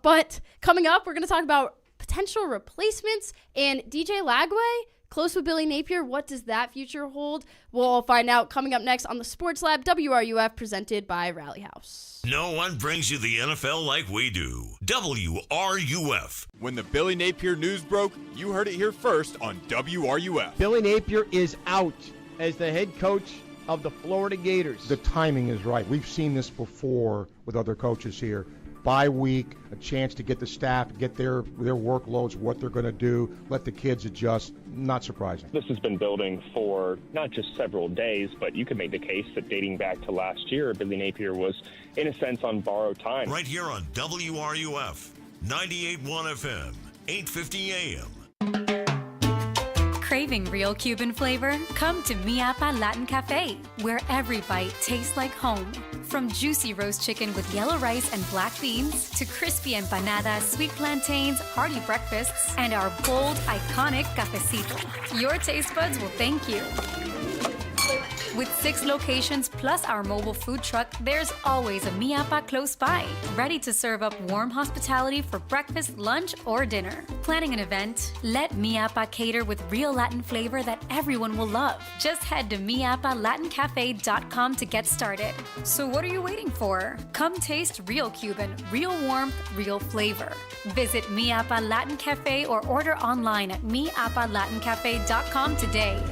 But coming up, we're going to talk about potential replacements and DJ Lagway, close with Billy Napier. What does that future hold? We'll find out coming up next on the Sports Lab, WRUF, presented by Rally House. No one brings you the NFL like we do. WRUF. When the Billy Napier news broke, you heard it here first on WRUF. Billy Napier is out as the head coach of the Florida Gators. The timing is right. We've seen this before with other coaches here. Bye week, a chance to get the staff, get their workloads, what they're going to do, let the kids adjust. Not surprising. This has been building for not just several days, but you could make the case that dating back to last year, Billy Napier was, in a sense, on borrowed time. Right here on WRUF, 98.1 FM, 850 AM. Craving real Cuban flavor? Come to Mi Apa Latin Cafe, where every bite tastes like home. From juicy roast chicken with yellow rice and black beans, to crispy empanadas, sweet plantains, hearty breakfasts, and our bold, iconic cafecito. Your taste buds will thank you. With 6 locations plus our mobile food truck, there's always a Mi Apa close by, ready to serve up warm hospitality for breakfast, lunch, or dinner. Planning an event? Let Mi Apa cater with real Latin flavor that everyone will love. Just head to miapalatincafe.com to get started. So what are you waiting for? Come taste real Cuban, real warmth, real flavor. Visit Mi Apa Latin Cafe or order online at miapalatincafe.com today.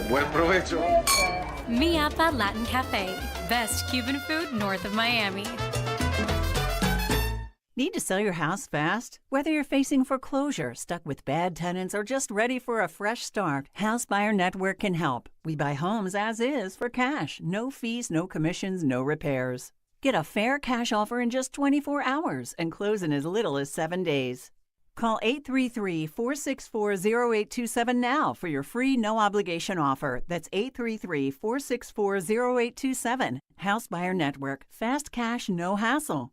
Buen provecho. Mi Apa Latin Cafe. Best Cuban food north of Miami. Need to sell your house fast? Whether you're facing foreclosure, stuck with bad tenants, or just ready for a fresh start, House Buyer Network can help. We buy homes as is for cash. No fees, no commissions, no repairs. Get a fair cash offer in just 24 hours and close in as little as 7 days. Call 833-464-0827 now for your free no-obligation offer. That's 833-464-0827. House Buyer Network. Fast cash, no hassle.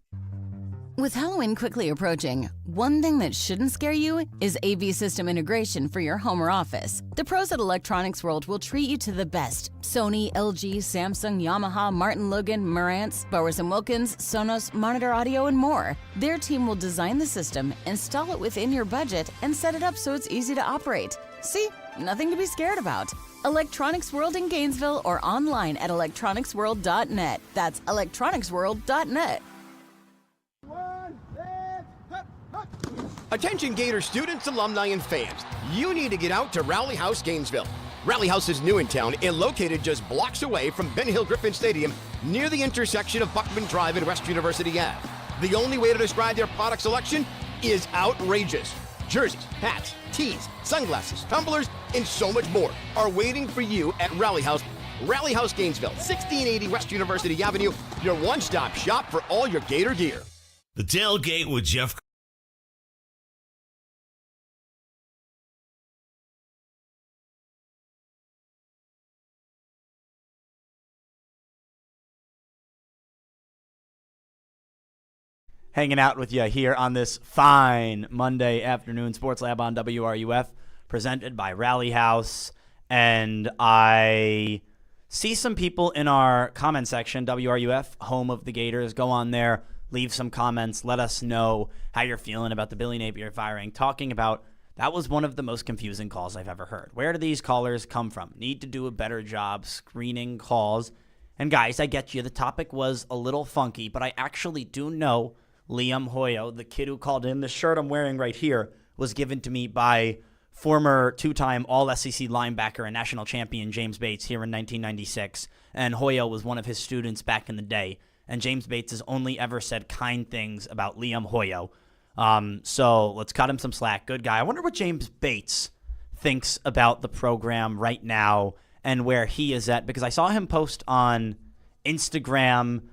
With Halloween quickly approaching, one thing that shouldn't scare you is AV system integration for your home or office. The pros at Electronics World will treat you to the best. Sony, LG, Samsung, Yamaha, Martin Logan, Marantz, Bowers & Wilkins, Sonos, Monitor Audio, and more. Their team will design the system, install it within your budget, and set it up so it's easy to operate. See? Nothing to be scared about. Electronics World in Gainesville or online at electronicsworld.net. That's electronicsworld.net. Attention Gator students, alumni, and fans. You need to get out to Rally House Gainesville. Rally House is new in town and located just blocks away from Ben Hill Griffin Stadium near the intersection of Buckman Drive and West University Ave. The only way to describe their product selection is outrageous. Jerseys, hats, tees, sunglasses, tumblers, and so much more are waiting for you at Rally House. Rally House Gainesville, 1680 West University Avenue, your one-stop shop for all your Gator gear. The Tailgate with Jeff. Hanging out with you here on this fine Monday afternoon Sports Lab on WRUF, presented by Rally House. And I see some people in our comment section, WRUF, home of the Gators. Go on there, leave some comments. Let us know how you're feeling about the Billy Napier firing. Talking about That was one of the most confusing calls I've ever heard. Where do these callers come from? Need to do a better job screening calls. And guys, I get you. The topic was a little funky, but I actually do know Liam Hoyo, the kid who called in. The shirt I'm wearing right here was given to me by former two-time All-SEC linebacker and national champion James Bates here in 1996. And Hoyo was one of his students back in the day. And James Bates has only ever said kind things about Liam Hoyo. So let's cut him some slack. Good guy. I wonder what James Bates thinks about the program right now and where he is at, because I saw him post on Instagram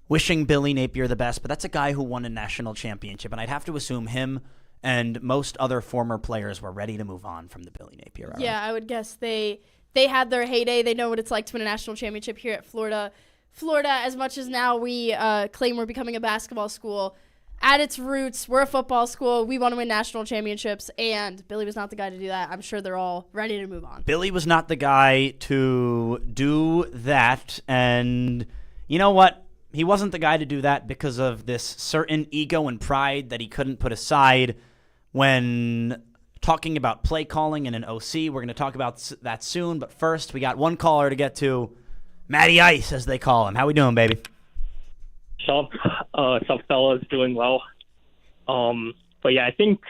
wishing Billy Napier the best, but that's a guy who won a national championship, and I'd have to assume him and most other former players were ready to move on from the Billy Napier era. Yeah, I would guess they had their heyday. They know what it's like to win a national championship here at Florida. Florida, as much as now we claim we're becoming a basketball school, at its roots, we're a football school. We want to win national championships, and Billy was not the guy to do that. I'm sure they're all ready to move on. Billy was not the guy to do that, and you know what? He wasn't the guy to do that because of this certain ego and pride that he couldn't put aside when talking about play calling and an OC. We're going to talk about that soon, but first, we got one caller to get to. Matty Ice, as they call him. How we doing, baby? Sup, fellas, doing well. But yeah, I think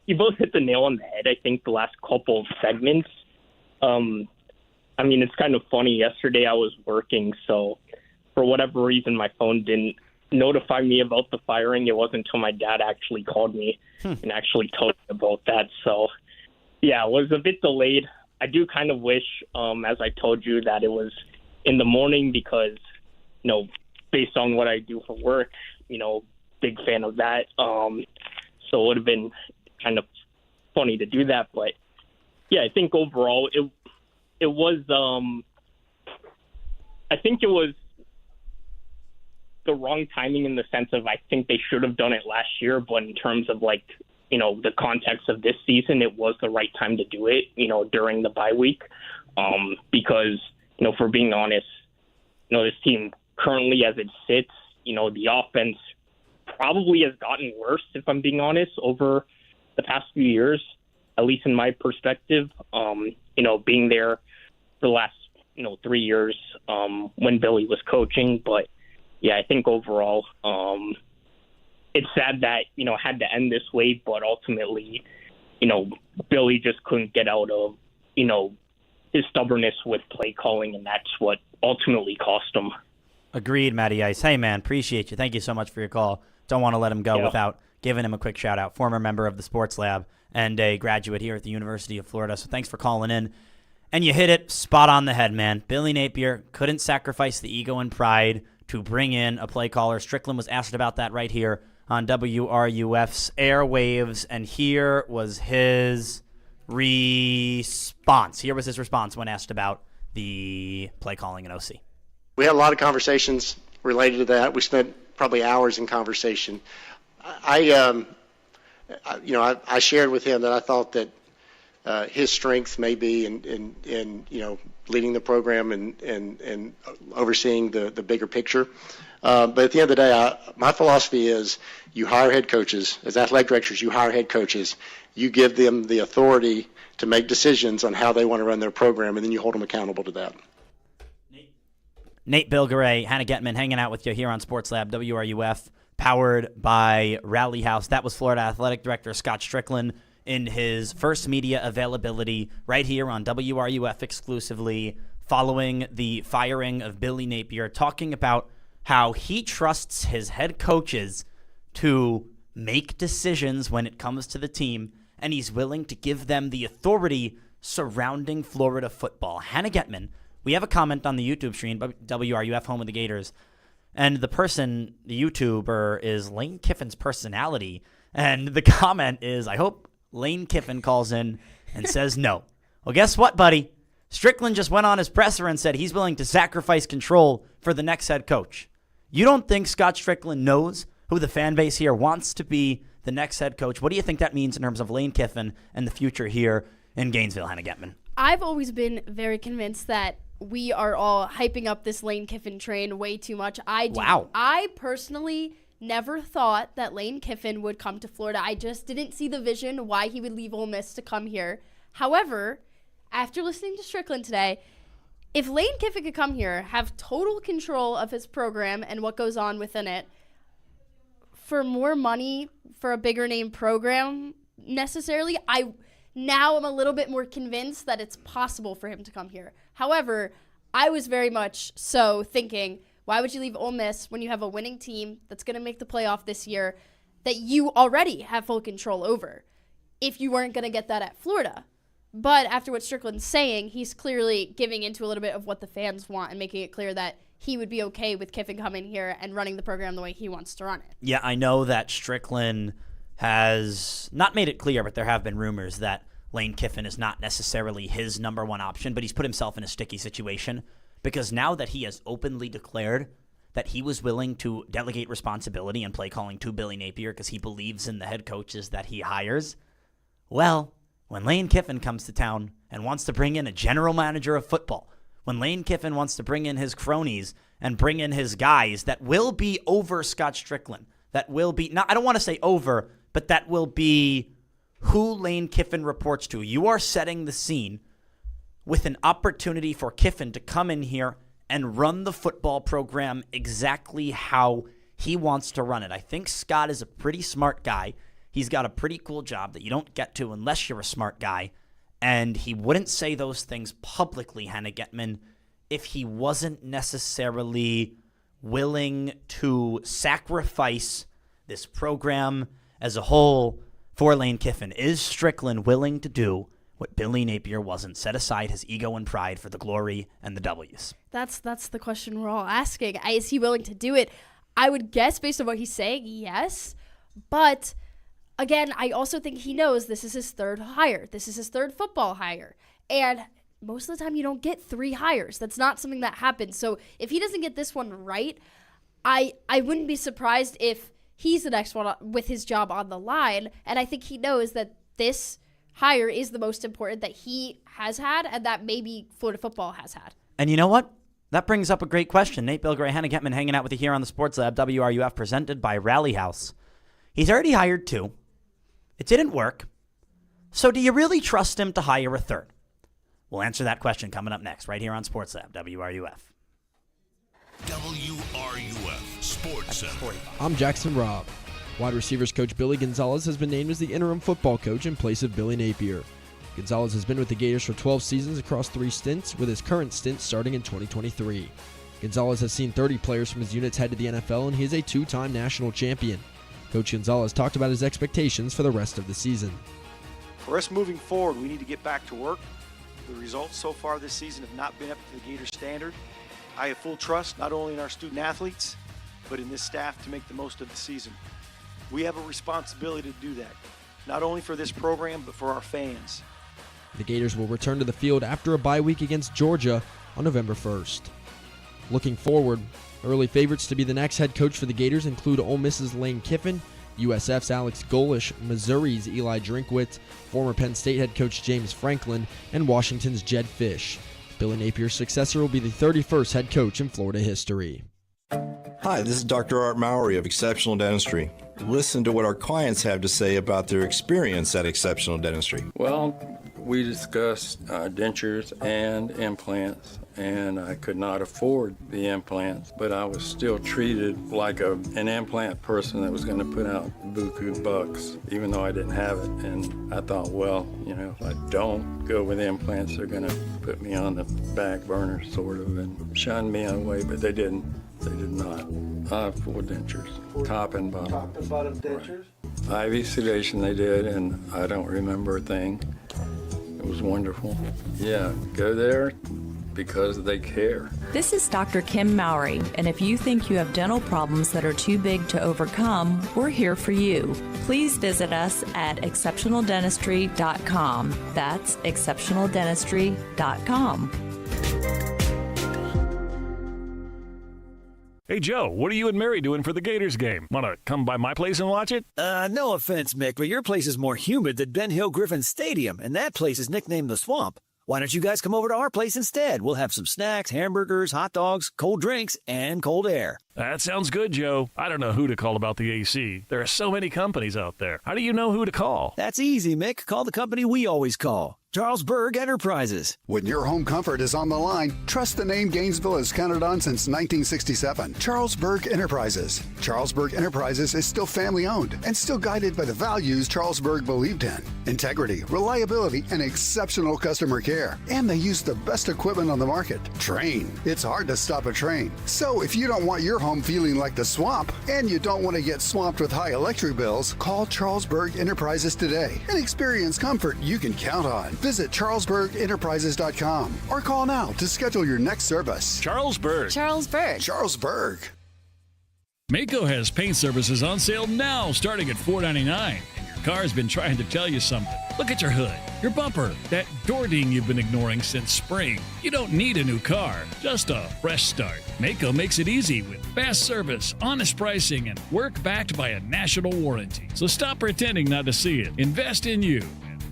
you both hit the nail on the head. I think the last couple of segments. I mean, it's kind of funny. Yesterday I was working, so for whatever reason, my phone didn't notify me about the firing. It wasn't until my dad actually called me and actually told me about that. So yeah, it was a bit delayed. I do kind of wish, as I told you, that it was in the morning because, you know, based on what I do for work, you know, big fan of that. So it would have been kind of funny to do that. But yeah, I think overall it was, I think it was the wrong timing in the sense of I think they should have done it last year. But in terms of like, you know, the context of this season, it was the right time to do it, you know, during the bye week. Because, you know, for being honest, you know, this team currently as it sits, you know, the offense probably has gotten worse, if I'm being honest, over the past few years, at least in my perspective. You know, being there for the last, you know, 3 years when Billy was coaching. But yeah, I think overall it's sad that, you know, had to end this way, but ultimately, you know, Billy just couldn't get out of, you know, his stubbornness with play calling, and that's what ultimately cost him. Agreed, Matty Ice. Hey, man, appreciate you. Thank you so much for your call. Don't want to let him go without giving him a quick shout-out. Former member of the Sports Lab and a graduate here at the University of Florida, so thanks for calling in. And you hit it spot on the head, man. Billy Napier couldn't sacrifice the ego and pride to bring in a play caller. Stricklin was asked about that right here on WRUF's airwaves, and here was his response. Here was his response when asked about the play calling in OC. We had a lot of conversations related to that. We spent probably hours in conversation. I shared with him that I thought that his strength may be in you know, leading the program and overseeing the bigger picture. But at the end of the day, my philosophy is you hire head coaches. As athletic directors, you hire head coaches. You give them the authority to make decisions on how they want to run their program, and then you hold them accountable to that. Nate Bilgeray, Hannah Getman hanging out with you here on Sports Lab, WRUF, powered by Rally House. That was Florida Athletic Director Scott Stricklin in his first media availability right here on WRUF exclusively following the firing of Billy Napier, talking about how he trusts his head coaches to make decisions when it comes to the team, and he's willing to give them the authority surrounding Florida football. Hannah Getman, we have a comment on the YouTube stream, WRUF, home of the Gators, and the person, the YouTuber, is Lane Kiffin's personality, and the comment is, I hope Lane Kiffin calls in and says no. Well, guess what, buddy? Stricklin just went on his presser and said he's willing to sacrifice control for the next head coach. You don't think Scott Stricklin knows who the fan base here wants to be the next head coach? What do you think that means in terms of Lane Kiffin and the future here in Gainesville, Hannah Getman? I've always been very convinced that we are all hyping up this Lane Kiffin train way too much. I do. Wow. I personally never thought that Lane Kiffin would come to Florida. I just didn't see the vision why he would leave Ole Miss to come here. However, after listening to Stricklin today, if Lane Kiffin could come here, have total control of his program and what goes on within it, for more money, for a bigger name program necessarily, now I'm a little bit more convinced that it's possible for him to come here. However, I was very much so thinking, why would you leave Ole Miss when you have a winning team that's going to make the playoff this year that you already have full control over if you weren't going to get that at Florida? But after what Stricklin's saying, he's clearly giving into a little bit of what the fans want and making it clear that he would be okay with Kiffin coming here and running the program the way he wants to run it. Yeah, I know that Stricklin has not made it clear, but there have been rumors that Lane Kiffin is not necessarily his number one option, but he's put himself in a sticky situation because now that he has openly declared that he was willing to delegate responsibility and play calling to Billy Napier because he believes in the head coaches that he hires, well, when Lane Kiffin comes to town and wants to bring in a general manager of football, when Lane Kiffin wants to bring in his cronies and bring in his guys that will be over Scott Stricklin, that will be, I don't want to say over, but that will be who Lane Kiffin reports to. You are setting the scene with an opportunity for Kiffin to come in here and run the football program exactly how he wants to run it. I think Scott is a pretty smart guy. He's got a pretty cool job that you don't get to unless you're a smart guy. And he wouldn't say those things publicly, Hannah Getman, if he wasn't necessarily willing to sacrifice this program as a whole for Lane Kiffin. Is Stricklin willing to do what Billy Napier wasn't? Set aside his ego and pride for the glory and the W's. That's the question we're all asking. Is he willing to do it? I would guess, based on what he's saying, yes. But again, I also think he knows this is his third hire. This is his third football hire. And most of the time you don't get 3 hires. That's not something that happens. So if he doesn't get this one right, I wouldn't be surprised if he's the next one with his job on the line. And I think he knows that this hire is the most important that he has had and that maybe Florida football has had. And you know what? That brings up a great question. Nate Bilgray, Hannah Getman hanging out with you here on the Sports Lab, WRUF, presented by Rally House. He's already hired 2. It didn't work. So do you really trust him to hire a third? We'll answer that question coming up next, right here on Sports Lab, WRUF. WRUF Sports Center. I'm Jackson Robb. Wide receivers coach Billy Gonzalez has been named as the interim football coach in place of Billy Napier. Gonzalez has been with the Gators for 12 seasons across 3 stints, with his current stint starting in 2023. Gonzalez has seen 30 players from his units head to the NFL, and he is a 2-time national champion. Coach Gonzalez talked about his expectations for the rest of the season. For us moving forward, we need to get back to work. The results so far this season have not been up to the Gators standard. I have full trust not only in our student athletes, but in this staff to make the most of the season. We have a responsibility to do that, not only for this program, but for our fans. The Gators will return to the field after a bye week against Georgia on November 1st. Looking forward, early favorites to be the next head coach for the Gators include Ole Miss's Lane Kiffin, USF's Alex Golish, Missouri's Eli Drinkwitz, former Penn State head coach James Franklin, and Washington's Jed Fish. Billy Napier's successor will be the 31st head coach in Florida history. Hi, this is Dr. Art Mowry of Exceptional Dentistry. Listen to what our clients have to say about their experience at Exceptional Dentistry. Well, we discussed dentures and implants, and I could not afford the implants, but I was still treated like an implant person that was going to put out buku bucks, even though I didn't have it. And I thought, well, if I don't go with implants, they're going to put me on the back burner, sort of, and shun me away, but they didn't. They did not. I have 4 dentures, top and bottom. Top and bottom dentures? Right. IV sedation they did, and I don't remember a thing. It was wonderful. Yeah, go there because they care. This is Dr. Kim Mowry, and if you think you have dental problems that are too big to overcome, we're here for you. Please visit us at exceptionaldentistry.com. That's exceptionaldentistry.com. Hey, Joe, what are you and Mary doing for the Gators game? Want to come by my place and watch it? No offense, Mick, but your place is more humid than Ben Hill Griffin Stadium, and that place is nicknamed The Swamp. Why don't you guys come over to our place instead? We'll have some snacks, hamburgers, hot dogs, cold drinks, and cold air. That sounds good, Joe. I don't know who to call about the AC. There are so many companies out there. How do you know who to call? That's easy, Mick. Call the company we always call. Charles Berg Enterprises. When your home comfort is on the line, trust the name Gainesville has counted on since 1967. Charles Berg Enterprises. Charles Berg Enterprises is still family owned and still guided by the values Charles Berg believed in: integrity, reliability, and exceptional customer care. And they use the best equipment on the market. Train. It's hard to stop a train. So if you don't want your home feeling like the swamp and you don't want to get swamped with high electric bills, call Charles Berg Enterprises today and experience comfort you can count on. Visit charlesbergenterprises.com or call now to schedule your next service. Charles Berg. Charles Berg. Charles Berg. Mako has paint services on sale now, starting at $4.99. And your car's been trying to tell you something. Look at your hood, your bumper, that door ding you've been ignoring since spring. You don't need a new car, just a fresh start. Mako makes it easy with fast service, honest pricing, and work backed by a national warranty. So stop pretending not to see it. Invest in you.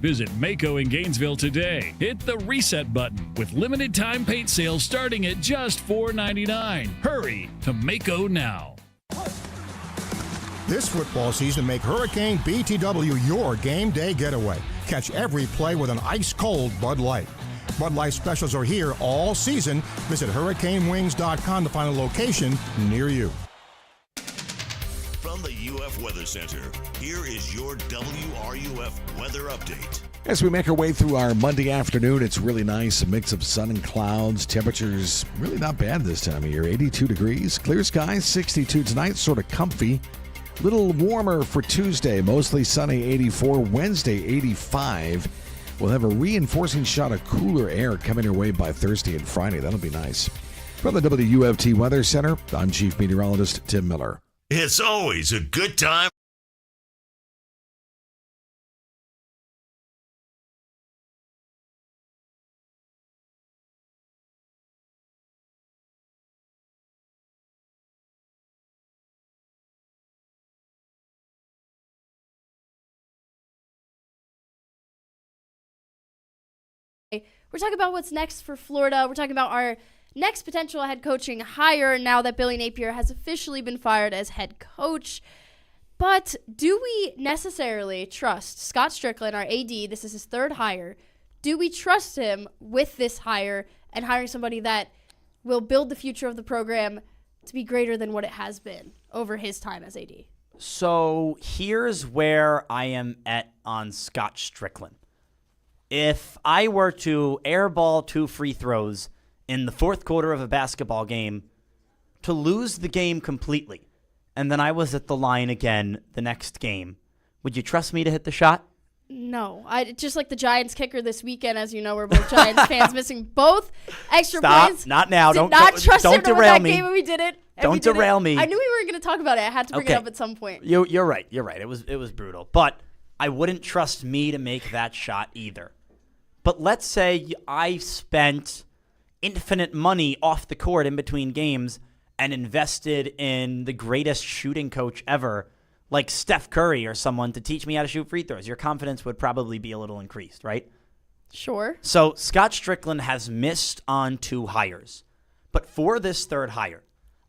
Visit Mako in Gainesville today. Hit the reset button with limited time paint sales starting at just $4.99. Hurry to Mako now. This football season, make Hurricane BTW your game day getaway. Catch every play with an ice-cold Bud Light. Bud Light specials are here all season. Visit hurricanewings.com to find a location near you. From the UF Weather Center, here is your WRUF weather update. As we make our way through our Monday afternoon, it's really nice, a mix of sun and clouds. Temperatures really not bad this time of year, 82 degrees. Clear skies, 62 tonight, sort of comfy. Little warmer for Tuesday, mostly sunny, 84. Wednesday, 85. We'll have a reinforcing shot of cooler air coming our way by Thursday and Friday. That'll be nice. From the WFT Weather Center, I'm Chief Meteorologist Tim Miller. It's always a good time. We're talking about what's next for Florida. We're talking about our next potential head coaching hire now that Billy Napier has officially been fired as head coach. But do we necessarily trust Scott Stricklin, our AD? This is his third hire. Do we trust him with this hire and hiring somebody that will build the future of the program to be greater than what it has been over his time as AD? So here's where I am at on Scott Stricklin. If I were to airball 2 free throws in the fourth quarter of a basketball game to lose the game completely, and then I was at the line again the next game, would you trust me to hit the shot? No. Just like the Giants kicker this weekend, as you know, we're both Giants fans, missing both extra points. Not now. Don't trust him to win that game, and we did it. Don't derail me. I knew we were going to talk about it. I had to bring it up at some point. You're right. It was brutal. But I wouldn't trust me to make that shot either. But let's say I spent infinite money off the court in between games and invested in the greatest shooting coach ever, like Steph Curry or someone, to teach me how to shoot free throws. Your confidence would probably be a little increased, right? Sure. So Scott Stricklin has missed on 2 hires. But for this third hire,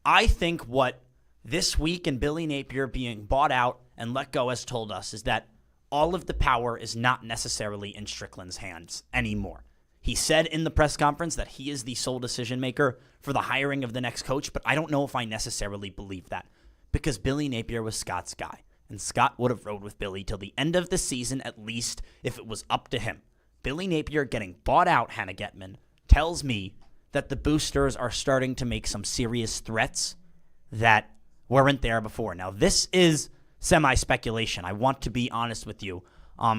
I think what this week and Billy Napier being bought out and let go has told us is that all of the power is not necessarily in Stricklin's hands anymore. He said in the press conference that he is the sole decision maker for the hiring of the next coach, but I don't know if I necessarily believe that because Billy Napier was Scott's guy, and Scott would have rode with Billy till the end of the season at least if it was up to him. Billy Napier getting bought out, Hannah Getman, tells me that the boosters are starting to make some serious threats that weren't there before. Now, this is semi-speculation. I want to be honest with you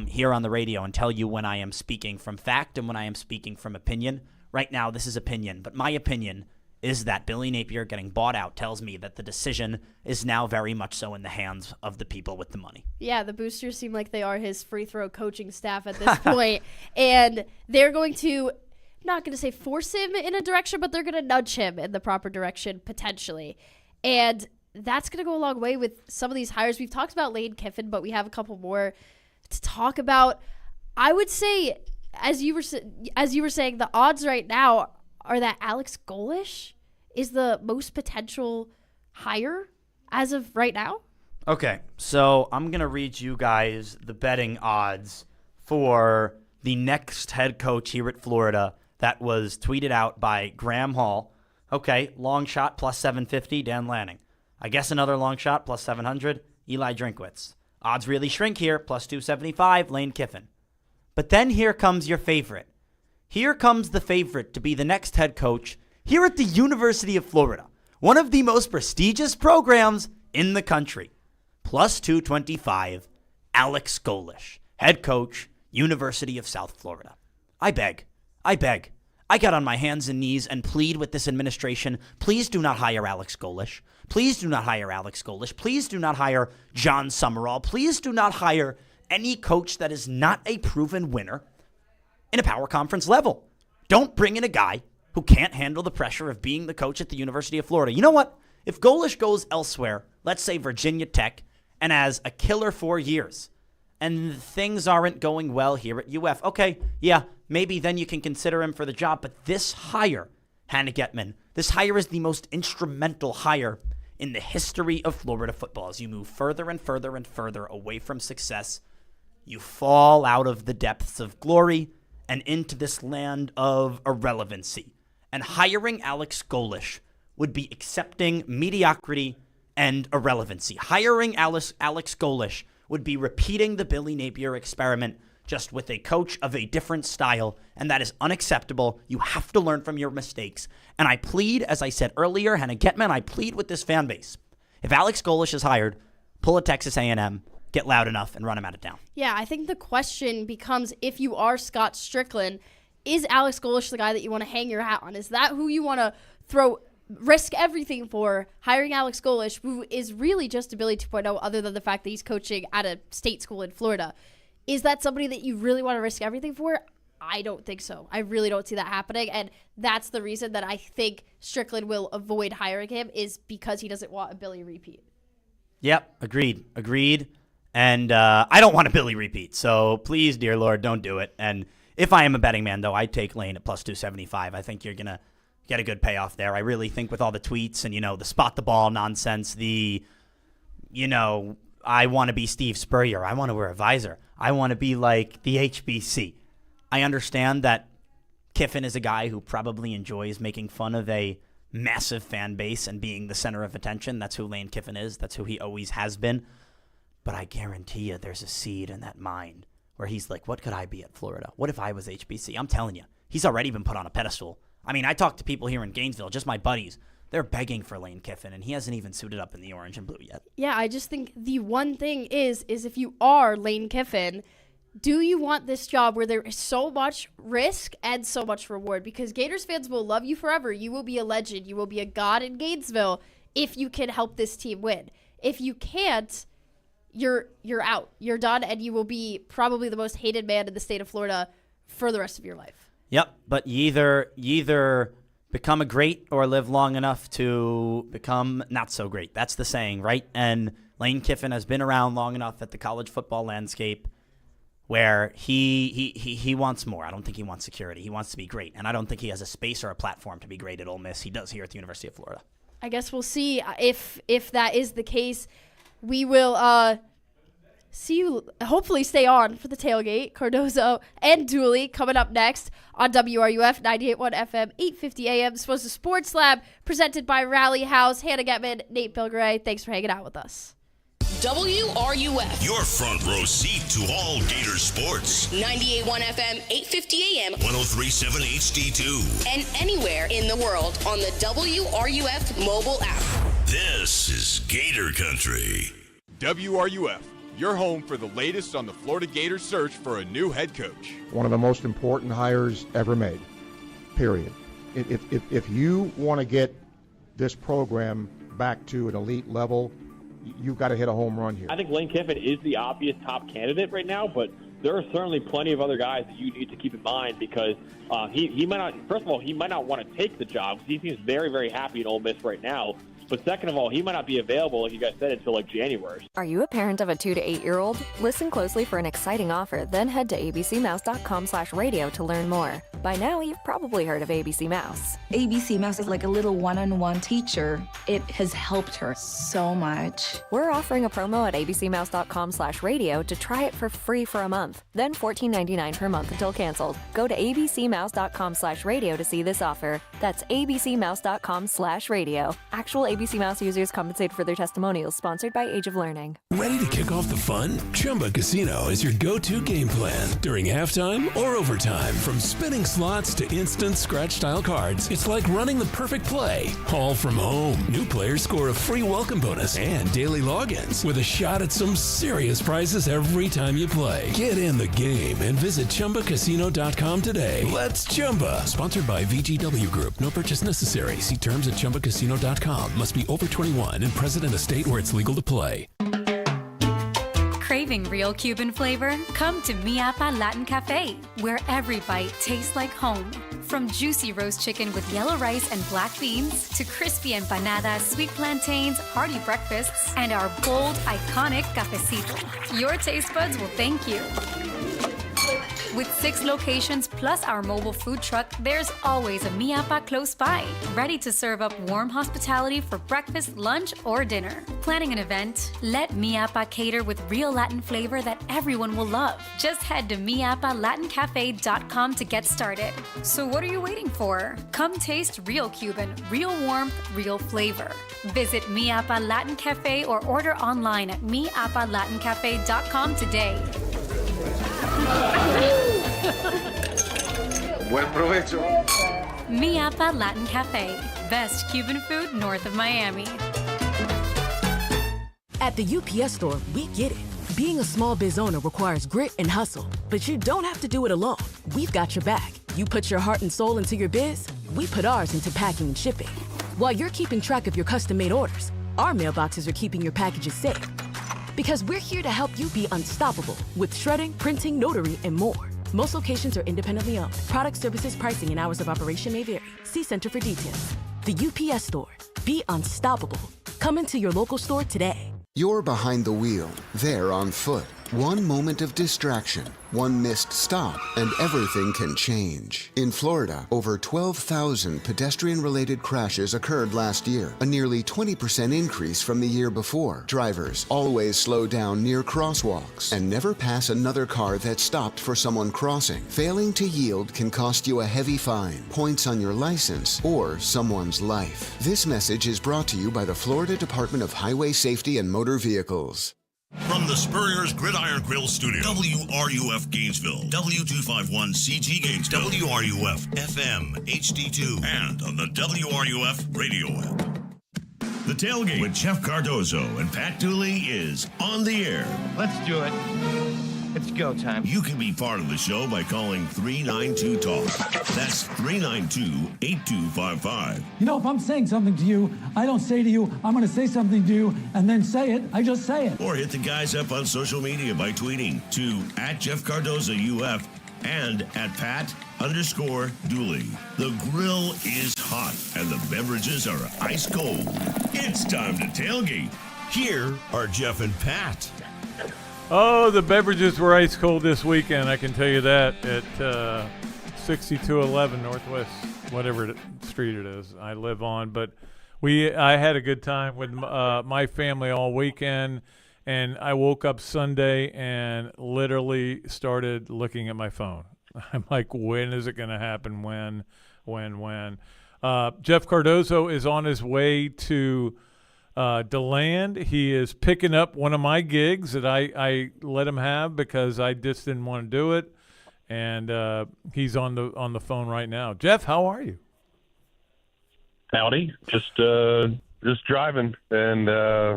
here on the radio and tell you when I am speaking from fact and when I am speaking from opinion. Right now, this is opinion, but my opinion is that Billy Napier getting bought out tells me that the decision is now very much so in the hands of the people with the money. Yeah, the boosters seem like they are his free throw coaching staff at this point, and they're going to, not going to say force him in a direction, but they're going to nudge him in the proper direction potentially. And that's going to go a long way with some of these hires. We've talked about Lane Kiffin, but we have a couple more to talk about. I would say as you were saying, the odds right now are that Alex Golesh is the most potential hire as of right now. Okay, so I'm going to read you guys the betting odds for the next head coach here at Florida that was tweeted out by Graham Hall. Okay, long shot plus 750, Dan Lanning. I guess another long shot plus 700, Eli Drinkwitz. Odds really shrink here, plus 275, Lane Kiffin. But then here comes your favorite. Here comes the favorite to be the next head coach here at the University of Florida, one of the most prestigious programs in the country. Plus 225, Alex Golesh, head coach, University of South Florida. I beg. I got on my hands and knees and plead with this administration, please do not hire Alex Golesh. Please do not hire Alex Golesh. Please do not hire John Summerall. Please do not hire any coach that is not a proven winner in a power conference level. Don't bring in a guy who can't handle the pressure of being the coach at the University of Florida. You know what? If Golesh goes elsewhere, let's say Virginia Tech, and has a killer 4 years, and things aren't going well here at UF, okay, yeah, maybe then you can consider him for the job. But this hire, Hannah Getman, this hire is the most instrumental hire in the history of Florida football. As you move further and further and further away from success, you fall out of the depths of glory and into this land of irrelevancy. And hiring Alex Golesh would be accepting mediocrity and irrelevancy. Hiring Alex Golesh would be repeating the Billy Napier experiment, just with a coach of a different style, and that is unacceptable. You have to learn from your mistakes. And I plead, as I said earlier, Hannah Getman, I plead with this fan base. If Alex Golesh is hired, pull a Texas A&M, get loud enough, and run him out of town. Yeah, I think the question becomes, if you are Scott Stricklin, is Alex Golesh the guy that you want to hang your hat on? Is that who you want to risk everything for? Hiring Alex Golesh, who is really just a Billy 2.0, other than the fact that he's coaching at a state school in Florida. Is that somebody that you really want to risk everything for? I don't think so. I really don't see that happening, and that's the reason that I think Stricklin will avoid hiring him, is because he doesn't want a Billy repeat. Yep, agreed. And I don't want a Billy repeat, so please, dear Lord, don't do it. And if I am a betting man, though, I'd take Lane at plus 275. I think you're going to get a good payoff there. I really think with all the tweets and, the spot the ball nonsense, I want to be Steve Spurrier. I want to wear a visor. I want to be like the HBC. I understand that Kiffin is a guy who probably enjoys making fun of a massive fan base and being the center of attention. That's who Lane Kiffin is. That's who he always has been. But I guarantee you there's a seed in that mind where he's like, what could I be at Florida? What if I was HBC? I'm telling you, he's already been put on a pedestal. I mean, I talked to people here in Gainesville, just my buddies. They're begging for Lane Kiffin, and he hasn't even suited up in the orange and blue yet. Yeah, I just think the one thing is if you are Lane Kiffin, do you want this job where there is so much risk and so much reward? Because Gators fans will love you forever. You will be a legend. You will be a god in Gainesville if you can help this team win. If you can't, you're out. You're done, and you will be probably the most hated man in the state of Florida for the rest of your life. Yep, but you either become a great or live long enough to become not so great. That's the saying, right? And Lane Kiffin has been around long enough at the college football landscape where he wants more. I don't think he wants security. He wants to be great, and I don't think he has a space or a platform to be great at Ole Miss. He does here at the University of Florida. I guess we'll see if that is the case. We will see you, hopefully stay on for the tailgate. Cardozo and Dooley coming up next on WRUF 98.1 FM, 850 AM. This was the Sports Lab presented by Rally House. Hannah Getman, Nate Bilgray, thanks for hanging out with us. WRUF. Your front row seat to all Gator sports. 98.1 FM, 850 AM. 103.7 HD2. And anywhere in the world on the WRUF mobile app. This is Gator Country. WRUF, your home for the latest on the Florida Gators search for a new head coach. One of the most important hires ever made, period. If you want to get this program back to an elite level, you've got to hit a home run here. I think Lane Kiffin is the obvious top candidate right now, but there are certainly plenty of other guys that you need to keep in mind because he might not, first of all, he might not want to take the job because he seems very, very happy in Ole Miss right now. But second of all, he might not be available, like you guys said, until like January. Are you a parent of a 2 to 8-year-old? Listen closely for an exciting offer, then head to abcmouse.com/radio to learn more. By now, you've probably heard of ABC Mouse. ABC Mouse is like a little one-on-one teacher. It has helped her so much. We're offering a promo at abcmouse.com/radio to try it for free for a month, then $14.99 per month until canceled. Go to abcmouse.com/radio to see this offer. That's abcmouse.com/radio. Actual ABC Mouse users compensated for their testimonials, sponsored by Age of Learning. Ready to kick off the fun? Chumba Casino is your go-to game plan during halftime or overtime. From spinning slots to instant scratch-style cards, it's like running the perfect play, all from home. New players score a free welcome bonus and daily logins with a shot at some serious prizes every time you play. Get in the game and visit ChumbaCasino.com today. Let's Chumba. Sponsored by VGW Group. No purchase necessary. See terms at ChumbaCasino.com. Must be over 21 and present in a state where it's legal to play. Craving real Cuban flavor? Come to Mi Apa Latin Cafe, where every bite tastes like home. From juicy roast chicken with yellow rice and black beans, to crispy empanadas, sweet plantains, hearty breakfasts, and our bold, iconic cafecito. Your taste buds will thank you. With 6 locations plus our mobile food truck, there's always a Mi Apa close by, ready to serve up warm hospitality for breakfast, lunch, or dinner. Planning an event? Let Mi Apa cater with real Latin flavor that everyone will love. Just head to miapalatincafe.com to get started. So what are you waiting for? Come taste real Cuban, real warmth, real flavor. Visit Mi Apa Latin Cafe or order online at miapalatincafe.com today. Buen provecho. Mi Apa Latin Cafe. Best Cuban food north of Miami. At the UPS store, we get it. Being a small biz owner requires grit and hustle, but you don't have to do it alone. We've got your back. You put your heart and soul into your biz, we put ours into packing and shipping. While you're keeping track of your custom-made orders, our mailboxes are keeping your packages safe. Because we're here to help you be unstoppable with shredding, printing, notary, and more. Most locations are independently owned. Product, services, pricing, and hours of operation may vary. See Center for details. The UPS store. Be unstoppable. Come into your local store today. You're behind the wheel, there on foot. One moment of distraction, one missed stop, and everything can change. In Florida, over 12,000 pedestrian-related crashes occurred last year, a nearly 20% increase from the year before. Drivers always slow down near crosswalks and never pass another car that stopped for someone crossing. Failing to yield can cost you a heavy fine, points on your license, or someone's life. This message is brought to you by the Florida Department of Highway Safety and Motor Vehicles. From the Spurrier's Gridiron Grill Studio, WRUF Gainesville, W251CG Gainesville, WRUF FM HD2, and on the WRUF radio app. The Tailgate with Jeff Cardozo and Pat Dooley is on the air. Let's do it. It's go time. You can be part of the show by calling 392-TALK. That's 392-8255. You know, if I'm saying something to you, I don't say to you, I'm going to say something to you, and then say it. I just say it. Or hit the guys up on social media by tweeting to @JeffCardozaUF and @Pat_Dooley. The grill is hot and the beverages are ice cold. It's time to tailgate. Here are Jeff and Pat. Oh, the beverages were ice cold this weekend, I can tell you that, at 6211 Northwest, whatever street it is I live on. But I had a good time with my family all weekend, and I woke up Sunday and literally started looking at my phone. I'm like, when is it going to happen? When? Jeff Cardozo is on his way to DeLand. He is picking up one of my gigs that I let him have because I just didn't want to do it, and he's on the phone right now. Jeff, how are you? Howdy, just driving. And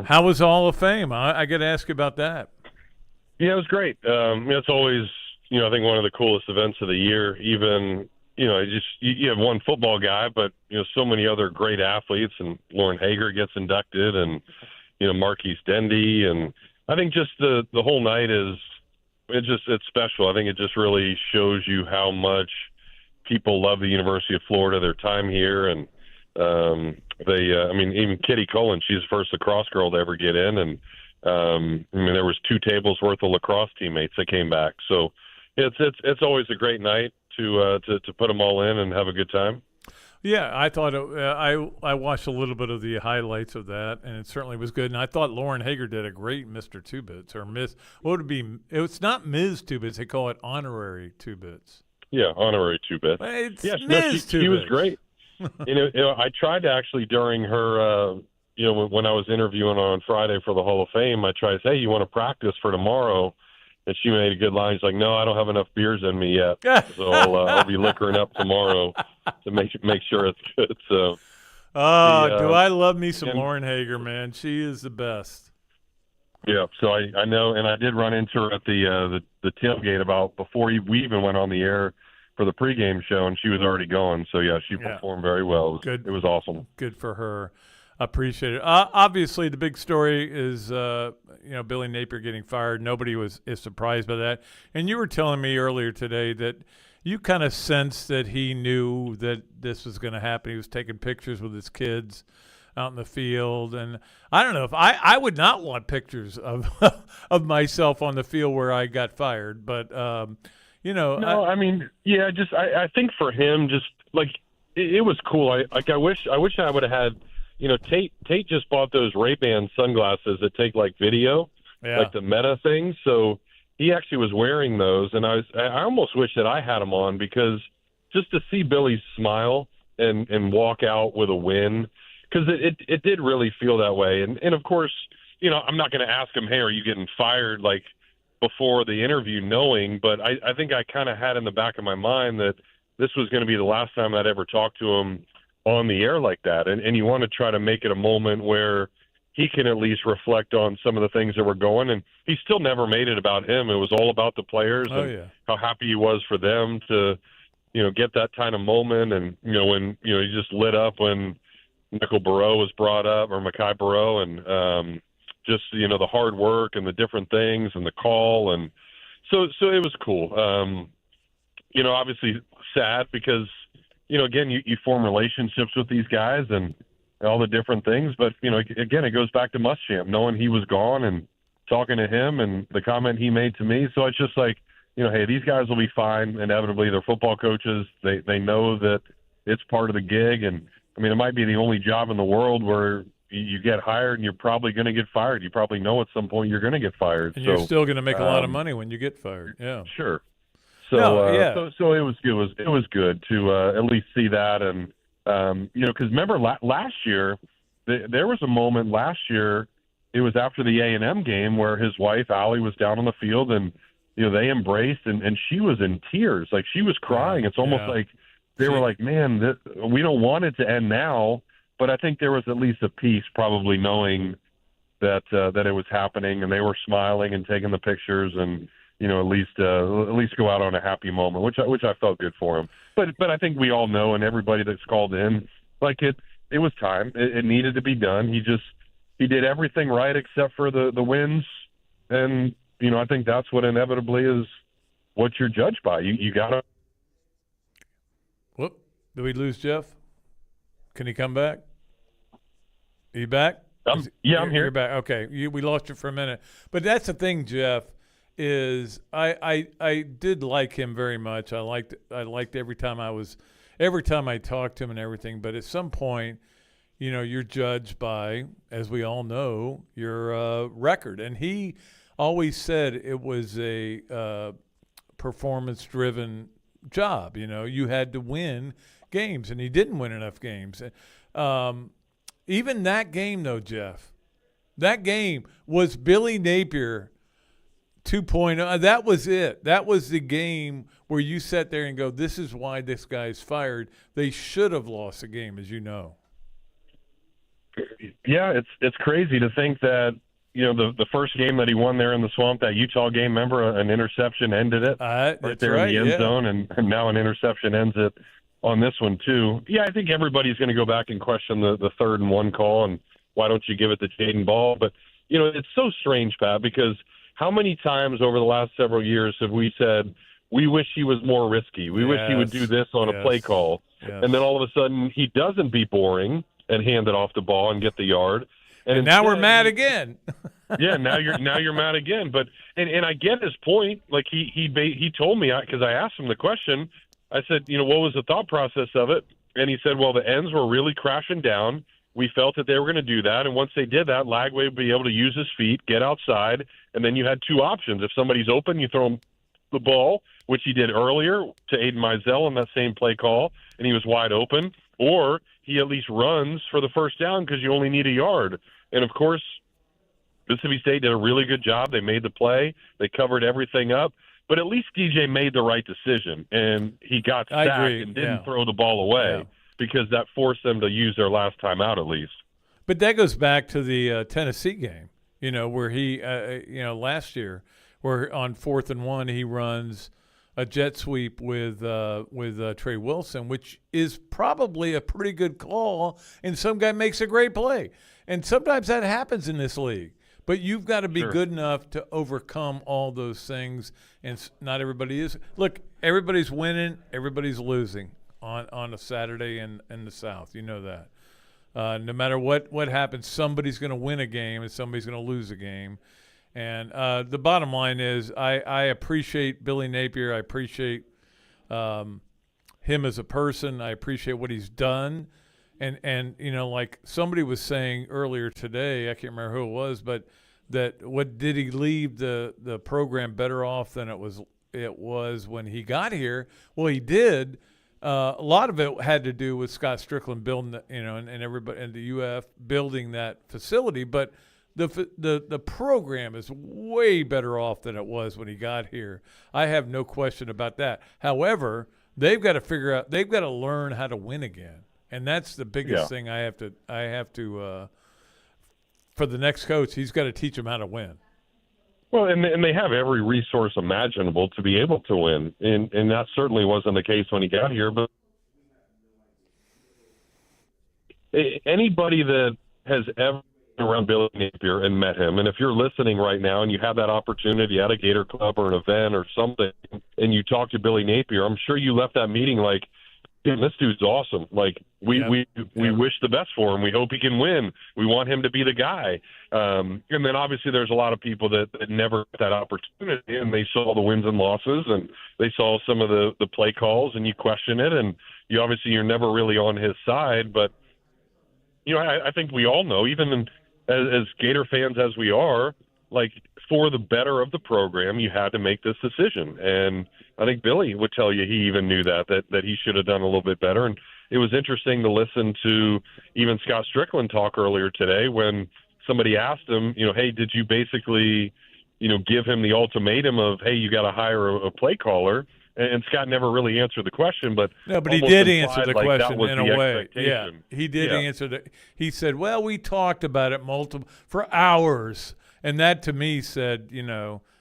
how was Hall of Fame? I got to ask you about that. Yeah, it was great. It's always I think one of the coolest events of the year. Even you have one football guy, but so many other great athletes, and Lauren Hager gets inducted, and Marquise Dendy, and I think just the whole night it's special. I think it just really shows you how much people love the University of Florida, their time here, and Even Kitty Cullen, she's the first lacrosse girl to ever get in, and there was 2 tables worth of lacrosse teammates that came back. So it's always a great night to put them all in and have a good time. Yeah, I thought I watched a little bit of the highlights of that, and it certainly was good. And I thought Lauren Hager did a great Mr. Two Bits or Miss. What would it be? It's not Ms. Two Bits. They call it honorary Two Bits. Yeah, honorary Two Bits. It's yes, Ms. Two Bits. She was great. I tried to actually during her, when I was interviewing on Friday for the Hall of Fame, I tried to say, hey, you want to practice for tomorrow? And she made a good line. She's like, no, I don't have enough beers in me yet. So I'll be liquoring up tomorrow to make sure it's good. So, do I love me some Lauren Hager, man. She is the best. Yeah, so I know, and I did run into her at the tailgate about before we even went on the air for the pregame show, and she was already going. So, yeah, she performed very well. It was awesome. Good for her. Appreciate it. Obviously, the big story is Billy Napier getting fired. Nobody is surprised by that. And you were telling me earlier today that you kind of sensed that he knew that this was going to happen. He was taking pictures with his kids out in the field, and I don't know if I would not want pictures of of myself on the field where I got fired. But I think for him, just like it was cool. I wish I would have had. Tate just bought those Ray-Ban sunglasses that take like video, like the Meta things. So he actually was wearing those, and I almost wish that I had them on, because just to see Billy smile and walk out with a win, because it did really feel that way. And of course, I'm not going to ask him, hey, are you getting fired, like before the interview, knowing, but I think I kind of had in the back of my mind that this was going to be the last time I'd ever talk to him on the air like that. And you want to try to make it a moment where he can at least reflect on some of the things that were going. And he still never made it about him. It was all about the players how happy he was for them to, get that kind of moment. And, when, he just lit up when Michael Burrow was brought up, or Mekhi Burrow, and just, the hard work and the different things and the call. And so it was cool. Obviously sad because, again, you form relationships with these guys and all the different things. But, again, it goes back to Muschamp, knowing he was gone and talking to him and the comment he made to me. So it's just like, hey, these guys will be fine. Inevitably, they're football coaches. They know that it's part of the gig. And, it might be the only job in the world where you get hired and you're probably going to get fired. You probably know at some point you're going to get fired. And you're still going to make a lot of money when you get fired. Yeah. Sure. So it was good to at least see that, and because remember last year there was a moment last year. It was after the A&M game where his wife Allie was down on the field, and they embraced, and she was in tears, like she was crying. It's almost like they were like, man, we don't want it to end now, but I think there was at least a piece, probably knowing that it was happening, and they were smiling and taking the pictures and. At least go out on a happy moment, which I felt good for him. But I think we all know, and everybody that's called in, like it was time. It needed to be done. He did everything right except for the wins, and I think that's what inevitably is what you're judged by. You gotta. Whoop! Did we lose Jeff? Can he come back? Are you back? I'm here. You're back. Okay, we lost you for a minute, but that's the thing, Jeff. Is I did like him very much. I liked every time I talked to him and everything. But at some point, you're judged by, as we all know, your record. And he always said it was a performance-driven job. You had to win games, and he didn't win enough games. Even that game, though, Jeff, that game was Billy Napier 2.0. That was it. That was the game where you sat there and go, this is why this guy's fired. They should have lost the game, as you know. Yeah, it's crazy to think that, the first game that he won there in the Swamp, that Utah game, remember, an interception ended it right there in the end zone, and now an interception ends it on this one too. Yeah, I think everybody's going to go back and question the 3rd and 1 call, and why don't you give it to Jaden Ball? But, it's so strange, Pat, because how many times over the last several years have we said, we wish he was more risky? We wish he would do this on a play call. Yes. And then all of a sudden he doesn't be boring and hand it off the ball and get the yard. And now we're mad again. Yeah, now you're mad again. But and I get his point. Like he told me, because I asked him the question. I said, what was the thought process of it? And he said, well, the ends were really crashing down. We felt that they were going to do that, and once they did that, Lagway would be able to use his feet, get outside, and then you had two options. If somebody's open, you throw him the ball, which he did earlier to Aiden Mizell on that same play call, and he was wide open, or he at least runs for the first down because you only need a yard. And, of course, Mississippi State did a really good job. They made the play. They covered everything up. But at least DJ made the right decision, and he got sacked and didn't throw the ball away because that forced them to use their last time out at least. But that goes back to the Tennessee game, where he, last year, where on 4th and 1 he runs a jet sweep with Trey Wilson, which is probably a pretty good call, and some guy makes a great play. And sometimes that happens in this league. But you've got to be good enough to overcome all those things, and not everybody is. Look, everybody's winning, everybody's losing on a Saturday in the South. You know that. No matter what happens, somebody's going to win a game and somebody's going to lose a game. And the bottom line is I appreciate Billy Napier. I appreciate him as a person. I appreciate what he's done. And like somebody was saying earlier today, I can't remember who it was, but what did he leave the program better off than it was when he got here? Well, he did. A lot of it had to do with Scott Stricklin building, and everybody and the UF building that facility. But the program is way better off than it was when he got here. I have no question about that. However, they've got to learn how to win again. And that's the biggest thing I have to for the next coach, he's got to teach them how to win. Well, and they have every resource imaginable to be able to win. And that certainly wasn't the case when he got here. But anybody that has ever been around Billy Napier and met him, and if you're listening right now and you have that opportunity at a Gator Club or an event or something, and you talk to Billy Napier, I'm sure you left that meeting like, this dude's awesome. Like we wish the best for him. We hope he can win. We want him to be the guy. And then obviously there's a lot of people that never got that opportunity, and they saw the wins and losses, and they saw some of the play calls, and you question it, and you're never really on his side. But I think we all know, even as Gator fans as we are, like for the better of the program, you had to make this decision. And I think Billy would tell you he even knew that he should have done a little bit better. And it was interesting to listen to even Scott Stricklin talk earlier today when somebody asked him, hey, did you basically, give him the ultimatum of, hey, you got to hire a play caller? And Scott never really answered the question, but he did answer the like question in a way. Yeah, he did answer it. He said, "Well, we talked about it for hours," and that to me said,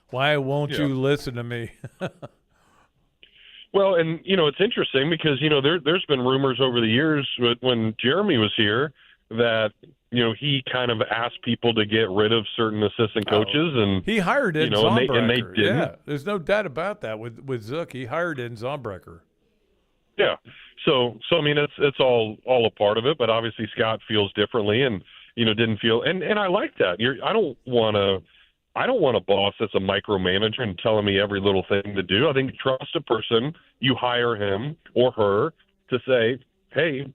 why won't you listen to me? Well, and it's interesting because there's been rumors over the years when Jeremy was here that he kind of asked people to get rid of certain assistant coaches, and he hired Ed Zombrecker. And they didn't. Yeah, there's no doubt about that with Zook. He hired Ed Zombrecker. Yeah. So I mean, it's all a part of it, but obviously Scott feels differently and didn't feel, and I like that. I don't want a boss that's a micromanager and telling me every little thing to do. I think trust a person. You hire him or her to say, hey,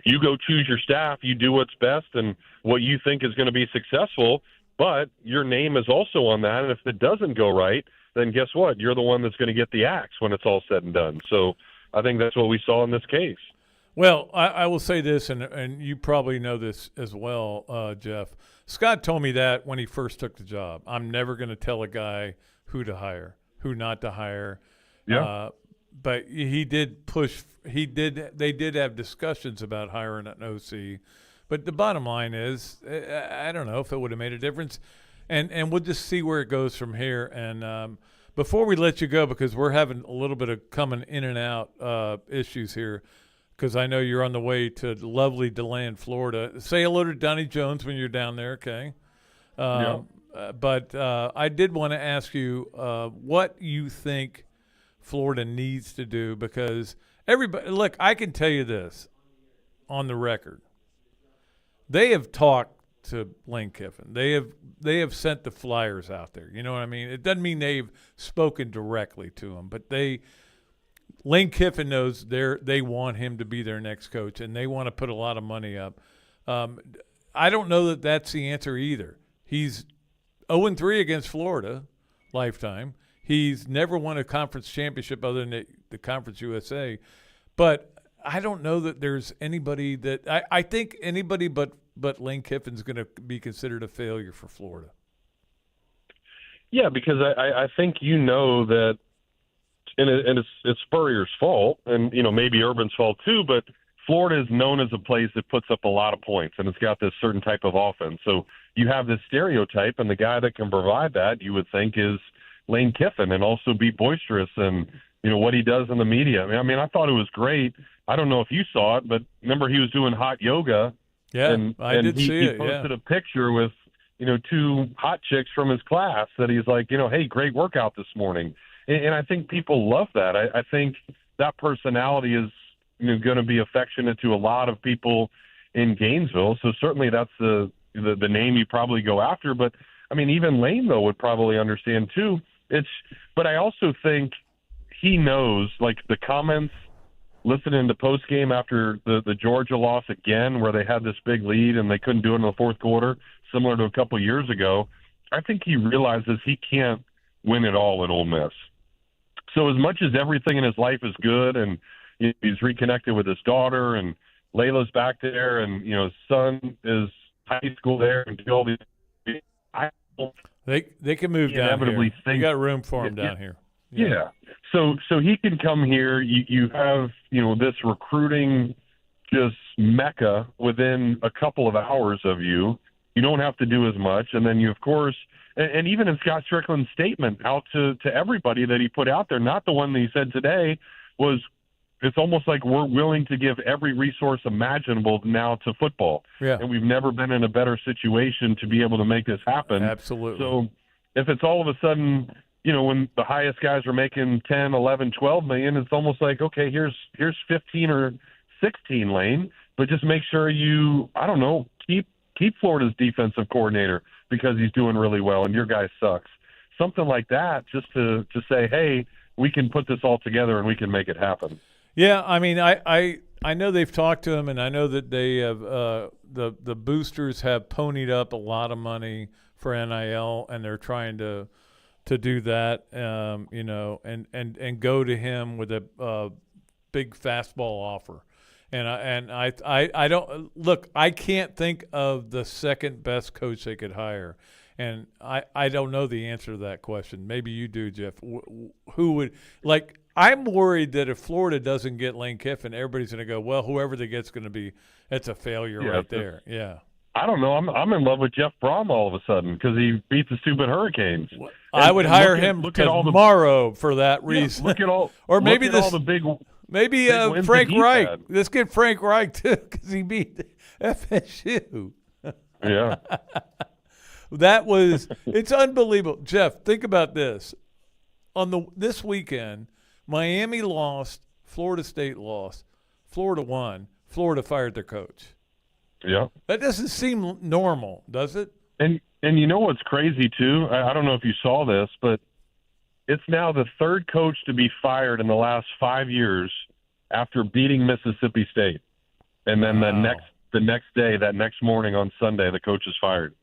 you go choose your staff, you do what's best and what you think is going to be successful, but your name is also on that, and if it doesn't go right, then guess what? You're the one that's going to get the axe when it's all said and done. So I think that's what we saw in this case. Well, I will say this, and you probably know this as well, Jeff. Scott told me that when he first took the job. I'm never going to tell a guy who to hire, who not to hire. Yeah. But he did push. They did have discussions about hiring an OC. But the bottom line is, I don't know if it would have made a difference. And we'll just see where it goes from here. And before we let you go, because we're having a little bit of coming in and out issues here, because I know you're on the way to lovely DeLand, Florida. Say hello to Donnie Jones when you're down there, okay? Yeah. But I did want to ask you what you think Florida needs to do, because everybody – look, I can tell you this on the record. They have talked to Lane Kiffin. They have sent the flyers out there. You know what I mean? It doesn't mean they've spoken directly to him, but Lane Kiffin knows they want him to be their next coach, and they want to put a lot of money up. I don't know that that's the answer either. He's 0-3 against Florida lifetime. He's never won a conference championship other than the Conference USA. But I don't know that there's anybody that I think anybody but Lane Kiffin's going to be considered a failure for Florida. Yeah, because I think that, and it's Spurrier's fault, and maybe Urban's fault too, but Florida is known as a place that puts up a lot of points, and it's got this certain type of offense. So you have this stereotype, and the guy that can provide that, you would think, is Lane Kiffin, and also be boisterous and what he does in the media. I mean, I thought it was great. I don't know if you saw it, but remember he was doing hot yoga. Yeah, and did see it. He posted a picture with, 2 hot chicks from his class that he's like, hey, great workout this morning. And I think people love that. I think that personality is going to be affectionate to a lot of people in Gainesville. So certainly that's the name you probably go after. But, I mean, even Lane, though, would probably understand too. But I also think he knows, like the comments, listening to post game after the Georgia loss again, where they had this big lead and they couldn't do it in the fourth quarter, similar to a couple of years ago. I think he realizes he can't win it all at Ole Miss. So as much as everything in his life is good, and he's reconnected with his daughter, and Layla's back there, and his son is high school there, and do all these, they can move down here. You got room for him down here. Yeah. So he can come here. You have, this recruiting just mecca within a couple of hours of you. You don't have to do as much. And then you, of course, and even in Scott Stricklin's statement out to everybody that he put out there, not the one that he said today, was it's almost like we're willing to give every resource imaginable now to football. Yeah. And we've never been in a better situation to be able to make this happen. Absolutely. So if it's all of a sudden, when the highest guys are making 10, 11, 12 million, it's almost like, okay, here's 15 or 16, Lane, but just make sure keep Florida's defensive coordinator because he's doing really well and your guy sucks. Something like that, just to say, hey, we can put this all together and we can make it happen. Yeah, I mean, I know they've talked to him, and I know that they have the boosters have ponied up a lot of money for NIL, and they're trying to do that, and go to him with a big fastball offer. And I don't look. I can't think of the second best coach they could hire, and I don't know the answer to that question. Maybe you do, Jeff. Who would like? I'm worried that if Florida doesn't get Lane Kiffin, everybody's going to go, well, whoever they get's going to be. That's a failure right there. Yeah. I don't know. I'm in love with Jeff Brom all of a sudden because he beat the stupid Hurricanes. I would hire him tomorrow for that reason. Look at all, or maybe all the big. Maybe Frank Reich. Let's get Frank Reich too because he beat FSU. Yeah. It's unbelievable. Jeff, think about this. This weekend, Miami lost, Florida State lost, Florida won, Florida fired their coach. Yeah. That doesn't seem normal, does it? And you know what's crazy too? I don't know if you saw this, but it's now the third coach to be fired in the last 5 years after beating Mississippi State. And then the next day, that next morning on Sunday, the coach is fired.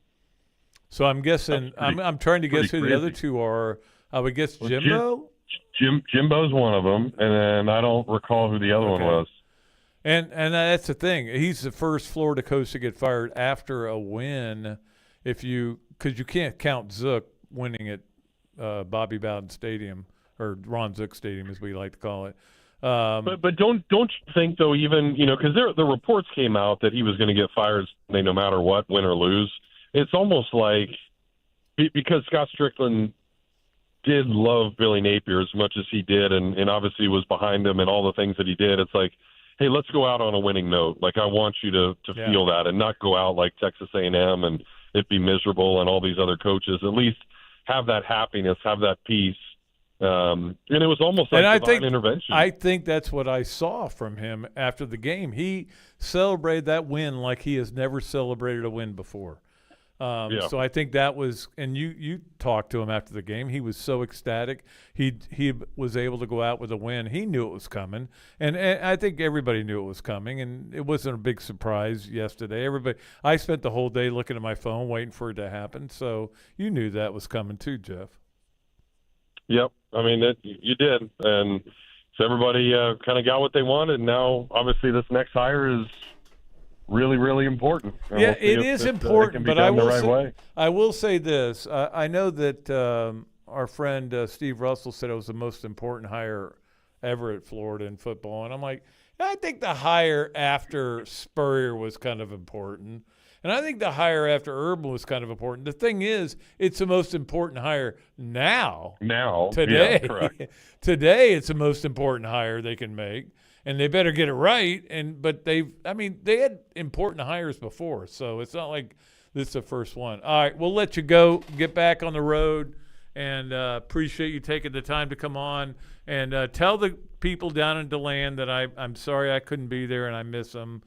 So I'm guessing I'm trying to guess who the other two are. I would guess Jimbo. Jimbo's one of them, and then I don't recall who the other one was. And that's the thing. He's the first Florida coach to get fired after a win, because you can't count Zook winning at Bobby Bowden Stadium, or Ron Zook Stadium as we like to call it. But don't you think though, even because the reports came out that he was going to get fired no matter what, win or lose. It's almost like because Scott Stricklin did love Billy Napier as much as he did, and obviously was behind him and all the things that he did. It's like, hey, let's go out on a winning note. Like I want you to feel that and not go out like Texas A&M and it be miserable and all these other coaches. At least have that happiness, have that peace, And it was almost like divine intervention. I think that's what I saw from him after the game. He celebrated that win like he has never celebrated a win before. So I think that was, and you talked to him after the game. He was so ecstatic. He was able to go out with a win. He knew it was coming, and I think everybody knew it was coming. And it wasn't a big surprise yesterday. I spent the whole day looking at my phone, waiting for it to happen. So you knew that was coming too, Jeff. Yep, I mean you did, and so everybody kind of got what they wanted. And now, obviously, this next hire is really, really important. And yeah, we'll it is important, but I will say this. I know that our friend Steve Russell said it was the most important hire ever at Florida in football. And I'm like, I think the hire after Spurrier was kind of important. And I think the hire after Urban was kind of important. The thing is, it's the most important hire now. Today. Yeah, correct. Today, it's the most important hire they can make. And they better get it right. But they had important hires before, so it's not like this is the first one. All right, we'll let you go. Get back on the road, and appreciate you taking the time to come on. And tell the people down in DeLand that I'm sorry I couldn't be there, and I miss them.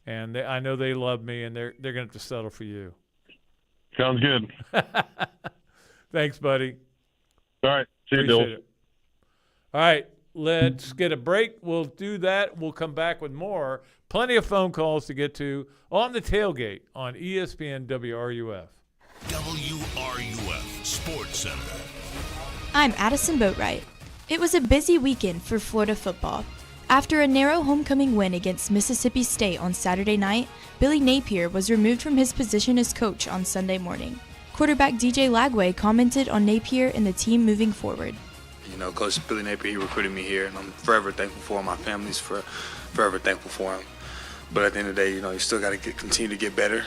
And I know they love me, and they're going to have to settle for you. Sounds good. Thanks, buddy. All right. See you, Bill. It. All right. Let's get a break. We'll do that. We'll come back with more. Plenty of phone calls to get to on the tailgate on ESPN WRUF. WRUF Sports Center. I'm Addison Boatwright. It was a busy weekend for Florida football. After a narrow homecoming win against Mississippi State on Saturday night, Billy Napier was removed from his position as coach on Sunday morning. Quarterback DJ Lagway commented on Napier and the team moving forward. You know, Coach Billy Napier, he recruited me here, and I'm forever thankful for him. My family's forever thankful for him. But at the end of the day, you know, you still got to continue to get better.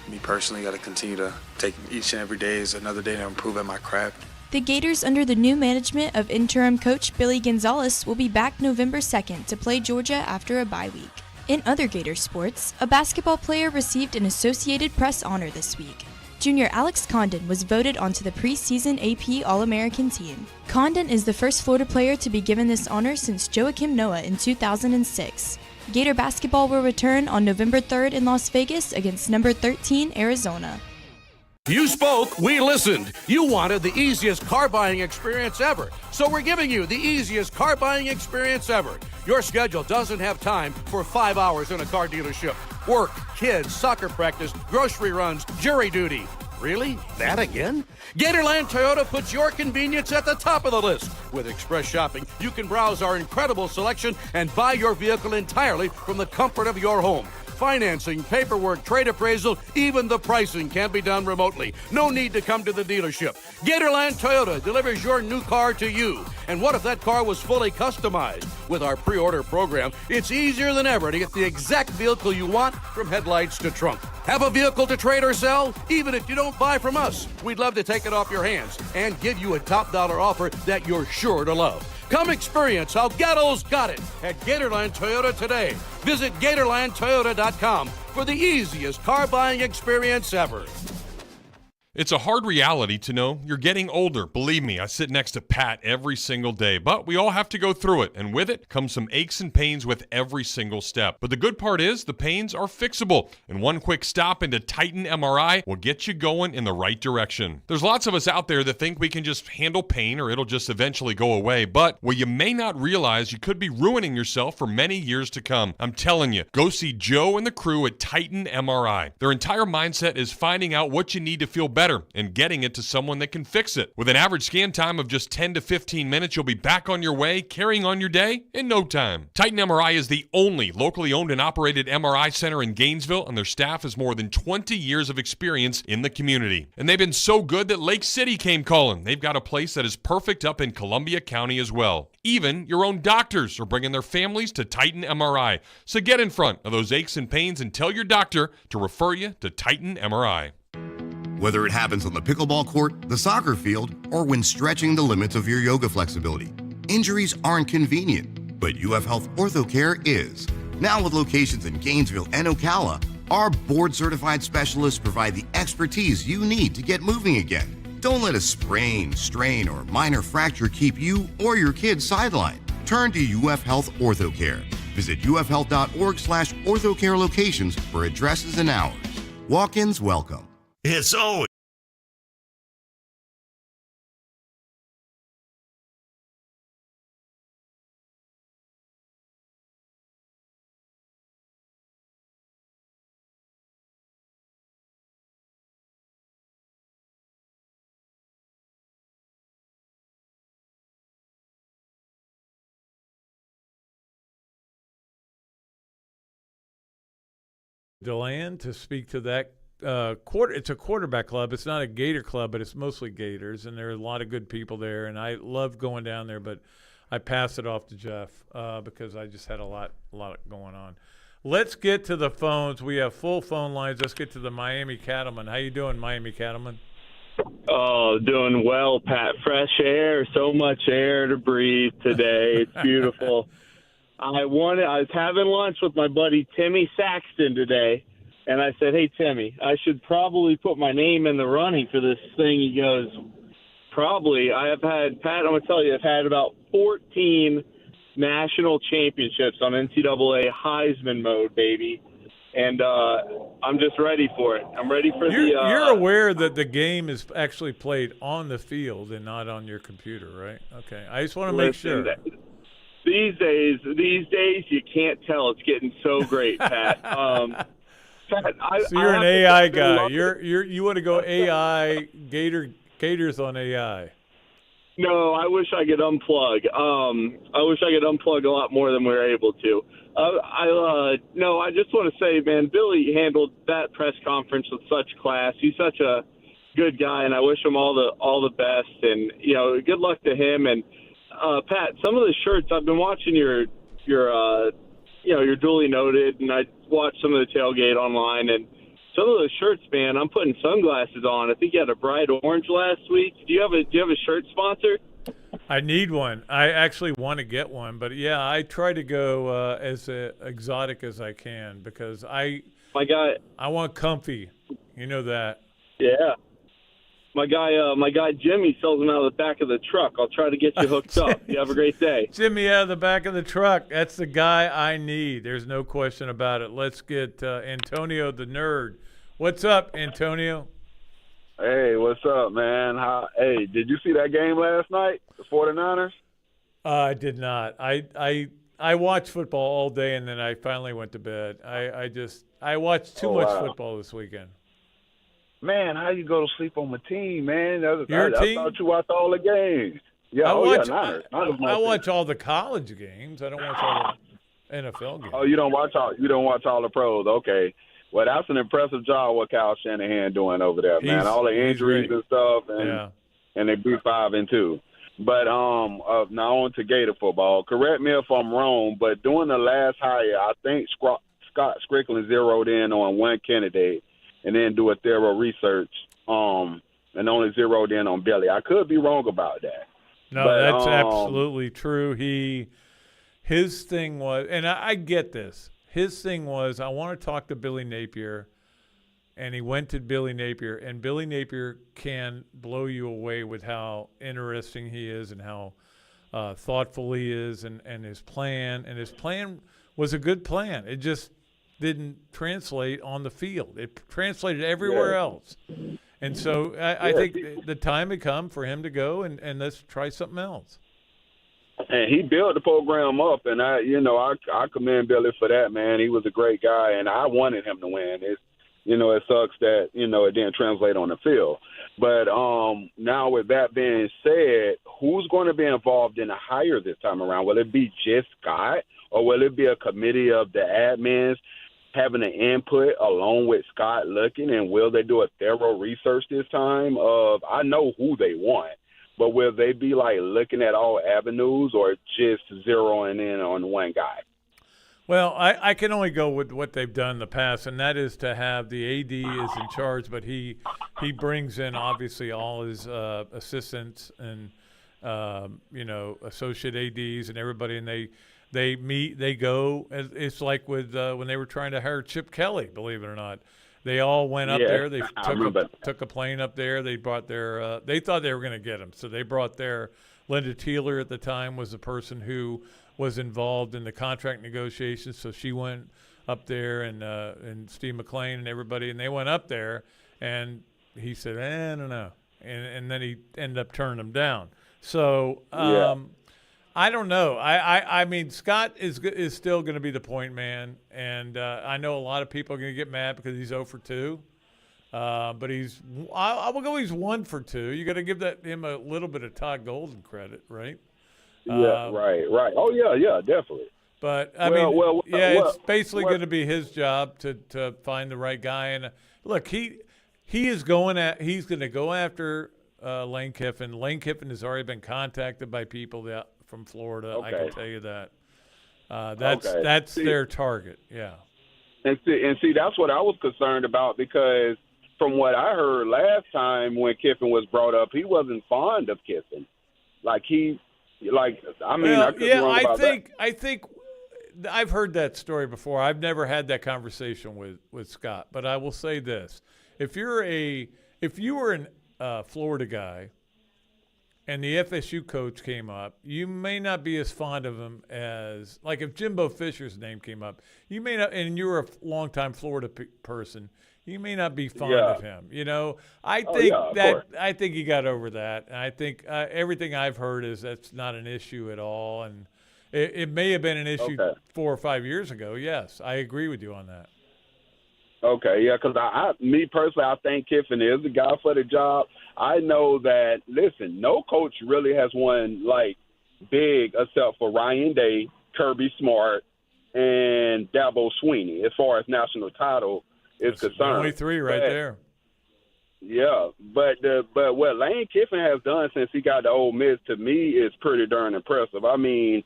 Me personally, got to continue to take each and every day as another day to improve at my craft. The Gators, under the new management of interim coach Billy Gonzalez, will be back November 2nd to play Georgia after a bye week. In other Gator sports, a basketball player received an Associated Press honor this week. Junior Alex Condon was voted onto the preseason AP All-American team. Condon is the first Florida player to be given this honor since Joakim Noah in 2006. Gator basketball will return on November 3rd in Las Vegas against number 13 Arizona. You spoke, we listened. You wanted the easiest car buying experience ever. So we're giving you the easiest car buying experience ever. Your schedule doesn't have time for 5 hours in a car dealership. Work, kids, soccer practice, grocery runs, jury duty. Really? That again? Gatorland Toyota puts your convenience at the top of the list. With Express Shopping, you can browse our incredible selection and buy your vehicle entirely from the comfort of your home. Financing, paperwork, trade appraisal, even the pricing can be done remotely. No need to come to the dealership. Gatorland Toyota delivers your new car to you. And what if that car was fully customized? With our pre-order program, it's easier than ever to get the exact vehicle you want from headlights to trunk. Have a vehicle to trade or sell? Even if you don't buy from us, we'd love to take it off your hands and give you a top dollar offer that you're sure to love. Come experience how Gatto's got it at Gatorland Toyota today. Visit GatorlandToyota.com for the easiest car buying experience ever. It's a hard reality to know you're getting older. Believe me, I sit next to Pat every single day, but we all have to go through it, and with it comes some aches and pains with every single step. But the good part is the pains are fixable, and one quick stop into Titan MRI will get you going in the right direction. There's lots of us out there that think we can just handle pain or it'll just eventually go away, but what you may not realize, you could be ruining yourself for many years to come. I'm telling you, go see Joe and the crew at Titan MRI. Their entire mindset is finding out what you need to feel better and getting it to someone that can fix it. With an average scan time of just 10 to 15 minutes, you'll be back on your way, carrying on your day in no time. Titan MRI is the only locally owned and operated MRI center in Gainesville, and their staff has more than 20 years of experience in the community. And they've been so good that Lake City came calling. They've got a place that is perfect up in Columbia County as well. Even your own doctors are bringing their families to Titan MRI. So get in front of those aches and pains and tell your doctor to refer you to Titan MRI. Whether it happens on the pickleball court, the soccer field, or when stretching the limits of your yoga flexibility, injuries aren't convenient, but UF Health OrthoCare is. Now with locations in Gainesville and Ocala, our board-certified specialists provide the expertise you need to get moving again. Don't let a sprain, strain, or minor fracture keep you or your kids sidelined. Turn to UF Health OrthoCare. Visit ufhealth.org/orthocare locations for addresses and hours. Walk-ins welcome. It's always DeLand to speak to that it's a quarterback club. It's not a Gator club, but it's mostly Gators, and there are a lot of good people there. And I love going down there, but I passed it off to Jeff because I just had a lot going on. Let's get to the phones. We have full phone lines. Let's get to the Miami Cattlemen. How you doing, Miami Cattlemen? Oh, doing well, Pat. Fresh air, so much air to breathe today. It's beautiful. I was having lunch with my buddy Timmy Saxton today, and I said, "Hey, Timmy, I should probably put my name in the running for this thing." He goes, "Probably. I've had, Pat, I'm going to tell you, I've had about 14 national championships on NCAA Heisman mode, baby. And I'm just ready for it. I'm ready for You're aware that the game is actually played on the field and not on your computer, right? Okay. I just want to make sure. These days, you can't tell. It's getting so great, Pat. Pat, so you're an AI guy. You want to go AI Gators on AI. No, I wish I could unplug. I wish I could unplug a lot more than we were able to. No, I just want to say, man, Billy handled that press conference with such class. He's such a good guy, and I wish him all the best. And good luck to him. And Pat, some of the shirts I've been watching your duly noted, and I watched some of the tailgate online, and some of those shirts, man, I'm putting sunglasses on. I think you had a bright orange last week. Do you have a shirt sponsor? I need one. I actually want to get one, but yeah, I try to go as exotic as I can because I want comfy. You know that. Yeah. My guy Jimmy sells them out of the back of the truck. I'll try to get you hooked up. You have a great day. Jimmy out of the back of the truck. That's the guy I need. There's no question about it. Let's get Antonio the nerd. What's up, Antonio? Hey, what's up, man? Hey, did you see that game last night, the 49ers? I did not. I watched football all day, and then I finally went to bed. I watched too much football this weekend. Man, how you go to sleep on my team, man? Your team? I thought you watched all the games. Yeah, I watch all the college games. I don't watch all the NFL games. Oh, you don't watch all the pros. Okay. Well, that's an impressive job what Kyle Shanahan doing over there, man. All the injuries and stuff, and they beat 5-2. But now on to Gator football. Correct me if I'm wrong, but during the last hire, I think Scott Stricklin zeroed in on one candidate and then do a thorough research and only zeroed in on Billy. I could be wrong about that. No, but that's absolutely true. His thing was, and I get this. His thing was, I want to talk to Billy Napier, and he went to Billy Napier, and Billy Napier can blow you away with how interesting he is and how thoughtful he is and his plan. And his plan was a good plan. It just didn't translate on the field. It translated everywhere else. And so I think the time had come for him to go and let's try something else. And he built the program up, and I commend Billy for that, man. He was a great guy, and I wanted him to win. It sucks that, it didn't translate on the field. But now with that being said, who's going to be involved in the hire this time around? Will it be just Scott, or will it be a committee of the admins having an input along with Scott looking, and will they do a thorough research this time I know who they want. But will they be looking at all avenues or just zeroing in on one guy? Well, I can only go with what they've done in the past, and that is to have the AD is in charge, but he brings in obviously all his assistants and associate ADs and everybody, and they meet, they go. It's like with when they were trying to hire Chip Kelly, believe it or not. They all went up there. They took a plane up there. They brought their they thought they were going to get him. So they brought their Linda Teeler at the time was the person who was involved in the contract negotiations. So she went up there and Steve McLean and everybody, and they went up there, and he said, I don't know. And then he ended up turning them down. So I don't know. I mean, Scott is still going to be the point man, and I know a lot of people are going to get mad because he's 0 for 2. But I will go he's 1 for 2. You got to give him a little bit of Todd Golden credit, right? Yeah, right. Oh, yeah, definitely. But, it's basically going to be his job to find the right guy. And, look, he's going to go after Lane Kiffin. Lane Kiffin has already been contacted by people from Florida. Okay. I can tell you that. That's their target, yeah. And see, that's what I was concerned about because from what I heard last time when Kiffin was brought up, he wasn't fond of Kiffin. I could be wrong about that. I think I've heard that story before. I've never had that conversation with Scott, but I will say this: if you were a Florida guy and the FSU coach came up, you may not be as fond of him as like if Jimbo Fisher's name came up, you may not, and you're a longtime Florida person, you may not be fond of him. You know, I think he got over that, and I think everything I've heard is that's not an issue at all, and it may have been an issue 4 or 5 years ago. Yes, I agree with you on that. Okay, yeah, because me personally, I think Kiffin is the guy for the job. I know that, listen, no coach really has won, big except for Ryan Day, Kirby Smart, and Dabo Swinney as far as national title is concerned. Only 3 there. Yeah, but what Lane Kiffin has done since he got to Ole Miss, to me, is pretty darn impressive. I mean,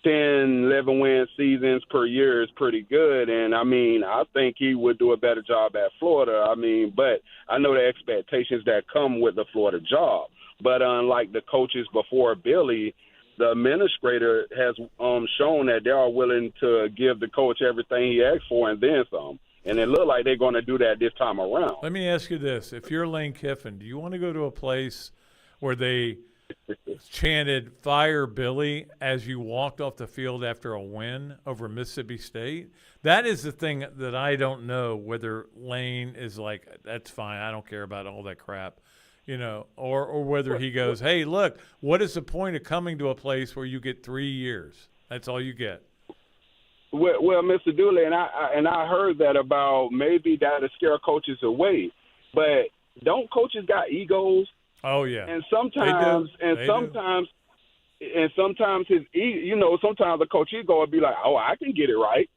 10, 11-win seasons per year is pretty good, and, I think he would do a better job at Florida. But I know the expectations that come with the Florida job. But unlike the coaches before Billy, the administrator has shown that they are willing to give the coach everything he asks for and then some. And it looks like they're going to do that this time around. Let me ask you this. If you're Lane Kiffin, do you want to go to a place where they chanted "Fire Billy" as you walked off the field after a win over Mississippi State? That is the thing that I don't know whether Lane is like, that's fine, I don't care about all that crap, or whether he goes, hey, look, what is the point of coming to a place where you get 3 years? That's all you get. Well, Mr. Dooley, and I heard that about maybe that to scare coaches away, but don't coaches got egos? Oh yeah, and sometimes his, sometimes the coach ego will be like, oh, I can get it right.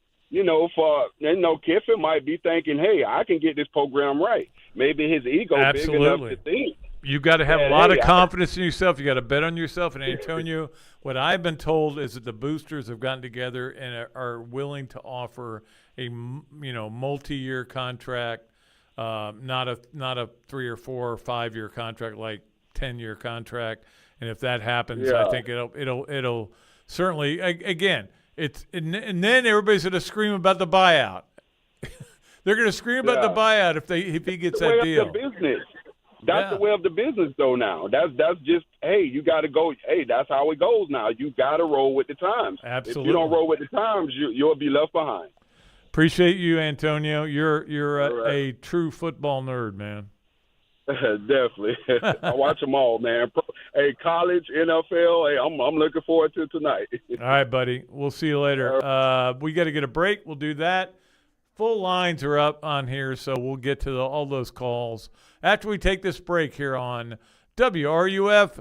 Kiffin might be thinking, hey, I can get this program right. Maybe his ego big enough to think. You got to have a lot of confidence in yourself. You got to bet on yourself. And Antonio, what I've been told is that the boosters have gotten together and are willing to offer a multi-year contract. Not a 3 or 4 or 5 year contract, like 10-year contract. And if that happens, I think it'll certainly again. And then everybody's going to scream about the buyout. They're going to scream about the buyout if he gets that deal. The business. That's the way of the business, though. Now that's just you got to go. Hey, that's how it goes now. You got to roll with the times. Absolutely. If you don't roll with the times, you'll be left behind. Appreciate you, Antonio. You're a true football nerd, man. Definitely. I watch them all, man. Hey, college, NFL. Hey, I'm looking forward to tonight. All right, buddy. We'll see you later. We got to get a break. We'll do that. Full lines are up on here, so we'll get to all those calls after we take this break here on WRUF.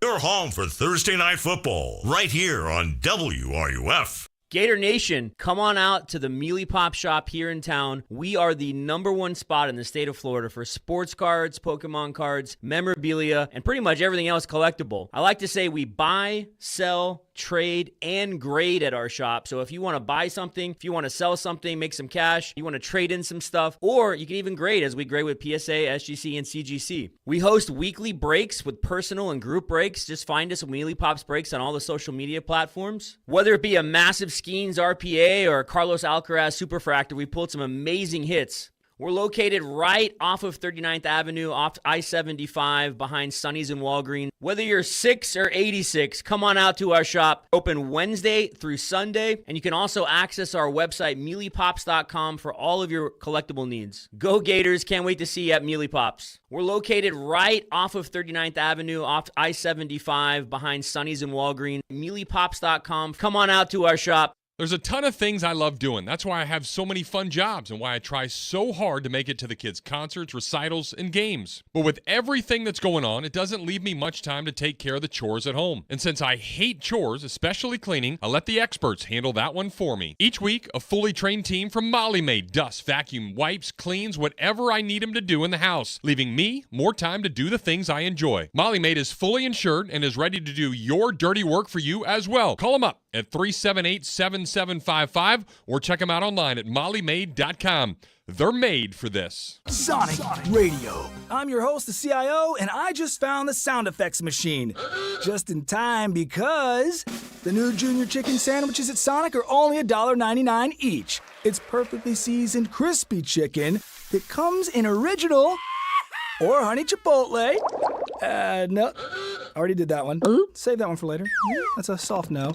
Your home for Thursday Night Football, right here on WRUF. Gator Nation, come on out to the Mealy Pop Shop here in town. We are the #1 spot in the state of Florida for sports cards, Pokemon cards, memorabilia, and pretty much everything else collectible. I like to say we buy, sell, trade, and grade at our shop. So if you want to buy something, if you want to sell something, make some cash, you want to trade in some stuff, or you can even grade as we grade with PSA, SGC, and CGC. We host weekly breaks with personal and group breaks. Just find us at Mealy Pops Breaks on all the social media platforms. Whether it be a massive Skeens RPA or a Carlos Alcaraz Superfractor, we pulled some amazing hits. We're located right off of 39th Avenue, off I-75, behind Sonny's and Walgreens. Whether you're 6 or 86, come on out to our shop. Open Wednesday through Sunday, and you can also access our website, mealypops.com, for all of your collectible needs. Go Gators! Can't wait to see you at Mealy Pops. We're located right off of 39th Avenue, off I-75, behind Sonny's and Walgreens. mealypops.com. Come on out to our shop. There's a ton of things I love doing. That's why I have so many fun jobs and why I try so hard to make it to the kids' concerts, recitals, and games. But with everything that's going on, it doesn't leave me much time to take care of the chores at home. And since I hate chores, especially cleaning, I let the experts handle that one for me. Each week, a fully trained team from Molly Maid dusts, vacuum, wipes, cleans, whatever I need them to do in the house, leaving me more time to do the things I enjoy. Molly Maid is fully insured and is ready to do your dirty work for you as well. Call them up at 378-7755 or check them out online at mollymaid.com. They're made for this. Sonic Radio. I'm your host, the CIO, and I just found the sound effects machine. Just in time because the new junior chicken sandwiches at Sonic are only $1.99 each. It's perfectly seasoned, crispy chicken that comes in original or honey chipotle. No. Already did that one. Save that one for later. That's a soft no.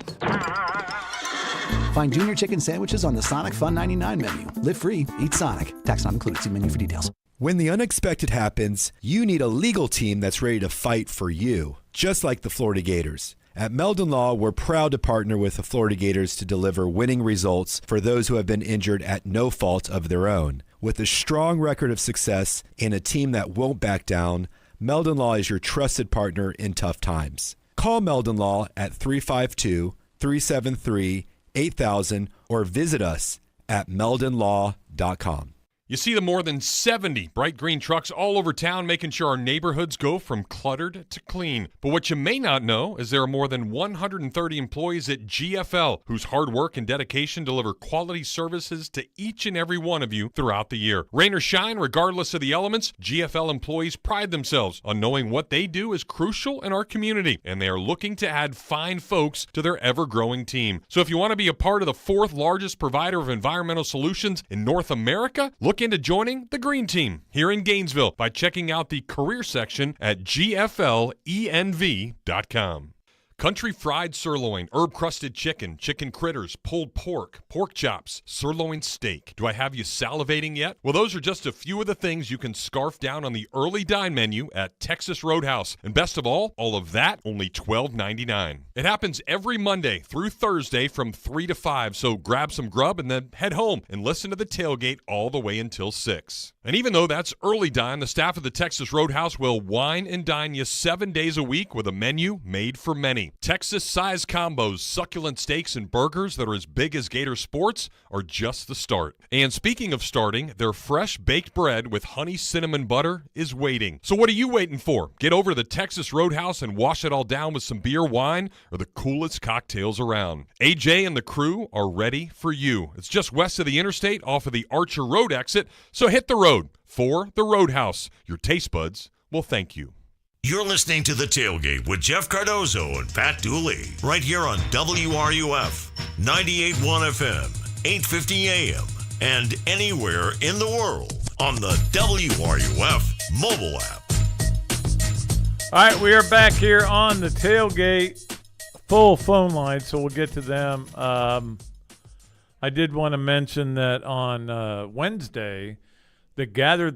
Find junior chicken sandwiches on the Sonic Fun 99 menu. Live free, eat Sonic. Tax not included. See menu for details. When the unexpected happens, you need a legal team that's ready to fight for you, just like the Florida Gators. At Meldon Law, we're proud to partner with the Florida Gators to deliver winning results for those who have been injured at no fault of their own. With a strong record of success and a team that won't back down, Meldon Law is your trusted partner in tough times. Call Meldon Law at 352-373-8000 or visit us at meldonlaw.com. You see the more than 70 bright green trucks all over town making sure our neighborhoods go from cluttered to clean. But what you may not know is there are more than 130 employees at GFL whose hard work and dedication deliver quality services to each and every one of you throughout the year. Rain or shine, regardless of the elements, GFL employees pride themselves on knowing what they do is crucial in our community, and they are looking to add fine folks to their ever-growing team. So if you want to be a part of the fourth largest provider of environmental solutions in North America, look into joining the Green Team here in Gainesville by checking out the career section at gflenv.com. Country fried sirloin, herb-crusted chicken, chicken critters, pulled pork, pork chops, sirloin steak. Do I have you salivating yet? Well, those are just a few of the things you can scarf down on the early dine menu at Texas Roadhouse. And best of all of that, only $12.99. It happens every Monday through Thursday from 3 to 5, so grab some grub and then head home and listen to the tailgate all the way until 6. And even though that's early dine, the staff of the Texas Roadhouse will wine and dine you 7 days a week with a menu made for many. Texas-size combos, succulent steaks, and burgers that are as big as Gator Sports are just the start. And speaking of starting, their fresh baked bread with honey cinnamon butter is waiting. So what are you waiting for? Get over to the Texas Roadhouse and wash it all down with some beer, wine, or the coolest cocktails around. AJ and the crew are ready for you. It's just west of the interstate off of the Archer Road exit, so hit the road for the Roadhouse. Your taste buds will thank you. You're listening to The Tailgate with Jeff Cardozo and Pat Dooley, right here on WRUF, 98.1 FM, 850 AM, and anywhere in the world on the WRUF mobile app. All right, we are back here on The Tailgate. Full phone line, so we'll get to them. I did want to mention that on Wednesday, the Gators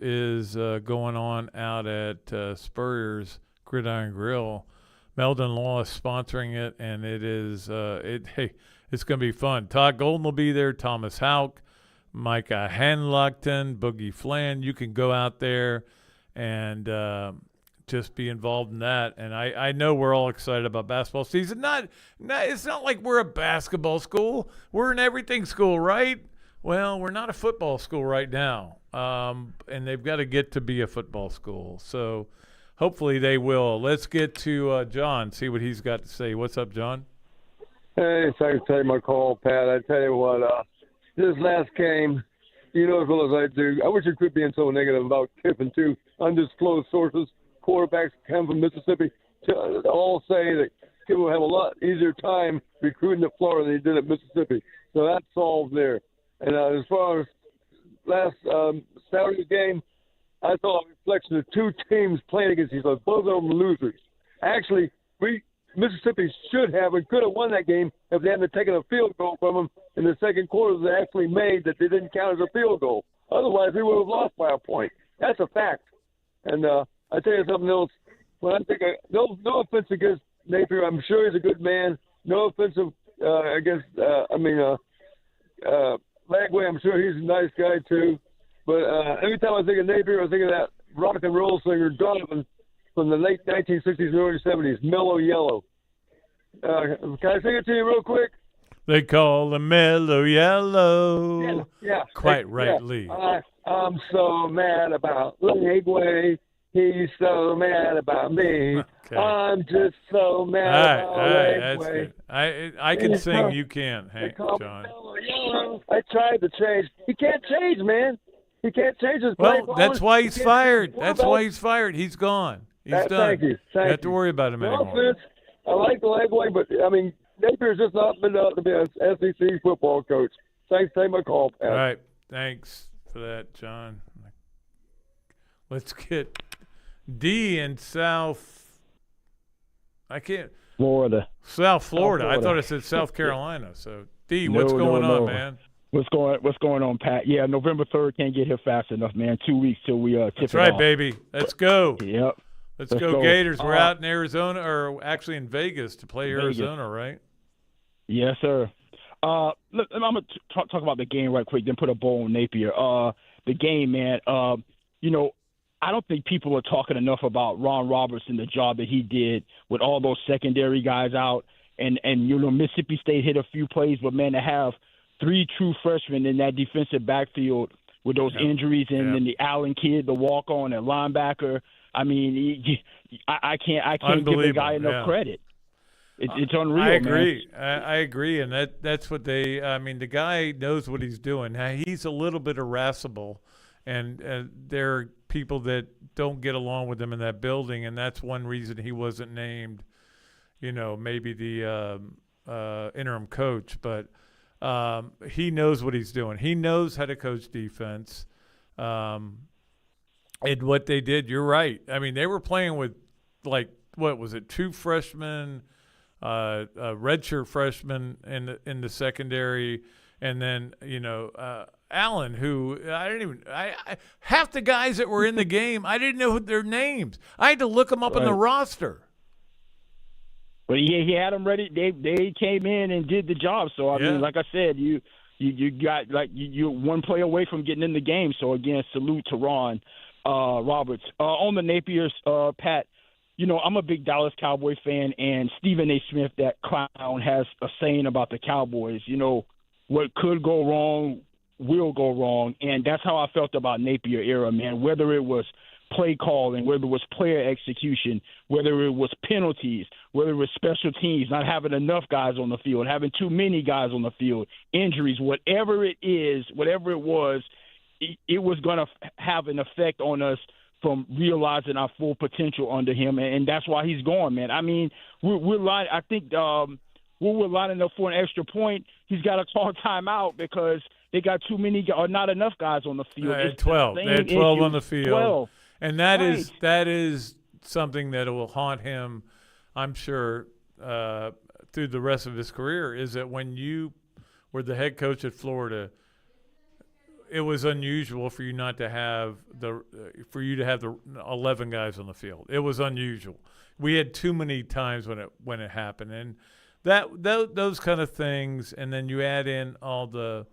is going on out at Spurrier's Gridiron Grill. Meldon Law is sponsoring it, and it is it's going to be fun. Todd Golden will be there, Thomas Houck, Micah Hanlockton, Boogie Flan. You can go out there and just be involved in that. And I know we're all excited about basketball season. It's not like we're a basketball school. We're an everything school, right? Well, we're not a football school right now, and they've got to get to be a football school. So hopefully they will. Let's get to John, see what he's got to say. What's up, John? Hey, thanks for taking my call, Pat. I tell you what, this last game, you know as well as I do, I wish you quit being so negative about Kiffin, too. Undisclosed sources, quarterbacks come from Mississippi, all say that Kiffin will have a lot easier time recruiting at Florida than he did at Mississippi. So that's solved there. And as far as last Saturday's game, I saw a reflection of two teams playing against each other, both of them losers. Actually, Mississippi should have and could have won that game if they hadn't taken a field goal from them in the second quarter they actually made that they didn't count as a field goal. Otherwise, they would have lost by a point. That's a fact. And I tell you something else. When I think no offense against Napier, I'm sure he's a good man. No offense against Lagway, I'm sure he's a nice guy too. But every time I think of Napier, I think of that rock and roll singer Donovan from the late 1960s and early 70s, Mellow Yellow. Can I sing it to you real quick? They call him Mellow Yellow. Yeah. Quite right, Lee. I'm so mad about Lagway. He's so mad about me. Okay. I'm just so mad about that's Lagway. good. I can sing, you can't, John. I tried to change. He can't change, man. He can't change his play. Well, that's why he's fired. That's why he's fired. He's gone. He's done. Thank you. You have to worry about him No anymore. offense. I like the Lagway, but, I mean, Napier's just not been up to be an SEC football coach. Thanks for taking my call, Pat. All right. Thanks for that, John. Let's get D in South. I can't. Florida. South Florida. I thought it said South Carolina. So, D, what's going on, man? What's going on, Pat? Yeah, November 3rd can't get here fast enough, man. 2 weeks till we tip That's it right, off. baby. Let's go. Yep. Let's go Gators. We're out in Arizona, or actually in Vegas to play Vegas. Arizona, right? Yes, sir. Look, I'm going to talk about the game right quick, then put a bow on Napier. The game, man, I don't think people are talking enough about Ron Roberts and the job that he did with all those secondary guys out. And Mississippi State hit a few plays, but, man, to have three true freshmen in that defensive backfield with those injuries and then the Allen kid, the walk-on and linebacker, I mean, I can't give the guy enough credit. It's unreal. I agree. Man. I agree, and that's what they. I mean, the guy knows what he's doing. Now, he's a little bit irascible, and there are people that don't get along with him in that building, and that's one reason he wasn't named. Maybe the interim coach, but he knows what he's doing. He knows how to coach defense. And what they did, you're right. I mean, they were playing with, what was it, two freshmen, redshirt freshmen in the secondary, and then Allen, who half the guys that were in the game, I didn't know their names. I had to look them up on the roster. But he had them ready. They came in and did the job. So I mean, like I said, you got you're one play away from getting in the game. So again, salute to Ron Roberts. On the Napiers, Pat, I'm a big Dallas Cowboy fan, and Stephen A. Smith, that clown, has a saying about the Cowboys. What could go wrong will go wrong, and that's how I felt about Napier era, man. Whether it was play calling, whether it was player execution, whether it was penalties, whether it was special teams, not having enough guys on the field, having too many guys on the field, injuries, whatever it was, it was going to have an effect on us from realizing our full potential under him, and that's why he's gone, man. I mean, we're lining. I think we're lining up for an extra point. He's got to call timeout because they got too many or not enough guys on the field. They had 12. They had 12 on the field. 12. And that is something that will haunt him, I'm sure, through the rest of his career, is that when you were the head coach at Florida, it was unusual for you to have the 11 guys on the field. It was unusual. We had too many times when it happened, and those kind of things, and then you add in all the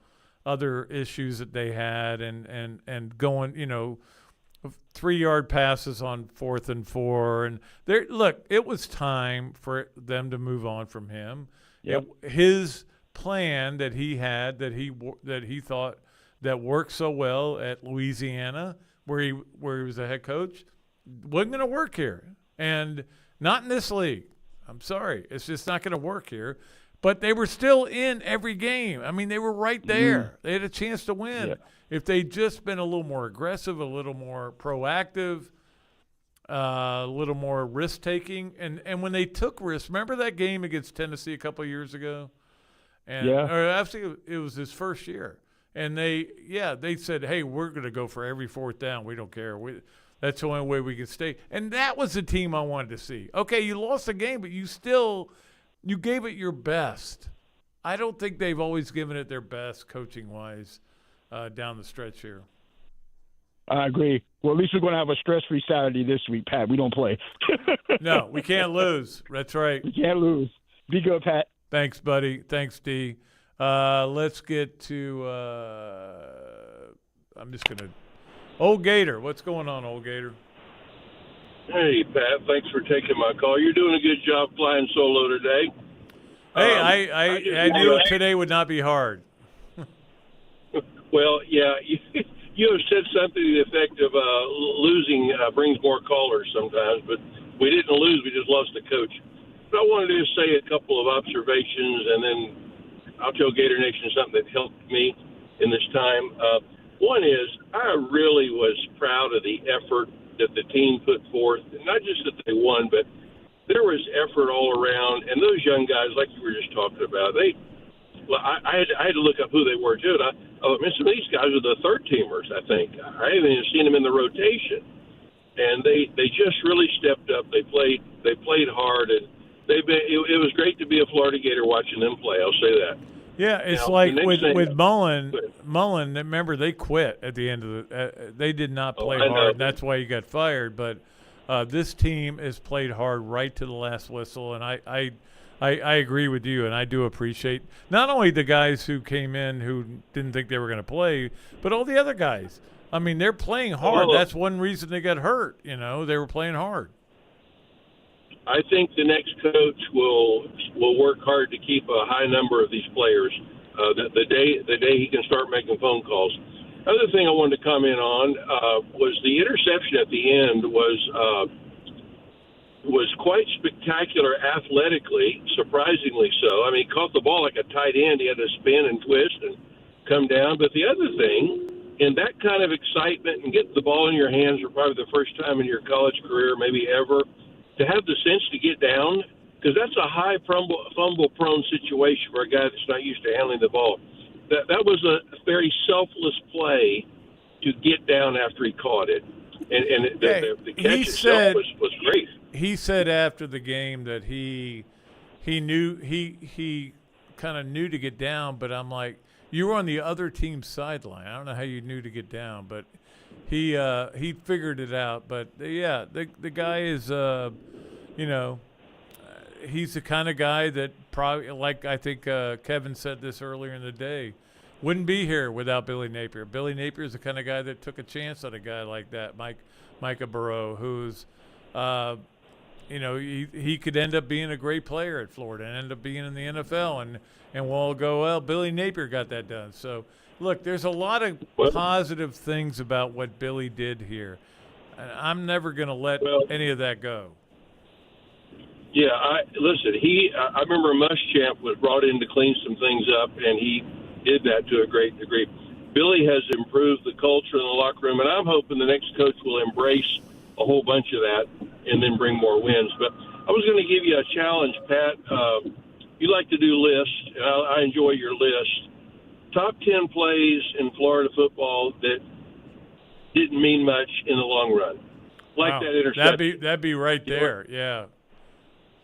other issues that they had, and going, 3-yard passes on 4th and 4, and it was time for them to move on from him. Yep. His plan that he had, that he thought that worked so well at Louisiana, where he was a head coach, wasn't going to work here, and not in this league. I'm sorry. It's just not going to work here. But they were still in every game. I mean, they were right there. Mm-hmm. They had a chance to win. Yeah. If they'd just been a little more aggressive, a little more proactive, a little more risk-taking. And when they took risks, remember that game against Tennessee a couple of years ago? And, or actually, it was his first year. And they said, hey, we're going to go for every fourth down. We don't care. That's the only way we can stay. And that was the team I wanted to see. Okay, you lost the game, but you gave it your best. I don't think they've always given it their best coaching-wise down the stretch here. I agree. Well, at least we're going to have a stress-free Saturday this week, Pat. We don't play. No, we can't lose. That's right. We can't lose. Be good, Pat. Thanks, buddy. Thanks, D. Let's get to I'm just going to – Old Gator. What's going on, Old Gator? Hey, Pat. Thanks for taking my call. You're doing a good job flying solo today. Hey, I knew today would not be hard. Well, yeah, you have said something to the effect of losing brings more callers sometimes, but we didn't lose. We just lost the coach. But I wanted to just say a couple of observations, and then I'll tell Gator Nation something that helped me in this time. One is I really was proud of the effort that the team put forth, and not just that they won, but there was effort all around. And those young guys, like you were just talking about, I had to look up who they were too. And some of these guys are the third teamers. I think I haven't even seen them in the rotation, and they just really stepped up. They played hard, and it was great to be a Florida Gator watching them play. I'll say that. Yeah, it's now, like with Mullen. Remember, they quit at the end of they did not play hard. And that's why he got fired. But this team has played hard right to the last whistle, and I agree with you, and I do appreciate not only the guys who came in who didn't think they were going to play, but all the other guys. I mean, they're playing hard. That's one reason they got hurt. They were playing hard. I think the next coach will work hard to keep a high number of these players. The day he can start making phone calls. Other thing I wanted to comment on was the interception at the end was quite spectacular athletically, surprisingly so. I mean, he caught the ball like a tight end. He had to spin and twist and come down. But the other thing, in that kind of excitement and getting the ball in your hands for probably the first time in your college career, maybe ever, to have the sense to get down, because that's a high fumble-prone situation for a guy that's not used to handling the ball. That was a very selfless play to get down after he caught it. And the catch itself was great. He said after the game that he knew he kind of knew to get down, but I'm like, you were on the other team's sideline. I don't know how you knew to get down, but he figured it out. But yeah, the guy is he's the kind of guy that probably, like I think Kevin said this earlier in the day, wouldn't be here without Billy Napier. Billy Napier is the kind of guy that took a chance on a guy like that, Micah Burrow, who's he could end up being a great player at Florida and end up being in the NFL, and we'll go, well, Billy Napier got that done. So, look, there's a lot of positive things about what Billy did here. I'm never going to let any of that go. Yeah, I remember Muschamp was brought in to clean some things up, and he did that to a great degree. Billy has improved the culture in the locker room, and I'm hoping the next coach will embrace a whole bunch of that and then bring more wins. But I was going to give you a challenge, Pat. You like to do lists, and I enjoy your list. Top 10 plays in Florida football that didn't mean much in the long run, like that interception. That'd be right there. Yeah.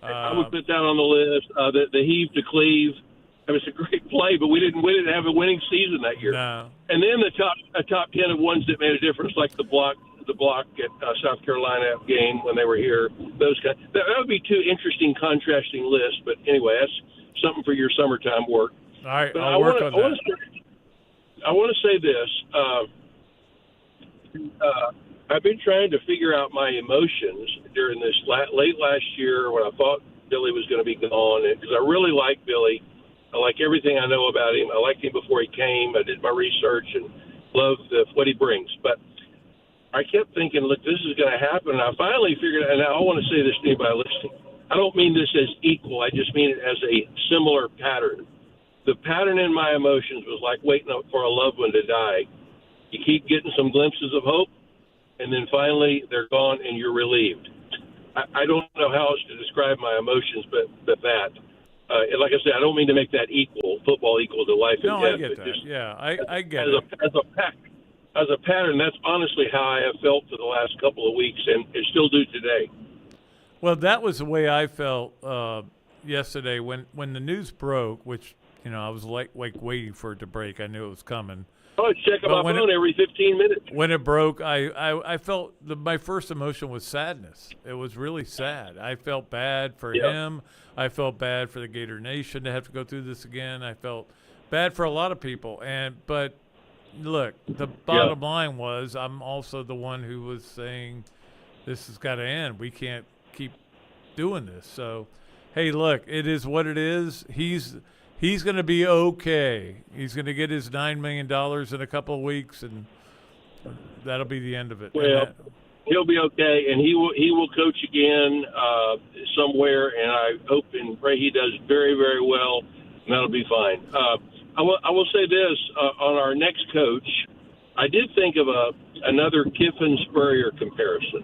I would put that on the list. The heave to cleave. I mean, it's a great play, but we didn't have a winning season that year. No. And then the top 10 of ones that made a difference, like the block at South Carolina game when they were here. Those kind. That would be two interesting, contrasting lists. But anyway, that's something for your summertime work. All right, but I'll work on that. I want to say this. I've been trying to figure out my emotions during this late last year when I thought Billy was going to be gone, because I really like Billy. I like everything I know about him. I liked him before he came. I did my research and love what he brings. But I kept thinking, look, this is going to happen. And I finally figured out, and I want to say this to anybody listening. I don't mean this as equal. I just mean it as a similar pattern. The pattern in my emotions was like waiting for a loved one to die. You keep getting some glimpses of hope, and then finally they're gone and you're relieved. I don't know how else to describe my emotions, but that. Like I said, I don't mean to make that football equal to life and death. I get that. I get it. As a pattern, that's honestly how I have felt for the last couple of weeks, and it still do today. Well, that was the way I felt yesterday when the news broke, which, I was like waiting for it to break. I knew it was coming. Oh, check my phone every 15 minutes. When it broke, I felt my first emotion was sadness. It was really sad. I felt bad for him. I felt bad for the Gator Nation to have to go through this again. I felt bad for a lot of people. But look, the bottom line was I'm also the one who was saying this has got to end. We can't keep doing this. So, hey, look, it is what it is. He's going to be okay. He's going to get his $9 million in a couple of weeks, and that'll be the end of it. Well, he'll be okay, and he will coach again somewhere, and I hope and pray he does very, very well, and that'll be fine. I will say this, on our next coach, I did think of another Kiffin-Spurrier comparison,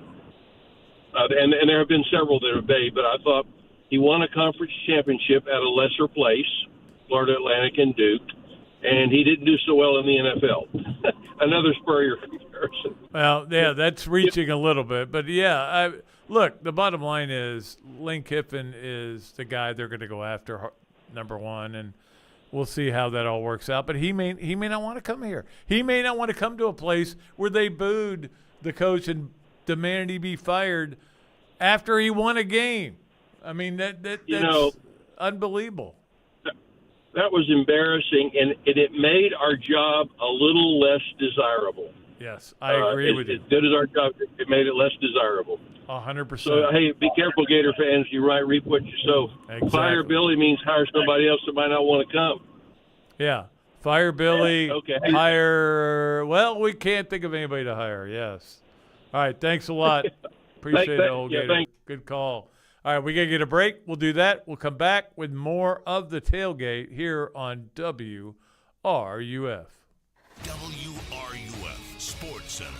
and there have been several that have made, but I thought he won a conference championship at a lesser place, Florida Atlantic and Duke, and he didn't do so well in the NFL. Another Spurrier comparison. Well, yeah, that's reaching a little bit. But, look, the bottom line is Lane Kiffin is the guy they're going to go after, number one, and we'll see how that all works out. But he may not want to come here. He may not want to come to a place where they booed the coach and demanded he be fired after he won a game. I mean, that's unbelievable. That was embarrassing, and it made our job a little less desirable. Yes, I agree with you. As good as our job, it made it less desirable. 100%. So, hey, be careful, Gator fans. You reap what you sow. Exactly. Fire Billy means hire somebody else that might not want to come. Yeah. Fire Billy. Okay. Hire. Well, we can't think of anybody to hire. Yes. All right. Thanks a lot. Appreciate it, old Gator. Thanks. Good call. All right, we got to get a break. We'll do that. We'll come back with more of the tailgate here on WRUF. WRUF Sports Center.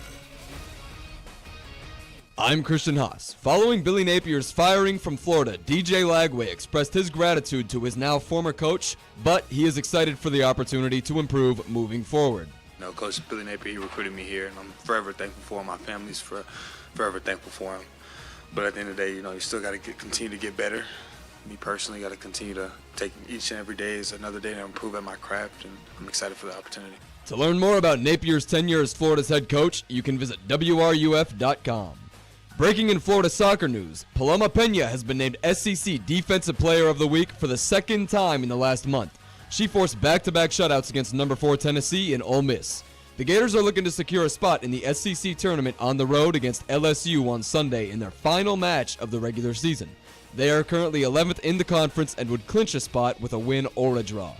I'm Christian Haas. Following Billy Napier's firing from Florida, DJ Lagway expressed his gratitude to his now former coach, but he is excited for the opportunity to improve moving forward. Coach Billy Napier, he recruited me here, and I'm forever thankful for him. My family's forever thankful for him. But at the end of the day, you still got to continue to get better. Me personally, got to continue to take each and every day as another day to improve at my craft, and I'm excited for the opportunity. To learn more about Napier's tenure as Florida's head coach, you can visit WRUF.com. Breaking in Florida soccer news, Paloma Pena has been named SEC Defensive Player of the Week for the second time in the last month. She forced back-to-back shutouts against number 4 Tennessee and Ole Miss. The Gators are looking to secure a spot in the SEC tournament on the road against LSU on Sunday in their final match of the regular season. They are currently 11th in the conference and would clinch a spot with a win or a draw.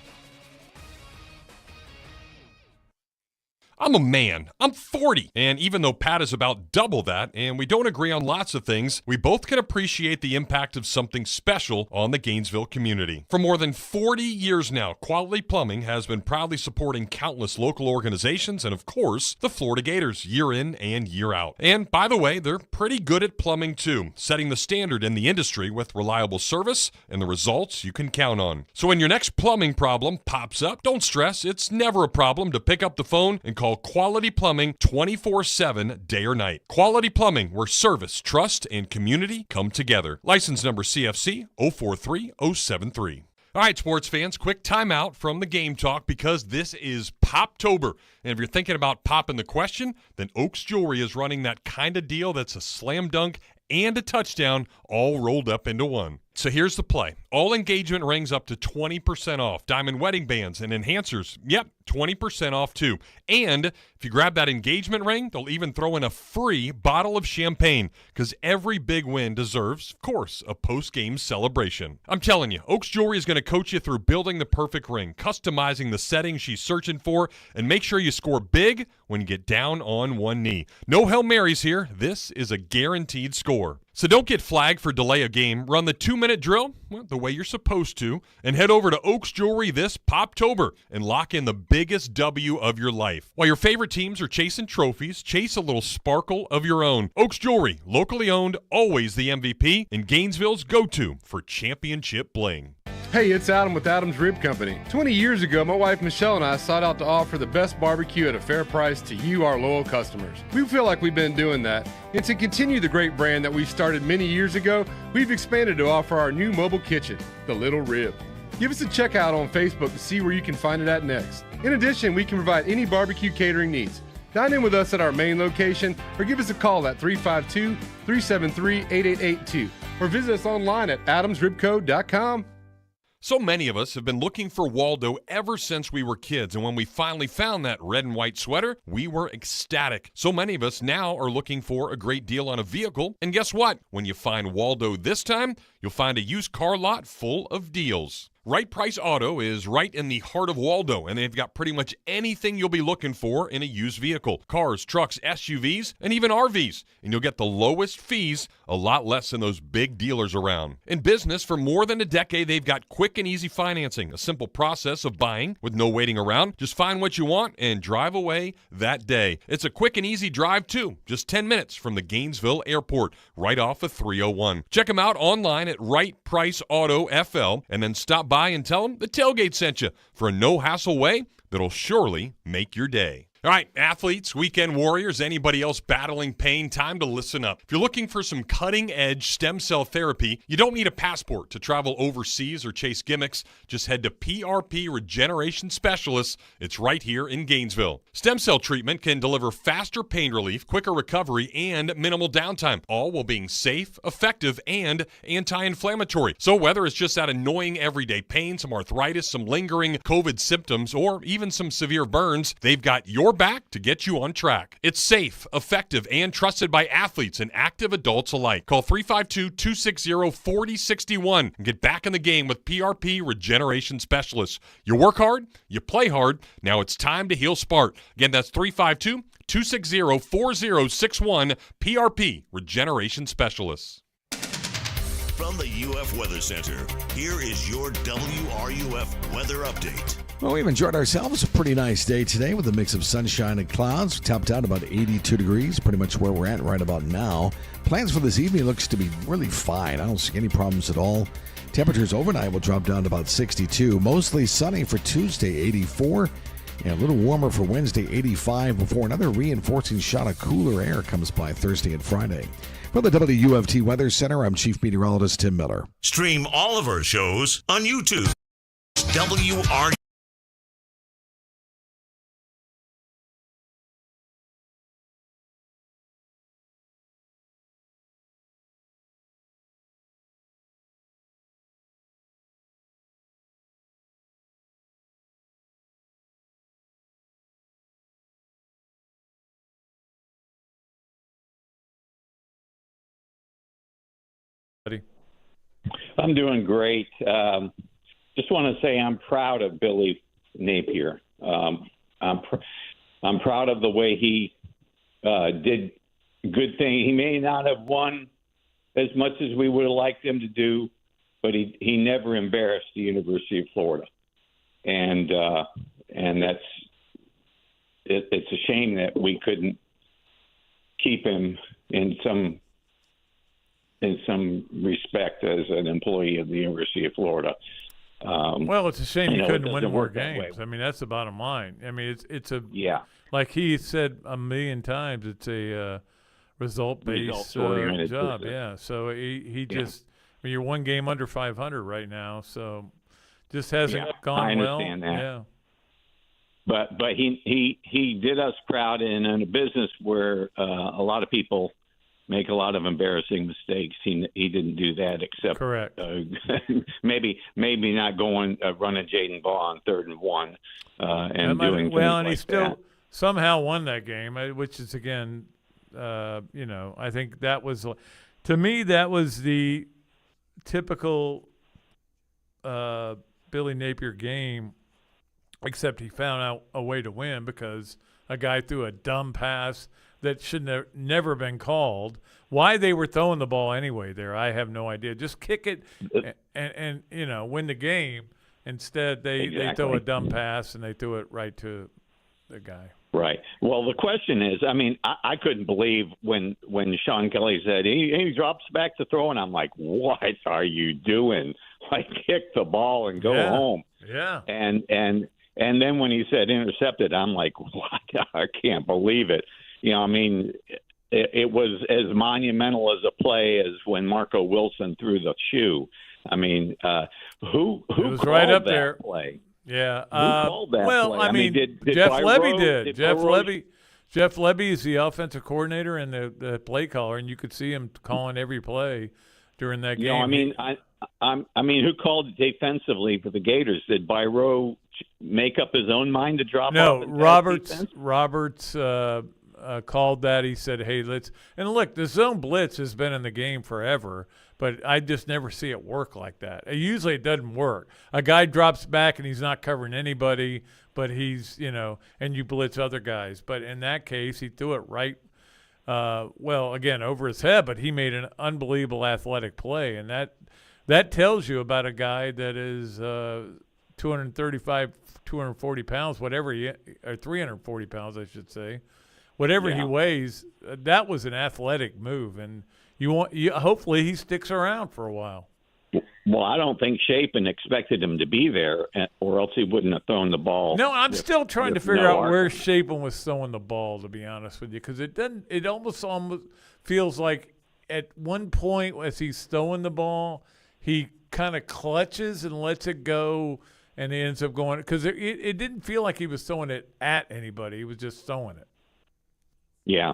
I'm a man. I'm 40. And even though Pat is about double that, and we don't agree on lots of things, we both can appreciate the impact of something special on the Gainesville community. For more than 40 years now, Quality Plumbing has been proudly supporting countless local organizations and, of course, the Florida Gators year in and year out. And, by the way, they're pretty good at plumbing too, setting the standard in the industry with reliable service and the results you can count on. So when your next plumbing problem pops up, don't stress. It's never a problem to pick up the phone and call Quality Plumbing 24/7, day or night. Quality Plumbing, where service, trust, and community come together. License number CFC 043073. All right, sports fans, quick timeout from the game talk because this is Poptober. And if you're thinking about popping the question, then Oaks Jewelry is running that kind of deal that's a slam dunk and a touchdown all rolled up into one. So here's the play. All engagement rings up to 20% off. Diamond wedding bands and enhancers, yep, 20% off too. And if you grab that engagement ring, they'll even throw in a free bottle of champagne, because every big win deserves, of course, a post-game celebration. I'm telling you, Oaks Jewelry is going to coach you through building the perfect ring, customizing the setting she's searching for, and make sure you score big when you get down on one knee. No Hail Marys here. This is a guaranteed score. So don't get flagged for delay a game. Run the 2-minute drill the way you're supposed to, and head over to Oaks Jewelry this Poptober and lock in the biggest W of your life. While your favorite teams are chasing trophies, chase a little sparkle of your own. Oaks Jewelry, locally owned, always the MVP, and Gainesville's go-to for championship bling. Hey, it's Adam with Adam's Rib Company. 20 years ago, my wife Michelle and I sought out to offer the best barbecue at a fair price to you, our loyal customers. We feel like we've been doing that, and to continue the great brand that we started many years ago, we've expanded to offer our new mobile kitchen, the Little Rib. Give us a check out on Facebook to see where you can find it at next. In addition, we can provide any barbecue catering needs. Dine in with us at our main location or give us a call at 352-373-8882 or visit us online at adamsribco.com. So many of us have been looking for Waldo ever since we were kids, and when we finally found that red and white sweater, we were ecstatic. So many of us now are looking for a great deal on a vehicle, and guess what? When you find Waldo this time, you'll find a used car lot full of deals. Right Price Auto is right in the heart of Waldo, and they've got pretty much anything you'll be looking for in a used vehicle. Cars, trucks, SUVs, and even RVs. And you'll get the lowest fees, a lot less than those big dealers around. In business for more than a decade, they've got quick and easy financing, a simple process of buying with no waiting around. Just find what you want and drive away that day. It's a quick and easy drive, too. Just 10 minutes from the Gainesville Airport, right off of 301. Check them out online at Right Price Auto FL, and then stop by and tell them the tailgate sent you for a no-hassle way that'll surely make your day. All right, athletes, weekend warriors, anybody else battling pain, time to listen up. If you're looking for some cutting-edge stem cell therapy, you don't need a passport to travel overseas or chase gimmicks. Just head to PRP Regeneration Specialists. It's right here in Gainesville. Stem cell treatment can deliver faster pain relief, quicker recovery, and minimal downtime, all while being safe, effective, and anti-inflammatory. So whether it's just that annoying everyday pain, some arthritis, some lingering COVID symptoms, or even some severe burns, they've got your back to get you on track. It's safe, effective, and trusted by athletes and active adults alike. Call 352-260-4061 and get back in the game with PRP Regeneration Specialists. You work hard, you play hard. Now it's time to heal smart. Again, that's 352-260-4061, PRP Regeneration Specialists. From the UF Weather Center, here is your WRUF weather update. Well, we've enjoyed ourselves a pretty nice day today with a mix of sunshine and clouds. Topped out about 82 degrees, pretty much where we're at right about now. Plans for this evening looks to be really fine. I don't see any problems at all. Temperatures overnight will drop down to about 62. Mostly sunny for Tuesday, 84. And a little warmer for Wednesday, 85, before another reinforcing shot of cooler air comes by Thursday and Friday. From the WUFT Weather Center, I'm Chief Meteorologist Tim Miller. Stream all of our shows on YouTube. WRUF. I'm doing great. Just want to say I'm proud of Billy Napier. I'm proud of the way he did good things. He may not have won as much as we would have liked him to do, but he never embarrassed the University of Florida, and it's a shame that we couldn't keep him in some respect as an employee of the University of Florida. Well, it's a shame you couldn't win more games. I mean, that's the bottom line. I mean, it's a like he said a million times, it's a result-based job. Yeah. So he just I mean, you're one game under 500 right now, so just hasn't gone well. I understand that. Yeah. But he did us proud in a business where a lot of people make a lot of embarrassing mistakes. He didn't do that, except correct. Maybe not going running Jaden Ball on 3rd and 1 and doing well, things and he like still that. somehow won that game, which is again, I think that was, to me, that was the typical Billy Napier game, except he found out a way to win because a guy threw a dumb pass that should have never been called. Why they were throwing the ball anyway there, I have no idea. Just kick it and win the game. Instead, they throw a dumb pass, and they threw it right to the guy. Right. Well, the question is, I mean, I couldn't believe when Sean Kelly said he drops back to throw, and I'm like, what are you doing? Like, kick the ball and go home. Yeah. And then when he said intercepted, I'm like, what? I can't believe it. I mean, it was as monumental as a play as when Marco Wilson threw the shoe. I mean, who it was called right up that there. play? Yeah. Who called that well, play? I mean, did Jeff Byro, Levy did. did Jeff Byro- Levy. Jeff Levy is the offensive coordinator and the play caller, and you could see him calling every play during that game. I mean, who called defensively for the Gators? Did Byro make up his own mind to drop off? No, Roberts called that. He said, "Hey, let's." And look, the zone blitz has been in the game forever, but I just never see it work like that. Usually, it doesn't work. A guy drops back and he's not covering anybody, but he's and you blitz other guys. But in that case, he threw it right. Again, over his head, but he made an unbelievable athletic play, and that tells you about a guy that is 235, 240 pounds, whatever or 340 pounds, I should say. Whatever he weighs, that was an athletic move, and hopefully he sticks around for a while. Well, I don't think Chapin expected him to be there, or else he wouldn't have thrown the ball. No, I'm still trying to figure out where Chapin was throwing the ball, to be honest with you, because it almost feels like at one point as he's throwing the ball, he kind of clutches and lets it go, and he ends up going, because it didn't feel like he was throwing it at anybody. He was just throwing it. Yeah.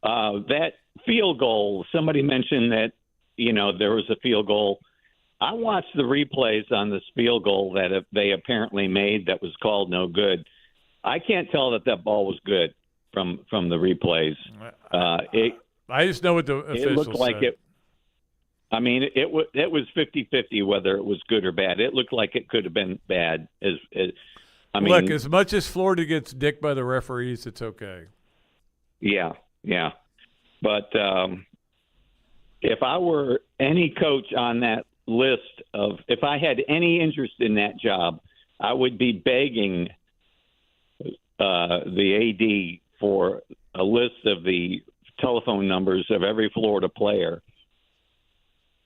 That field goal, somebody mentioned that, there was a field goal. I watched the replays on this field goal that they apparently made that was called no good. I can't tell that ball was good from the replays. I just know what the officials it looked like said. it. I mean, it was 50-50 whether it was good or bad. It looked like it could have been bad. Look, as much as Florida gets dicked by the referees, it's okay. Yeah. But if I were any coach on that list if I had any interest in that job, I would be begging the AD for a list of the telephone numbers of every Florida player.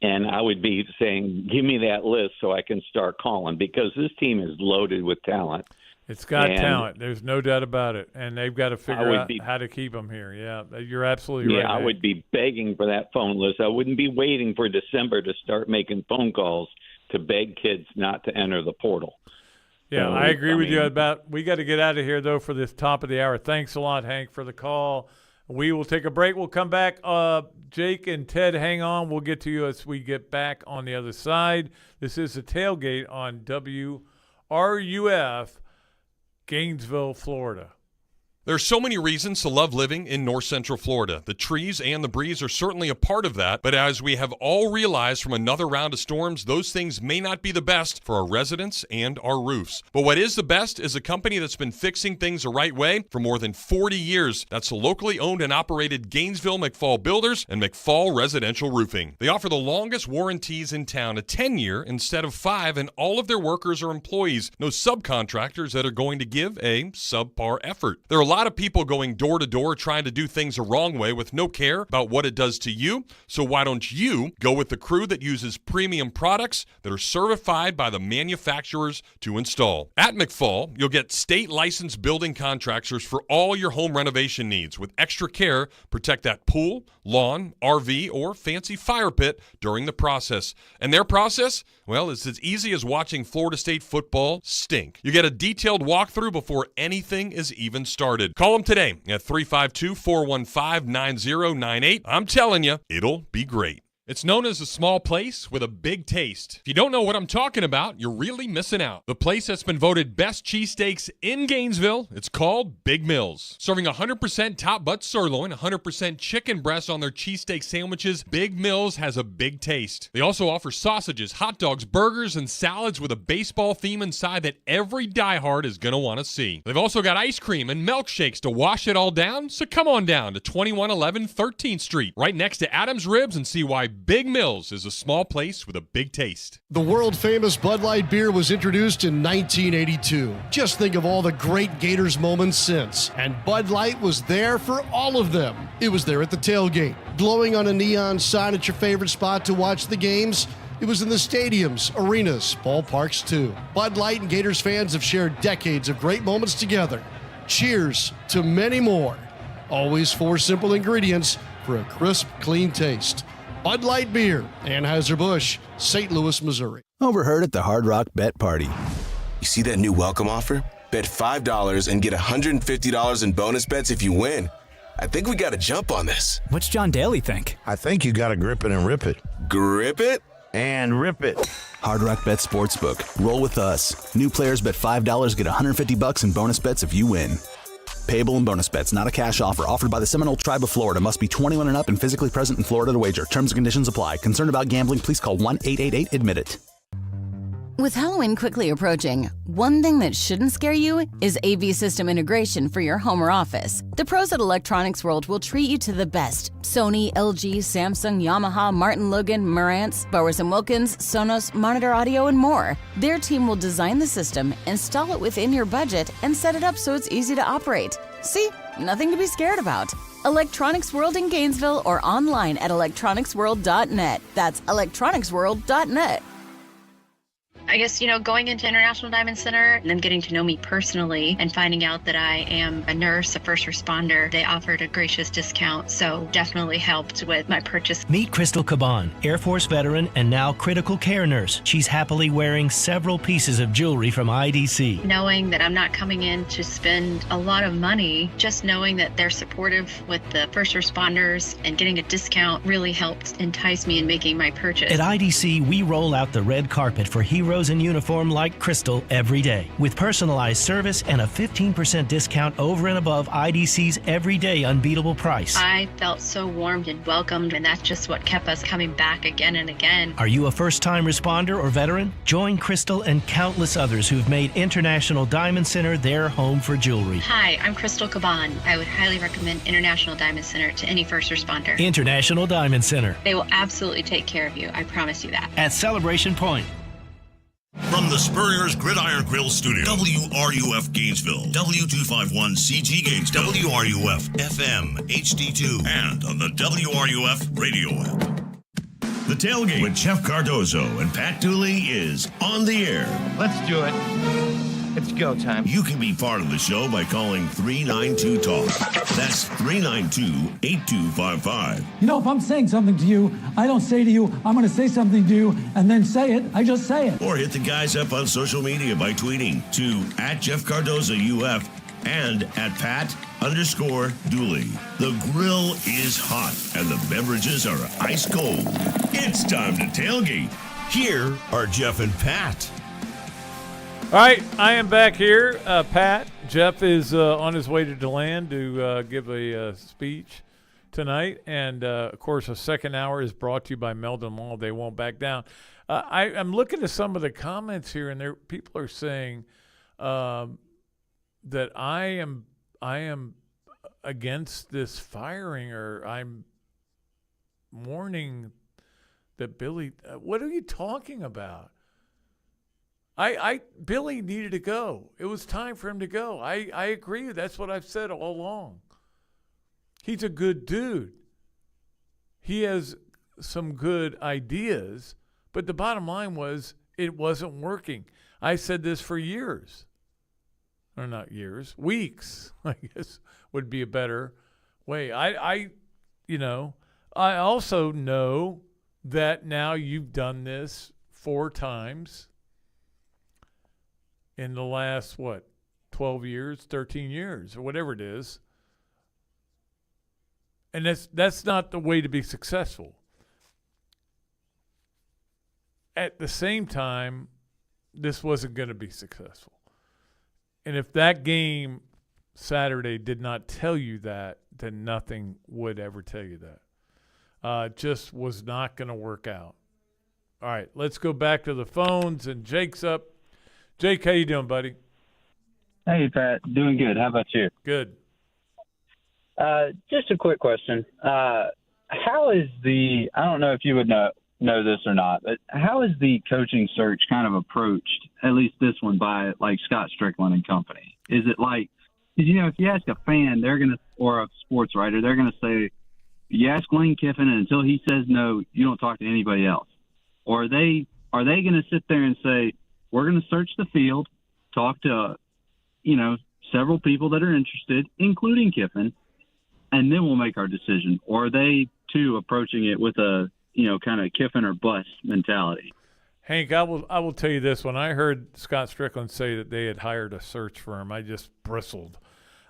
And I would be saying, give me that list so I can start calling, because this team is loaded with talent. It's got talent. There's no doubt about it. And they've got to figure out how to keep them here. Yeah, you're absolutely right. Yeah, I would be begging for that phone list. I wouldn't be waiting for December to start making phone calls to beg kids not to enter the portal. Yeah, I agree with you about we got to get out of here, though, for this top of the hour. Thanks a lot, Hank, for the call. We will take a break. We'll come back. Jake and Ted, hang on. We'll get to you as we get back on the other side. This is the Tailgate on WRUF, Gainesville, Florida. There's so many reasons to love living in North Central Florida. The trees and the breeze are certainly a part of that, but as we have all realized from another round of storms, those things may not be the best for our residents and our roofs. But what is the best is a company that's been fixing things the right way for more than 40 years. That's the locally owned and operated Gainesville McFall Builders and McFall Residential Roofing. They offer the longest warranties in town, a 10-year instead of 5, and all of their workers are employees, no subcontractors that are going to give a subpar effort. There are a lot of people going door to door trying to do things the wrong way with no care about what it does to you. So why don't you go with the crew that uses premium products that are certified by the manufacturers to install? At McFall, you'll get state licensed building contractors for all your home renovation needs. With extra care, protect that pool, lawn, RV, or fancy fire pit during the process. And their process? Well, it's as easy as watching Florida State football stink. You get a detailed walkthrough before anything is even started. started. Call them today at 352-415-9098. I'm telling you, it'll be great. It's known as a small place with a big taste. If you don't know what I'm talking about, you're really missing out. The place that's been voted best cheesesteaks in Gainesville, it's called Big Mills. Serving 100% top butt sirloin, 100% chicken breast on their cheesesteak sandwiches, Big Mills has a big taste. They also offer sausages, hot dogs, burgers, and salads with a baseball theme inside that every diehard is going to want to see. They've also got ice cream and milkshakes to wash it all down, so come on down to 2111 13th Street, right next to Adam's Ribs, and see why Big Mills is a small place with a big taste. The world-famous Bud Light beer was introduced in 1982. Just think of all the great Gators moments since. And Bud Light was there for all of them. It was there at the tailgate, glowing on a neon sign at your favorite spot to watch the games. It was in the stadiums, arenas, ballparks too. Bud Light and Gators fans have shared decades of great moments together. Cheers to many more. Always 4 simple ingredients for a crisp, clean taste. Bud Light Beer, Anheuser-Busch, St. Louis, Missouri. Overheard at the Hard Rock Bet Party. You see that new welcome offer? Bet $5 and get $150 in bonus bets if you win. I think we got to jump on this. What's John Daly think? I think you got to grip it and rip it. Grip it? And rip it. Hard Rock Bet Sportsbook. Roll with us. New players bet $5, get $150 in bonus bets if you win. Payable in bonus bets, not a cash offer. Offered by the Seminole Tribe of Florida. Must be 21 and up and physically present in Florida to wager. Terms and conditions apply. Concerned about gambling? Please call 1-888-ADMIT-IT. With Halloween quickly approaching, one thing that shouldn't scare you is AV system integration for your home or office. The pros at Electronics World will treat you to the best. Sony, LG, Samsung, Yamaha, Martin Logan, Marantz, Bowers & Wilkins, Sonos, Monitor Audio, and more. Their team will design the system, install it within your budget, and set it up so it's easy to operate. See? Nothing to be scared about. Electronics World in Gainesville or online at electronicsworld.net. That's electronicsworld.net. I guess, going into International Diamond Center and them getting to know me personally and finding out that I am a nurse, a first responder, they offered a gracious discount, so definitely helped with my purchase. Meet Crystal Caban, Air Force veteran and now critical care nurse. She's happily wearing several pieces of jewelry from IDC. Knowing that I'm not coming in to spend a lot of money, just knowing that they're supportive with the first responders and getting a discount really helped entice me in making my purchase. At IDC, we roll out the red carpet for heroes in uniform like Crystal every day, with personalized service and a 15% discount over and above IDC's everyday unbeatable price. I felt so warmed and welcomed, and that's just what kept us coming back again and again. Are you a first-time responder or veteran? Join Crystal and countless others who've made International Diamond Center their home for jewelry. Hi, I'm Crystal Caban. I would highly recommend International Diamond Center to any first responder. International Diamond Center. They will absolutely take care of you. I promise you that. At Celebration Point. From the Spurrier's Gridiron Grill Studio, WRUF Gainesville, W251CG Gainesville, WRUF FM HD2, and on the WRUF radio app. The Tailgate with Jeff Cardozo and Pat Dooley is on the air. Let's do it. It's go time. You can be part of the show by calling 392-TALK. That's 392-8255. If I'm saying something to you, I don't say to you, I'm going to say something to you, and then say it. I just say it. Or hit the guys up on social media by tweeting to @JeffCardozaUF and @Pat_Dooley. The grill is hot and the beverages are ice cold. It's time to tailgate. Here are Jeff and Pat. All right, I am back here. Pat, Jeff is on his way to DeLand to give a speech tonight. And, of course, a second hour is brought to you by Meldon Law. They won't back down. I'm looking at some of the comments here, and people are saying that I am against this firing, or I'm warning that Billy what are you talking about? Billy needed to go. It was time for him to go. I agree. That's what I've said all along. He's a good dude. He has some good ideas, but the bottom line was it wasn't working. I said this for years. Or not years, weeks, I guess would be a better way. I also know that now you've done this 4 times in the last, 12 years, 13 years, or whatever it is. And that's not the way to be successful. At the same time, this wasn't going to be successful. And if that game Saturday did not tell you that, then nothing would ever tell you that. Just was not going to work out. All right, let's go back to the phones, and Jake's up. Jake, how you doing, buddy? Hey, Pat. Doing good. How about you? Good. Just a quick question. How is I don't know if you would know this or not, but how is the coaching search kind of approached, at least this one, by like Scott Stricklin and company? Is it like, because, if you ask a fan, or a sports writer, they're going to say, you ask Lane Kiffin, and until he says no, you don't talk to anybody else. Or are they going to sit there and say, we're going to search the field, talk to, several people that are interested, including Kiffin, and then we'll make our decision? Or are they, too, approaching it with a, kind of Kiffin or bust mentality? Hank, I will tell you this. When I heard Scott Stricklin say that they had hired a search firm, I just bristled.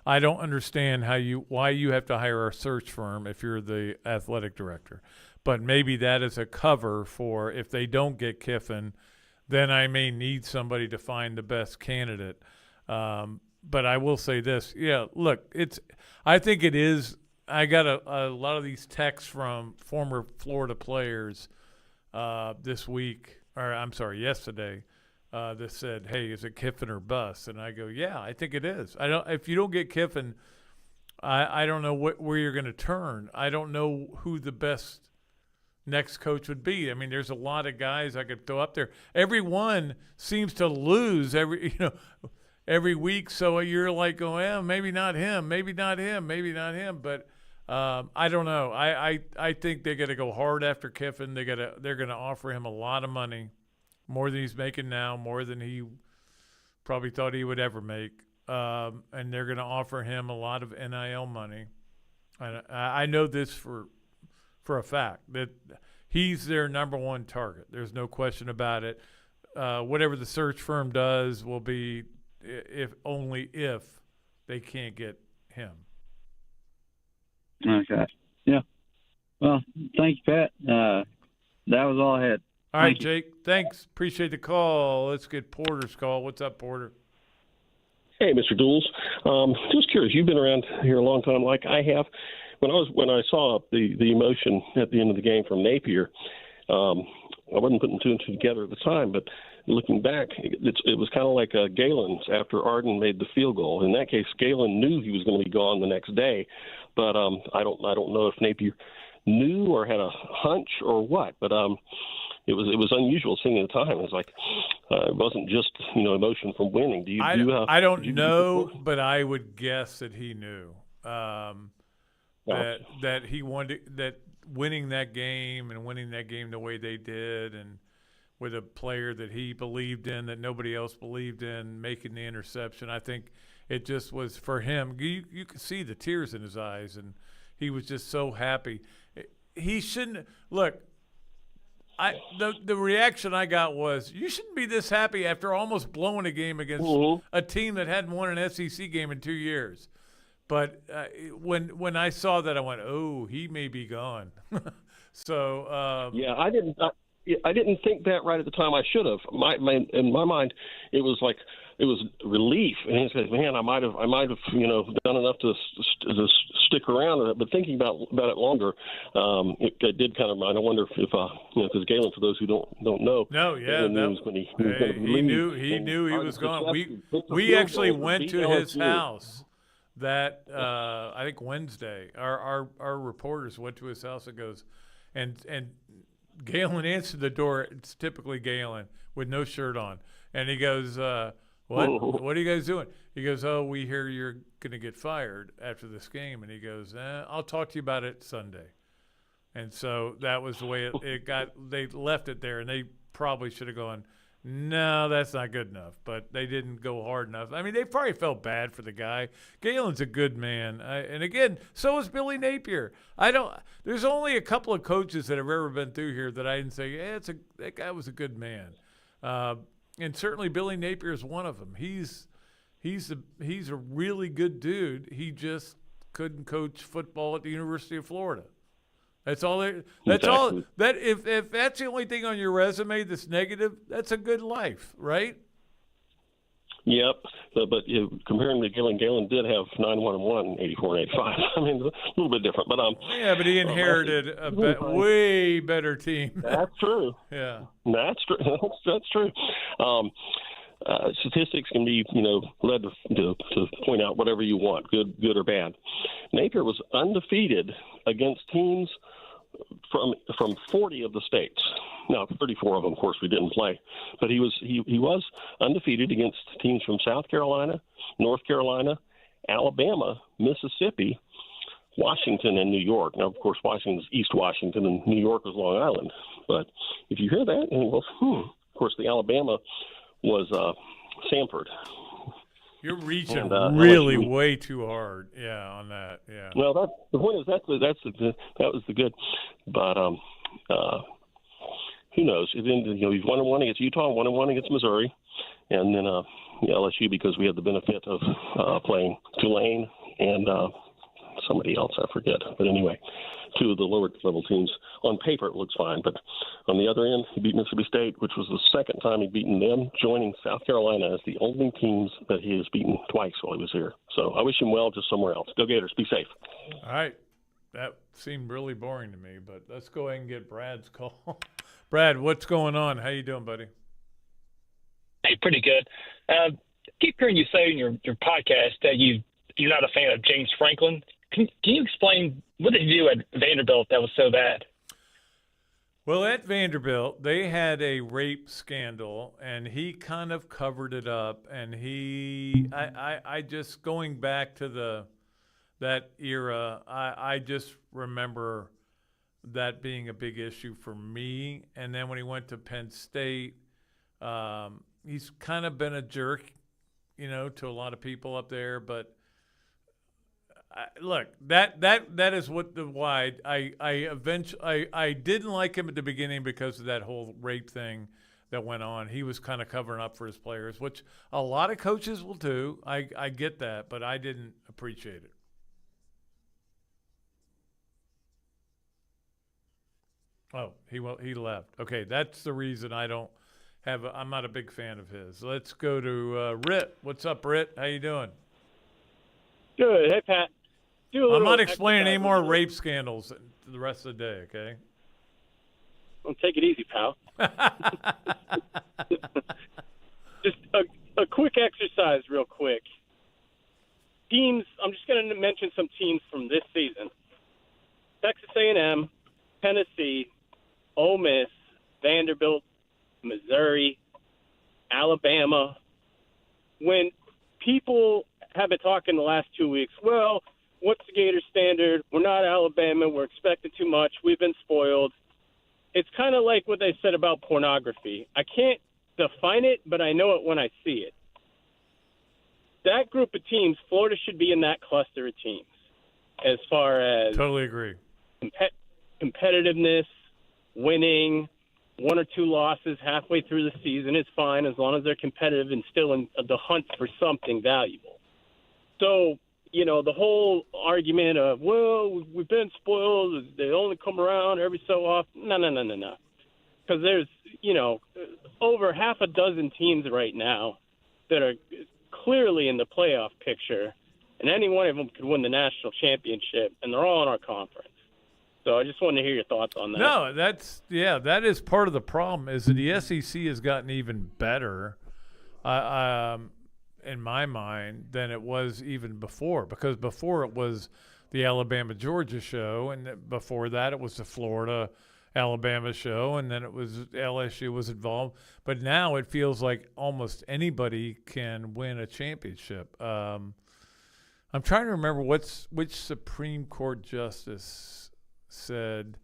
I don't understand why you have to hire a search firm if you're the athletic director. But maybe that is a cover for if they don't get Kiffin, then I may need somebody to find the best candidate. But I will say this. Yeah, look, I think it is. I got a lot of these texts from former Florida players yesterday that said, hey, is it Kiffin or bust? And I go, yeah, I think it is. If you don't get Kiffin, I don't know where you're going to turn. I don't know who the best next coach would be. I mean, there's a lot of guys I could throw up there. Everyone seems to lose every week. So you're like, maybe not him, maybe not him, maybe not him. But I don't know. I think they're going to go hard after Kiffin. They're going to offer him a lot of money, more than he's making now, more than he probably thought he would ever make. And they're going to offer him a lot of NIL money. And I know this for a fact, that he's their number one target. There's no question about it. Whatever the search firm does will be if they can't get him. Okay. Yeah. Well, thank you, Pat. That was all I had. All right, Jake. Thanks. Appreciate the call. Let's get Porter's call. What's up, Porter? Hey, Mr. Duels. Just curious. You've been around here a long time, like I have. When I saw the emotion at the end of the game from Napier, I wasn't putting two and two together at the time, but looking back, it was kind of like Galen's after Arden made the field goal. In that case, Galen knew he was going to be gone the next day, but I don't know if Napier knew or had a hunch or what, but it was unusual seeing at the time. It was like it wasn't just emotion from winning. I don't know, but I would guess that he knew that he wanted that winning that game the way they did, and with a player that he believed in that nobody else believed in, making the interception. I think it just was for him. You could see the tears in his eyes, and he was just so happy. He shouldn't look. The reaction I got was, you shouldn't be this happy after almost blowing a game against a team that hadn't won an SEC game in 2 years. But when I saw that, I went, oh, he may be gone. So yeah, I didn't think that right at the time. I should have. In my mind, it was like it was relief, and he said, "Man, I might have done enough to stick around." But thinking about it longer, it did kind of. I wonder if because Galen, for those who don't know, he knew he was gone. We actually went to his house. That I think Wednesday, our reporters went to his house and goes, and Galen answered the door. It's typically Galen with no shirt on, and he goes, "What are you guys doing?" He goes, "Oh, we hear you're going to get fired after this game," and he goes, "I'll talk to you about it Sunday." And so that was the way it got. They left it there, and they probably should have gone, no, that's not good enough. But they didn't go hard enough. I mean, they probably felt bad for the guy. Galen's a good man. And again, so is Billy Napier. There's only a couple of coaches that have ever been through here that I didn't say, that guy was a good man. And certainly Billy Napier is one of them. He's he's a really good dude. He just couldn't coach football at the University of Florida. That's all. That's all. That if that's the only thing on your resume that's negative, that's a good life, right? Yep, but comparing to Galen did have 9-1-1, 84 and 85. I mean, a little bit different, but yeah, but he inherited a way better team. That's true. Yeah, that's true. That's true. Statistics can be, led to point out whatever you want, good or bad. Napier was undefeated against teams from 40 of the states. Now, 34 of them, of course, we didn't play, but he was undefeated against teams from South Carolina, North Carolina, Alabama, Mississippi, Washington, and New York. Now, of course, Washington's East Washington, and New York was Long Island. But if you hear that, of course, the Alabama was Samford. You're reaching really way too hard, on that. Yeah. Well, the point is that was the good, but who knows? He's 1-1 against Utah, 1-1 against Missouri, and then LSU, because we had the benefit of playing Tulane and somebody else, I forget. But anyway, two of the lower level teams. On paper, it looks fine, but on the other end, he beat Mississippi State, which was the second time he'd beaten them, joining South Carolina as the only teams that he has beaten twice while he was here. So I wish him well, just somewhere else. Go Gators. Be safe. All right. That seemed really boring to me, but let's go ahead and get Brad's call. Brad, what's going on? How you doing, buddy? Hey, pretty good. Keep hearing you say in your podcast that you're not a fan of James Franklin. Can you explain what did you do at Vanderbilt that was so bad? Well, at Vanderbilt, they had a rape scandal, and he kind of covered it up. And I just going back to that era, I just remember that being a big issue for me. And then when he went to Penn State, he's kind of been a jerk, to a lot of people up there. But look, that is why I didn't like him at the beginning, because of that whole rape thing that went on. He was kind of covering up for his players, which a lot of coaches will do. I get that, but I didn't appreciate it. Oh, he left. Okay, that's the reason I'm not a big fan of his. Let's go to Rit. What's up, Rit? How you doing? Good. Hey, Pat. I'm not explaining any more rape scandals the rest of the day, okay? Well, take it easy, pal. Just a quick exercise real quick. Teams, I'm just going to mention some teams from this season. Texas A&M, Tennessee, Ole Miss, Vanderbilt, Missouri, Alabama. When people have been talking the last 2 weeks, well, what's the Gator standard? We're not Alabama. We're expected too much. We've been spoiled. It's kind of like what they said about pornography. I can't define it, but I know it when I see it. That group of teams, Florida should be in that cluster of teams as far as totally agree. Competitiveness, winning, one or two losses halfway through the season is fine as long as they're competitive and still in the hunt for something valuable. So, the whole argument of, well, we've been spoiled, they only come around every so often. No. Because there's, over half a dozen teams right now that are clearly in the playoff picture, and any one of them could win the national championship, and they're all in our conference. So I just wanted to hear your thoughts on that. No, that is part of the problem, is that the SEC has gotten even better. In my mind, than it was even before, because before it was the Alabama-Georgia show, and before that it was the Florida-Alabama show, and then it was LSU was involved. But now it feels like almost anybody can win a championship. I'm trying to remember which Supreme Court justice said,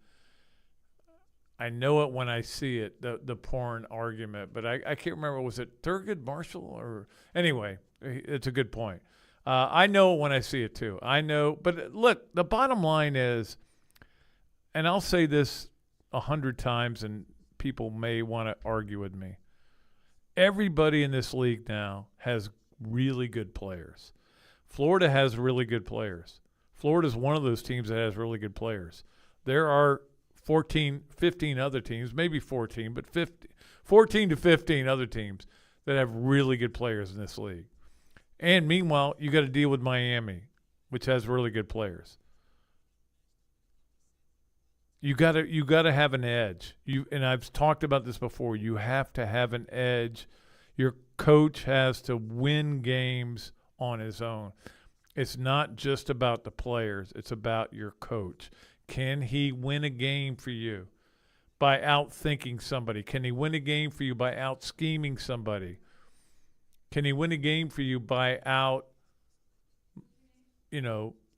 I know it when I see it, the porn argument, but I can't remember. Was it Thurgood Marshall? Or anyway, it's a good point. I know it when I see it too. I know, but look, the bottom line is, and I'll say this 100 times, and people may want to argue with me. Everybody in this league now has really good players. Florida has really good players. Florida's one of those teams that has really good players. There are 15 other teams, maybe 14, but 14 to 15 other teams that have really good players in this league. And meanwhile, you got to deal with Miami, which has really good players. You got to have an edge. And I've talked about this before. You have to have an edge. Your coach has to win games on his own. It's not just about the players. It's about your coach. Can he win a game for you by outthinking somebody? Can he win a game for you by out-scheming somebody? Can he win a game for you by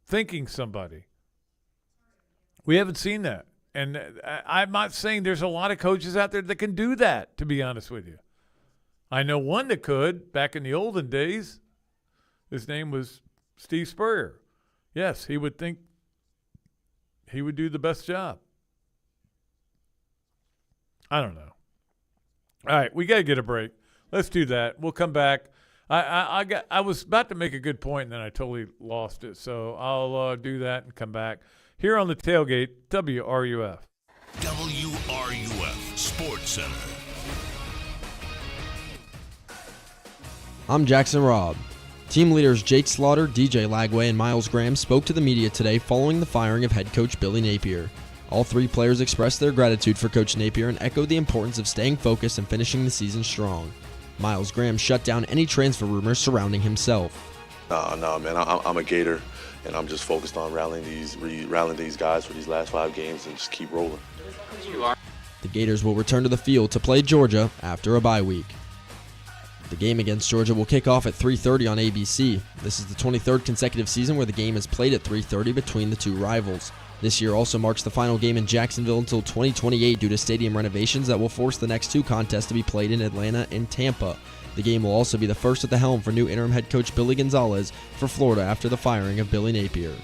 thinking somebody? We haven't seen that. And I'm not saying there's a lot of coaches out there that can do that, to be honest with you. I know one that could back in the olden days. His name was Steve Spurrier. Yes, he would think he would do the best job. I don't know. All right, we got to get a break. Let's do that. We'll come back. I was about to make a good point, and then I totally lost it. So I'll do that and come back. Here on the Tailgate, WRUF. WRUF Sports Center. I'm Jackson Robb. Team leaders Jake Slaughter, DJ Lagway, and Miles Graham spoke to the media today following the firing of head coach Billy Napier. All three players expressed their gratitude for Coach Napier and echoed the importance of staying focused and finishing the season strong. Miles Graham shut down any transfer rumors surrounding himself. No, man, I'm a Gator, and I'm just focused on rallying these guys for these last 5 games and just keep rolling. The Gators will return to the field to play Georgia after a bye week. The game against Georgia will kick off at 3:30 on ABC. This is the 23rd consecutive season where the game is played at 3:30 between the two rivals. This year also marks the final game in Jacksonville until 2028 due to stadium renovations that will force the next 2 contests to be played in Atlanta and Tampa. The game will also be the first at the helm for new interim head coach Billy Gonzalez for Florida after the firing of Billy Napier.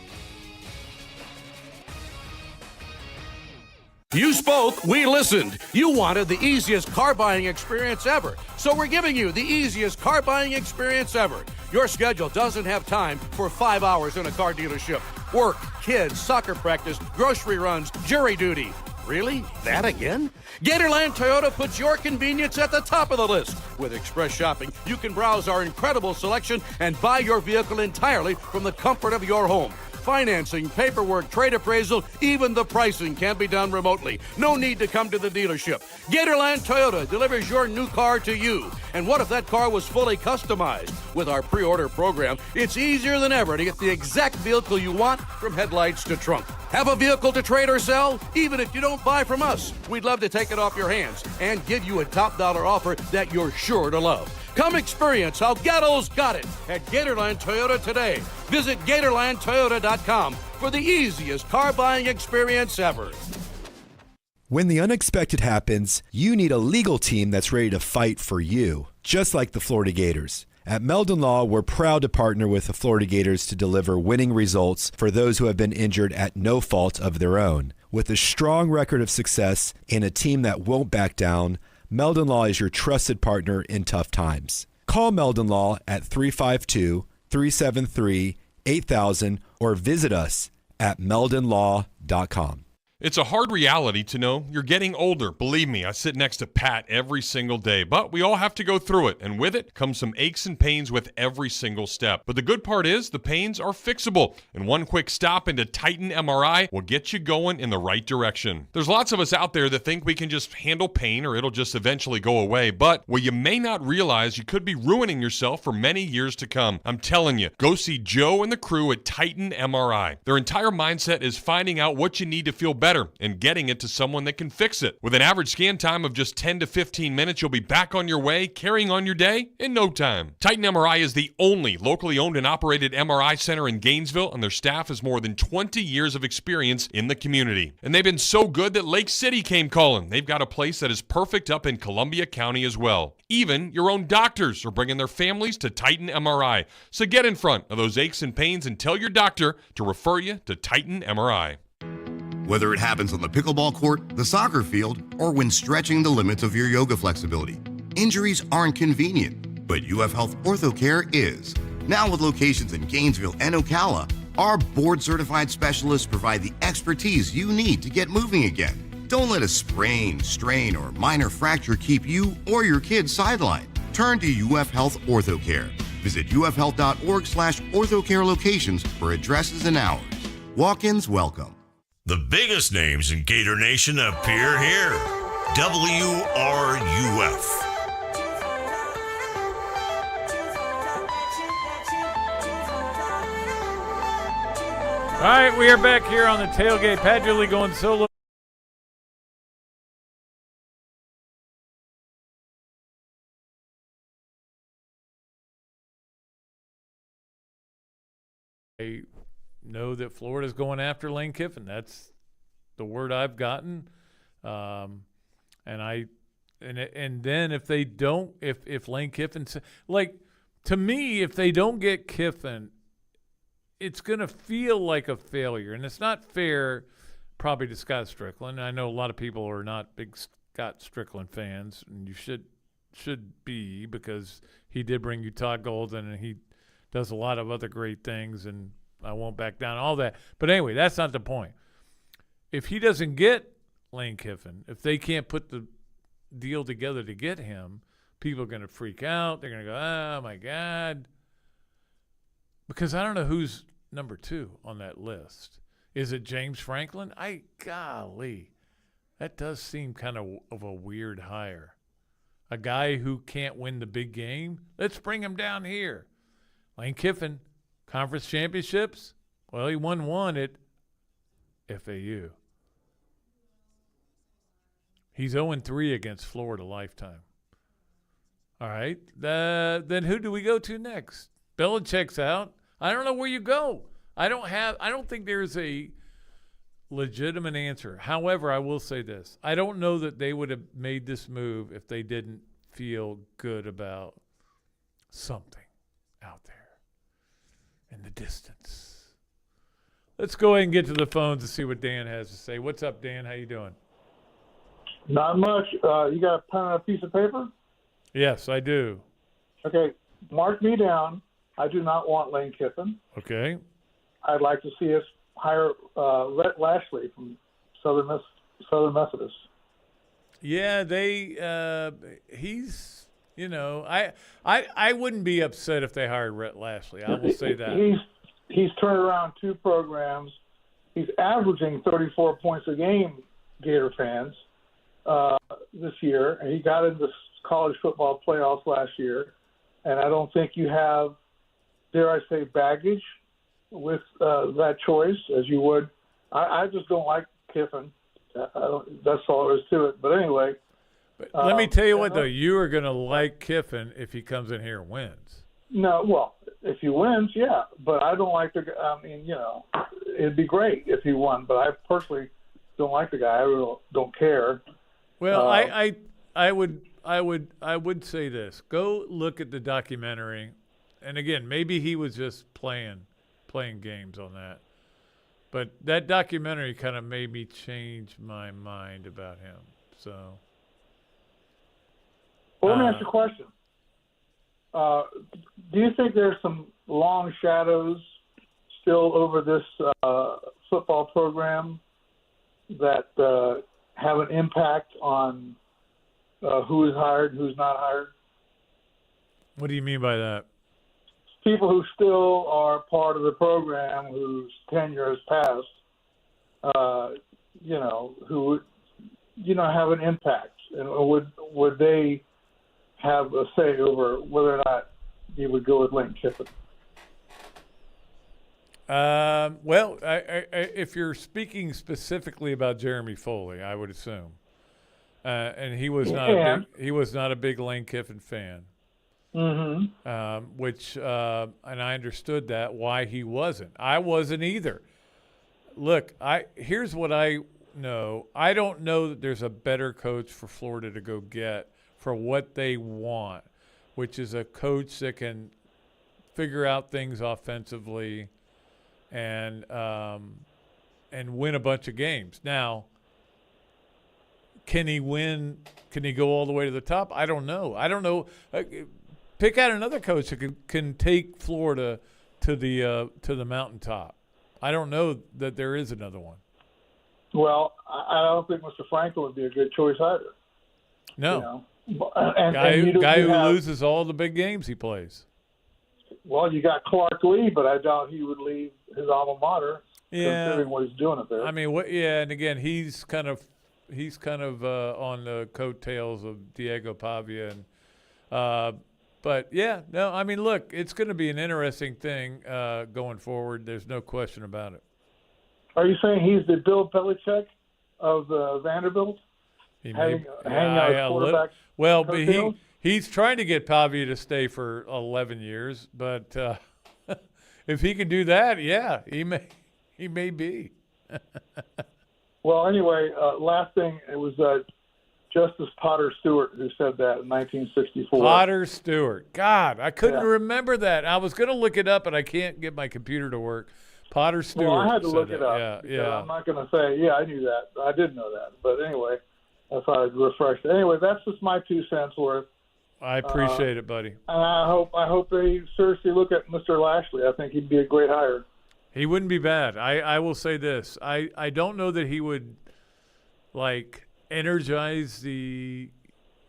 You spoke, we listened. You wanted the easiest car buying experience ever. So we're giving you the easiest car buying experience ever. Your schedule doesn't have time for 5 hours in a car dealership. Work, kids, soccer practice, grocery runs, jury duty. Really? That again? Gatorland Toyota puts your convenience at the top of the list. With Express Shopping, you can browse our incredible selection and buy your vehicle entirely from the comfort of your home. Financing, paperwork, trade appraisal, even the pricing can be done remotely. No need to come to the dealership. Gatorland Toyota delivers your new car to you. And what if that car was fully customized? With our pre-order program, it's easier than ever to get the exact vehicle you want from headlights to trunk. Have a vehicle to trade or sell? Even if you don't buy from us, we'd love to take it off your hands and give you a top dollar offer that you're sure to love. Come experience how Gatto's got it at Gatorland Toyota today. Visit GatorlandToyota.com for the easiest car buying experience ever. When the unexpected happens, you need a legal team that's ready to fight for you, just like the Florida Gators. At Meldon Law, we're proud to partner with the Florida Gators to deliver winning results for those who have been injured at no fault of their own. With a strong record of success and a team that won't back down, Meldon Law is your trusted partner in tough times. Call Meldon Law at 352-373-8000 or visit us at meldonlaw.com. It's a hard reality to know you're getting older. Believe me, I sit next to Pat every single day, but we all have to go through it, and with it comes some aches and pains with every single step. But the good part is the pains are fixable, and one quick stop into Titan MRI will get you going in the right direction. There's lots of us out there that think we can just handle pain or it'll just eventually go away, but what you may not realize, you could be ruining yourself for many years to come. I'm telling you, go see Joe and the crew at Titan MRI. Their entire mindset is finding out what you need to feel better and getting it to someone that can fix it. With an average scan time of just 10 to 15 minutes, you'll be back on your way, carrying on your day in no time. Titan MRI is the only locally owned and operated MRI center in Gainesville, and their staff has more than 20 years of experience in the community. And they've been so good that Lake City came calling. They've got a place that is perfect up in Columbia County as well. Even your own doctors are bringing their families to Titan MRI. So get in front of those aches and pains and tell your doctor to refer you to Titan MRI. Whether it happens on the pickleball court, the soccer field, or when stretching the limits of your yoga flexibility, injuries aren't convenient. But UF Health OrthoCare is. Now with locations in Gainesville and Ocala, our board-certified specialists provide the expertise you need to get moving again. Don't let a sprain, strain, or minor fracture keep you or your kids sidelined. Turn to UF Health OrthoCare. Visit ufhealth.org/orthocare locations for addresses and hours. Walk-ins welcome. The biggest names in Gator Nation appear here. WRUF. All right, we are back here on the tailgate. Pat Dooley going solo. I know that Florida's going after Lane Kiffin. That's the word I've gotten. And then if they don't, if Lane Kiffin, like, to me, if they don't get Kiffin, it's going to feel like a failure. And it's not fair probably to Scott Stricklin. I know a lot of people are not big Scott Stricklin fans, and you should be, because he did bring you Todd Golden, and he does a lot of other great things, and I won't back down, all that. But anyway, that's not the point. If he doesn't get Lane Kiffin, if they can't put the deal together to get him, people are going to freak out. They're going to go, oh, my God. Because I don't know who's number 2 on that list. Is it James Franklin? Golly, that does seem kind of a weird hire. A guy who can't win the big game? Let's bring him down here. Lane Kiffin, conference championships? Well, he won one at FAU. He's 0-3 against Florida lifetime. All right. Then who do we go to next? Belichick's out. I don't know where you go. I don't think there's a legitimate answer. However, I will say this. I don't know that they would have made this move if they didn't feel good about something out there in the distance. Let's go ahead and get to the phones to see what Dan has to say. What's up, Dan? How you doing? Not much. You got a pen and a piece of paper? Yes, I do. Okay. Mark me down. I do not want Lane Kiffin. Okay. I'd like to see us hire Rhett Lashley from Southern Methodist. Yeah, he's, I wouldn't be upset if they hired Rhett Lashley. I will say that. He's turned around 2 programs. He's averaging 34 points a game, Gator fans, this year. And he got into college football playoffs last year. And I don't think you have, dare I say, baggage with that choice as you would. I just don't like Kiffin. That's all there is to it. But anyway. But let me tell you what, though. You are going to like Kiffin if he comes in here and wins. No, well, if he wins, yeah. But I don't like it'd be great if he won. But I personally don't like the guy. I really don't care. Well, I would say this. Go look at the documentary. And again, maybe he was just playing games on that. But that documentary kind of made me change my mind about him. So. Well, let me ask you a question. Do you think there's some long shadows still over this football program that have an impact on who is hired, who's not hired? What do you mean by that? People who still are part of the program whose tenure has passed, who, have an impact. And would they have a say over whether or not you would go with Lane Kiffin? Well, if you're speaking specifically about Jeremy Foley, I would assume, and he was not a big Lane Kiffin fan. Mm-hmm. And I understood that why he wasn't. I wasn't either. Look, here's what I know. I don't know that there's a better coach for Florida to go get for what they want, which is a coach that can figure out things offensively and win a bunch of games. Now, can he win? Can he go all the way to the top? I don't know. pick out another coach that can take Florida to the mountaintop. I don't know that there is another one. Well, I don't think Mr. Franklin would be a good choice either. No. Guy who loses all the big games he plays. Well, you got Clark Lee, but I doubt he would leave his alma mater, considering what he's doing up there. I mean, and again, he's kind of on the coattails of Diego Pavia, and but yeah, no, I mean, look, it's going to be an interesting thing going forward. There's no question about it. Are you saying he's the Bill Belichick of Vanderbilt? Hanging out as quarterback? Well, but he's trying to get Pavia to stay for 11 years, but if he can do that, yeah, he may be. Well, anyway, last thing, it was Justice Potter Stewart who said that in 1964. Potter Stewart. God, I couldn't remember that. I was going to look it up, but I can't get my computer to work. Potter Stewart. Well, I had to look it up. Yeah. I'm not going to say, I knew that. I did know that. But anyway, I thought I'd refresh it. Anyway, that's just my 2 cents worth. I appreciate it, buddy. And I hope they seriously look at Mr. Lashley. I think he'd be a great hire. He wouldn't be bad. I will say this. I don't know that he would, energize the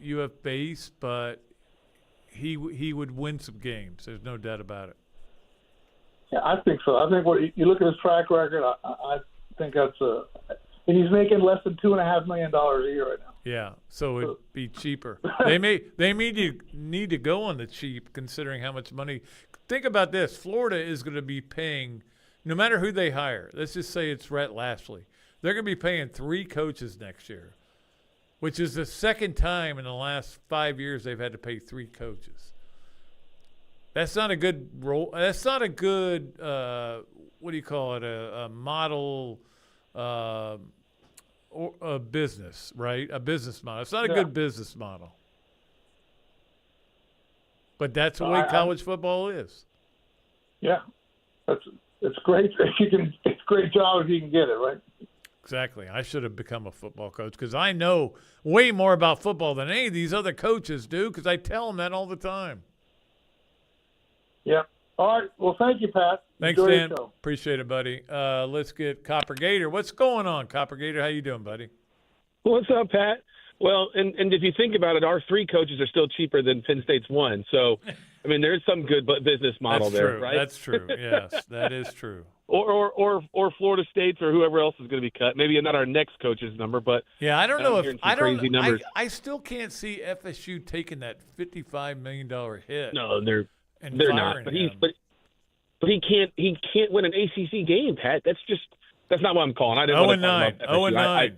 UF base, but he would win some games. There's no doubt about it. Yeah, I think so. I think you look at his track record, I think that's and he's making less than $2.5 million a year right now. Yeah, so it'd be cheaper. They need to go on the cheap, considering how much money. Think about this: Florida is going to be paying, no matter who they hire. Let's just say it's Rhett Lashley. They're going to be paying 3 coaches next year, which is the second time in the last 5 years they've had to pay 3 coaches. That's not a good role. That's not a good, what do you call it, a model or a business, right? A business model. It's not a good business model. But that's the way college football is. Yeah. It's great. It's a great job if you can get it, right? Exactly. I should have become a football coach because I know way more about football than any of these other coaches do because I tell them that all the time. Yeah. All right. Well, thank you, Pat. Thanks, Dan. Appreciate it, buddy. Let's get Copper Gator. What's going on, Copper Gator? How you doing, buddy? What's up, Pat? Well, and if you think about it, our 3 coaches are still cheaper than Penn State's 1. So, I mean, there's some good business model there, right? That's true. Yes, that is true. Or Florida State's or whoever else is going to be cut. Maybe not our next coach's number, but yeah, I don't know if crazy numbers. I still can't see FSU taking that $55 million hit. No, they're not. But he can't win an ACC game, Pat. That's not what I'm calling. I didn't want to talk about FSU. 0-9.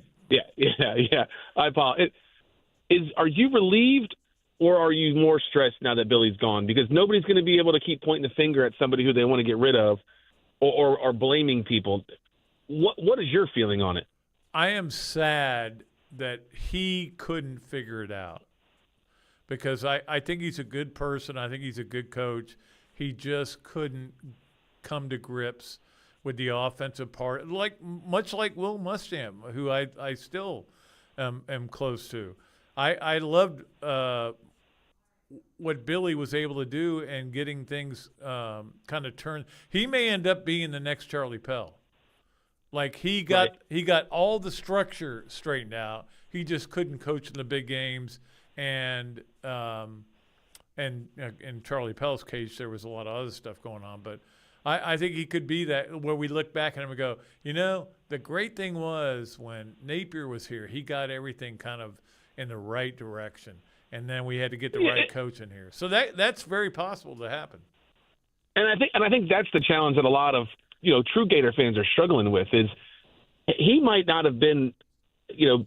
Yeah. I apologize. Are you relieved or are you more stressed now that Billy's gone? Because nobody's going to be able to keep pointing the finger at somebody who they want to get rid of or blaming people. What is your feeling on it? I am sad that he couldn't figure it out because I think he's a good person. I think he's a good coach. He just couldn't come to grips with the offensive part, much like Will Muschamp, who I still am close to. I loved what Billy was able to do and getting things kind of turned. He may end up being the next Charlie Pell. He got all the structure straightened out. He just couldn't coach in the big games, and in Charlie Pell's case, there was a lot of other stuff going on, but. I think he could be that where we look back at him and go, the great thing was when Napier was here, he got everything kind of in the right direction. And then we had to get the right coach in here. So that's very possible to happen. And I think that's the challenge that a lot of, true Gator fans are struggling with is he might not have been,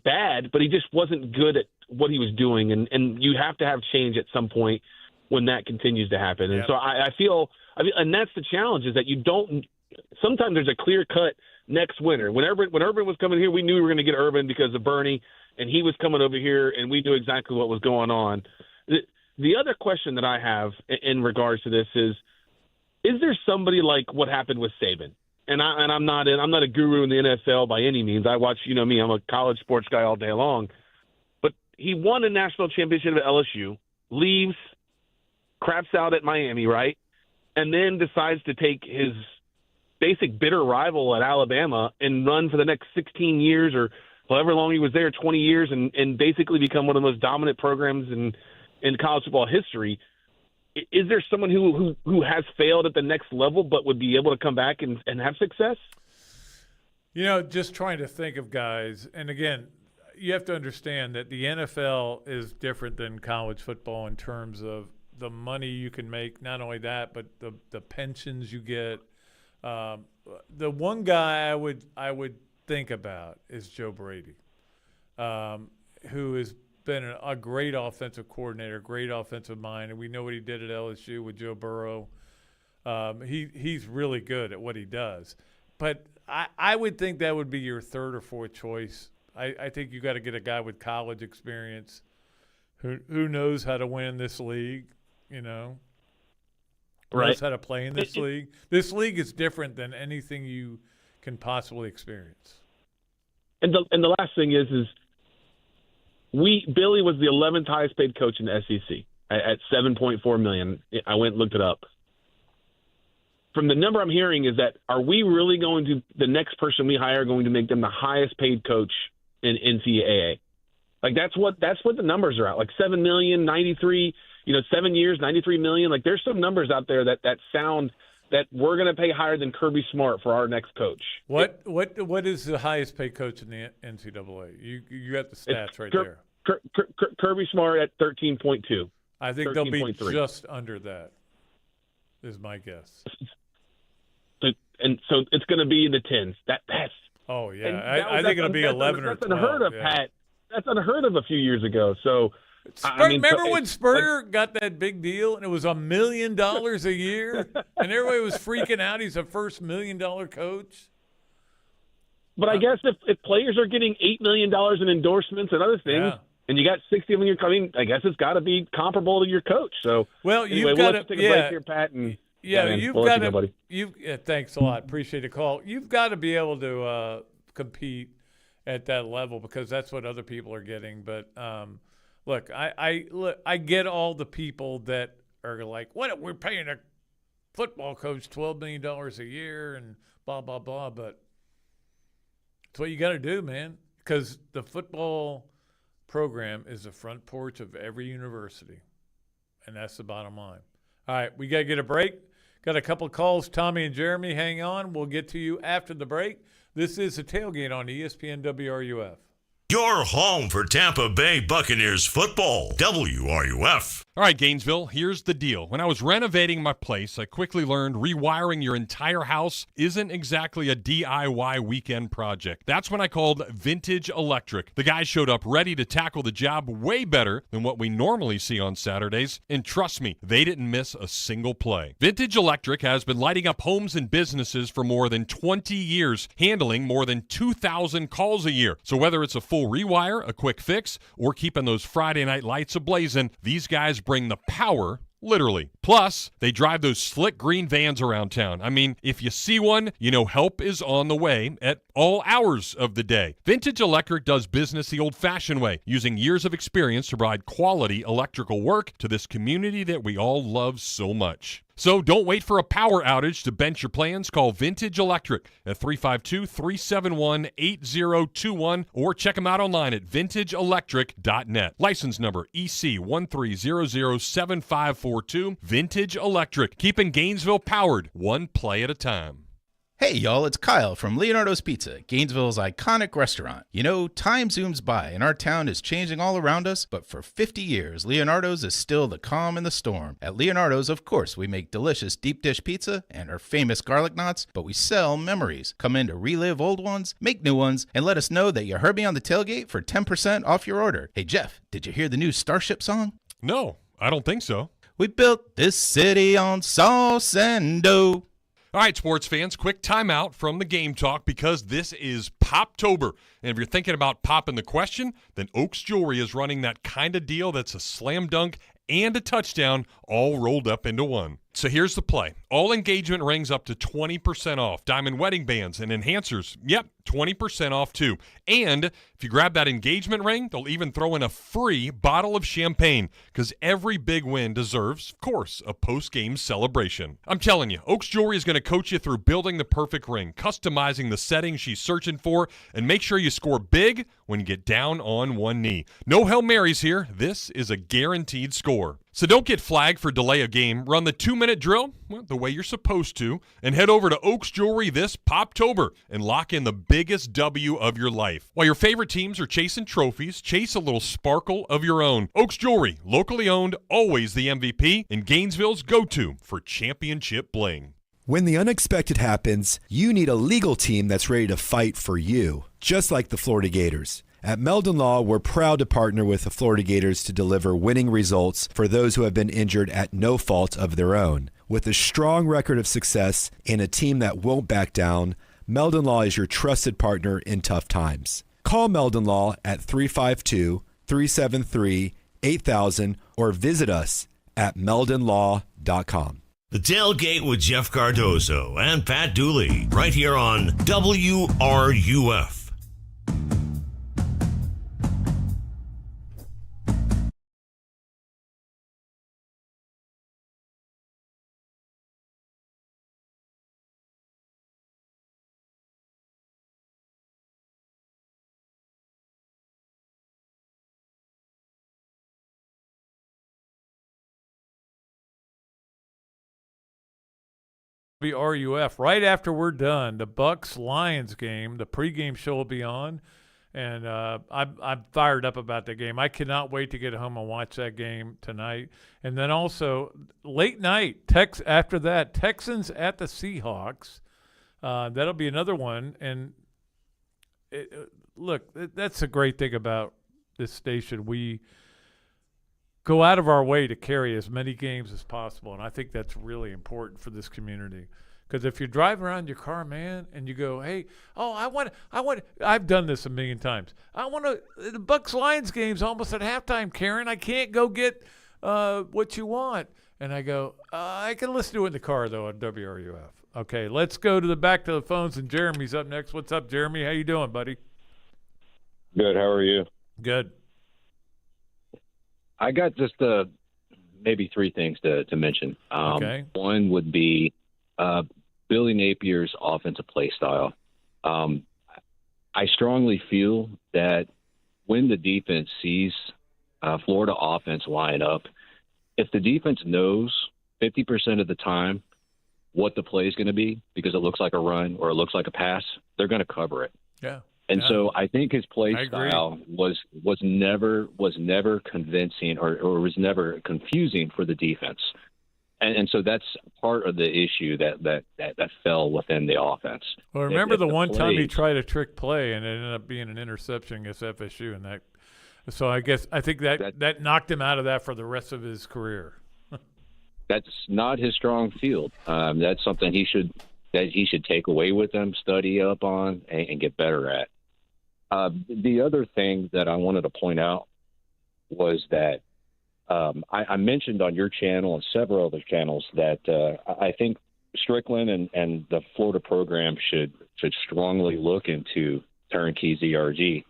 bad, but he just wasn't good at what he was doing. And you have to have change at some point when that continues to happen. And so I feel – and that's the challenge is that you don't – sometimes there's a clear-cut next winner. When Urban was coming here, we knew we were going to get Urban because of Bernie, and he was coming over here, and we knew exactly what was going on. The other question that I have in regards to this is there somebody like what happened with Saban? And I'm not a guru in the NFL by any means. I watch, me, I'm a college sports guy all day long. But he won a national championship at LSU, leaves – craps out at Miami, right? And then decides to take his basic bitter rival at Alabama and run for the next 16 years or however long he was there, 20 years, and basically become one of the most dominant programs in college football history. Is there someone who has failed at the next level but would be able to come back and have success? Just trying to think of guys. And, again, you have to understand that the NFL is different than college football in terms of the money you can make. Not only that, but the pensions you get. The one guy I would think about is Joe Brady, who has been a great offensive coordinator, great offensive mind, and we know what he did at LSU with Joe Burrow. He's really good at what he does. But I would think that would be your third or fourth choice. I think you got to get a guy with college experience who knows how to win in this league, Right. knows how to play in this league. This league is different than anything you can possibly experience. And the last thing is Billy was the 11th highest paid coach in the SEC at $7.4 million. I went and looked it up. From the number I'm hearing is that are we really going to the next person we hire going to make them the highest paid coach in NCAA? Like that's what the numbers are at. Like $7 million, 93, 7 years, $93 million. Like there's some numbers out there that sound that we're going to pay higher than Kirby Smart for our next coach. What is the highest paid coach in the NCAA? You got the stats right there. Kirby Smart at 13.2. I think they'll be just under that. Is my guess. And so it's going to be in the tens. That's. Oh yeah, I think it'll be 11 or 12. That's unheard of, Pat. That's unheard of a few years ago. So. Remember when Spurrier got that big deal and it was $1 million a year and everybody was freaking out he's a first $1 million coach? But I guess if players are getting $8 million in endorsements and other things, and you got 60 of them you're coming, I guess it's got to be comparable to your coach. So anyway, you've got to take a break here, Pat. And you've got to. Thanks a lot. Appreciate the call. You've got to be able to compete at that level because that's what other people are getting. But look, I get all the people that are like, what? We're paying a football coach $12 million a year and blah, blah, blah. But it's what you got to do, man, because the football program is the front porch of every university, and that's the bottom line. All right, we got to get a break. Got a couple of calls. Tommy and Jeremy, hang on. We'll get to you after the break. This is The Tailgate on ESPN WRUF. Your home for Tampa Bay Buccaneers football, WRUF. All right, Gainesville, here's the deal. When I was renovating my place, I quickly learned rewiring your entire house isn't exactly a DIY weekend project. That's when I called Vintage Electric. The guys showed up ready to tackle the job way better than what we normally see on Saturdays. And trust me, they didn't miss a single play. Vintage Electric has been lighting up homes and businesses for more than 20 years, handling more than 2,000 calls a year. So whether it's a full rewire, a quick fix, or keeping those Friday night lights ablazing, these guys bring the power, literally. Plus, they drive those slick green vans around town. I mean, if you see one, you know help is on the way at all hours of the day. Vintage Electric does business the old-fashioned way, using years of experience to provide quality electrical work to this community that we all love so much. So don't wait for a power outage to bench your plans. Call Vintage Electric at 352-371-8021 or check them out online at vintageelectric.net. License number EC13007542. Vintage Electric, keeping Gainesville powered one play at a time. Hey y'all, it's Kyle from Leonardo's Pizza, Gainesville's iconic restaurant. You know, time zooms by and our town is changing all around us, but for 50 years, Leonardo's is still the calm in the storm. At Leonardo's, of course, we make delicious deep dish pizza and our famous garlic knots, but we sell memories. Come in to relive old ones, make new ones, and let us know that you heard me on the tailgate for 10% off your order. Hey Jeff, did you hear the new Starship song? No, I don't think so. We built this city on sauce and dough. All right, sports fans, quick timeout from the game talk because this is Poptober. And if you're thinking about popping the question, then Oaks Jewelry is running that kind of deal that's a slam dunk and a touchdown all rolled up into one. So here's the play. All engagement rings up to 20% off. Diamond wedding bands and enhancers, yep, 20% off too. And if you grab that engagement ring, they'll even throw in a free bottle of champagne, because every big win deserves, of course, a post-game celebration. I'm telling you, Oaks Jewelry is going to coach you through building the perfect ring, customizing the setting she's searching for, and make sure you score big when you get down on one knee. No Hail Marys here. This is a guaranteed score. So don't get flagged for delay a game. Run the 2-minute drill the way you're supposed to, and head over to Oaks Jewelry this Poptober and lock in the biggest W of your life. While your favorite teams are chasing trophies, chase a little sparkle of your own. Oaks Jewelry, locally owned, always the MVP, and Gainesville's go-to for championship bling. When the unexpected happens, you need a legal team that's ready to fight for you, just like the Florida Gators. At Meldon Law, we're proud to partner with the Florida Gators to deliver winning results for those who have been injured at no fault of their own. With a strong record of success and a team that won't back down, Meldon Law is your trusted partner in tough times. Call Meldon Law at 352-373-8000 or visit us at meldonlaw.com. The Tailgate with Jeff Cardozo and Pat Dooley, right here on WRUF. WRUF. Right after we're done, the Bucks-Lions game, the pregame show will be on, and I'm fired up about the game. I cannot wait to get home and watch that game tonight. And then also, late night, after that, Texans at the Seahawks. That'll be another one. And look, that's a great thing about this station. We go out of our way to carry as many games as possible, and I think that's really important for this community. Because if you're driving around your car, man, and you go, hey, I've done this a million times. The Bucks-Lions game's almost at halftime, Karen. I can't go get what you want. And I go, I can listen to it in the car, though, on WRUF. Okay, let's go back to the phones, and Jeremy's up next. What's up, Jeremy? How you doing, buddy? Good. How are you? Good. I got just maybe three things to mention. Okay. One would be Billy Napier's offensive play style. I strongly feel that when the defense sees Florida offense line up, if the defense knows 50% of the time what the play is going to be because it looks like a run or it looks like a pass, they're going to cover it. Yeah. And so I think his play style was never convincing or was never confusing for the defense. And so that's part of the issue that fell within the offense. Well, remember the one time he tried a trick play and it ended up being an interception against FSU, and so I think that knocked him out of that for the rest of his career. That's not his strong field. That's something he should take away with him, study up on, and get better at. The other thing that I wanted to point out was that I mentioned on your channel and several other channels that I think Stricklin and the Florida program should strongly look into turnkey ZRG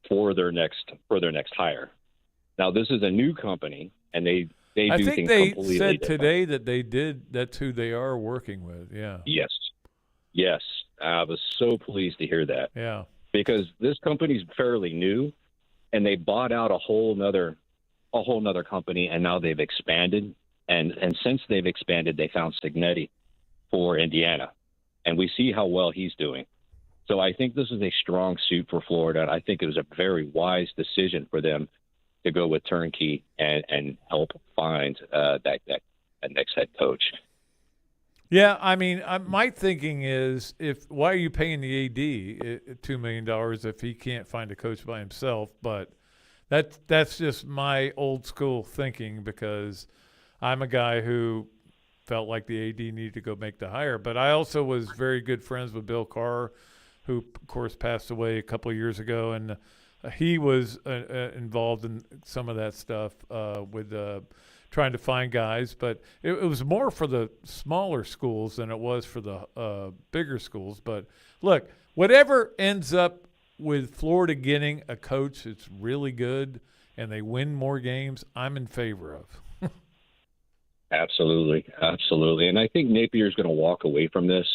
for their next hire. Now, this is a new company, and they do things completely different. I think they said today that they did. That's who they are working with. Yeah. Yes. I was so pleased to hear that. Yeah. Because this company's fairly new, and they bought out a whole nother company, and now they've expanded. And since they've expanded, they found Signetti for Indiana, and we see how well he's doing. So I think this is a strong suit for Florida, and I think it was a very wise decision for them to go with turnkey and help find that next head coach. Yeah, I mean, my thinking is, why are you paying the AD $2 million if he can't find a coach by himself? But that's just my old school thinking, because I'm a guy who felt like the AD needed to go make the hire. But I also was very good friends with Bill Carr, who, of course, passed away a couple of years ago, and he was involved in some of that stuff with trying to find guys. But it was more for the smaller schools than it was for the bigger schools. But look, whatever ends up with Florida getting a coach that's really good and they win more games, I'm in favor of. Absolutely. And I think Napier's going to walk away from this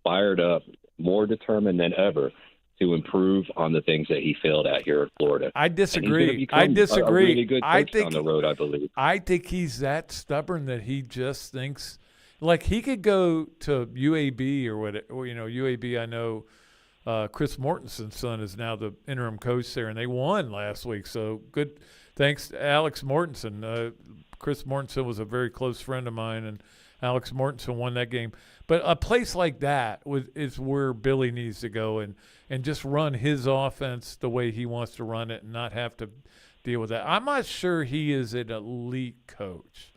fired up, more determined than ever to improve on the things that he failed at here in Florida. I disagree. A really good coach on the road, I believe. I think he's that stubborn that he just thinks like he could go to UAB or whatever. UAB, I know Chris Mortensen's son is now the interim coach there, and they won last week. So good. Thanks to Alex Mortensen. Chris Mortensen was a very close friend of mine, and Alex Mortensen won that game. But a place like that is where Billy needs to go and just run his offense the way he wants to run it and not have to deal with that. I'm not sure he is an elite coach.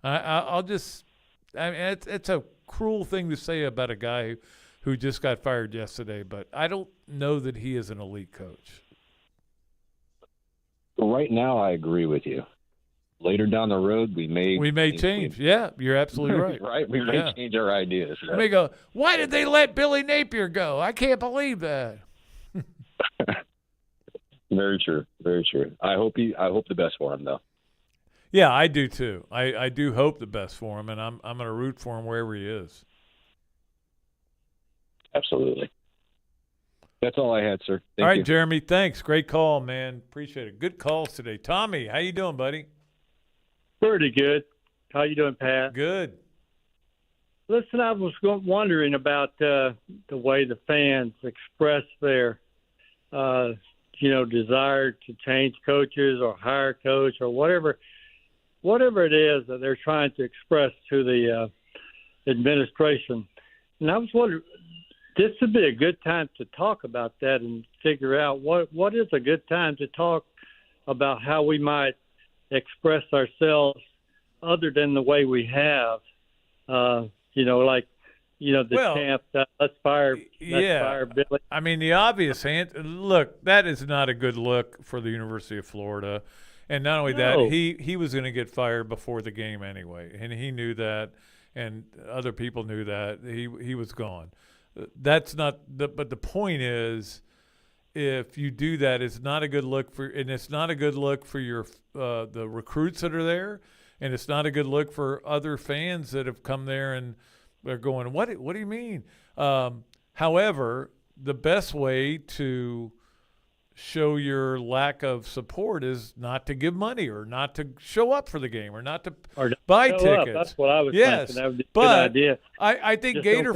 It's a cruel thing to say about a guy who just got fired yesterday, but I don't know that he is an elite coach. Right now, I agree with you. Later down the road, we may change. Yeah, you're absolutely right. Right, we may change our ideas. Right? We may go, why did they let Billy Napier go? I can't believe that. Very true. I hope the best for him, though. Yeah, I do too. I do hope the best for him, and I'm going to root for him wherever he is. Absolutely. That's all I had, sir. All right, Jeremy, thanks. Great call, man. Appreciate it. Good calls today. Tommy, how you doing, buddy? Pretty good. How you doing, Pat? Good. Listen, I was wondering about the way the fans express their, desire to change coaches or hire a coach or whatever it is that they're trying to express to the administration. And I was wondering, this would be a good time to talk about that and figure out what is a good time to talk about how we might express ourselves other than the way we have. Chant, let's fire Billy. I mean, the obvious look, that is not a good look for the University of Florida. And not only that, he was going to get fired before the game anyway, and he knew that, and other people knew that. He was gone. That's not but the point is, if you do that, it's not a good look for your the recruits that are there, and it's not a good look for other fans that have come there and they're going, what do you mean? However, the best way to show your lack of support is not to give money or not to show up for the game or not to buy tickets. That's what I was thinking. That would be a good idea. I think Gator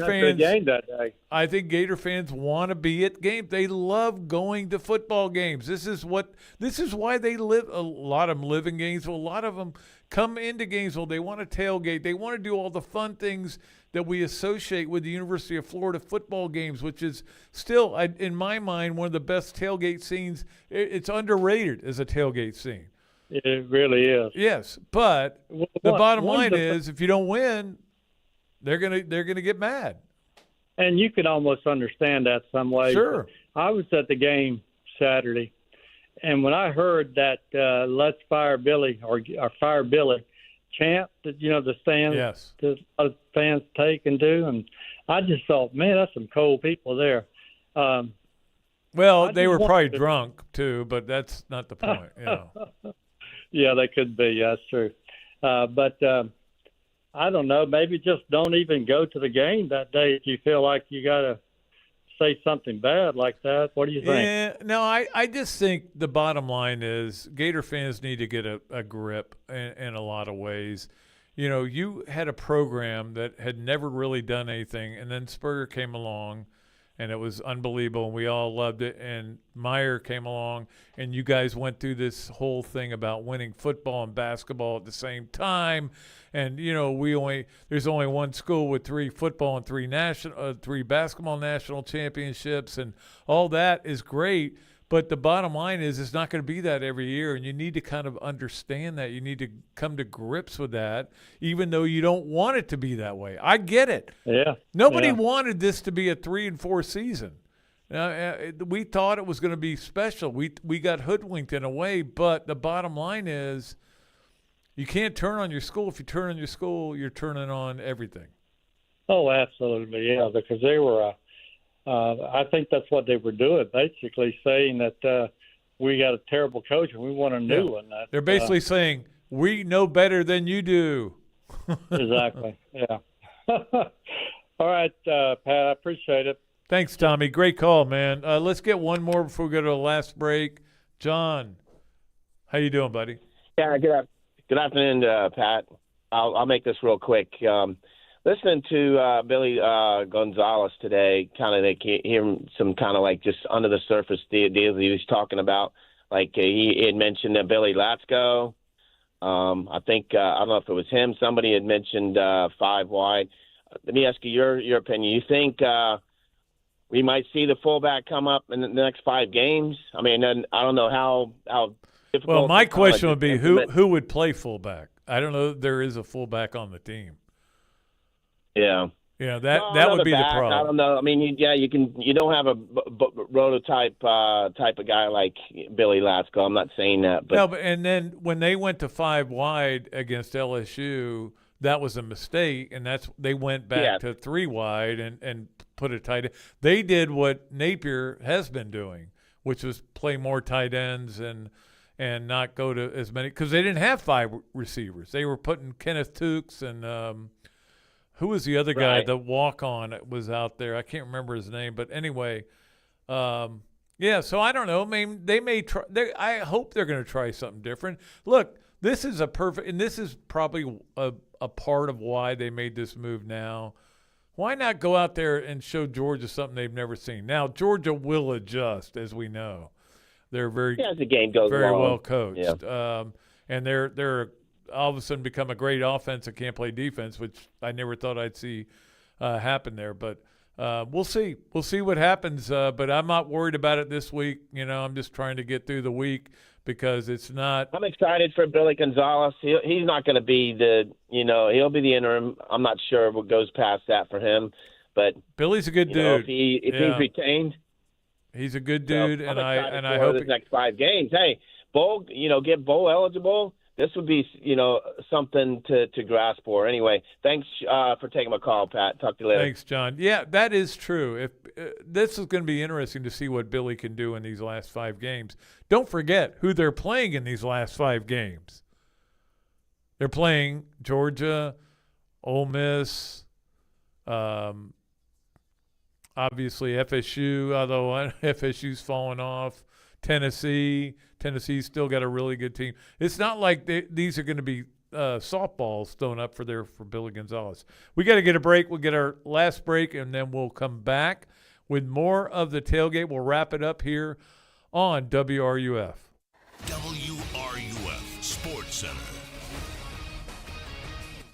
fans want to be at games. They love going to football games. This is why they live. A lot of them live in Gainesville. A lot of them come into Gainesville. They want to tailgate. They want to do all the fun things that we associate with the University of Florida football games, which is still, in my mind, one of the best tailgate scenes. It's underrated as a tailgate scene. It really is. Yes, but the bottom line is, if you don't win, they're gonna get mad. And you could almost understand that some way. Sure. I was at the game Saturday, and when I heard that "Let's fire Billy" or "Fire Billy" chant that the stands, the fans take and do, and I just thought, man, that's some cold people there. Well, they were probably drunk too, but that's not the point. Yeah, they could be. That's true. But I don't know. Maybe just don't even go to the game that day if you feel like you got to say something bad like that. What do you think? Yeah, no, I just think the bottom line is Gator fans need to get a grip in a lot of ways. You had a program that had never really done anything, and then Spurrier came along, and it was unbelievable, and we all loved it. And Meyer came along, and you guys went through this whole thing about winning football and basketball at the same time. And there's only one school with 3 football and 3 basketball national championships, and all that is great. But the bottom line is, it's not going to be that every year, and you need to kind of understand that. You need to come to grips with that, even though you don't want it to be that way. I get it. Yeah. Nobody wanted this to be a 3-4 season. We thought it was going to be special. We got hoodwinked in a way, but the bottom line is, You can't turn on your school. If you turn on your school, you're turning on everything. Oh, absolutely, yeah, because they were I think that's what they were doing, basically saying that we got a terrible coach and we want a new one. They're basically saying, we know better than you do. Exactly, yeah. All right, Pat, I appreciate it. Thanks, Tommy. Great call, man. Let's get one more before we go to the last break. John, how you doing, buddy? Yeah, good afternoon, Pat. I'll make this real quick. Listening to Billy Gonzalez today, kind of hear some kind of like just under the surface deals he was talking about. Like he had mentioned Billy Latsko. I think I don't know if it was him. Somebody had mentioned 5 wide. Let me ask you your opinion. You think we might see the fullback come up in the next 5 games? I mean, I don't know how difficult. Well, my question would be who would play fullback? I don't know if there is a fullback on the team. Yeah. Yeah, that would be the problem. I don't know. I mean, you don't have a prototype type of guy like Billy Latsko. I'm not saying that, but no. And then when they went to 5 wide against LSU, that was a mistake, and they went back to 3 wide and put a tight end. They did what Napier has been doing, which was play more tight ends and not go to as many, because they didn't have 5 receivers. They were putting Kenneth Tukes and who was the other guy, the walk-on was out there? I can't remember his name. But anyway, yeah, so I don't know. I mean, they may try. I hope they're going to try something different. Look, this is and this is probably a part of why they made this move now. Why not go out there and show Georgia something they've never seen? Now, Georgia will adjust, as we know. They're as the game goes very well coached. Yeah. And they're all of a sudden become a great offense and can't play defense, which I never thought I'd see happen there. But we'll see. We'll see what happens. But I'm not worried about it this week. I'm just trying to get through the week because it's not. I'm excited for Billy Gonzalez. He's not going to be he'll be the interim. I'm not sure what goes past that for him. But Billy's a good dude. If he's retained, he's a good dude, and I hope the next 5 games. Hey, bowl, get bowl eligible. This would be, something to grasp for. Anyway, thanks for taking my call, Pat. Talk to you later. Thanks, John. Yeah, that is true. If this is going to be interesting to see what Billy can do in these last 5 games. Don't forget who they're playing in these last 5 games. They're playing Georgia, Ole Miss, obviously FSU, although FSU's fallen off. Tennessee's still got a really good team. It's not like these are going to be softballs thrown up for Billy Gonzalez. We got to get a break. We'll get our last break, and then we'll come back with more of the tailgate. We'll wrap it up here on WRUF. WRUF Sports Center.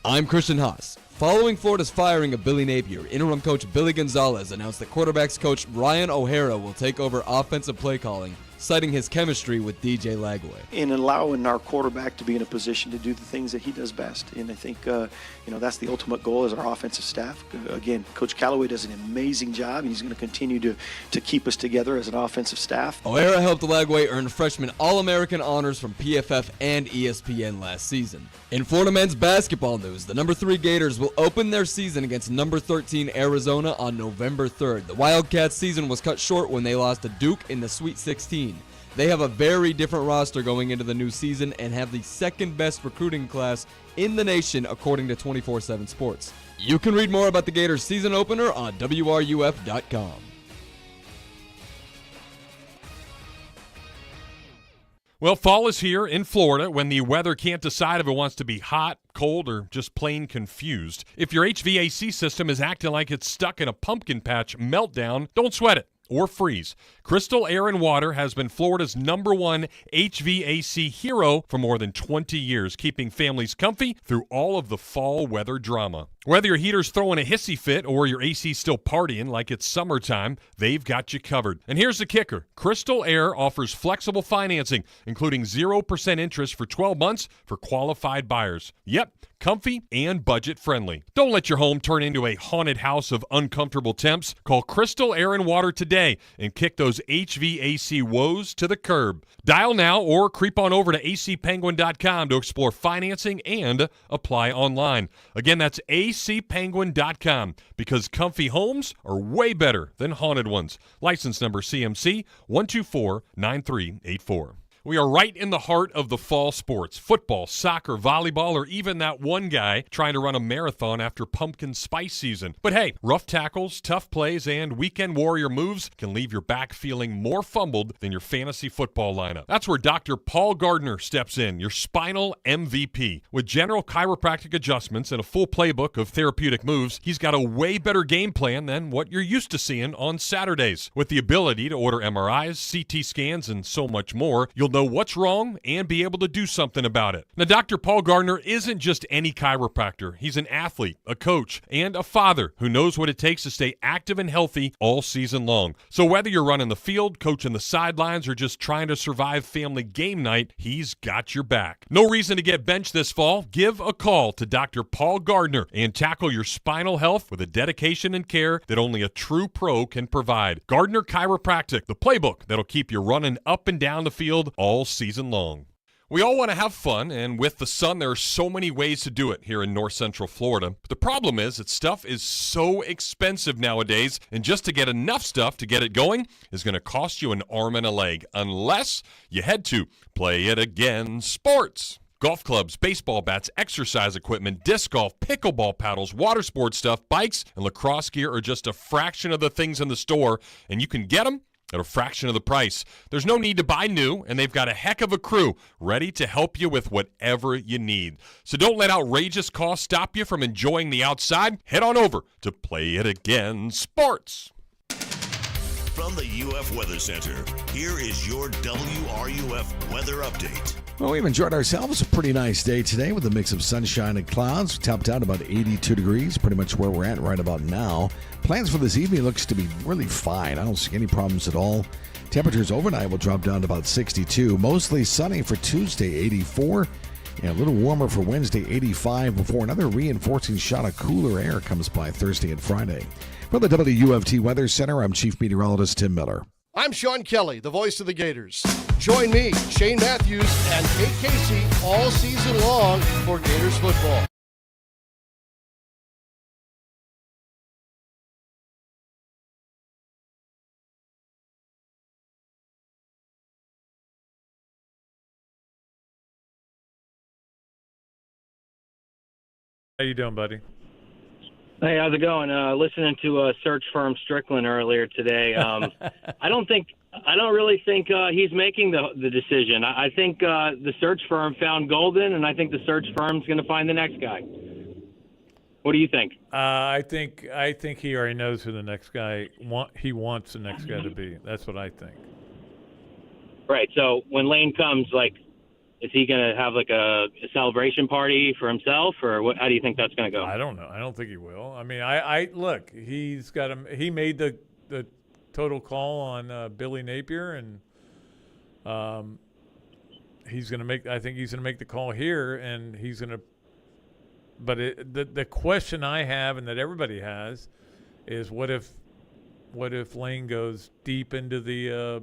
I'm Christian Haas. Following Florida's firing of Billy Napier, interim coach Billy Gonzalez announced that quarterbacks coach Ryan O'Hara will take over offensive play calling, citing his chemistry with DJ Lagway. And allowing our quarterback to be in a position to do the things that he does best. And I think, that's the ultimate goal as our offensive staff. Again, Coach Callaway does an amazing job, and he's going to continue to keep us together as an offensive staff. O'Hara helped Lagway earn freshman All-American honors from PFF and ESPN last season. In Florida men's basketball news, the number 3 Gators will open their season against number 13 Arizona on November 3rd. The Wildcats' season was cut short when they lost to Duke in the Sweet 16. They have a very different roster going into the new season and have the second best recruiting class in the nation, according to 24/7 Sports. You can read more about the Gators season opener on WRUF.com. Well, fall is here in Florida when the weather can't decide if it wants to be hot, cold, or just plain confused. If your HVAC system is acting like it's stuck in a pumpkin patch meltdown, don't sweat it or freeze. Crystal Air and Water has been Florida's #1 HVAC hero for more than 20 years, keeping families comfy through all of the fall weather drama. Whether your heater's throwing a hissy fit or your AC's still partying like it's summertime, they've got you covered. And here's the kicker. Crystal Air offers flexible financing, including 0% interest for 12 months for qualified buyers. Yep, comfy and budget-friendly. Don't let your home turn into a haunted house of uncomfortable temps. Call Crystal Air and Water today and kick those HVAC woes to the curb. Dial now or creep on over to acpenguin.com to explore financing and apply online. Again, that's acpenguin.com, because comfy homes are way better than haunted ones. License number CMC 1249384. We are right in the heart of the fall sports. Football, soccer, volleyball, or even that one guy trying to run a marathon after pumpkin spice season. But hey, rough tackles, tough plays, and weekend warrior moves can leave your back feeling more fumbled than your fantasy football lineup. That's where Dr. Paul Gardner steps in, your spinal MVP. With general chiropractic adjustments and a full playbook of therapeutic moves, he's got a way better game plan than what you're used to seeing on Saturdays. With the ability to order MRIs, CT scans, and so much more, you'll know what's wrong and be able to do something about it. Now, Dr. Paul Gardner isn't just any chiropractor. He's an athlete, a coach, and a father who knows what it takes to stay active and healthy all season long. So whether you're running the field, coaching the sidelines, or just trying to survive family game night, he's got your back. No reason to get benched this fall. Give a call to Dr. Paul Gardner and tackle your spinal health with a dedication and care that only a true pro can provide. Gardner Chiropractic, the playbook that'll keep you running up and down the field all season long. We all want to have fun, and with the sun, there are so many ways to do it here in North Central Florida. But the problem is that stuff is so expensive nowadays, and just to get enough stuff to get it going is going to cost you an arm and a leg, unless you head to Play It Again Sports. Golf clubs, baseball bats, exercise equipment, disc golf, pickleball paddles, water sports stuff, bikes, and lacrosse gear are just a fraction of the things in the store, and you can get them at a fraction of the price. There's no need to buy new, and they've got a heck of a crew ready to help you with whatever you need. So don't let outrageous costs stop you from enjoying the outside. Head on over to Play It Again Sports. From the UF Weather Center, here is your WRUF weather update. Well, we've enjoyed ourselves a pretty nice day today with a mix of sunshine and clouds. We topped out about 82 degrees, pretty much where we're at right about now. Plans for this evening looks to be really fine. I don't see any problems at all. Temperatures overnight will drop down to about 62. Mostly sunny for Tuesday, 84. And a little warmer for Wednesday, 85, before another reinforcing shot of cooler air comes by Thursday and Friday. From the WUFT Weather Center, I'm Chief Meteorologist Tim Miller. I'm Sean Kelly, the voice of the Gators. Join me, Shane Matthews, and Kate Casey all season long for Gators football. How you doing, buddy? Hey, how's it going? Listening to Search Firm Stricklin earlier today. I don't really think he's making the decision. I think the search firm found Golden, and I think the search firm's going to find the next guy. What do you think? I think he already knows who the next guy he wants the next guy to be. That's what I think. Right. So when Lane comes, is he going to have a celebration party for himself, or what? How do you think that's going to go? I don't know. I don't think he will. I mean, I look. He's got him. He made the total call on Billy Napier, and he's going to make. I think he's going to make the call here, and he's going to. But the question I have, and that everybody has, is what if Lane goes deep into the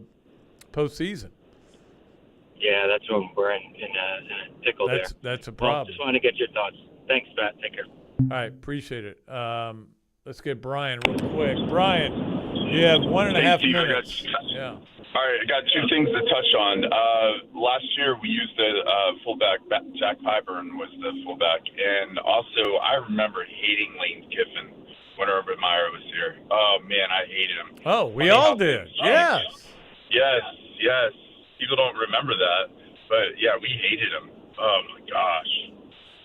postseason? Yeah, that's what we're in a pickle there. That's a problem. Well, just wanted to get your thoughts. Thanks, Pat. Take care. All right, appreciate it. Let's get Brian real quick. Brian, you have 1.5 minutes. Yeah. All right, I got two things to touch on. Last year we used the fullback. Jack Pyburn was the fullback, and also I remember hating Lane Kiffin when Urban Meyer was here. Oh man, I hated him. Oh, we all did. Yes. Yes. People don't remember that, but yeah, we hated him. Oh my gosh.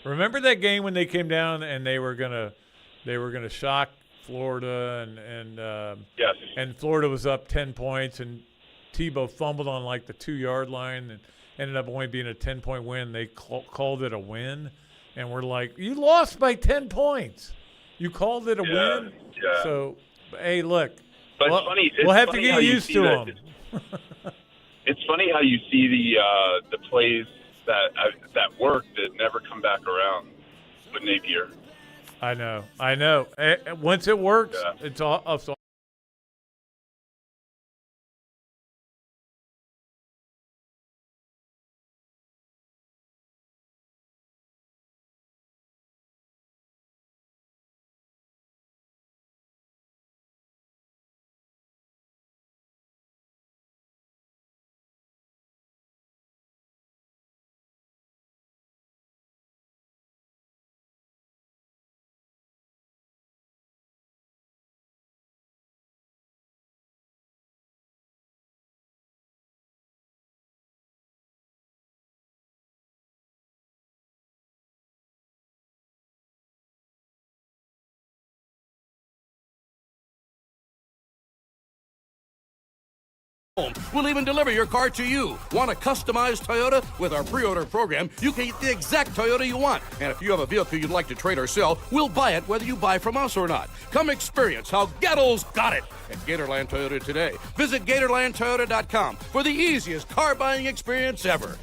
Remember that game when they came down and they were gonna shock Florida yes. And Florida was up 10 points and Tebow fumbled on the 2-yard line and ended up only being a 10-point win. They called it a win, and we're like, you lost by 10 points. You called it a win. Yeah. So, hey, look. But we'll, it's funny. We'll have to funny how get you used see to that- them. It's funny how you see the plays that work that never come back around with Napier. I know. Once it works, Yeah. it's all. We'll even deliver your car to you. Want a customized Toyota? With our pre-order program, you can get the exact Toyota you want. And if you have a vehicle you'd like to trade or sell, we'll buy it whether you buy from us or not. Come experience how Gators got it at Gatorland Toyota today. Visit GatorlandToyota.com for the easiest car buying experience ever.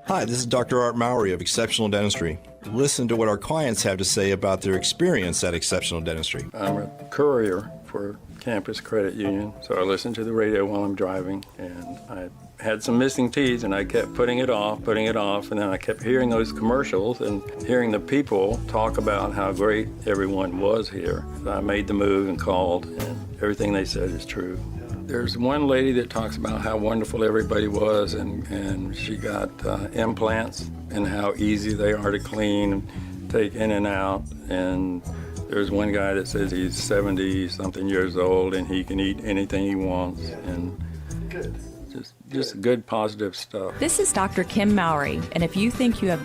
Hi, this is Dr. Art Mowry of Exceptional Dentistry. Listen to what our clients have to say about their experience at Exceptional Dentistry. I'm a courier for Campus Credit Union, so I listen to the radio while I'm driving, and I had some missing teeth, and I kept putting it off, and then I kept hearing those commercials and hearing the people talk about how great everyone was here. So I made the move and called, and everything they said is true. There's one lady that talks about how wonderful everybody was, and she got implants and how easy they are to clean and take in and out. And there's one guy that says he's 70-something years old and he can eat anything he wants. And just good positive stuff. This is Dr. Kim Mowry, and if you think you have